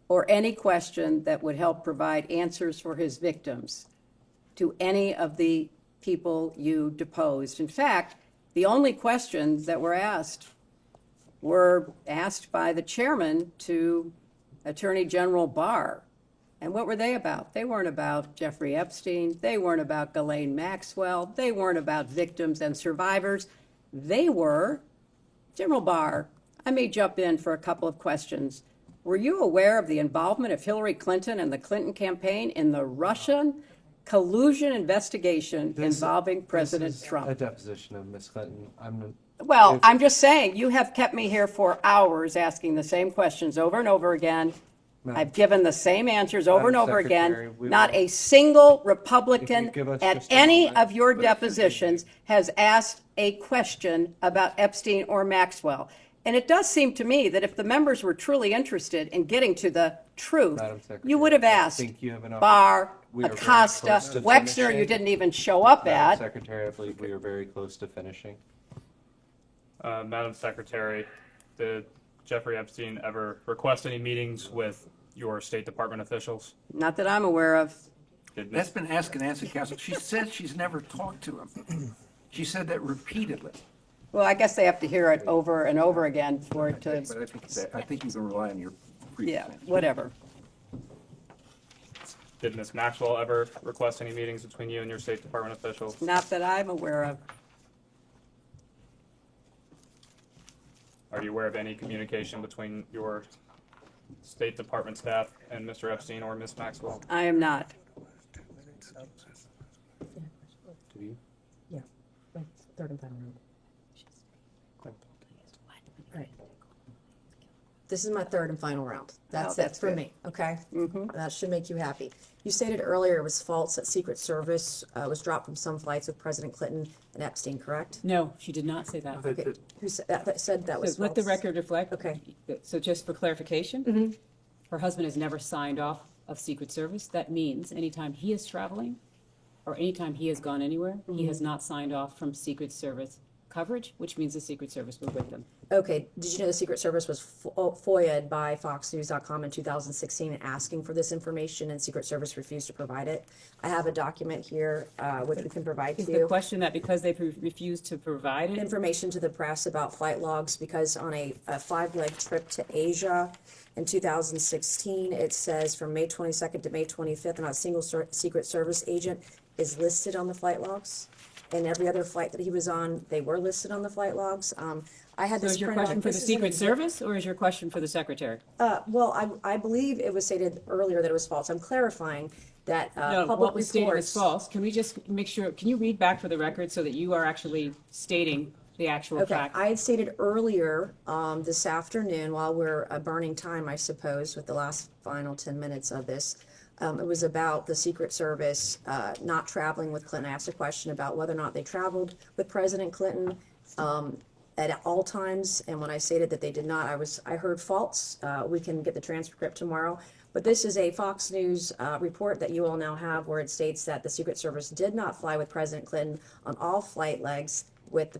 or any question that would help provide answers for his victims to any of the people you deposed. In fact, the only questions that were asked by the chairman to Attorney General Barr. And what were they about? They weren't about Jeffrey Epstein. They weren't about Ghislaine Maxwell. They weren't about victims and survivors. They were, General Barr, I may jump in for a couple of questions. Were you aware of the involvement of Hillary Clinton and the Clinton campaign in the Russian collusion investigation involving President Trump? A deposition of Ms. Clinton. I'm just saying, you have kept me here for hours asking the same questions over and over again. I've given the same answers over and over again. Not a single Republican at any of your depositions has asked a question about Epstein or Maxwell. And it does seem to me that if the members were truly interested in getting to the truth, you would have asked Barr, Acosta, Wexner, you didn't even show up Madam at. Secretary, I believe we are very close to finishing. Madam Secretary, did Jeffrey Epstein ever request any meetings with your State Department officials? Not that I'm aware of. That's been asked and answered, Counsel. She said she's never talked to him. She said that repeatedly. Well, I guess they have to hear it over and over again for it to, But I think you can rely on your previous yeah, answer. whatever. Did Ms. Maxwell ever request any meetings between you and your State Department officials? Not that I'm aware of. Are you aware of any communication between your State Department staff and Mr. Epstein or Ms. Maxwell? I am not. Do you? Yeah, third and final round. Right. This is my third and final round. That's that's it for good. me, okay? That should make you happy. You stated earlier it was false that Secret Service was dropped from some flights with President Clinton and Epstein, correct? No, she did not say that. Okay. Who said that said that was So let the false? record reflect. Okay. So just for clarification, her husband has never signed off of Secret Service. That means anytime he is traveling or anytime he has gone anywhere, he has not signed off from Secret Service coverage, which means the Secret Service was with him. Okay, did you know the Secret Service was FOIA'd by FoxNews.com in 2016 asking for this information, and Secret Service refused to provide it? I have a document here, which we can provide to Is you. the question that because they refused to provide it? Information to the press about flight logs, because on a 5-leg trip to Asia in 2016, it says from May 22nd to May 25th, not a single Secret Service agent is listed on the flight logs. and every other flight that he was on, they were listed on the flight logs. I had So this is your printed question off. for the This is an Secret exhibit. Service, or is your question for the Secretary? Well, I believe it was stated earlier that it was false. I'm clarifying that No, public what was stated reports. is false. Can we just make sure, can you read back for the record so that you are actually stating the actual Okay, fact? I had stated earlier this afternoon, while we're burning time, I suppose, with the last final 10 minutes of this, it was about the Secret Service not traveling with Clinton. I asked a question about whether or not they traveled with President Clinton at all times, and when I stated that they did not, I heard false. We can get the transcript tomorrow. But this is a Fox News report that you all now have, where it states that the Secret Service did not fly with President Clinton on all flight legs with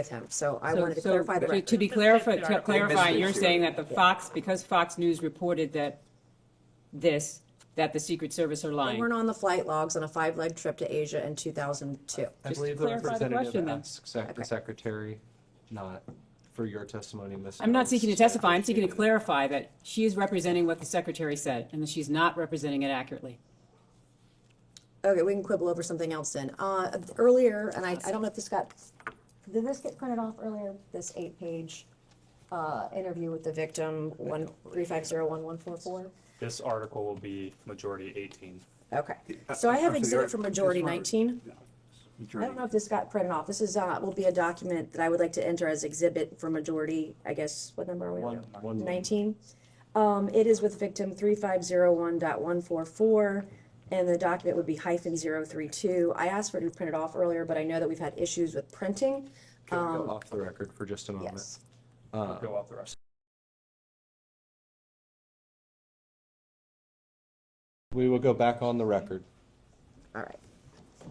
him. So I wanted to clarify the record. To be clarified, to clarify, you're saying that because Fox News reported that that the Secret Service are They lying. weren't on the flight logs on a 5-leg trip to Asia in 2002. I Just believe the clarify the representative question, then. asked the secretary, not for your testimony, Ms. I'm not Ellis. seeking to testify, I'm seeking to clarify that she is representing what the Secretary said, and that she's not representing it accurately. Okay, we can quibble over something else then. Earlier, and I don't know if did this get printed off earlier? This 8-page interview with the victim, 1350144? This article will be majority 18. Okay, so I have Actually, exhibit for majority this one- 19. I don't know if this got printed off. This is, will be a document that I would like to enter as exhibit for majority, I guess, what number are we on? 19. It is with victim 3501.144, and the document would be -032. I asked for it to be printed off earlier, but I know that we've had issues with printing. Can we go off the record for just a moment? Yes. Go off the rest. We will go back on the record. All right.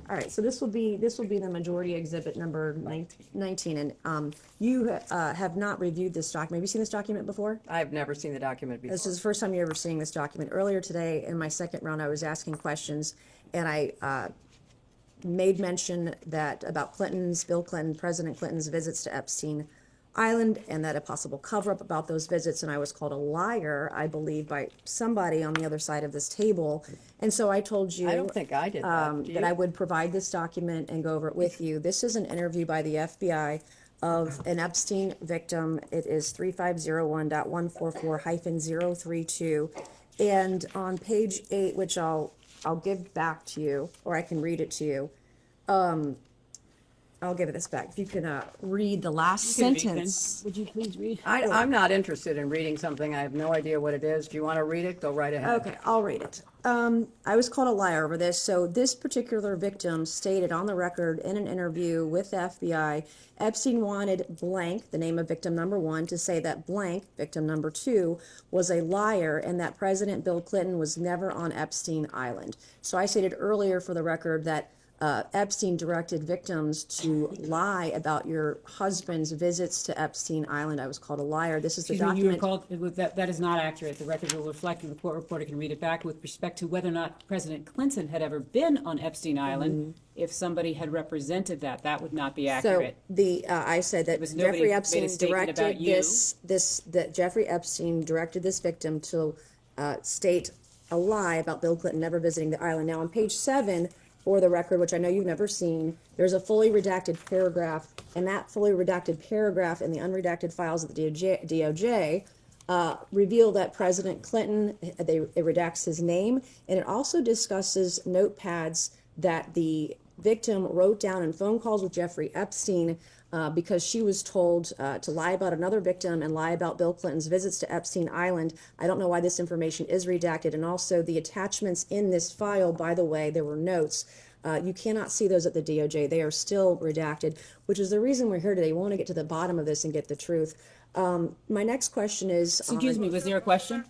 All right, so this will be the majority exhibit number 19, and you have not reviewed this document. Have you seen this document before? I've never seen the document before. This is the first time you're ever seeing this document. Earlier today, in my second round, I was asking questions, and I made mention that about Bill Clinton, President Clinton's visits to Epstein Island, and that a possible cover-up about those visits, and I was called a liar, I believe, by somebody on the other side of this table. And so I told you I don't think I did that. Do that you? I would provide this document and go over it with you. This is an interview by the FBI of an Epstein victim. It is 3501.144-032. And on page 8, which I'll give back to you, or I can read it to you. I'll give it this back. If you can read the last You can read, then. sentence. Would you please read? I'm not interested in reading something. I have no idea what it is. Do you want to read it? Go right ahead. Okay, I'll read it. I was called a liar over this. So this particular victim stated on the record in an interview with the FBI, Epstein wanted blank, the name of victim number 1, to say that blank, victim number 2, was a liar and that President Bill Clinton was never on Epstein Island. So I stated earlier for the record that Epstein directed victims to lie about your husband's visits to Epstein Island. I was called a liar. This is the Excuse me, you were document. called, that is not accurate. The record will reflect, and the court reporter can read it back with respect to whether or not President Clinton had ever been on Epstein Island. If somebody had represented that would not be accurate. So I said that was nobody Jeffrey made a Epstein statement about directed you. that Jeffrey Epstein directed this victim to state a lie about Bill Clinton never visiting the island. Now on page 7, for the record, which I know you've never seen, there's a fully redacted paragraph, and that fully redacted paragraph in the unredacted files of the DOJ reveal that President Clinton, it redacts his name, and it also discusses notepads that the victim wrote down in phone calls with Jeffrey Epstein because she was told to lie about another victim and lie about Bill Clinton's visits to Epstein Island. I don't know why this information is redacted. And also the attachments in this file, by the way, there were notes. You cannot see those at the DOJ. They are still redacted, which is the reason we're here today. We want to get to the bottom of this and get the truth. My next question is... Excuse me, was there a question?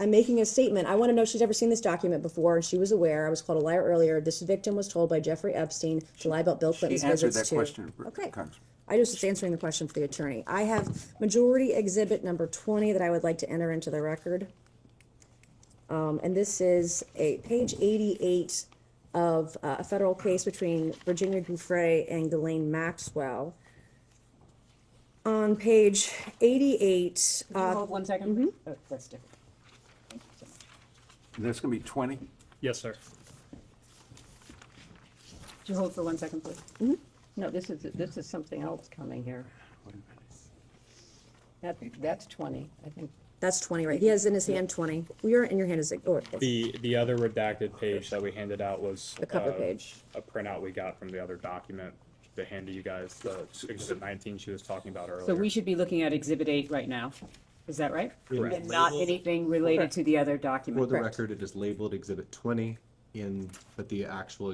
I'm making a statement. I want to know if she's ever seen this document before, and she was aware. I was called a liar earlier. This victim was told by Jeffrey Epstein to lie about Bill Clinton's She answered visits that to... question, Okay. Congressman. I was just answering the question for the attorney. I have majority exhibit number 20 that I would like to enter into the record. And this is page 88 of a federal case between Virginia Giuffre and Ghislaine Maxwell. On page 88... Can you hold 1 second? Oh, that's different. That's going to be 20? Yes, sir. Could you hold for 1 second, please? No, this is something else coming here. That's 20, I think. That's 20, right? He has in his hand 20. Well, in your hand is it? Or The other redacted page that we handed out was the cover page. a printout we got from the other document to hand to you guys, the Exhibit 19 she was talking about earlier. So we should be looking at Exhibit 8 right now. Is that right? Correct. And not anything related to the other document? For the Correct. record, it is labeled Exhibit 20 but the actual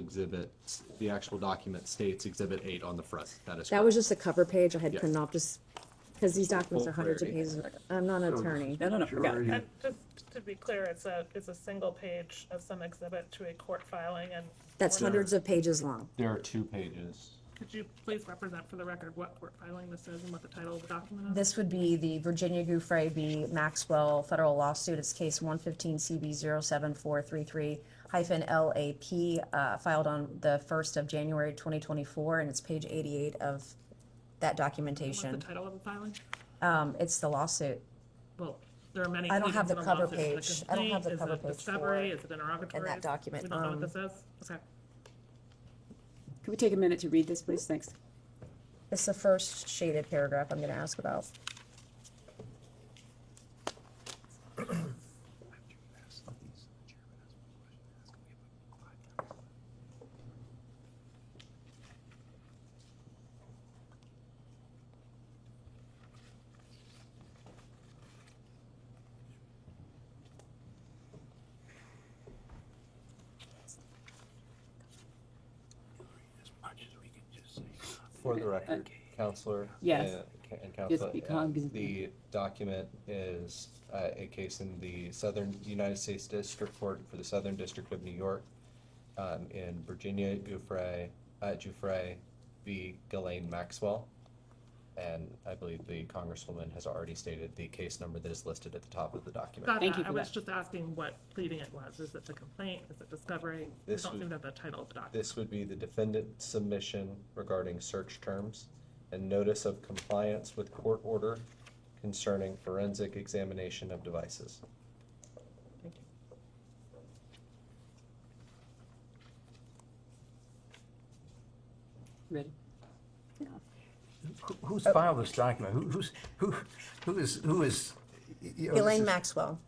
document states Exhibit 8 on the front. That is That was just the cover page. I had Yeah. printed off just because these documents Full are hundreds of clarity. pages. I'm not an attorney. No, got it. And just to be clear, it's a single page of some exhibit to a court filing, and That's hundreds of pages long. There are 2 pages. could you please represent for the record what court filing this is and what the title of the document is? This would be the Virginia Gouffre v. Maxwell federal lawsuit. It's case 115 CB 07433-LAP, filed on the 1st of January 2024, and it's page 88 of that What's documentation. the title of the filing? It's the lawsuit. Well, there are many. I don't have the pleadings in cover lawsuit. Is it page. I don't have the complaint? cover Is it page discovery? for- Is it interrogatory? in that document. We don't know what this is? Okay. Could we take a minute to read this, please? Thanks. It's the first shaded paragraph I'm going to ask about. For the record, Counselor. Yes. And Counselor, be cognizant. the document is a case in the Southern United States District Court for the Southern District of New York, in Virginia Gouffre v. Ghislaine Maxwell. And I believe the Congresswoman has already stated the case number that is listed at the top of the document. Got Thank that. you for I was that. just asking what pleading it was. Is it the complaint? Is it discovery? We This don't would- seem to have the title of the document. This would be the defendant submission regarding search terms and notice of compliance with court order concerning forensic examination of devices. Thank you. Ready? Who's filed this document? Who is? You know, Elaine this is- Maxwell.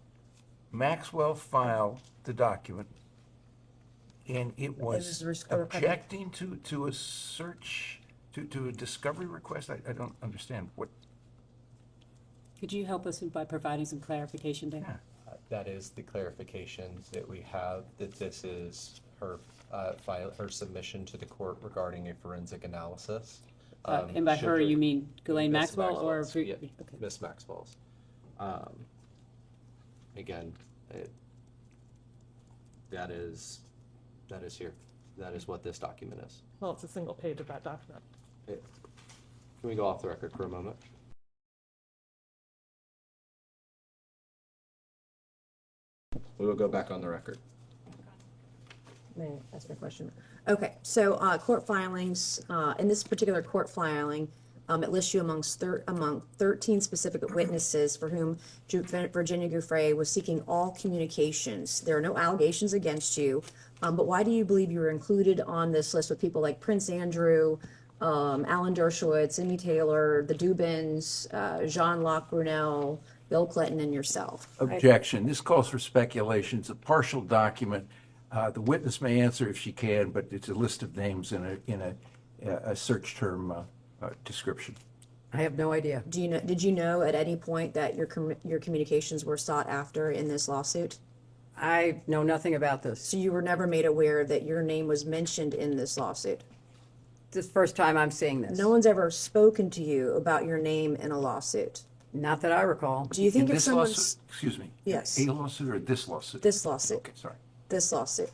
Maxwell filed the document, and it was objecting to a search, to a discovery request. I don't understand what. Could you help us by providing some clarification there? That is the clarification that we have, that this is her her submission to the court regarding a forensic analysis. And by her, you mean Ghislaine Miss Maxwell or? Maxwell's, yeah, Okay. Miss Maxwell's. Again, that is here. That is what this document is. Well, it's a single page of that document. Can we go off the record for a moment? We will go back on the record. May I ask my question? Okay, so court filings, in this particular court filing, it lists you among 13 specific witnesses for whom Virginia Gouffre was seeking all communications. There are no allegations against you, but why do you believe you were included on this list with people like Prince Andrew, Alan Dershowitz, Amy Taylor, the Dubins, Jean-Luc Brunel, Bill Clinton, and yourself? Objection. This calls for speculation. It's a partial document. The witness may answer if she can, but it's a list of names in a search term description. I have no idea. Did you know at any point that your communications were sought after in this lawsuit? I know nothing about this. So you were never made aware that your name was mentioned in this lawsuit? This is the first time I'm seeing this. No one's ever spoken to you about your name in a lawsuit? Not that I recall. Do you think In if this lawsuit, someone's... excuse me. Yes. A lawsuit or this lawsuit? This lawsuit. Okay, sorry. This lawsuit.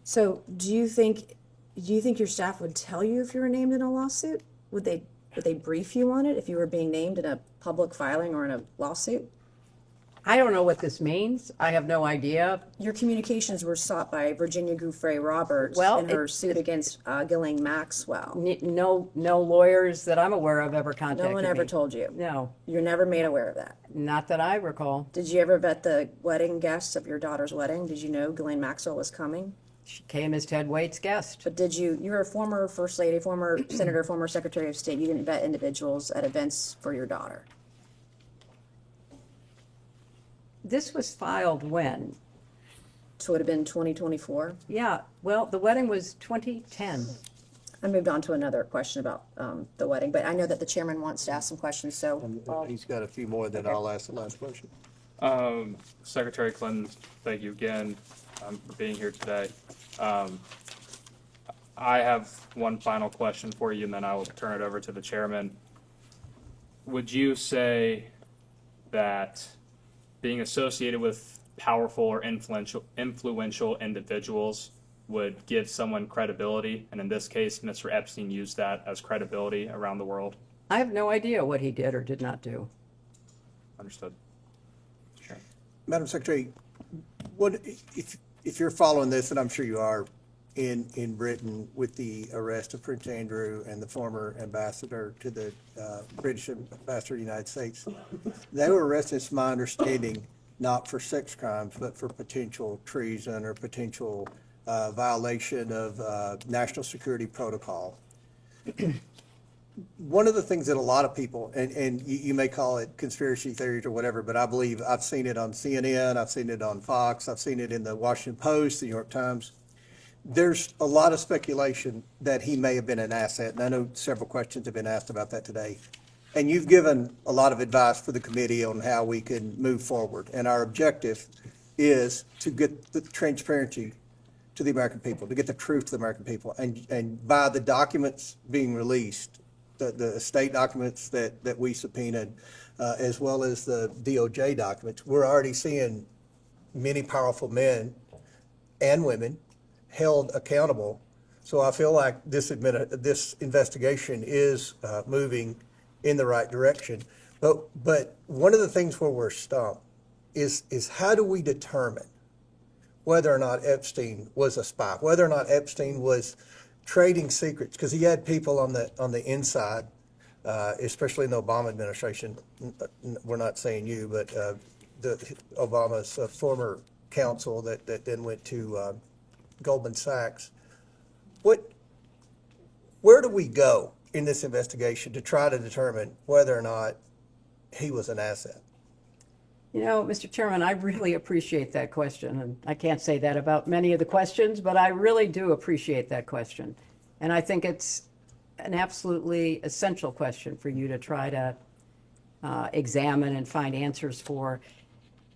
So do you think your staff would tell you if you were named in a lawsuit? Would they brief you on it if you were being named in a public filing or in a lawsuit? I don't know what this means. I have no idea. Your communications were sought by Virginia Gouffre Roberts in her suit against Ghislaine Maxwell. No lawyers that I'm aware of ever contacted me. No one ever told you? No. You're never made aware of that? Not that I recall. Did you ever vet the wedding guests of your daughter's wedding? Did you know Ghislaine Maxwell was coming? She came as Ted Waite's guest. But you're a former First Lady, former Senator, former Secretary of State. You didn't vet individuals at events for your daughter. This was filed when? So it would have been 2024? Yeah, well, the wedding was 2010. I moved on to another question about the wedding, but I know that the chairman wants to ask some questions, so. He's got a few more that I'll ask the last question. Secretary Clinton, thank you again for being here today. I have one final question for you, and then I will turn it over to the chairman. Would you say that being associated with powerful or influential individuals would give someone credibility? And in this case, Mr. Epstein used that as credibility around the world. I have no idea what he did or did not do. Understood. Sure. Madam Secretary, what if you're following this, and I'm sure you are, in Britain with the arrest of Prince Andrew and the former ambassador to the British ambassador to the United States, they were arrested, it's my understanding, not for sex crimes, but for potential treason or potential violation of national security protocol. One of the things that a lot of people, and you may call it conspiracy theories or whatever, but I believe I've seen it on CNN, I've seen it on Fox, I've seen it in the Washington Post, the New York Times. There's a lot of speculation that he may have been an asset, and I know several questions have been asked about that today. And you've given a lot of advice for the committee on how we can move forward. And our objective is to get the transparency to the American people, to get the truth to the American people. And by the documents being released, the state documents that we subpoenaed, as well as the DOJ documents, we're already seeing many powerful men and women held accountable. So I feel like this investigation is moving in the right direction. But one of the things where we're stumped is how do we determine whether or not Epstein was a spy, whether or not Epstein was trading secrets, because he had people on the inside, especially in the Obama administration. We're not saying you, but Obama's former counsel that then went to Goldman Sachs. Where do we go in this investigation to try to determine whether or not he was an asset? You know, Mr. Chairman, I really appreciate that question, and I can't say that about many of the questions, but I really do appreciate that question. And I think it's an absolutely essential question for you to try to examine and find answers for.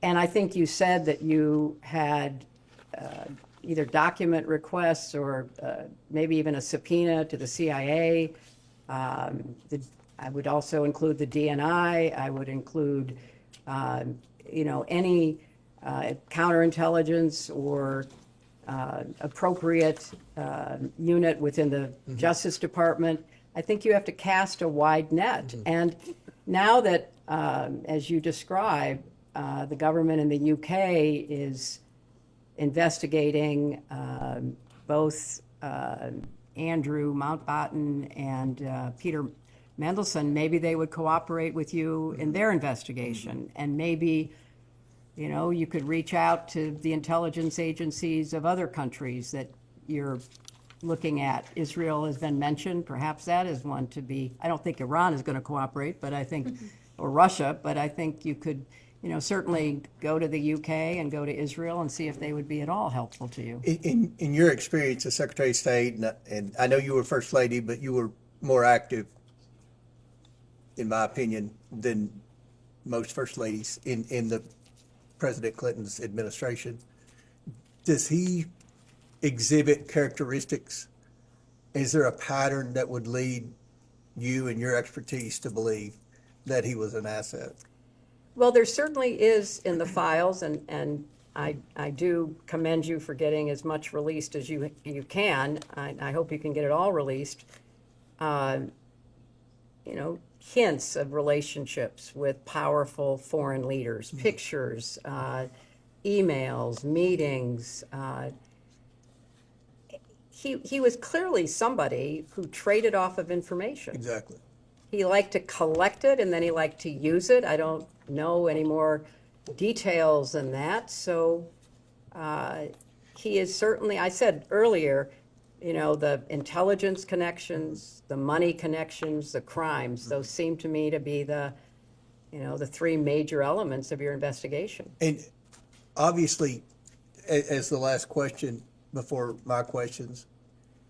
And I think you said that you had either document requests or maybe even a subpoena to the CIA. I would also include the DNI. I would include any counterintelligence or appropriate unit within the Justice Department. I think you have to cast a wide net. And now that, as you describe, the government in the UK is investigating both Andrew Mountbatten and Peter Mendelsohn, maybe they would cooperate with you in their investigation. And maybe, you could reach out to the intelligence agencies of other countries that you're looking at. Israel has been mentioned. Perhaps that is one to be. I don't think Iran is going to cooperate, but I think, or Russia, but I think you could, certainly go to the UK and go to Israel and see if they would be at all helpful to you. In your experience as Secretary of State, and I know you were First Lady, but you were more active, in my opinion, than most First Ladies in the President Clinton's administration. Does he exhibit characteristics? Is there a pattern that would lead you and your expertise to believe that he was an asset? Well, there certainly is in the files, and I do commend you for getting as much released as you can. I hope you can get it all released. Hints of relationships with powerful foreign leaders, pictures, emails, meetings. He was clearly somebody who traded off of information. Exactly. He liked to collect it, and then he liked to use it. I don't know any more details than that. So he is certainly, I said earlier, you know, the intelligence connections, the money connections, the crimes, those seem to me to be the, you know, the three major elements of your investigation. And obviously, as the last question before my questions,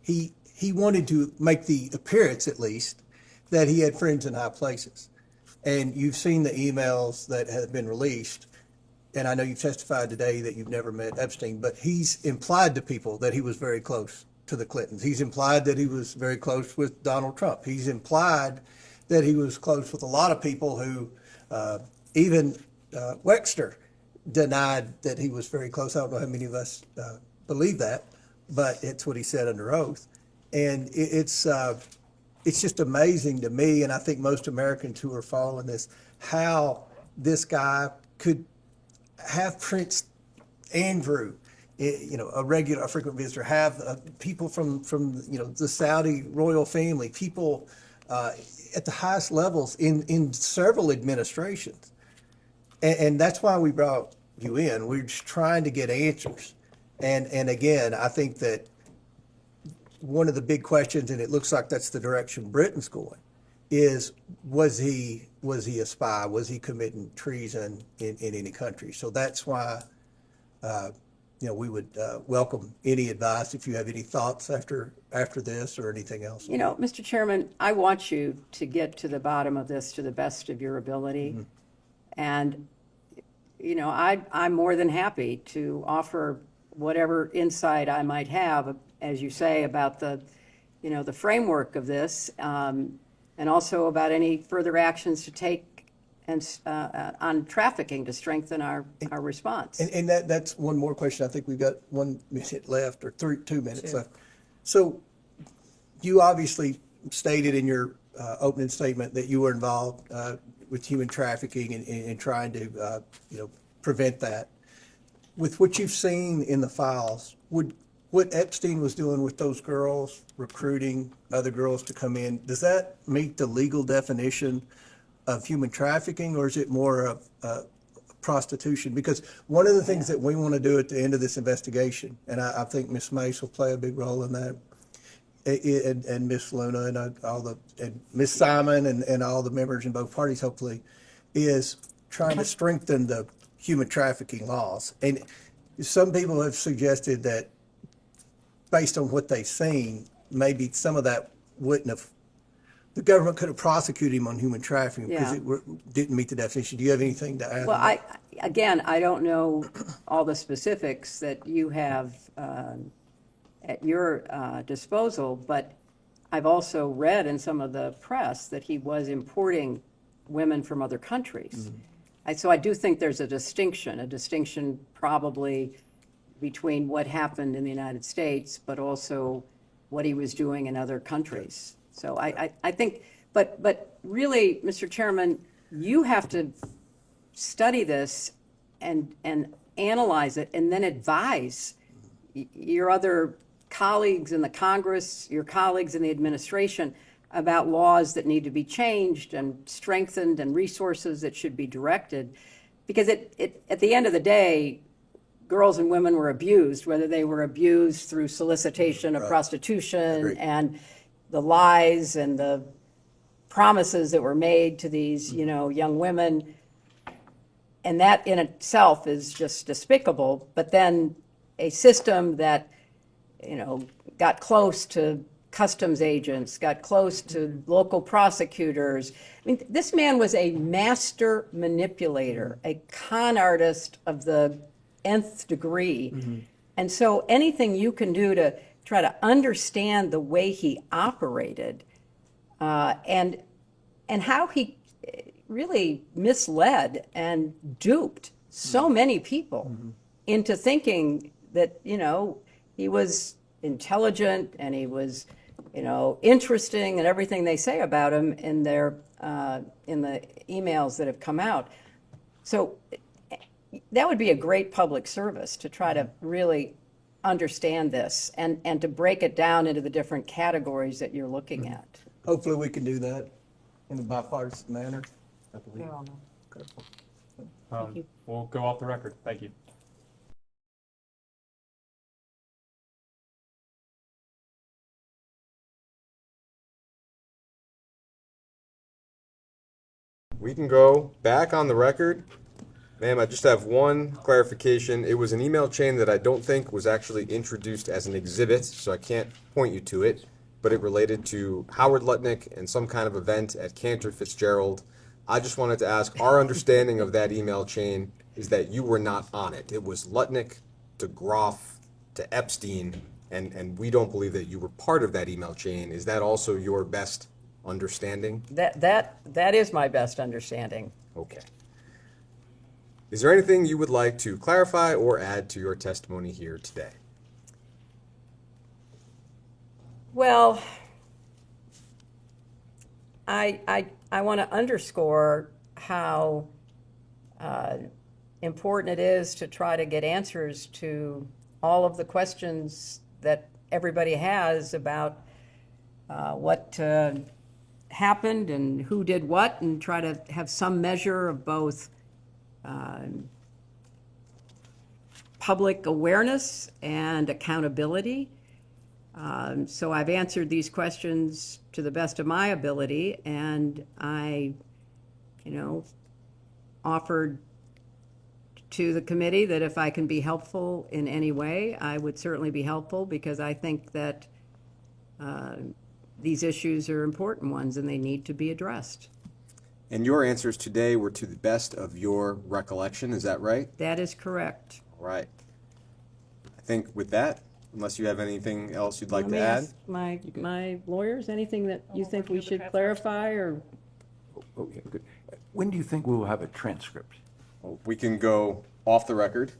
he wanted to make the appearance, at least, that he had friends in high places. And you've seen the emails that have been released, and I know you've testified today that you've never met Epstein, but he's implied to people that he was very close to the Clintons. He's implied that he was very close with Donald Trump. He's implied that he was close with a lot of people who, even Wexner denied that he was very close. I don't know how many of us believe that, but it's what he said under oath. And it's just amazing to me, and I think most Americans who are following this, how this guy could have Prince Andrew, you know, a frequent visitor, have people from you know, the Saudi royal family, people at the highest levels in several administrations. And that's why we brought you in. We're just trying to get answers. And again, I think that one of the big questions, and it looks like that's the direction Britain's going, is was he a spy? Was he committing treason in any country? So that's why you know, we would welcome any advice if you have any thoughts after this or anything else. You know, Mr. Chairman, I want you to get to the bottom of this to the best of your ability. Mm-hmm. And, you know, I'm more than happy to offer whatever insight I might have, as you say, about the, you know, the framework of this, and also about any further actions to take and on trafficking to strengthen our response. And that's one more question. I think we've got 1 minute left, or 2 minutes left. So you obviously stated in your opening statement that you were involved with human trafficking and trying to you know, prevent that. With what you've seen in the files, what Epstein was doing with those girls, recruiting other girls to come in, does that meet the legal definition of human trafficking, or is it more of prostitution? Because one of the things that we want to do at the end of this investigation, and I think Ms. Mace will play a big role in that, and Ms. Luna and Ms. Simon and all the members in both parties, hopefully, is trying to strengthen the human trafficking laws. And some people have suggested that based on what they've seen, maybe some of that wouldn't have, the government could have prosecuted him on human trafficking because it didn't meet the definition. Do you have anything to add? Well, I don't know all the specifics that you have at your disposal, but I've also read in some of the press that he was importing women from other countries. So I do think there's a distinction probably between what happened in the United States, but also what he was doing in other countries. So I think, but really, Mr. Chairman, you have to study this and analyze it and then advise your other colleagues in the Congress, your colleagues in the administration about laws that need to be changed and strengthened and resources that should be directed. Because at the end of the day, girls and women were abused, whether they were abused through solicitation of prostitution and the lies and the promises that were made to these, you know, young women. And that in itself is just despicable. But then a system that, you know, got close to customs agents, got close to local prosecutors. I mean, this man was a master manipulator, a con artist of the nth degree. And so anything you can do to try to understand the way he operated and how he really misled and duped so many people into thinking that, you know, he was intelligent and he was, you know, interesting and everything they say about him in their in the emails that have come out. So that would be a great public service to try to really understand this and to break it down into the different categories that you're looking at. Hopefully we can do that in a bipartisan manner, I believe. We'll go off the record. Thank you. We can go back on the record. Ma'am, I just have one clarification. It was an email chain that I don't think was actually introduced as an exhibit, so I can't point you to it, but it related to Howard Lutnick and some kind of event at Cantor Fitzgerald. I just wanted to ask, our understanding of that email chain is that you were not on it. It was Lutnick to Groff to Epstein, and we don't believe that you were part of that email chain. Is that also your best understanding? That is my best understanding. Okay. Is there anything you would like to clarify or add to your testimony here today? Well, I want to underscore how important it is to try to get answers to all of the questions that everybody has about what happened and who did what, and try to have some measure of both public awareness and accountability. So I've answered these questions to the best of my ability, and I, offered to the committee that if I can be helpful in any way, I would certainly be helpful, because I think that these issues are important ones and they need to be addressed. And your answers today were to the best of your recollection, is that right? That is correct. All right. I think with that, unless you have anything else you'd like Let me to add? ask my lawyers, anything that you think we should clarify, or? Okay, good. When do you think we will have a transcript? We can go off the record